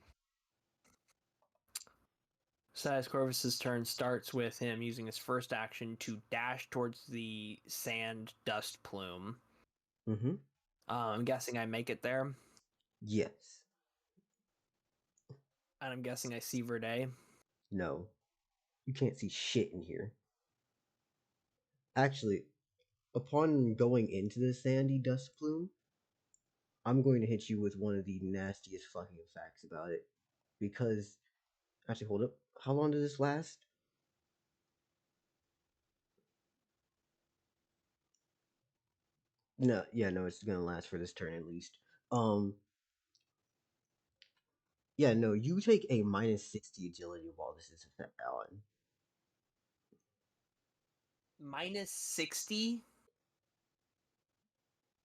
C: Sidus Corvus's turn starts with him using his first action to dash towards the sand dust plume.
B: Mm-hmm.
C: I'm guessing I make it there.
B: Yes.
C: And I'm guessing I see Verde.
B: No. You can't see shit in here. Actually, upon going into the sandy dust plume, I'm going to hit you with one of the nastiest fucking facts about it. Because, actually, hold up. How long does this last? No, yeah, no, it's gonna last for this turn at least. Yeah, no, you take a minus 60 agility while this is on.
C: Minus 60?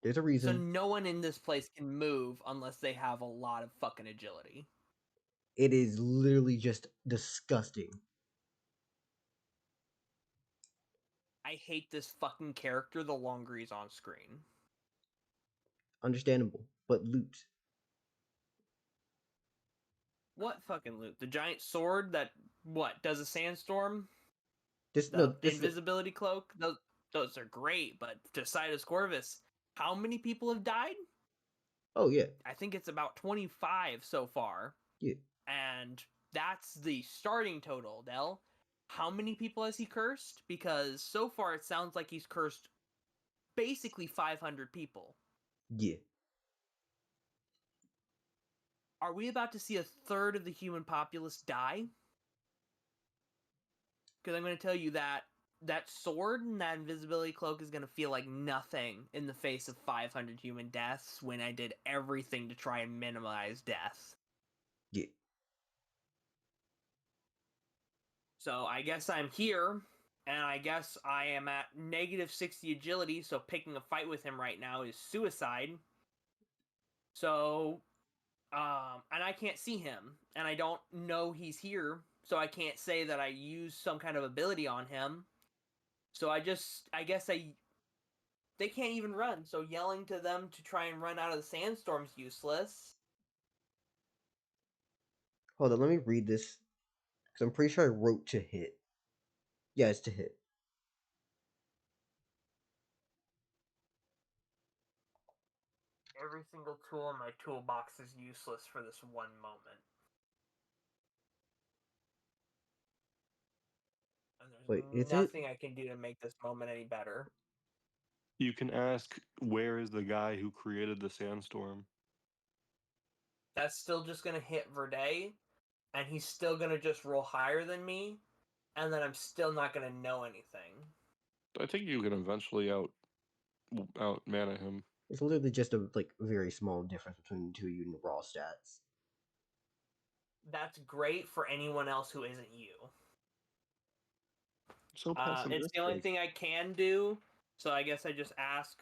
B: There's a
C: So
B: reason.
C: no one in this place can move unless they have a lot of fucking agility.
B: It is literally just disgusting.
C: I hate this fucking character the longer he's on screen.
B: Understandable, but loot.
C: What fucking loot? The giant sword that, what, does a sandstorm?
B: This
C: The
B: this
C: invisibility cloak? Those are great, but to Sidus Corvus, how many people have died?
B: Oh yeah,
C: I think it's about 25 so far.
B: yeah.
C: And that's the starting total, Del. How many people has he cursed? Because so far it sounds like he's cursed basically 500 people.
B: Yeah.
C: Are we about to see a third of the human populace die? Because I'm going to tell you that that sword and that invisibility cloak is gonna feel like nothing in the face of 500 human deaths when I did everything to try and minimize death.
B: Yeah.
C: So I guess I'm here, and I guess I am at negative 60 agility, so picking a fight with him right now is suicide. So, and I can't see him, and I don't know he's here, so I can't say that I use some kind of ability on him. So they can't even run, so yelling to them to try and run out of the sandstorm's useless.
B: Hold on, let me read this because I'm pretty sure I wrote to hit. Yeah, it's to hit.
C: Every single tool in my toolbox is useless for this one moment. And
B: Wait,
C: there's
B: is it?
C: nothing I can do to make this moment any better.
A: You can ask, where is the guy who created the sandstorm?
C: That's still just gonna hit Verde, and he's still gonna just roll higher than me, and then I'm still not gonna know anything.
A: I think you can eventually out mana him.
B: It's literally just a very small difference between the two of you in the raw stats.
C: That's great for anyone else who isn't you.
A: So
C: It's the only thing I can do, so I guess I just ask,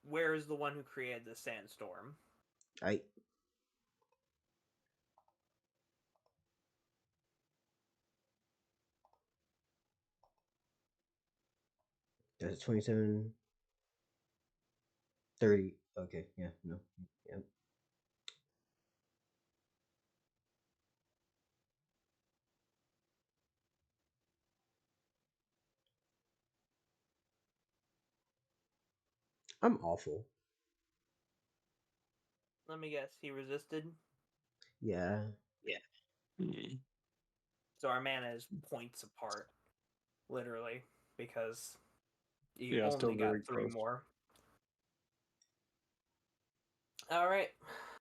C: where is the one who created the sandstorm?
B: That's 27, 30. Okay, yeah, no, yeah. I'm awful.
C: Let me guess, he resisted?
B: Yeah.
C: So our mana is points apart, literally, because you
A: Yeah, still
C: only got
A: very
C: 3
A: close.
C: more. Alright,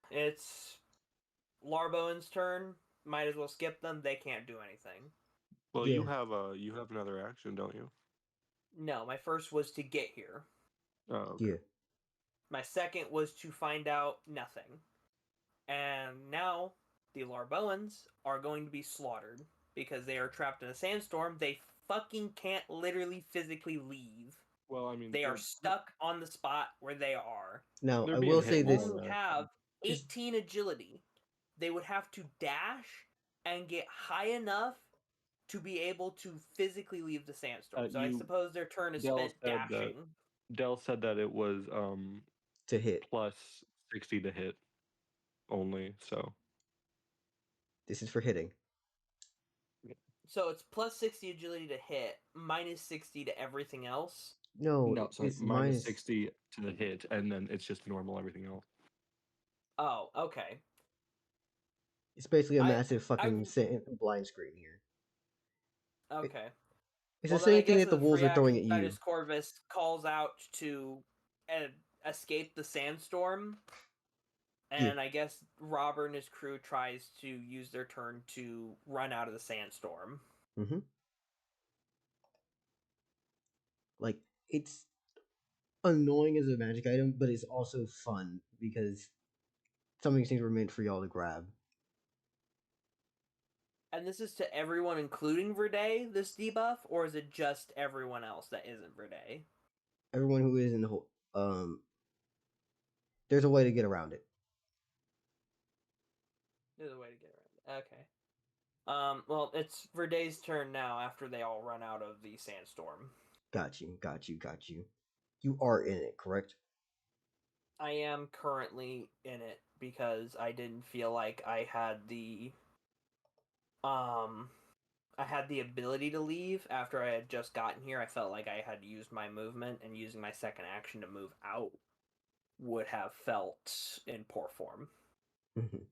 C: it's Larboan's turn. Might as well skip them, they can't do anything.
A: Well,
B: Yeah.
A: you have another action, don't you?
C: No, my first was to get here.
A: Oh, okay.
B: Yeah.
C: My second was to find out nothing. And now the Larboans are going to be slaughtered because they are trapped in a sandstorm. They fucking can't literally physically leave.
A: Well, I mean,
C: They are stuck on the spot where they are.
B: Now,
A: They're
B: I
A: being
B: will
A: hit
B: say
C: They
B: this.
C: only have
B: Just-
C: 18 agility. They would have to dash and get high enough to be able to physically leave the sandstorm. So I suppose their turn is spent dashing.
A: Dell said that it was
B: to hit.
A: plus 60 to hit only, so
B: This is for hitting.
C: So it's plus 60 agility to hit, minus 60 to everything else.
B: No,
A: sorry,
B: it's
A: minus 60 to the hit, and then it's just normal everything else.
C: Oh, okay.
B: It's basically a massive fucking blind screen here.
C: Okay.
B: It's
C: Well,
B: the
C: then I
B: same thing
C: guess
B: that the
C: as a
B: wolves
C: free
B: are throwing
C: action,
B: at you.
C: Sidus Corvus calls out to escape the sandstorm. And I guess Robert and his crew tries to use their turn to run out of the sandstorm.
B: Mm-hmm. Like, it's annoying as a magic item, but it's also fun because some of these things were meant for y'all to grab.
C: And this is to everyone, including Verde, this debuff, or is it just everyone else that isn't Verde?
B: Everyone who is in the whole there's a way to get around it.
C: There's a way to get around it. Okay. Well, it's Verde's turn now after they all run out of the sandstorm.
B: Got you. You are in it, correct?
C: I am currently in it because I didn't feel like I had the ability to leave after I had just gotten here. I felt like I had used my movement, and using my second action to move out would have felt in poor form.
B: Mm-hmm.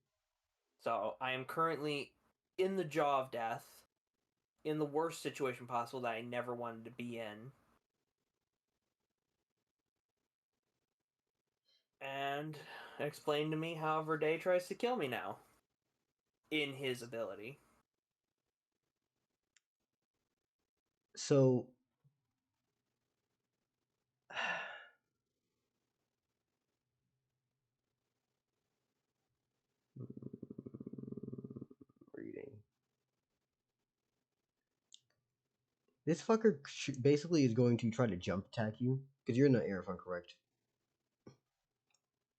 C: So I am currently in the jaw of death, in the worst situation possible that I never wanted to be in. And explain to me how Verde tries to kill me now. In his ability.
B: So reading. This fucker basically is going to try to jump attack you because you're in the air, if I'm correct.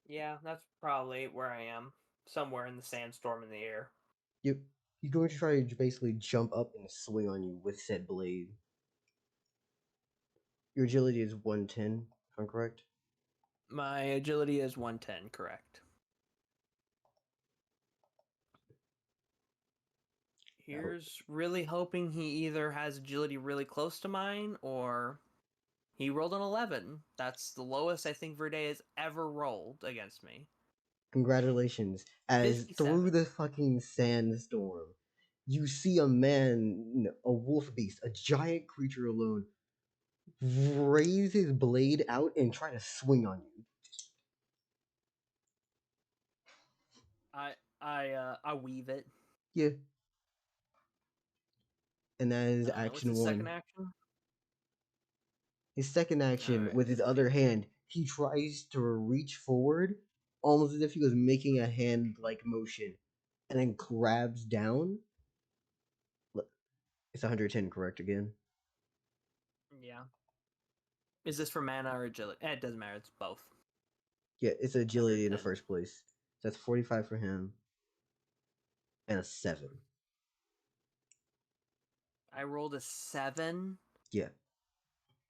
C: Yeah, that's probably where I am. Somewhere in the sandstorm in the air.
B: Yep. He's going to try to basically jump up and swing on you with said blade. Your agility is 110, if I'm correct.
C: My agility is 110, correct. Here's really hoping he either has agility really close to mine or he rolled an 11. That's the lowest I think Verde has ever rolled against me.
B: Congratulations. As
C: 57.
B: through the fucking sandstorm, you see a man, a wolf beast, a giant creature alone, raise his blade out and try to swing on you.
C: I weave it.
B: Yeah. And that is
C: What's
B: action
C: his
B: 1.
C: second action?
B: His second action,
C: Alright,
B: with his other hand, he tries to reach forward, almost as if he was making a hand-like motion, and then grabs down. It's 110, correct again?
C: Yeah. Is this for mana or agility? It doesn't matter. It's both.
B: Yeah, it's agility in the
C: 110.
B: first place. That's 45 for him, and a 7.
C: I rolled a 7.
B: Yeah.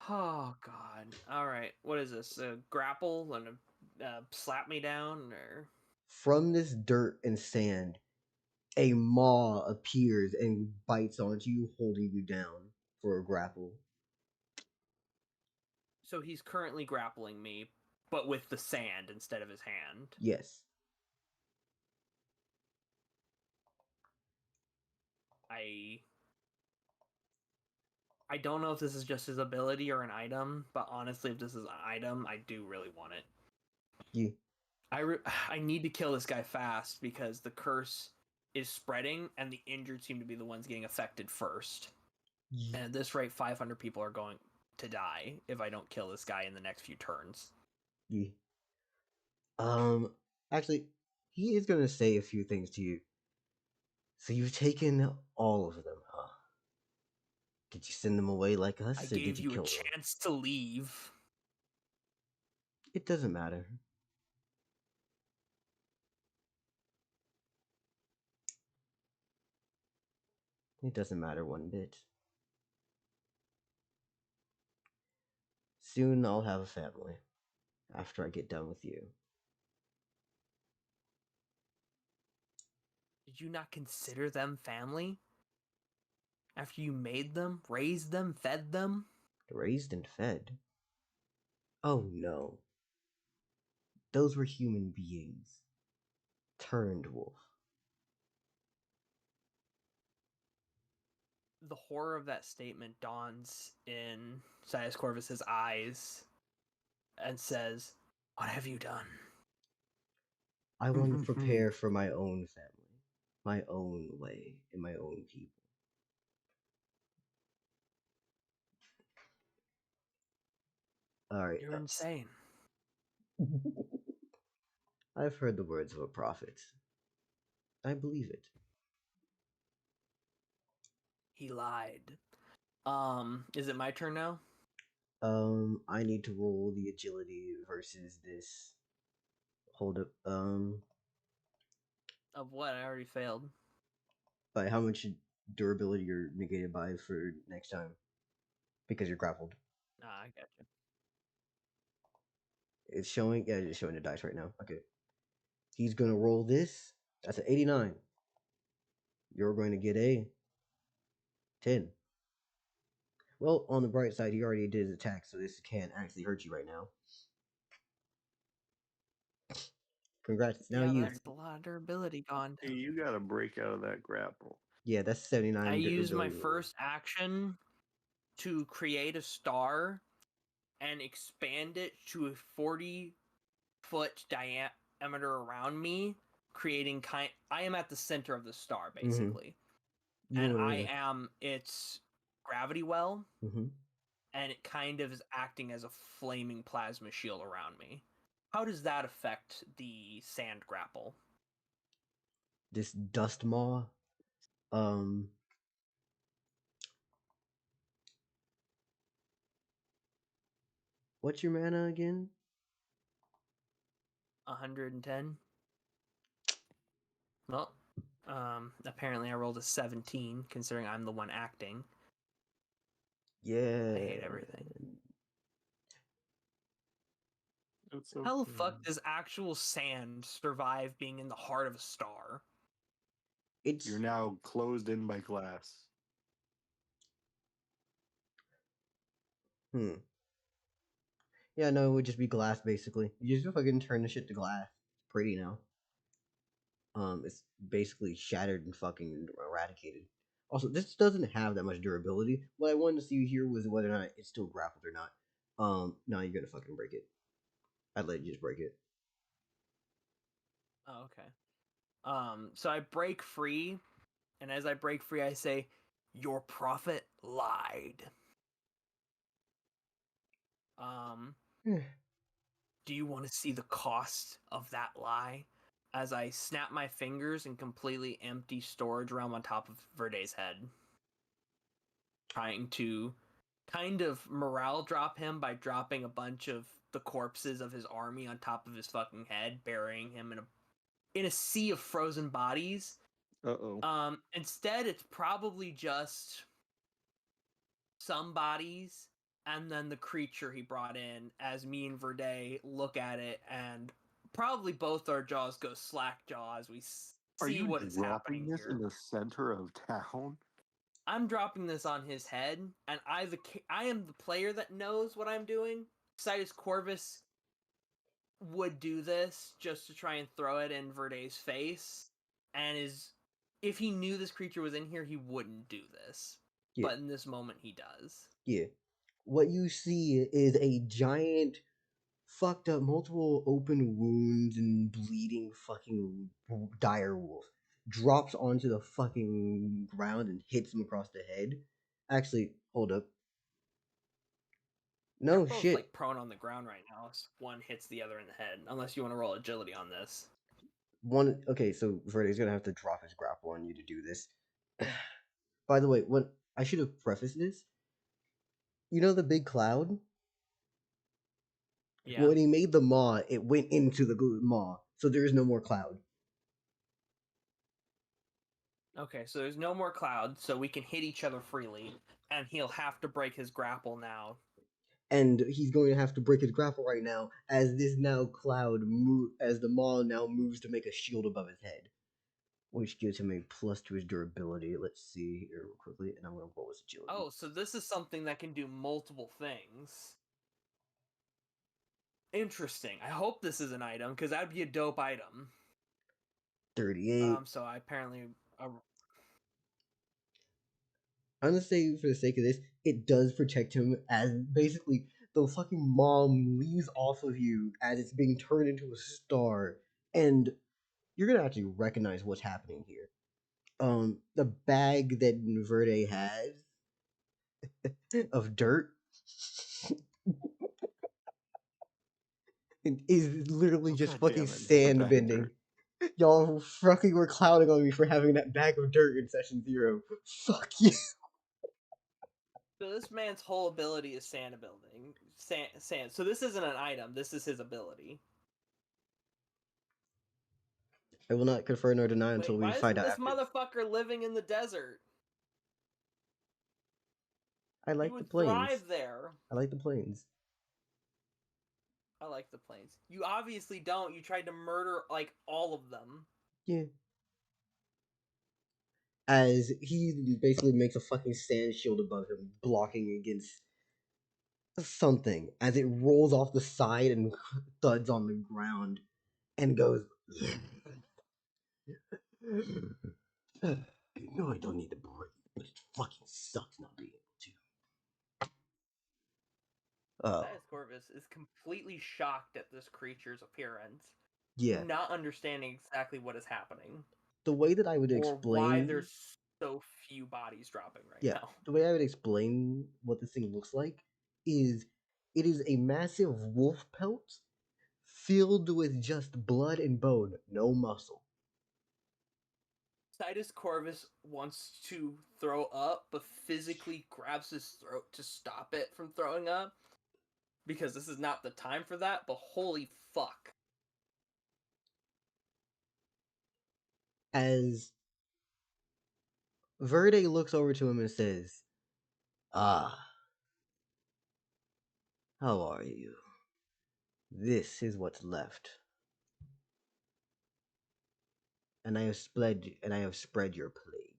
C: Oh god. All right. What is this? A grapple and a slap me down or?
B: From this dirt and sand, a maw appears and bites onto you, holding you down for a grapple.
C: So he's currently grappling me, but with the sand instead of his hand.
B: Yes.
C: I don't know if this is just his ability or an item, but honestly, if this is an item, I do really want it.
B: Yeah.
C: I need to kill this guy fast because the curse is spreading and the injured seem to be the ones getting affected first.
B: Yeah.
C: And at this rate, 500 people are going to die if I don't kill this guy in the next few turns.
B: Yeah. Actually, he is gonna say a few things to you. So you've taken all of them, huh? Did you send them away like us,
C: I
B: or did
C: gave
B: you
C: you a
B: kill them?
C: chance to leave.
B: It doesn't matter. It doesn't matter one bit. Soon I'll have a family. After I get done with you.
C: Did you not consider them family? After you made them, raised them, fed them?
B: Raised and fed? Oh no. Those were human beings. Turned wolf.
C: The horror of that statement dawns in Sidus Corvus's eyes and says, "What have you done?"
B: I want to prepare for my own family. My own way, and my own people. Alright.
C: You're insane.
B: I've heard the words of a prophet. I believe it.
C: He lied. Is it my turn now?
B: I need to roll the agility versus this. Hold up.
C: Of what? I already failed.
B: By how much durability you're negated by for next time? Because you're grappled.
C: I gotcha.
B: It's showing. Yeah, it's showing the dice right now. Okay. He's gonna roll this. That's an 89. You're going to get a 10. Well, on the bright side, he already did his attack, so this can't actually hurt you right now. Congrats. Now
C: Yeah,
B: you.
C: that's a lot of durability gone.
A: Hey, you got to break out of that grapple.
B: Yeah, that's 79.
C: I used my
B: durability.
C: first action to create a star and expand it to a 40-foot diameter around me, creating I am at the center of the star, basically.
B: You
C: And
B: wanna-
C: I am its gravity well,
B: Mm-hmm.
C: and it kind of is acting as a flaming plasma shield around me. How does that affect the sand grapple?
B: This dust maw. What's your mana again?
C: 110. Well, apparently I rolled a 17, considering I'm the one acting.
B: Yeah.
C: I hate everything.
A: It's
C: How the
A: okay.
C: fuck does actual sand survive being in the heart of a star?
B: It's
A: You're now closed in by glass.
B: Yeah, no, it would just be glass basically. You just fucking turn the shit to glass. It's pretty now. It's basically shattered and fucking eradicated. Also, this doesn't have that much durability. What I wanted to see here was whether or not it's still grappled or not. No, you're gonna fucking break it. I'd let you just break it.
C: Oh, okay. So I break free, and as I break free, I say, "Your prophet lied." Do you want to see the cost of that lie? As I snap my fingers and completely empty storage realm on top of Verde's head, trying to kind of morale drop him by dropping a bunch of the corpses of his army on top of his fucking head, burying him in a sea of frozen bodies.
A: Uh-oh.
C: Instead, it's probably just some bodies and then the creature he brought in, as me and Verde look at it, and probably both our jaws go slack jaw as we
A: Are
C: see
A: you
C: what is happening
A: dropping this
C: here.
A: in the center of town?
C: I'm dropping this on his head, and I am the player that knows what I'm doing. Sidus Corvus would do this just to try and throw it in Verde's face, and if he knew this creature was in here, he wouldn't do this.
B: Yeah.
C: But in this moment, he does.
B: Yeah. What you see is a giant, fucked up, multiple open wounds and bleeding fucking dire wolf drops onto the fucking ground and hits him across the head. Actually, hold up.
C: They're
B: No
C: both
B: shit.
C: like prone on the ground right now. As one hits the other in the head. Unless you want to roll agility on this.
B: Okay, so Verde's gonna have to drop his grapple on you to do this. By the way, what I should have prefaced this. You know the big cloud?
C: Yeah.
B: When he made the maw, it went into the maw, so there is no more cloud.
C: Okay, so there's no more cloud, so we can hit each other freely, and he'll have to break his grapple now.
B: And he's going to have to break his grapple right now as this now cloud as the maw now moves to make a shield above his head, which gives him a plus to his durability. Let's see here real quickly, and I'm going to roll his agility.
C: Oh, so this is something that can do multiple things. Interesting. I hope this is an item, because that'd be a dope item.
B: 38.
C: So I apparently...
B: I'm gonna say for the sake of this, it does protect him as basically the fucking mom leaves off of you as it's being turned into a star, and you're gonna actually recognize what's happening here. The bag that Verde has of dirt is literally
A: Oh,
B: just
A: God
B: fucking
A: damn it, it's the
B: sand
A: bag of
B: bending.
A: dirt.
B: Y'all fucking were clowning on me for having that bag of dirt in session 0. Fuck you.
C: So this man's whole ability is sand building. Sand. So this isn't an item. This is his ability.
B: I will not confirm nor deny until
C: Wait,
B: we
C: why
B: find
C: isn't
B: out
C: this
B: after.
C: motherfucker living in the desert?
B: I
C: He
B: like the
C: would
B: plains.
C: thrive there.
B: I like the plains.
C: I like the plains. You obviously don't. You tried to murder, like, all of them.
B: Yeah. As he basically makes a fucking sand shield above him, blocking against something, as it rolls off the side and thuds on the ground, and goes. No, I don't need to break, but it fucking sucks not being able to.
C: Sidus Corvus is completely shocked at this creature's appearance,
B: Yeah.
C: not understanding exactly what is happening.
B: The way that I would
C: Or why
B: explain
C: there's so few bodies dropping right
B: Yeah,
C: now.
B: the way I would explain what this thing looks like is it is a massive wolf pelt filled with just blood and bone, no muscle.
C: Sidus Corvus wants to throw up, but physically grabs his throat to stop it from throwing up. Because this is not the time for that, but holy fuck.
B: As Verde looks over to him and says, "Ah, how are you? This is what's left. And I have spread your plague."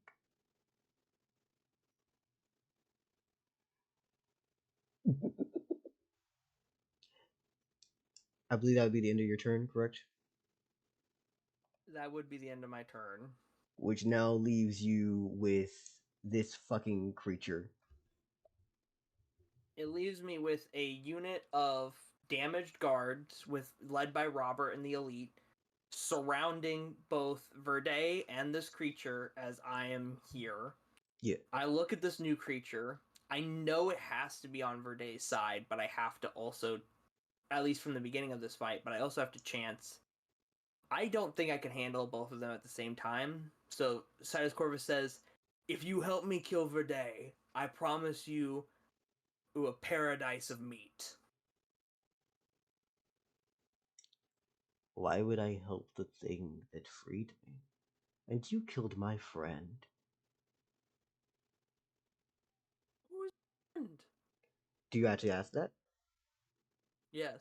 B: I believe that would be the end of your turn, correct?
C: That would be the end of my turn.
B: Which now leaves you with this fucking creature.
C: It leaves me with a unit of damaged guards led by Robert and the elite surrounding both Verde and this creature as I am here.
B: Yeah.
C: I look at this new creature. I know it has to be on Verde's side, but I have to also, at least from the beginning of this fight, but I also have to chance. I don't think I can handle both of them at the same time. So Sidus Corvus says, if you help me kill Verde, I promise you a paradise of meat.
B: Why would I help the thing that freed me? And you killed my friend.
C: Who is friend?
B: Do you actually ask that?
C: Yes.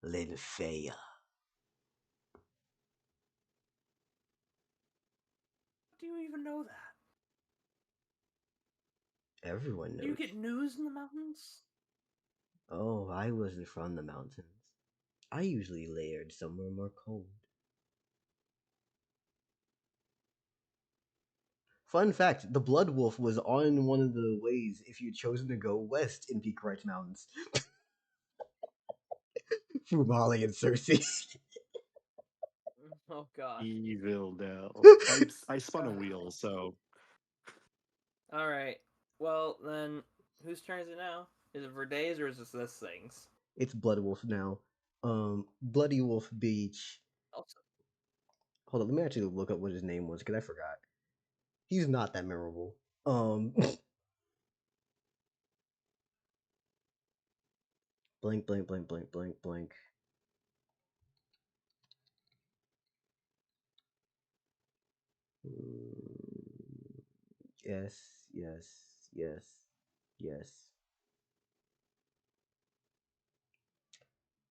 B: Linfeya.
C: Do you even know that?
B: Everyone knows.
C: Do you get news in the mountains?
B: Oh, I wasn't from the mountains. I usually layered somewhere more cold. Fun fact, the Blood Wolf was on one of the ways if you'd chosen to go west in Peak Rights Mountains. Fumale and Cersei.
C: Oh god.
A: Evil Dell. I spun a wheel, so
C: Alright. Well, then, whose turn is it now? Is it Verde's or is this thing's?
B: It's Blood Wolf now. Bloody Wolf Beach.
C: Also,
B: Hold on, let me actually look up what his name was, because I forgot. He's not that memorable. Blank, blank, blank, blank, blank, blank. Yes, yes, yes, yes.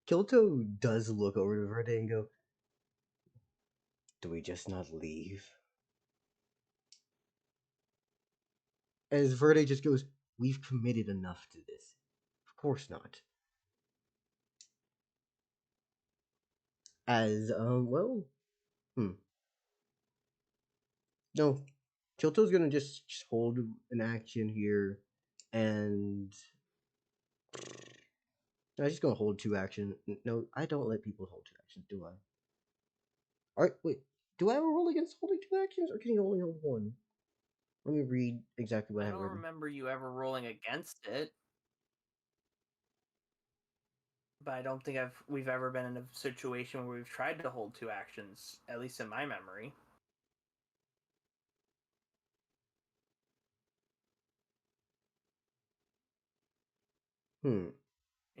B: Kyoto does look over to Verde and go, do we just not leave? As Verde just goes, we've committed enough to this. Of course not. As, well, no. Kyoto's gonna just hold an action here, and no, he's just gonna hold two action. No, I don't let people hold two actions, do I? Alright, wait. Do I have a roll against holding two actions, or can you only hold one? Let me read exactly what I
C: I
B: have
C: don't
B: written.
C: remember you ever rolling against it. But I don't think we've ever been in a situation where we've tried to hold two actions, at least in my memory. And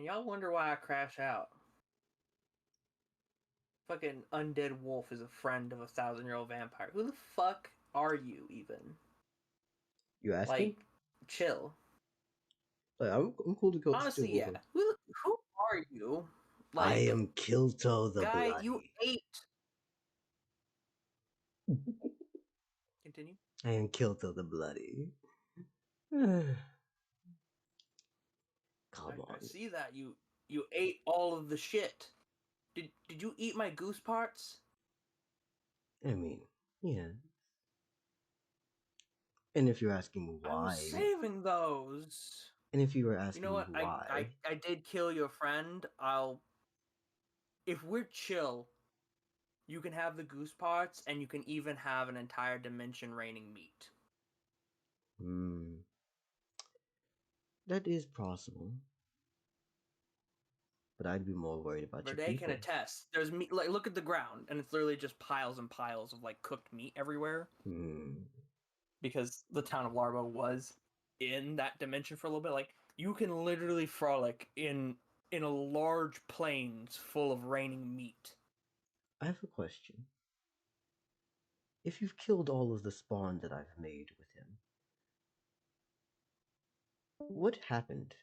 C: y'all wonder why I crash out. Fucking undead wolf is a friend of a 1,000-year-old vampire. Who the fuck are you, even?
B: You asking?
C: Like, chill.
B: Like, I'm cool to go.
C: Honestly, yeah. Who are you?
B: I
C: Like,
B: am Kilto the
C: guy,
B: Bloody.
C: you ate. Continue.
B: I am Kilto the Bloody. Come on.
C: I see that you ate all of the shit. Did you eat my goose parts?
B: I mean, yeah. And if you're asking me
C: I was
B: why,
C: saving those.
B: and if you were
C: You
B: asking
C: know
B: me
C: what?
B: why,
C: I did kill your friend. If we're chill, you can have the goose parts, and you can even have an entire dimension raining meat.
B: Hmm. That is possible. But I'd be more worried about your
C: Verde can
B: people.
C: attest. There's meat. Like, look at the ground, and it's literally just piles and piles of like cooked meat everywhere.
B: Hmm.
C: Because the town of Larva was in that dimension for a little bit. Like, you can literally frolic in a large plains full of raining meat.
B: I have a question. If you've killed all of the spawn that I've made with him, what happened?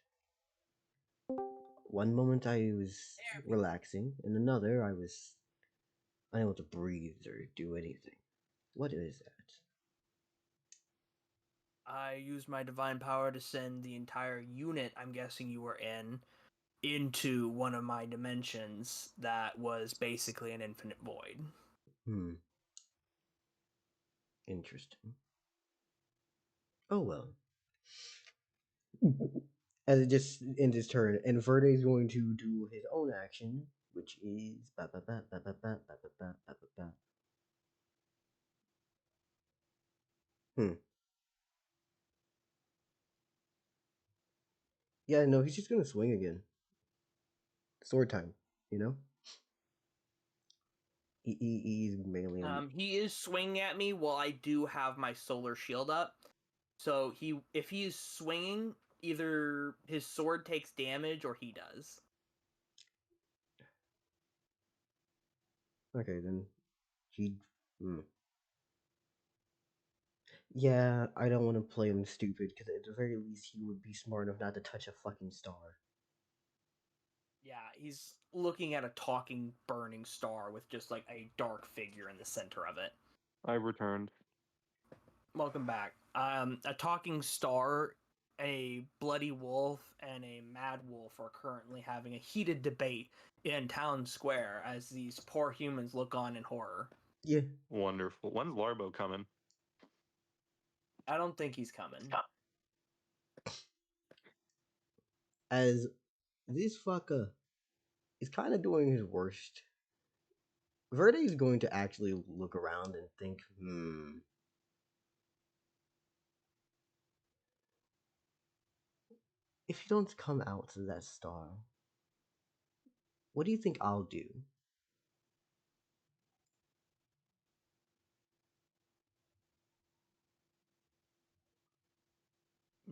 B: One moment I was relaxing, and another I was unable to breathe or do anything. What is that?
C: I used my divine power to send the entire unit I'm guessing you were in into one of my dimensions that was basically an infinite void.
B: Hmm. Interesting. Oh well. As it just ends its turn, and Verde is going to do his own action, which is Yeah, no, he's just gonna swing again. Sword time, you know. He's mainly on.
C: He is swinging at me while I do have my solar shield up. So if he is swinging, either his sword takes damage or he does.
B: Okay, then he. Yeah, I don't want to play him stupid because at the very least he would be smart enough not to touch a fucking star.
C: Yeah, he's looking at a talking, burning star with just like a dark figure in the center of it.
A: I returned.
C: Welcome back. A talking star, a bloody wolf, and a mad wolf are currently having a heated debate in town square as these poor humans look on in horror.
B: Yeah.
A: Wonderful. When's Larbo coming?
C: I don't think he's coming.
B: As this fucker is kind of doing his worst, Verde is going to actually look around and think, if you don't come out to that star, what do you think I'll do?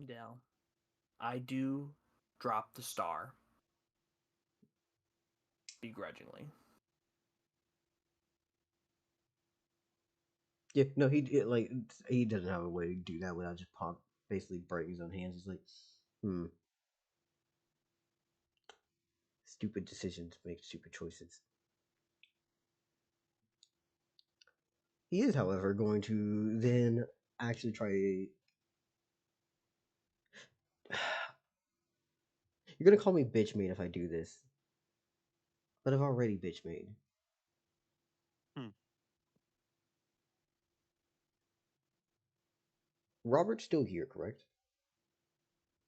C: Dell, I do drop the star. Begrudgingly.
B: Yeah, no, he doesn't have a way to do that without just basically breaking his own hands. He's like, stupid decisions make stupid choices. He is, however, going to then actually try. You're gonna call me bitch made if I do this, but I've already bitch made. Robert's still here, correct?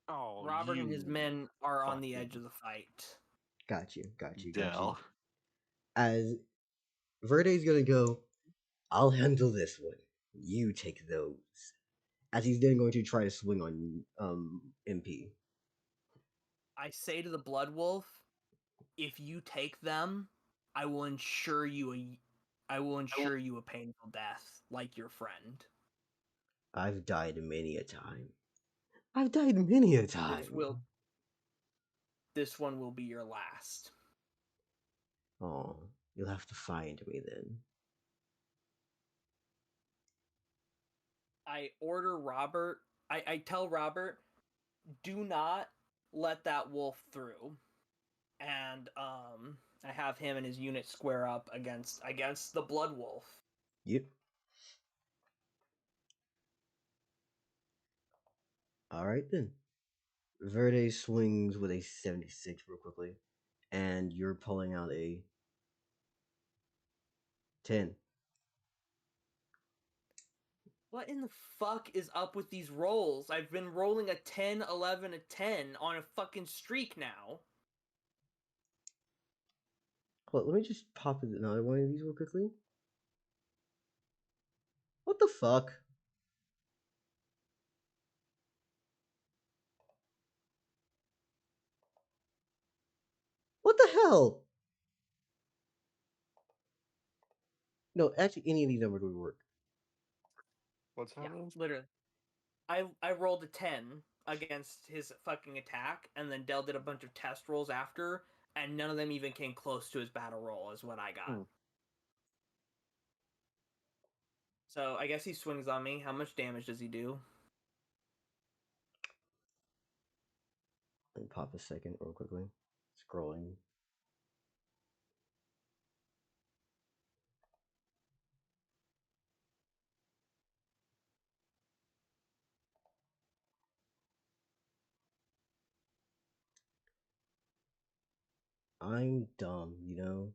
A: Oh,
C: Robert and his men are on the
A: fucking
C: edge of the fight.
B: Got you.
A: Dell.
B: As Verde's gonna go, I'll handle this one. You take those. As he's then going to try to swing on MP.
C: I say to the Blood Wolf, if you take them, I will ensure you a painful death, like your friend.
B: I've died many a time. I've died many a time.
C: This one will be your last.
B: Oh, you'll have to find me then.
C: I order Robert. I tell Robert, do not let that wolf through. And I have him and his unit square up against the Blood Wolf.
B: Yep. Alright then. Verde swings with a 76 real quickly. And you're pulling out a 10.
C: What in the fuck is up with these rolls? I've been rolling a 10, 11, a 10 on a fucking streak now.
B: Hold on, let me just pop another one of these real quickly. What the fuck? hell? No, actually, any of these numbers would work.
A: What's
C: Yeah,
A: happening?
C: literally. I rolled a 10 against his fucking attack, and then Dell did a bunch of test rolls after, and none of them even came close to his battle roll, is what I got.
A: Hmm.
C: So I guess he swings on me. How much damage does he do?
B: Let me pop a second real quickly. Scrolling. I'm dumb, you know?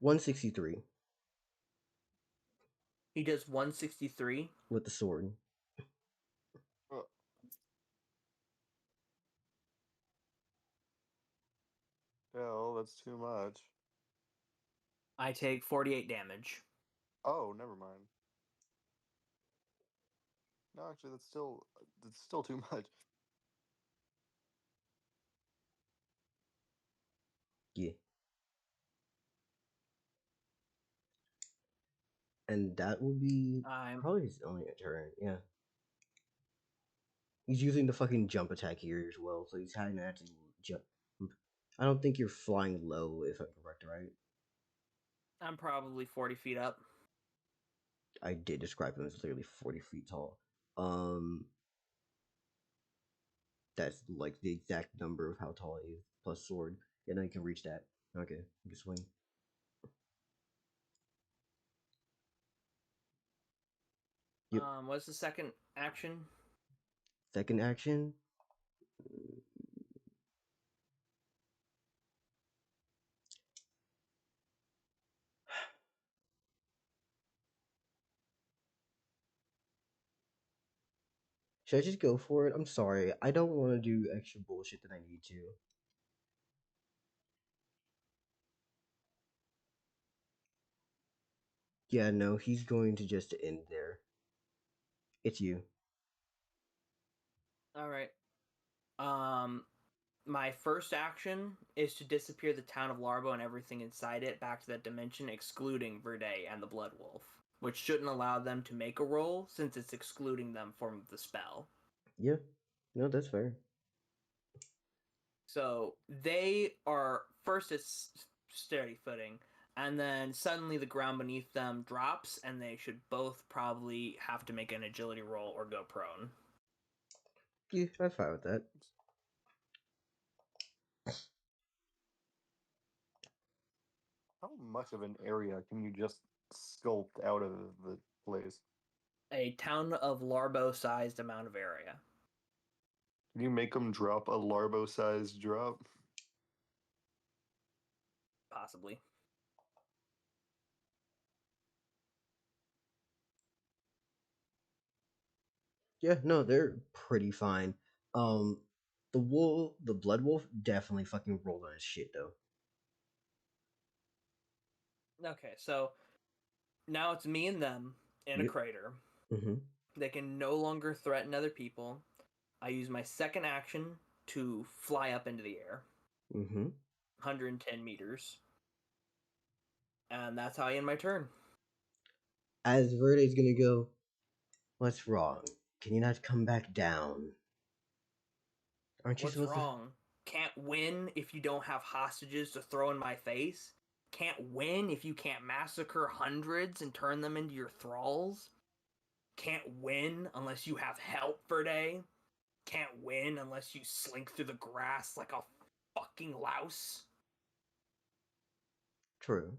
B: $163
C: He does 163.
B: with the sword.
A: Hell, that's too much.
C: I take 48 damage.
A: Oh, never mind. No, actually, that's still too much.
B: Yeah. And that will be
C: I'm
B: probably his only turn, yeah. He's using the fucking jump attack here as well, so he's having to actually jump. I don't think you're flying low, if I'm correct, right?
C: I'm probably 40 feet up.
B: I did describe him as literally 40 feet tall. That's like the exact number of how tall he is, plus sword. Yeah, now you can reach that. Okay, you can swing. Yep.
C: What's the second action?
B: Second action. Should I just go for it? I'm sorry. I don't want to do extra bullshit that I need to. Yeah, no, he's going to just end there. It's you.
C: All right. My first action is to disappear the town of Larbo and everything inside it back to that dimension, excluding Verde and the Blood Wolf, which shouldn't allow them to make a roll since it's excluding them from the spell.
B: Yeah. No, that's fair.
C: So they are first at steady footing, and then suddenly the ground beneath them drops, and they should both probably have to make an agility roll or go prone.
B: Yeah, I'm fine with that.
A: How much of an area can you just sculpt out of the place?
C: A town of Larbo-sized amount of area.
A: Can you make them drop a Larbo-sized drop?
C: Possibly.
B: Yeah, no, they're pretty fine. The blood wolf definitely fucking rolled on his shit though.
C: Okay, so now it's me and them in a
B: Yep.
C: crater.
B: Mm-hmm.
C: They can no longer threaten other people. I use my second action to fly up into the air.
B: Mm-hmm.
C: 110 meters. And that's how I end my turn.
B: As Verde's gonna go, what's wrong? Can you not come back down? Aren't you
C: What's
B: supposed
C: wrong? Can't win if you don't have hostages to throw in my face? Can't win if you can't massacre hundreds and turn them into your thralls? Can't win unless you have help, Verde? Can't win unless you slink through the grass like a fucking louse?
B: True.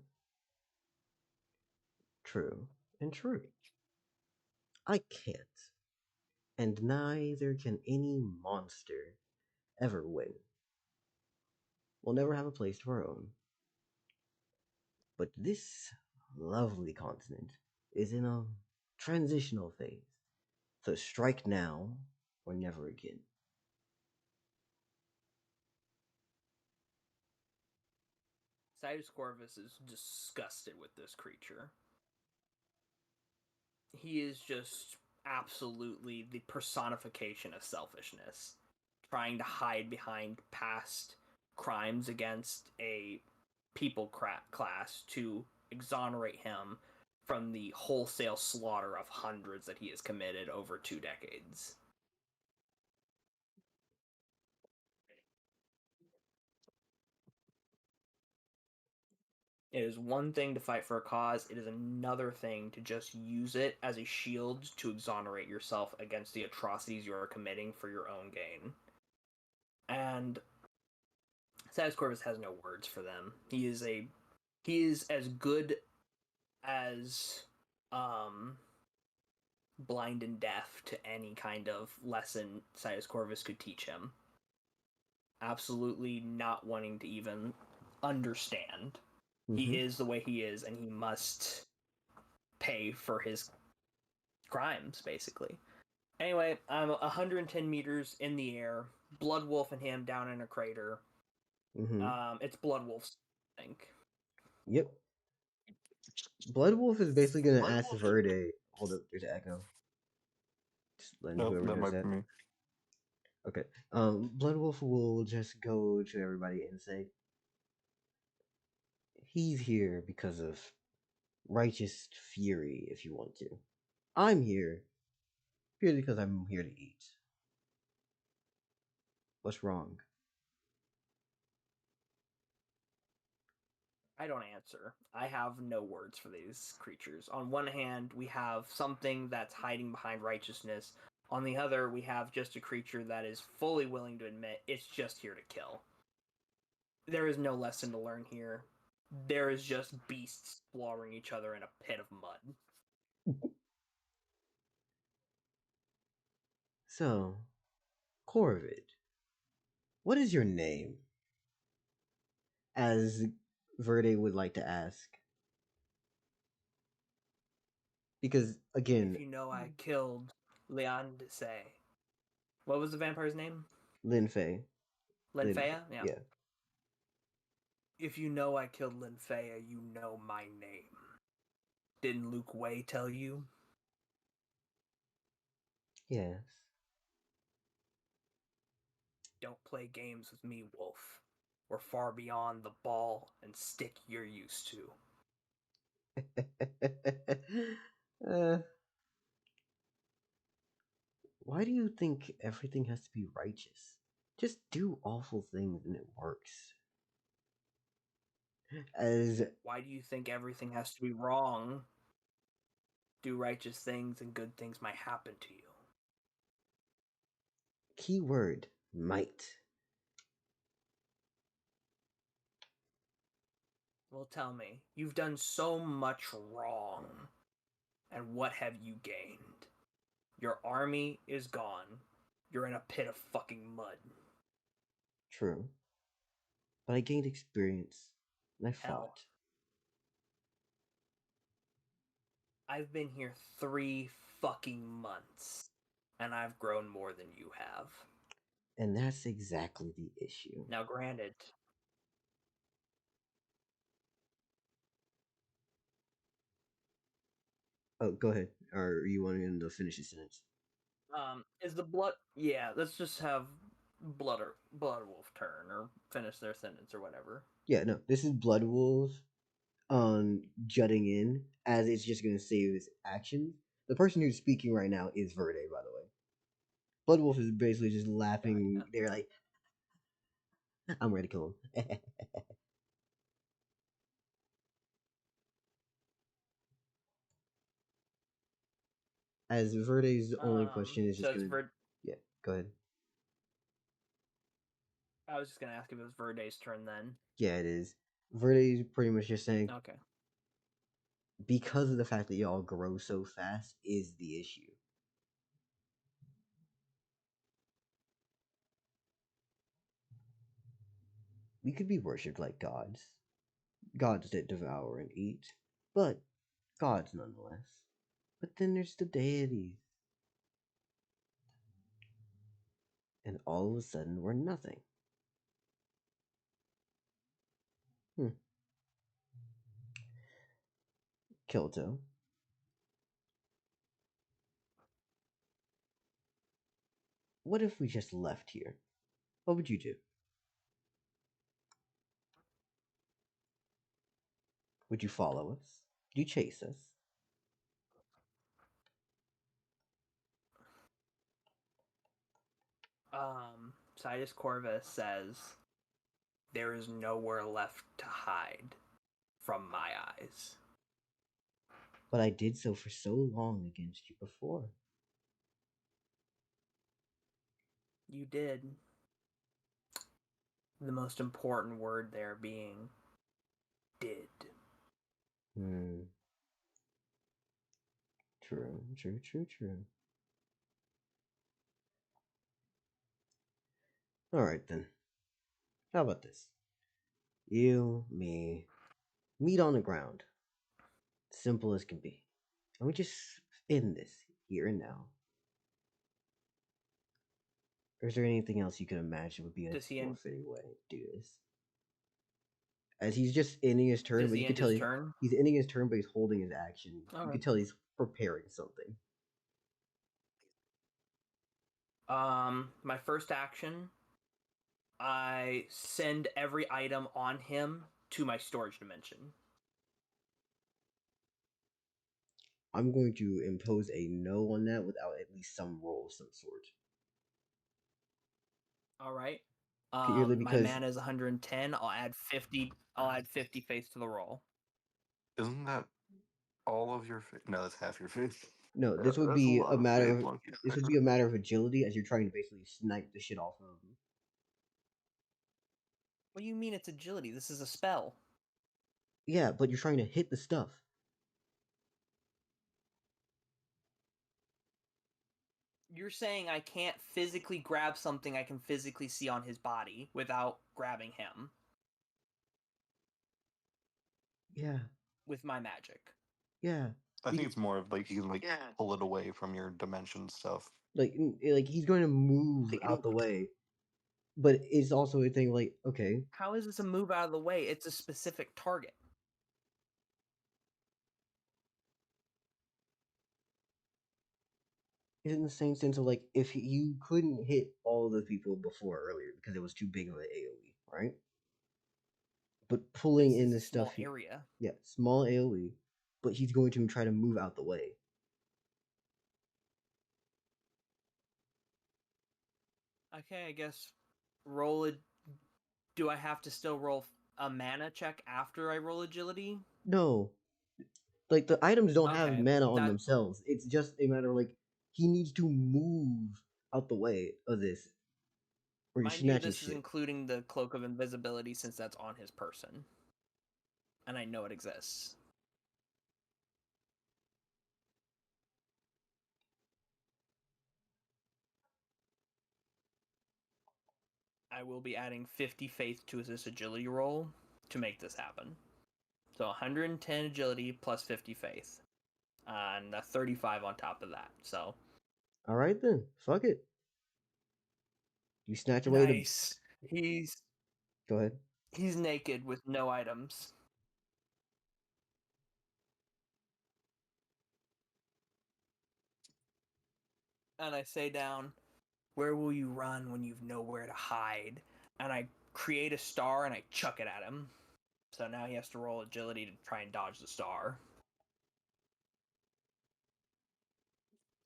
B: True. And true. I can't. And neither can any monster ever win. We'll never have a place of our own. But this lovely continent is in a transitional phase. So strike now or never again.
C: Sidus Corvus is disgusted with this creature. He is just absolutely the personification of selfishness, trying to hide behind past crimes against a people class to exonerate him from the wholesale slaughter of hundreds that he has committed over 2 decades. It is one thing to fight for a cause, it is another thing to just use it as a shield to exonerate yourself against the atrocities you are committing for your own gain. And Sidus Corvus has no words for them. He is as good as blind and deaf to any kind of lesson Sidus Corvus could teach him. Absolutely not wanting to even understand. He is the way he is, and he must pay for his crimes, basically. Anyway, I'm 110 meters in the air. Blood Wolf and him down in a crater. It's Blood Wolf's, I think.
B: Yep. Blood Wolf is basically gonna ask Verde. Hold up, there's an echo. Just letting
A: Nope,
B: whoever
A: that
B: hears
A: might
B: that.
A: be me.
B: Okay. Blood Wolf will just go to everybody and say, he's here because of righteous fury, if you want to. I'm here purely because I'm here to eat. What's wrong?
C: I don't answer. I have no words for these creatures. On one hand, we have something that's hiding behind righteousness. On the other, we have just a creature that is fully willing to admit it's just here to kill. There is no lesson to learn here. There is just beasts slaughtering each other in a pit of mud.
B: So, Corvid, what is your name? As Verde would like to ask. Because, again,
C: If you know I killed Leon de Say. What was the vampire's name?
B: Linfei.
C: Linfea?
B: Yeah.
C: If you know I killed Linfea, you know my name. Didn't Luke Way tell you?
B: Yes.
C: Don't play games with me, Wolf. We're far beyond the ball and stick you're used to.
B: Why do you think everything has to be righteous? Just do awful things and it works.
C: Why do you think everything has to be wrong? Do righteous things and good things might happen to you.
B: Keyword, might.
C: Well, tell me, you've done so much wrong, and what have you gained? Your army is gone. You're in a pit of fucking mud.
B: True. But I gained experience, and I
C: Hell.
B: fought.
C: I've been here 3 fucking months, and I've grown more than you have.
B: And that's exactly the issue.
C: Now, granted,
B: oh, go ahead. Or you want him to finish the sentence?
C: is the blood? Yeah, let's just have Blood Wolf turn or finish their sentence or whatever.
B: Yeah, no. This is Blood Wolf jutting in as it's just gonna save his actions. The person who's speaking right now is Verde, by the way. Blood Wolf is basically just laughing. They're like, I'm ready to kill him. As Verde's only question is just
C: so
B: gonna. Yeah, go ahead.
C: I was just gonna ask if it was Verde's turn then.
B: Yeah, it is. Verde's pretty much just saying,
C: Okay.
B: because of the fact that y'all grow so fast is the issue. We could be worshipped like gods. Gods that devour and eat. But gods nonetheless. But then there's the deities. And all of a sudden we're nothing. Kyoto. What if we just left here? What would you do? Would you follow us? Would you chase us?
C: Sidus Corvus says, "There is nowhere left to hide from my eyes."
B: But I did so for so long against you before.
C: You did. The most important word there being did.
B: True. Alright then. How about this? You, me, meet on the ground. Simple as can be. And we just end this here and now. Or is there anything else you could imagine would be a more fitting way to do this? As he's just ending his turn, but you can tell he's ending his turn, but he's holding his action. You can tell he's preparing something.
C: My first action, I send every item on him to my storage dimension.
B: I'm going to impose a no on that without at least some roll of some sort.
C: All right.
B: Purely because
C: my mana is 110. I'll add 50. I'll add 50 faith to the roll.
A: Isn't that all of your faith? No, that's half your faith.
B: No, this would be a matter of this would be a matter of agility, as you're trying to basically snipe the shit off of them.
C: What do you mean it's agility? This is a spell.
B: Yeah, but you're trying to hit the stuff.
C: You're saying I can't physically grab something I can physically see on his body without grabbing him.
B: Yeah.
C: With my magic.
B: Yeah.
A: I think it's more of like you can pull it away from your dimension stuff.
B: Like he's going to move out the way. But it's also a thing like, okay.
C: How is this a move out of the way? It's a specific target.
B: In the same sense of like, if you couldn't hit all the people before earlier because it was too big of an AoE, right? But pulling in this stuff,
C: area.
B: Yeah, small AoE, but he's going to try to move out the way.
C: Okay, I guess roll it. Do I have to still roll a mana check after I roll agility?
B: No, like the items don't have mana on themselves. It's just a matter of like he needs to move out the way of this. Or you're snatching
C: this is including the cloak of invisibility since that's on his person, and I know it exists. I will be adding 50 faith to this agility roll to make this happen. So 110 agility plus 50 faith. And a 35 on top of that. So.
B: Alright then. Fuck it. You snatch away
C: He's.
B: Go ahead.
C: He's naked with no items. And I say down, "Where will you run when you've nowhere to hide?" And I create a star and I chuck it at him. So now he has to roll agility to try and dodge the star.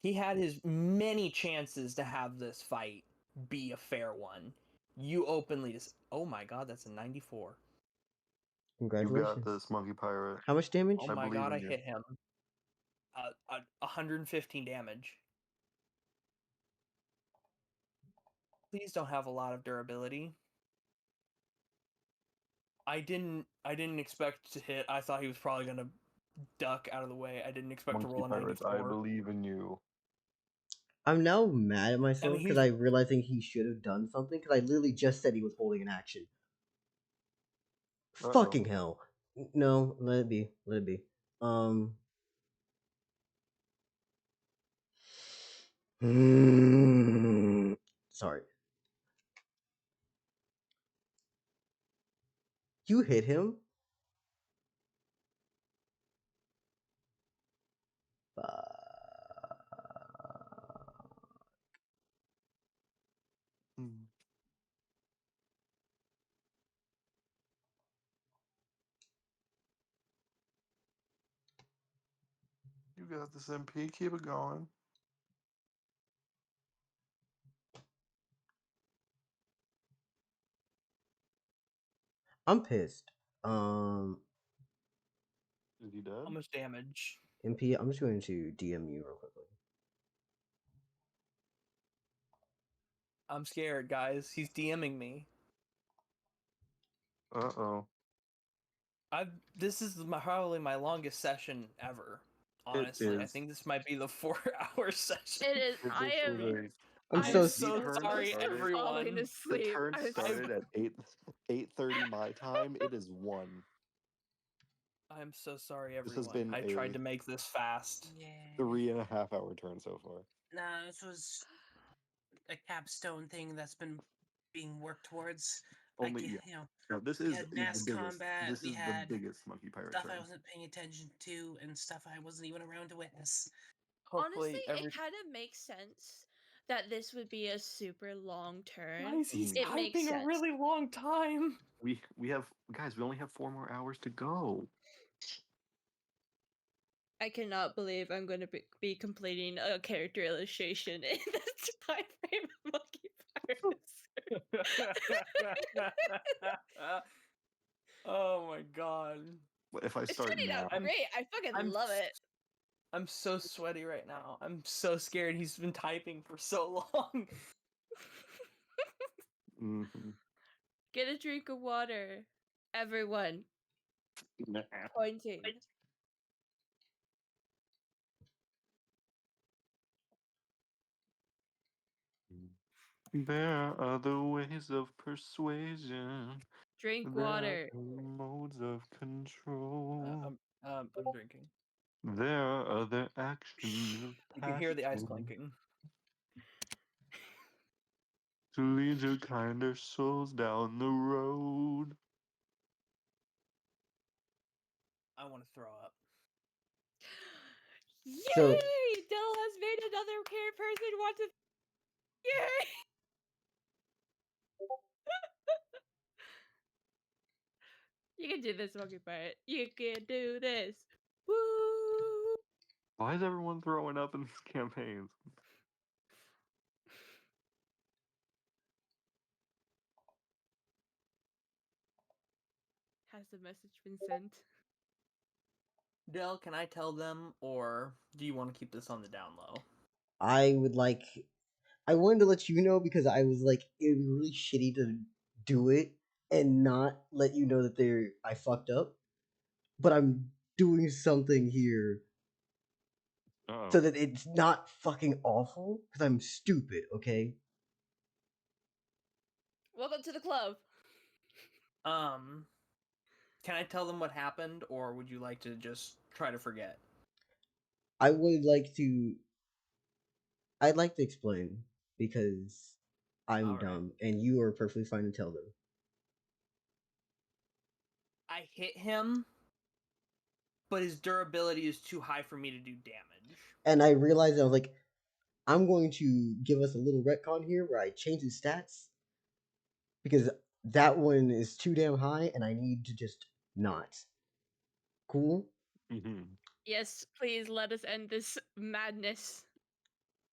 C: He had his many chances to have this fight be a fair one. You openly just, oh my god, that's a 94.
B: Congratulations.
A: You got this, Monkey Pirate.
B: How much damage?
C: Oh my god, I hit him. 115 damage. Please don't have a lot of durability. I didn't expect to hit. I thought he was probably gonna duck out of the way. I didn't expect to roll a 94.
A: I believe in you.
B: I'm now mad at myself because I realizing he should have done something because I literally just said he was holding an action. Fucking hell. No, let it be. Let it be. Sorry. You hit him?
A: got this, MP. Keep it going.
B: I'm pissed.
A: Is he dead?
C: How much damage?
B: MP, I'm just going to DM you real quickly.
C: I'm scared, guys. He's DMing me.
A: Uh-oh.
C: This is probably my longest session ever. Honestly, I
A: is.
C: think this might be the 4-hour session.
D: It is.
A: It
D: I
A: is-
D: am.
A: it is.
B: I'm
C: I'm
B: so
C: so
A: turn
C: sorry,
A: started-
C: everyone.
D: Falling
A: The
D: asleep.
A: turn
D: I'm
A: started at 8:30 my time. It is 1.
C: I'm so sorry,
A: This has
C: everyone.
A: been
C: I tried
A: a
C: to make this fast.
E: Yeah.
A: 3.5-hour turn so far.
E: Nah, this was a capstone thing that's been being worked towards.
A: Only,
E: like,
A: yeah.
E: you know,
A: No, this
E: we
A: is
E: had
A: the
E: mass
A: biggest.
E: combat,
A: This
E: we
A: is
E: had
A: the biggest monkey pirate
E: stuff
A: turn.
E: I wasn't paying attention to, and stuff I wasn't even around to witness.
C: Hopefully,
D: Honestly, it kind of makes sense that this would be a super long turn.
C: Guys, he's
D: It makes
C: typing a
D: sense.
C: really long time.
A: We have, guys. We only have 4 more hours to go.
D: I cannot believe I'm going to be completing a character illustration in this time frame of Monkey Pirates.
C: Oh my god.
A: If I
D: It's
A: start
D: turning
A: now,
D: out great. I fucking love it.
C: I'm so sweaty right now. I'm so scared. He's been typing for so long.
A: mhm.
D: Get a drink of water. Everyone.
A: Nah.
D: Pointing.
A: There are other ways of persuasion.
D: Drink
A: There
D: water.
A: are modes of control.
C: I'm drinking.
A: There are other actions of
C: You can hear the ice
A: passion
C: clinking.
A: to lead your kinder souls down the road.
C: I want to throw up.
D: Yay!
B: So-
D: Dill has made another person want to. Yay! You can do this, Monkey Pirate. You can do this. Woo!
A: Why is everyone throwing up in these campaigns?
D: Has the message been sent?
C: Dell, can I tell them, or do you want to keep this on the down low?
B: I wanted to let you know because I was like, it would be really shitty to do it and not let you know that I fucked up. But I'm doing something here
A: Oh,
B: so that it's not fucking awful because I'm stupid, okay?
D: Welcome to the club.
C: Can I tell them what happened, or would you like to just try to forget?
B: I'd like to explain because I'm
C: Alright.
B: dumb and you are perfectly fine to tell them.
C: I hit him, but his durability is too high for me to do damage.
B: And I realized I was like, I'm going to give us a little retcon here where I change his stats because that one is too damn high and I need to just not. Cool?
A: mhm.
D: Yes, please let us end this madness.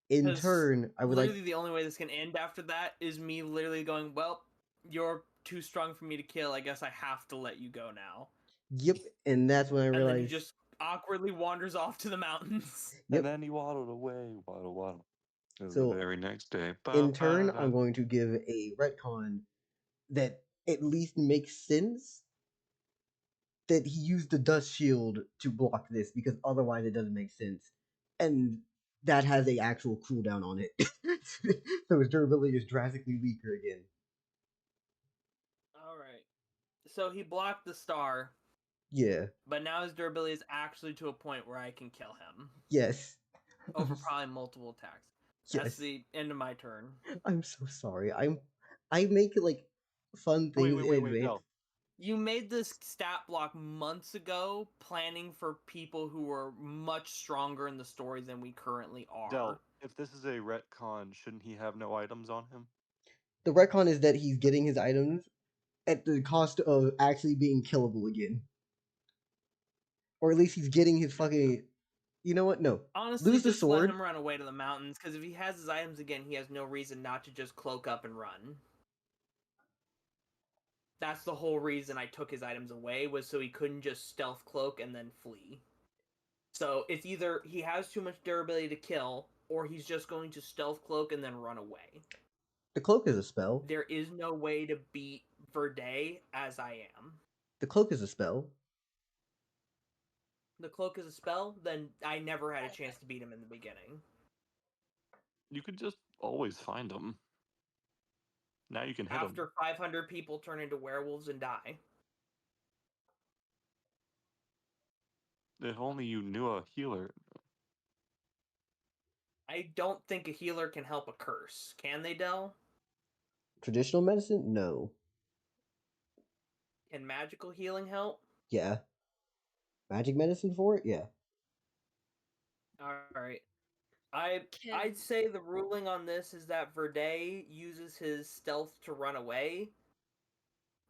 B: In
C: 'Cause
B: turn, I would
C: literally
B: like.
C: the only way this can end after that is me literally going, well, you're too strong for me to kill. I guess I have to let you go now.
B: Yep, and that's when I
C: And then he
B: realized.
C: just awkwardly wanders off to the mountains.
B: Yep.
A: And then he waddled away. Waddle. It was
B: So,
A: the very next day.
B: in turn,
A: Ba-ba-da.
B: I'm going to give a retcon that at least makes sense that he used the dust shield to block this because otherwise it doesn't make sense. And that has a actual cooldown on it. So his durability is drastically weaker again.
C: Alright. So he blocked the star,
B: Yeah.
C: but now his durability is actually to a point where I can kill him.
B: Yes.
C: Over probably multiple attacks. That's
B: Yes.
C: the end of my turn.
B: I'm so sorry. I make like fun things in advance.
A: Del.
C: You made this stat block months ago, planning for people who were much stronger in the story than we currently are.
A: Del, if this is a retcon, shouldn't he have no items on him?
B: The retcon is that he's getting his items at the cost of actually being killable again. Or at least he's getting his fucking You know what? No.
C: Honestly,
B: Lose the
C: just let
B: sword.
C: him run away to the mountains, because if he has his items again, he has no reason not to just cloak up and run. That's the whole reason I took his items away, was so he couldn't just stealth cloak and then flee. So it's either he has too much durability to kill, or he's just going to stealth cloak and then run away.
B: The cloak is a spell.
C: There is no way to beat Verde as I am.
B: The cloak is a spell.
C: The cloak is a spell, then I never had a chance to beat him in the beginning.
A: You could just always find him. Now you can hit him.
C: After 500 people turn into werewolves and die.
A: If only you knew a healer.
C: I don't think a healer can help a curse. Can they, Del?
B: Traditional medicine? No.
C: Can magical healing help?
B: Yeah. Magic medicine for it? Yeah.
C: Alright. I'd say the ruling on this is that Verde uses his stealth to run away.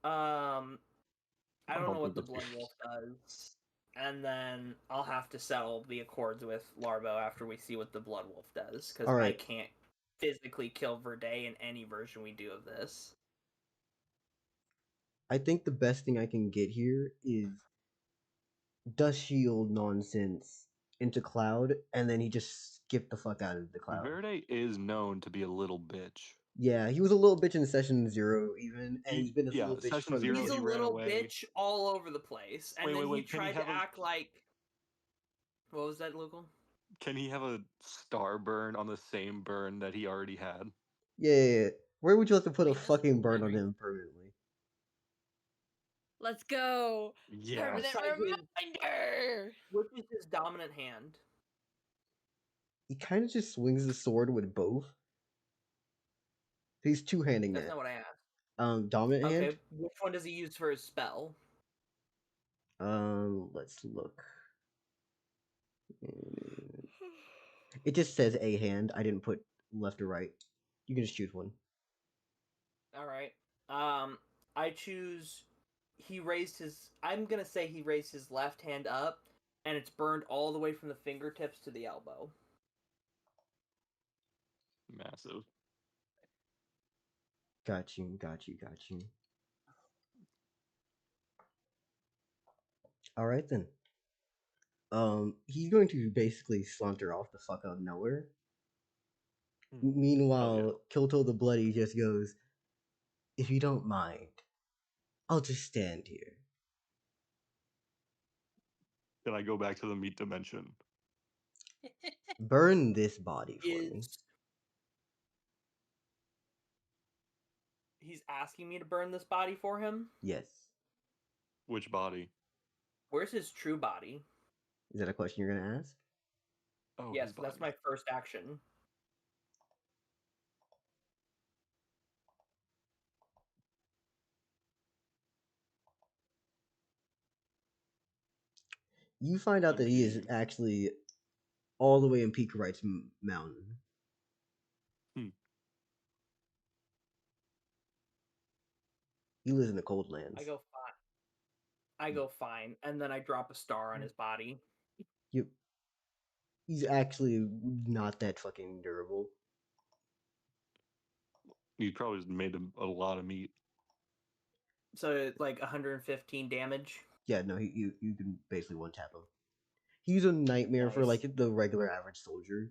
C: I don't know what the Blood Wolf does. And then I'll have to settle the accords with Larbo after we see what the Blood Wolf does. Because I can't physically kill Verde in any version we do of this.
B: I think the best thing I can get here is Dust Shield nonsense into Cloud, and then he just skipped the fuck out of the Cloud.
A: Verde is known to be a little bitch.
B: Yeah, he was a little bitch in Session 0 even, and he's been a little bitch
A: Session
B: from
A: 0
C: He's a
A: he ran
C: little
A: away.
C: bitch all over the place. And then he tried to act like... What was that, Lugal?
A: Can he have a star burn on the same burn that he already had?
B: Yeah. Where would you like to put a fucking burn on him permanently?
D: Let's go.
A: Yeah.
D: Permanent reminder.
C: Which is his dominant hand?
B: He kind of just swings the sword with both. He's two-handing
C: That's
B: that.
C: not what I asked.
B: Dominant hand?
C: Okay, which one does he use for his spell?
B: Let's look. It just says a hand. I didn't put left or right. You can just choose one.
C: Alright. I choose... I'm gonna say he raised his left hand up, and it's burned all the way from the fingertips to the elbow.
A: Massive.
B: Got you. Alright then. He's going to basically saunter off the fuck out of nowhere. Meanwhile, Kilto the Bloody just goes, "If you don't mind, I'll just stand here."
A: Then I go back to the meat dimension.
B: Burn this body for me.
C: He's asking me to burn this body for him?
B: Yes.
A: Which body?
C: Where's his true body?
B: Is that a question you're gonna ask?
A: Oh,
C: yes, that's my first action.
B: You find out that he is actually all the way in Peak Wright's mountain. He lives in the cold lands.
C: I go fine, and then I drop a star on his body.
B: Yep. He's actually not that fucking durable.
A: You probably just made a lot of meat.
C: So it's like 115 damage?
B: Yeah, no, you can basically one tap him. He's a nightmare for like the regular average soldier.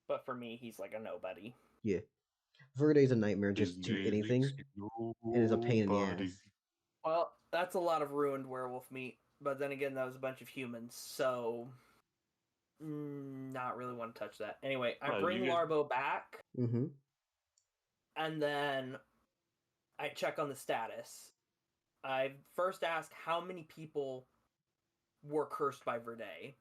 C: But for me, he's like a nobody.
B: Yeah. Verde's a nightmare just to anything. And is a pain in the ass.
C: Well, that's a lot of ruined werewolf meat. But then again, that was a bunch of humans, so... not really want to touch that. Anyway, I bring Larbo back.
B: Mm-hmm.
C: And then I check on the status. I first ask how many people were cursed by Verde.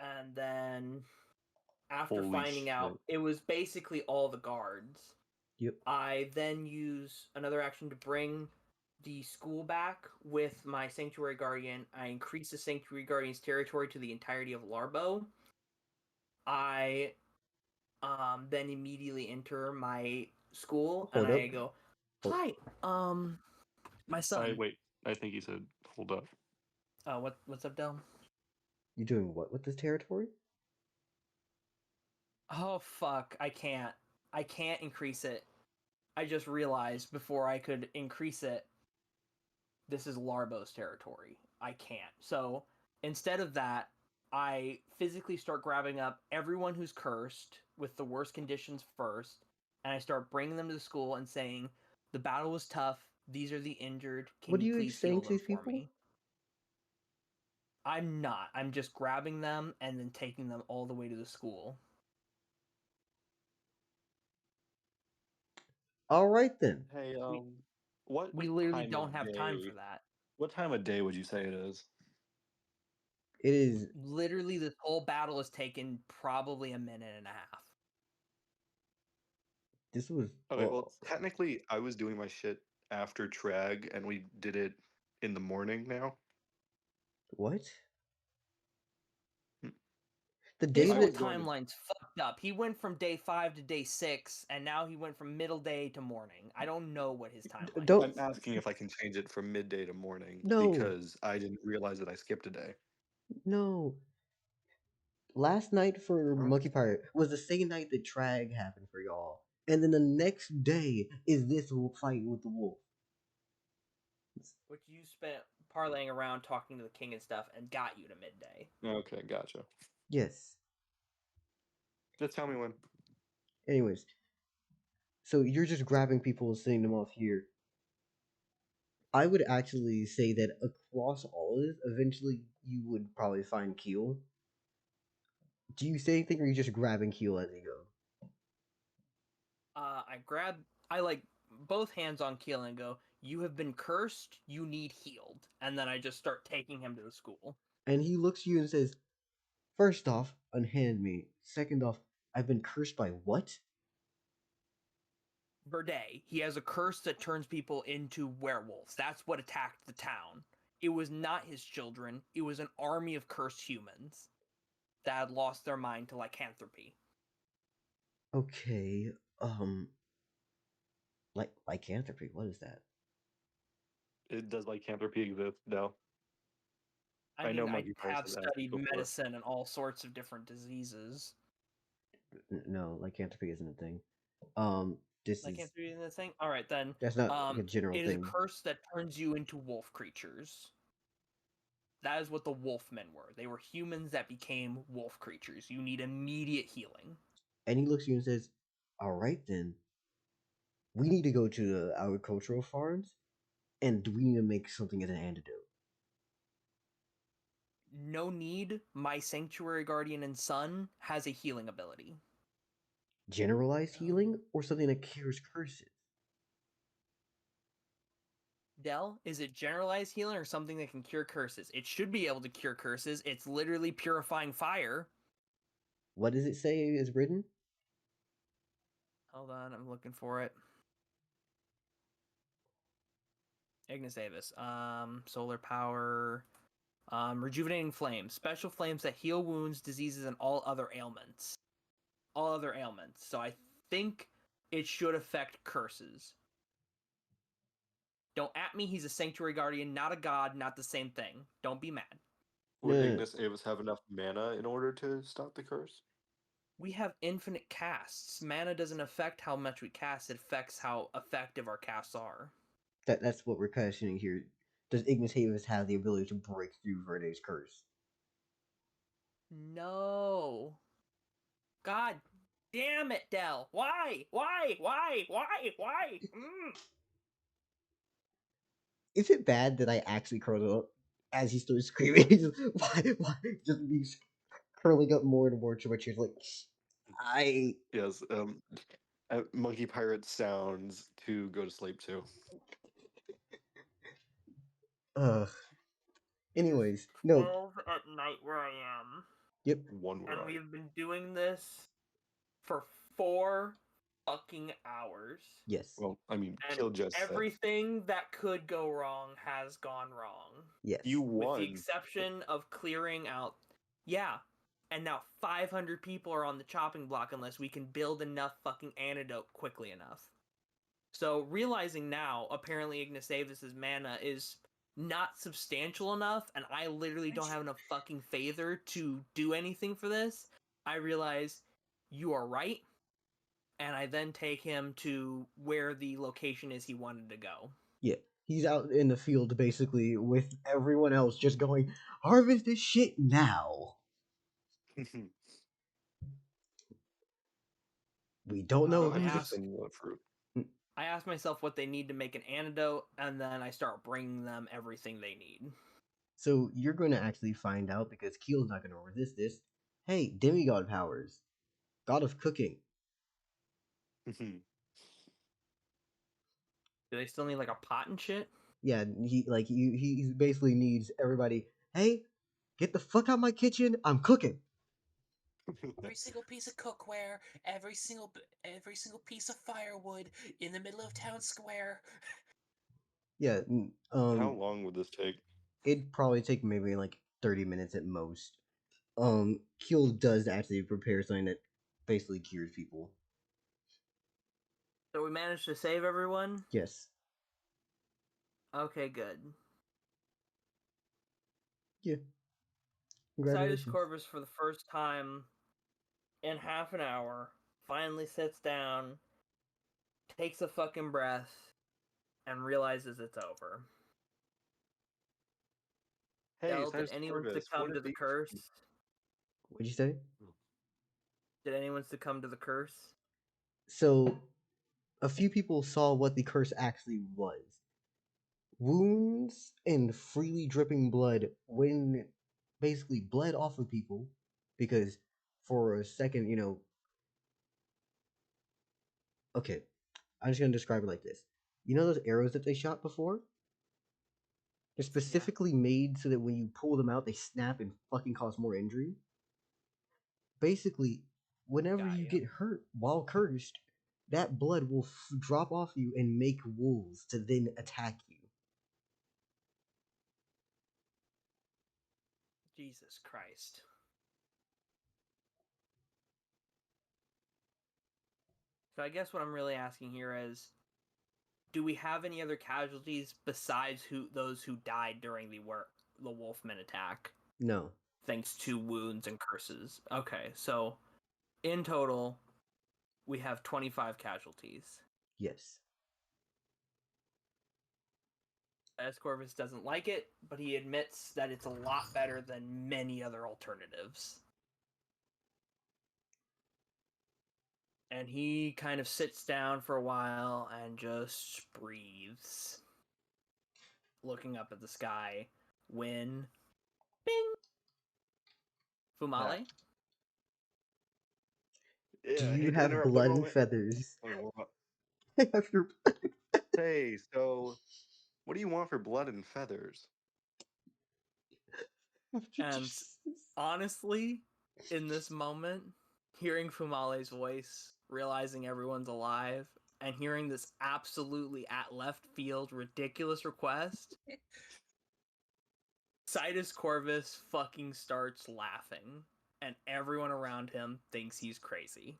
C: And then after finding out, it was basically all the guards.
B: Yep.
C: I then use another action to bring the school back with my Sanctuary Guardian. I increase the Sanctuary Guardian's territory to the entirety of Larbo. I then immediately enter my school and I go, "Hi, my son."
A: Wait, I think he said Hold up.
C: What's up, Del?
B: You doing what with this territory?
C: Oh fuck, I can't increase it. I just realized before I could increase it, this is Larbo's territory. I can't. So instead of that, I physically start grabbing up everyone who's cursed with the worst conditions first, and I start bringing them to the school and saying, the battle was tough. These are the injured. Can
B: What are
C: you
B: you
C: please
B: saying
C: heal
B: to
C: them
B: these
C: for
B: people?
C: me? I'm not. I'm just grabbing them and then taking them all the way to the school.
B: All right then.
A: Hey, what
C: We literally
A: time
C: don't
A: of
C: have time
A: day-
C: for that.
A: What time of day would you say it is?
B: It is.
C: Literally, this whole battle has taken probably a minute and a half.
B: This was.
A: Okay, well, technically, I was doing my shit after Trag, and we did it in the morning now.
B: What?
A: Hmm.
B: The
C: His
B: day
C: whole
A: was
B: that
A: going to-
C: timeline's fucked up. He went from day 5 to day 6, and now he went from middle day to morning. I don't know what his timeline
B: don't-
C: is.
A: I'm asking if I can change it from midday to morning
B: No.
A: because I didn't realize that I skipped a day.
B: no. Last night for
A: Huh?
B: Monkey Pirate was the same night that Trag happened for y'all, and then the next day is this fight with the wolf.
C: Which you spent parlaying around talking to the king and stuff and got you to midday.
A: Okay, gotcha.
B: Yes.
A: Just tell me when.
B: Anyways, so you're just grabbing people and sending them off here. I would actually say that across all of this, eventually you would probably find Keel. Do you say anything, or are you just grabbing Keel as you go?
C: I like both hands on Keel and go, you have been cursed, you need healed. And then I just start taking him to the school.
B: And he looks at you and says, "First off, unhand me. Second off, I've been cursed by what?"
C: Verde, he has a curse that turns people into werewolves. That's what attacked the town. It was not his children, it was an army of cursed humans that had lost their mind to lycanthropy.
B: Okay, lycanthropy. What is that?
A: It does lycanthropy exist, though.
C: I
A: know
C: mean, I
A: Monkey Pirate
C: have
A: has asked
C: studied
A: before.
C: medicine and all sorts of different diseases.
B: No, lycanthropy isn't a thing. This is
C: Lycanthropy isn't a thing? Alright then.
B: that's not like a general
C: It is a
B: thing.
C: curse that turns you into wolf creatures. That is what the wolfmen were. They were humans that became wolf creatures. You need immediate healing.
B: And he looks at you and says, "All right then. We need to go to the agricultural farms, and we need to make something as an antidote."
C: No need. My sanctuary guardian and son has a healing ability.
B: Generalized healing, or something that cures curses?
C: Del, is it generalized healing or something that can cure curses? It should be able to cure curses. It's literally purifying fire.
B: What does it say is written?
C: Hold on, I'm looking for it. Ignis Avis. Solar power. Rejuvenating flames. Special flames that heal wounds, diseases, and all other ailments. All other ailments. So I think it should affect curses. Don't at me, he's a sanctuary guardian, not a god, not the same thing. Don't be mad.
A: Would
B: No.
A: Ignis Avis have enough mana in order to stop the curse?
C: We have infinite casts. Mana doesn't affect how much we cast, it affects how effective our casts are.
B: That's what we're questioning here. Does Ignis Havis have the ability to break through Verde's curse?
C: No. God damn it, Del. Why?
B: Is it bad that I actually curled up as he started screaming? Why? Just me curling up more and more to my chair. Like,
A: Yes. Monkey Pirate sounds to go to sleep to.
B: ugh. Anyways,
C: It is
B: no.
C: 12 at night where I am.
B: Yep.
A: One word.
C: And we've been doing this for 4 fucking hours.
B: Yes.
A: Well, I mean,
C: And
A: Kill just said.
C: everything that could go wrong has gone wrong.
B: Yes.
A: You
C: With
A: won.
C: the exception of clearing out. Yeah. And now 500 people are on the chopping block unless we can build enough fucking antidote quickly enough. So realizing now, apparently Ignis Avis's mana is not substantial enough, and I literally don't have enough fucking Phaether to do anything for this, I realize you are right, and I then take him to where the location is he wanted to go.
B: Yeah, he's out in the field basically with everyone else just going, harvest this shit now. We don't know
C: Oh,
B: who
C: I
B: this.
C: asked-
A: vanilla fruit.
C: I ask myself what they need to make an antidote, and then I start bringing them everything they need.
B: So you're going to actually find out because Keel's not going to resist this. Hey, demigod powers, god of cooking.
C: Do they still need like a pot and shit?
B: Yeah, he basically needs everybody. Hey, get the fuck out my kitchen! I'm cooking.
E: Every single piece of cookware, every single piece of firewood in the middle of town square.
B: Yeah,
A: How long would this take?
B: it'd probably take maybe like 30 minutes at most. Keel does actually prepare something that basically cures people.
C: So we managed to save everyone?
B: Yes.
C: Okay, good.
B: Yeah.
C: Sidus
B: Congratulations.
C: Corvus, for the first time in half an hour, finally sits down, takes a fucking breath, and realizes it's over.
A: Hey,
C: Del, did
A: Sidus
C: anyone
A: Corvus,
C: succumb
A: what
C: to
A: are
C: the
A: these?
C: curse?
B: What'd you say?
C: Did anyone succumb to the curse?
B: So, a few people saw what the curse actually was. Wounds and freely dripping blood when basically bled off of people because for a second, okay, I'm just gonna describe it like this. You know those arrows that they shot before? They're specifically made so that when you pull them out, they snap and fucking cause more injury. Basically, whenever
C: Got
B: you
C: ya.
B: get hurt while cursed, that blood will drop off you and make wolves to then attack you.
C: Jesus Christ. So I guess what I'm really asking here is, do we have any other casualties besides those who died during the Wolfman attack,
B: No.
C: thanks to wounds and curses? Okay, so in total, we have 25 casualties.
B: Yes.
C: Corvus doesn't like it, but he admits that it's a lot better than many other alternatives. And he kind of sits down for a while and just breathes, looking up at the sky when bing, Fumale.
A: Yeah,
B: Do
A: I
B: you
A: hate to
B: have
A: interrupt the
B: blood and
A: moment.
B: feathers?
A: Oh, well,
B: I have your
A: hey, so what do you want for blood and feathers?
C: And honestly, in this moment, hearing Fumale's voice, realizing everyone's alive, and hearing this absolutely at left field ridiculous request, Sidus Corvus fucking starts laughing, and everyone around him thinks he's crazy.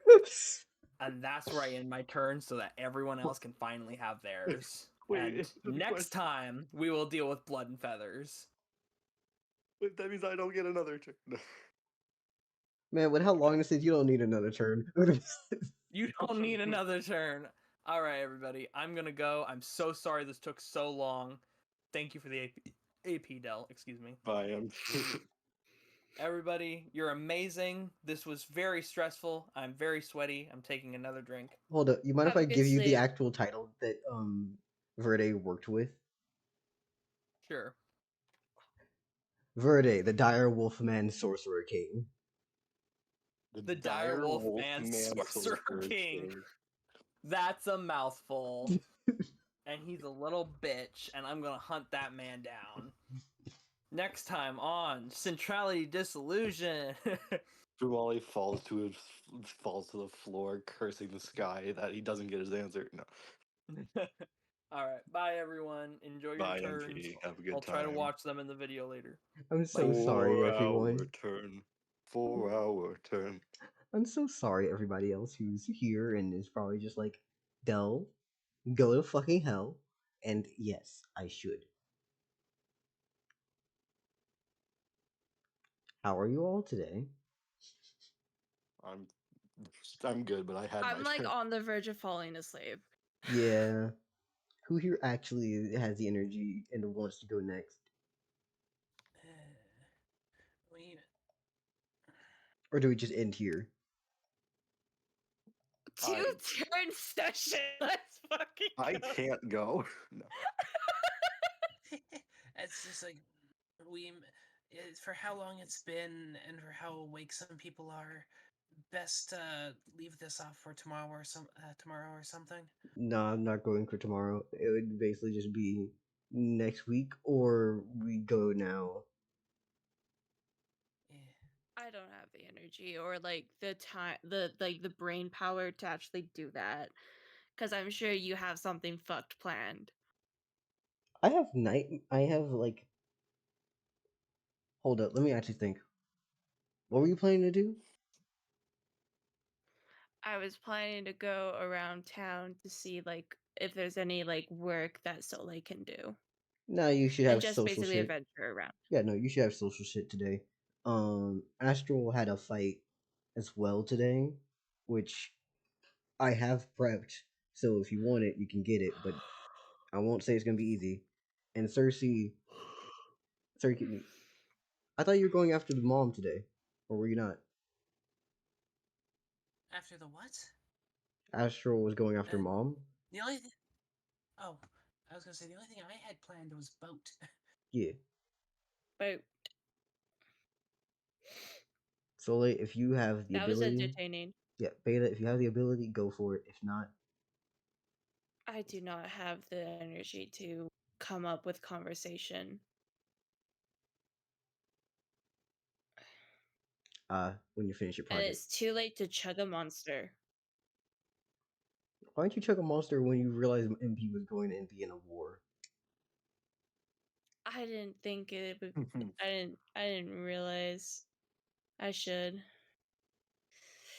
C: And that's where I end my turn so that everyone else can finally have theirs.
A: Wait,
C: And
A: answer the
C: next
A: question.
C: time, we will deal with blood and feathers.
A: Wait, that means I don't get another turn.
B: Man, with how long this is, you don't need another turn.
C: You don't need another turn. All right, everybody. I'm going to go. I'm so sorry this took so long. Thank you for the AP Del. Excuse me.
A: I am.
C: Everybody, you're amazing. This was very stressful. I'm very sweaty. I'm taking another drink.
B: Hold up, you mind if
D: Have
B: I
D: a good
B: give you the
D: sleep.
B: actual title that Verde worked with?
C: Sure.
B: Verde, the Dire Wolfman Sorcerer King.
C: The Dire Wolf Man Sorcerer King. That's a mouthful. And he's a little bitch, and I'm gonna hunt that man down. Next time on Centrality Disillusion.
A: Fumale falls to the floor, cursing the sky that he doesn't get his answer. No.
C: Alright, bye everyone. Enjoy your
A: Bye,
C: turns.
A: MP. Have a good
C: I'll try to
A: time.
C: watch them in the video later.
B: I'm so sorry, everyone.
A: 4 hour turn.
B: I'm so sorry, everybody else who's here and is probably just like, Del, go to fucking hell. And yes, I should. How are you all today?
A: I'm good, but I had
D: I'm
A: my
D: like
A: turn.
D: on the verge of falling asleep.
B: Yeah. Who here actually has the energy and wants to go next?
E: We
B: Or do we just end here?
D: Two turn session. Let's fucking
A: I
D: go.
A: can't go. No.
E: it's just like for how long it's been and for how awake some people are. Best leave this off for tomorrow or something.
B: No, I'm not going for tomorrow. It would basically just be next week, or we go now.
E: Yeah.
D: I don't have the energy or like the time, the brain power to actually do that. Because I'm sure you have something fucked planned.
B: I have like. Hold up, let me actually think. What were you planning to do?
D: I was planning to go around town to see like if there's any like work that Soleil can do,
B: Nah, you should
D: and
B: have
D: just
B: social
D: basically
B: shit.
D: adventure around.
B: Yeah, no, you should have social shit today. Astral had a fight as well today, which I have prepped. So if you want it, you can get it, but I won't say it's gonna be easy. And Cersei, I thought you were going after the mom today, or were you not?
E: After the what?
B: Astral was going after
E: Uh,
B: mom.
E: The only thing. Oh, I was gonna say the only thing I had planned was boat.
B: Yeah.
D: But
B: So if you have the
D: that was
B: ability,
D: entertaining.
B: yeah, Beta. If you have the ability, go for it. If not,
D: I do not have the energy to come up with conversation.
B: when you finish your
D: And
B: project,
D: it's too late to chug a monster.
B: why don't you chuck a monster when you realize MP was going to be in a war?
D: I didn't think it would. I didn't realize. I should.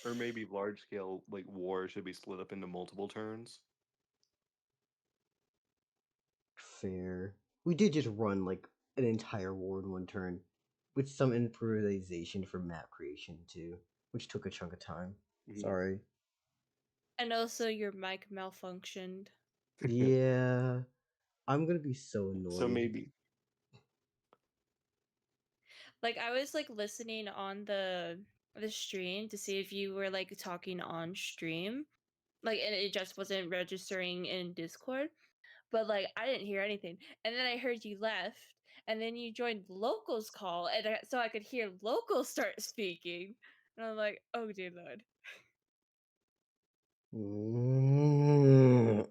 A: Or maybe large scale like war should be split up into multiple turns.
B: Fair. We did just run like an entire war in one turn, with some improvisation for map creation too, which took a chunk of time.
A: Mhm.
B: Sorry.
D: And also, your mic malfunctioned.
B: Yeah, I'm gonna be so annoyed.
A: So maybe
D: Like I was like listening on the stream to see if you were like talking on stream, like, and it just wasn't registering in Discord. But like I didn't hear anything, and then I heard you left, and then you joined locals call, and so I could hear locals start speaking, and I'm like, oh dear lord.
B: Mm.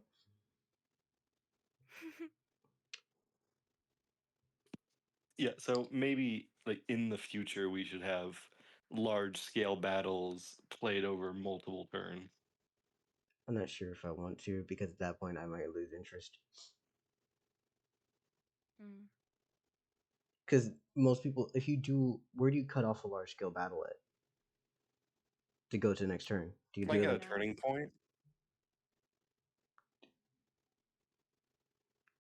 A: yeah, so maybe like in the future we should have large scale battles played over multiple turns.
B: I'm not sure if I want to, because at that point I might lose interest.
D: Mm.
B: Because most people, if you do, where do you cut off a large scale battle at to go to the next turn? Do you
A: Like
B: do it
A: a
B: like
A: turning point.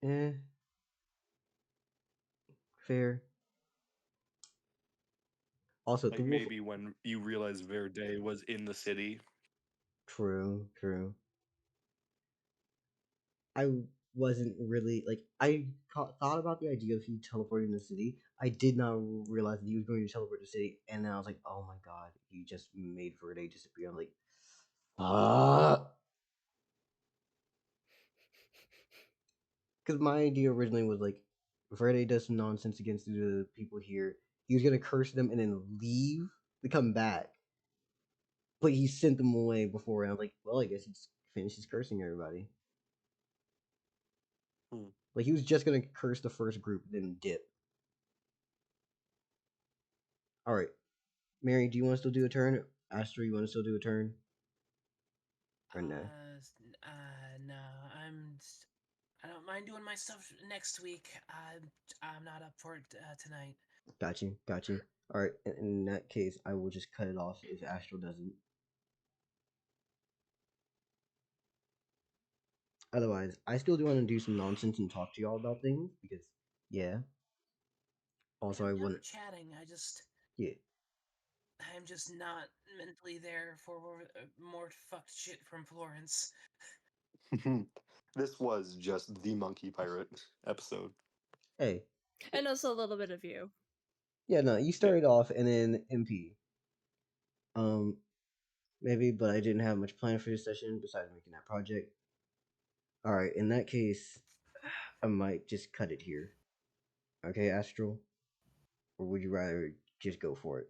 B: eh? Fair. Also, the
A: Like
B: wolf.
A: maybe when you realize Verde was in the city.
B: True, true. I wasn't really like thought about the idea of you teleporting the city. I did not realize that he was going to teleport the city, and then I was like, "Oh my god, he just made Verde disappear." I'm like, because my idea originally was like, Verde does some nonsense against the people here. He was gonna curse them and then leave to come back, but he sent them away before. And I was like, well, I guess he just finishes cursing everybody.
A: Hmm.
B: Like he was just gonna curse the first group, then dip. All right, Mary, do you want to still do a turn? Astra, you want to still do a turn? Or no?
E: No, I don't mind doing my stuff next week. I'm not up for it tonight.
B: Got you, got you. All right, in that case, I will just cut it off if Astral doesn't. Otherwise, I still do want to do some nonsense and talk to y'all about things because, yeah. Also, I
E: I'm down
B: want
E: for chatting. I just
B: Yeah.
E: I'm just not mentally there for more fucked shit from Florence.
A: This was just the Monkey Pirate episode.
B: Hey.
D: And also a little bit of you.
B: Yeah, no, you started off and then MP. Maybe, but I didn't have much plan for this session besides making that project. Alright, in that case, I might just cut it here. Okay, Astral? Or would you rather just go for it?